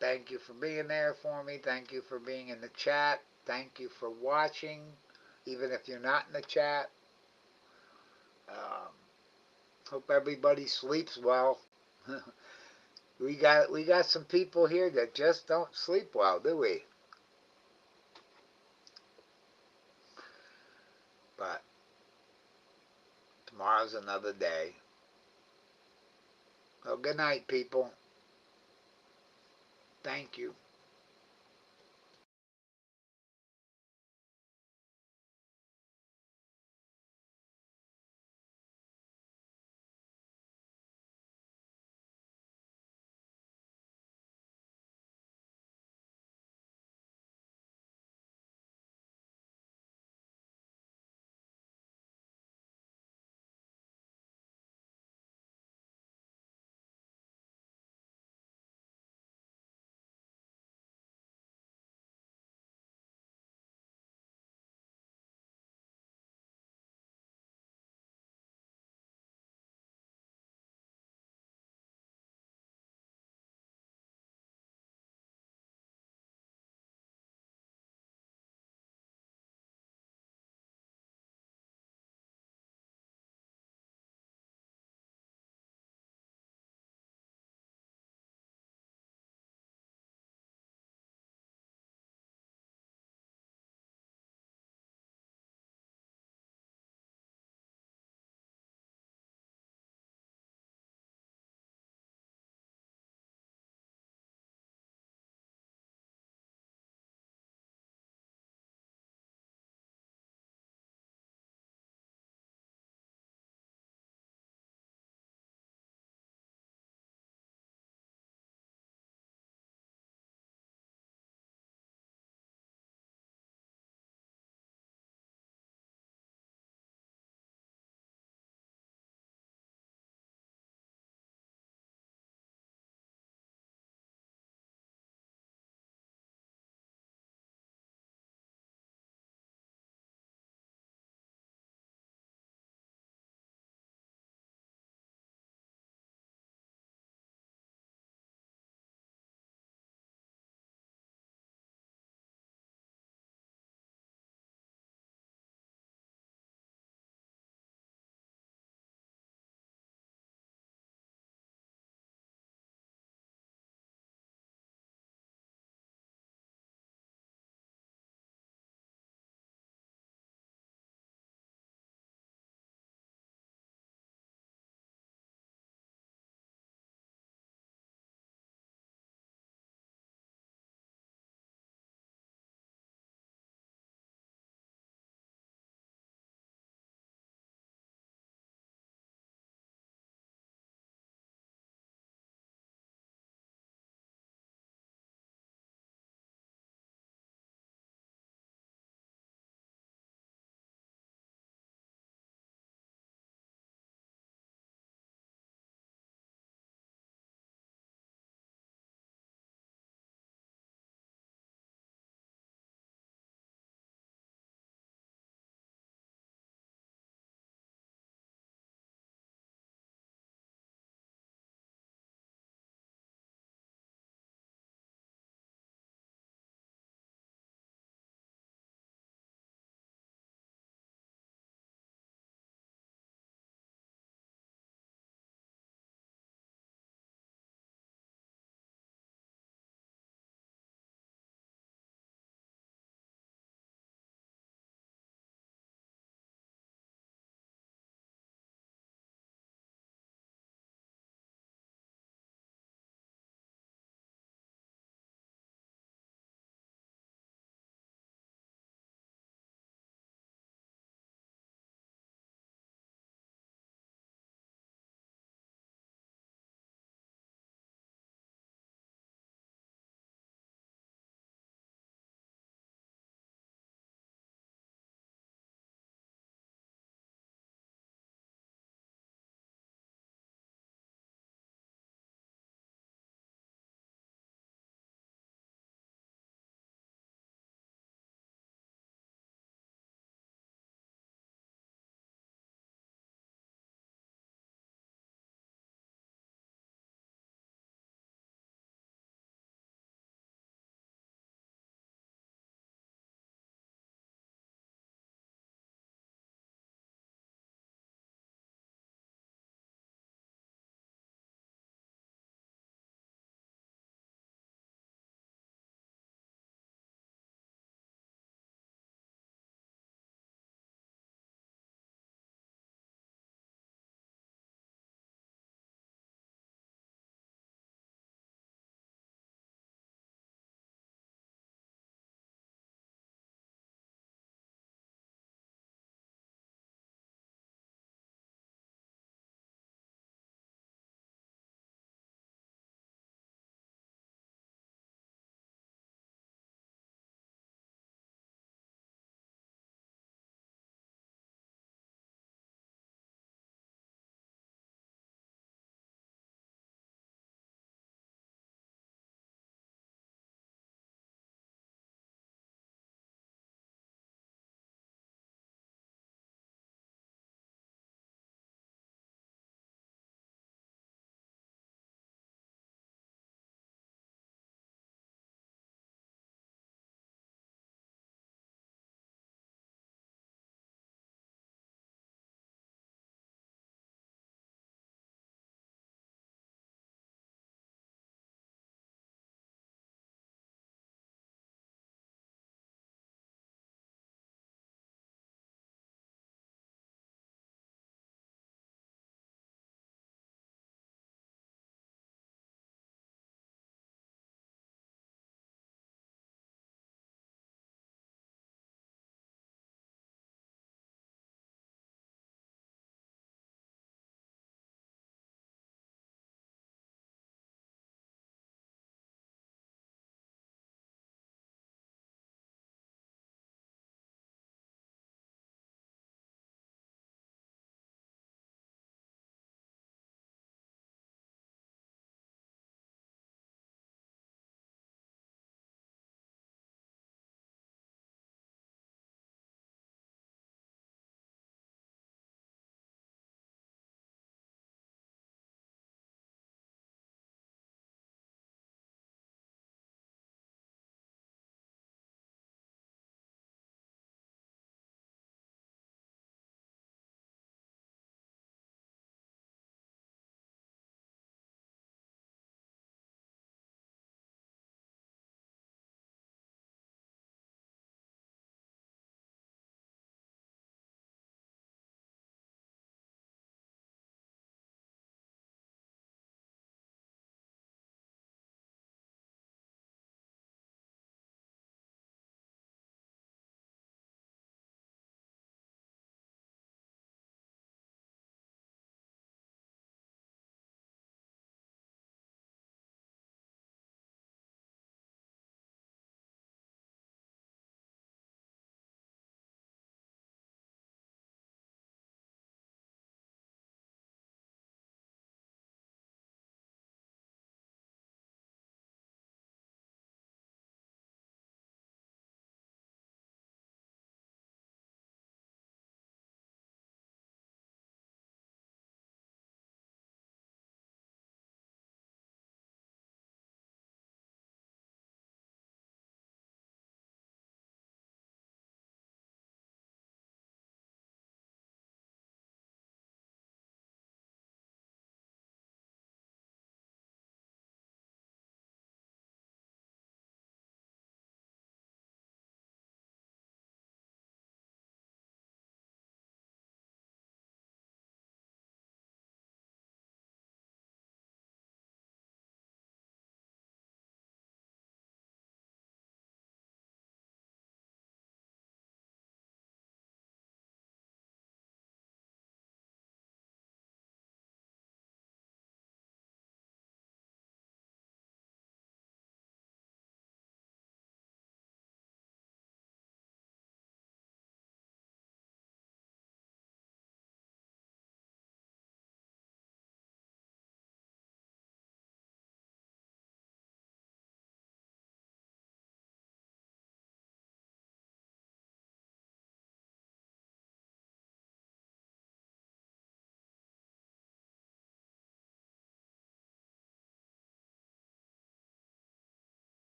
Thank you for being there for me. Thank you for being in the chat. Thank you for watching, even if you're not in the chat. Hope everybody sleeps well. we got some people here that just don't sleep well, do we? But tomorrow's another day. Well, good night, people. Thank you.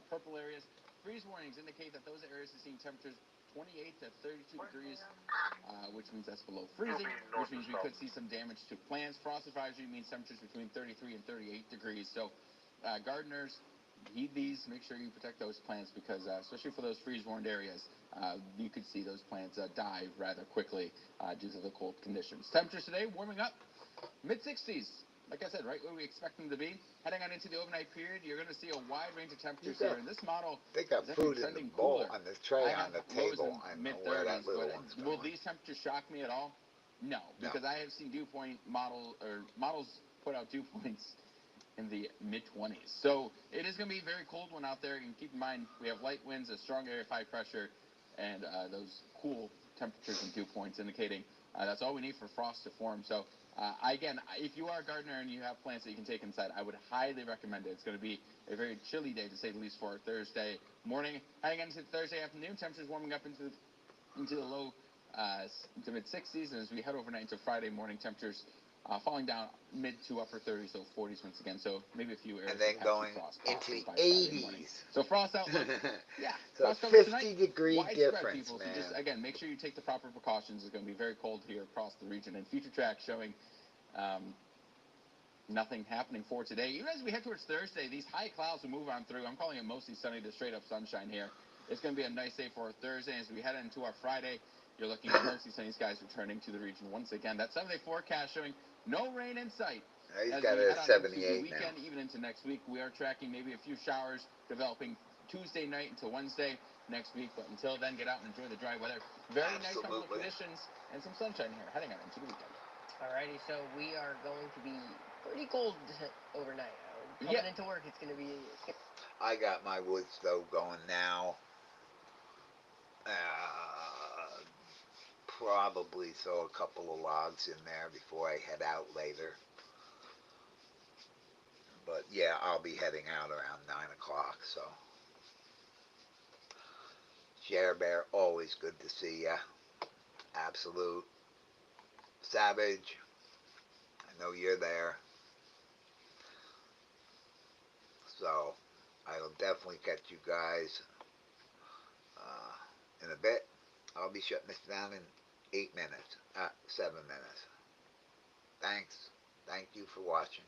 purple areas. Freeze warnings indicate that those areas are seeing temperatures 28 to 32 degrees, which means that's below freezing, which means we could see some damage to plants. Frost advisory means temperatures between 33 and 38 degrees. So gardeners, heed these. Make sure you protect those plants because, especially for those freeze-warned areas, you could see those plants die rather quickly due to the cold conditions. Temperatures today warming up, mid-60s. Like I said, right where we expect them to be. Heading on into the overnight period, you're going to see a wide range of temperatures here. And this model They got is actually food in the trending bowl cooler. on the tray I on have the lows table. in I don't know where that mid-30s, little but one's will going. these temperatures shock me at all? No, because I have seen dew point models put out dew points in the mid-20s. So it is going to be very cold one out there. And keep in mind, we have light winds, a strong area of high pressure, and those cool temperatures and dew points indicating that's all we need for frost to form. So again, if you are a gardener and you have plants that you can take inside, I would highly recommend it. It's going to be a very chilly day, to say the least, for Thursday morning. Heading into Thursday afternoon, temperatures warming up into the low to mid-60s, and as we head overnight into Friday morning, temperatures falling down mid to upper 30s, so 40s once again. So maybe a few areas And then going frost into the by Friday morning. 80s. So frost outlook, yeah. So Frost coverage 50 tonight, degree widespread, difference, people. man. So just, again, make sure you take the proper precautions. It's going to be very cold here across the region. And future tracks showing nothing happening for today. Even as we head towards Thursday, these high clouds will move on through. I'm calling it mostly sunny to straight up sunshine here. It's going to be a nice day for Thursday. As we head into our Friday, you're looking at mostly sunny skies returning to the region once again. That 7-day forecast showing no rain in sight. He's As got we it head at on 78 into the now. weekend, even into next week, we are tracking maybe a few showers developing Tuesday night into Wednesday next week. But until then, get out and enjoy the dry weather. Very nice comfortable Absolutely. conditions and some sunshine here heading on into the weekend. Alrighty, so we are going to be pretty cold overnight. Coming into work, it's going to be... I got my wood stove going now. Probably throw a couple of logs in there before I head out later. But yeah, I'll be heading out around 9 o'clock, so. Share Bear, always good to see ya. Absolute Savage, I know you're there. So, I'll definitely catch you guys in a bit. I'll be shutting this down in 8 minutes, 7 minutes. Thanks. Thank you for watching.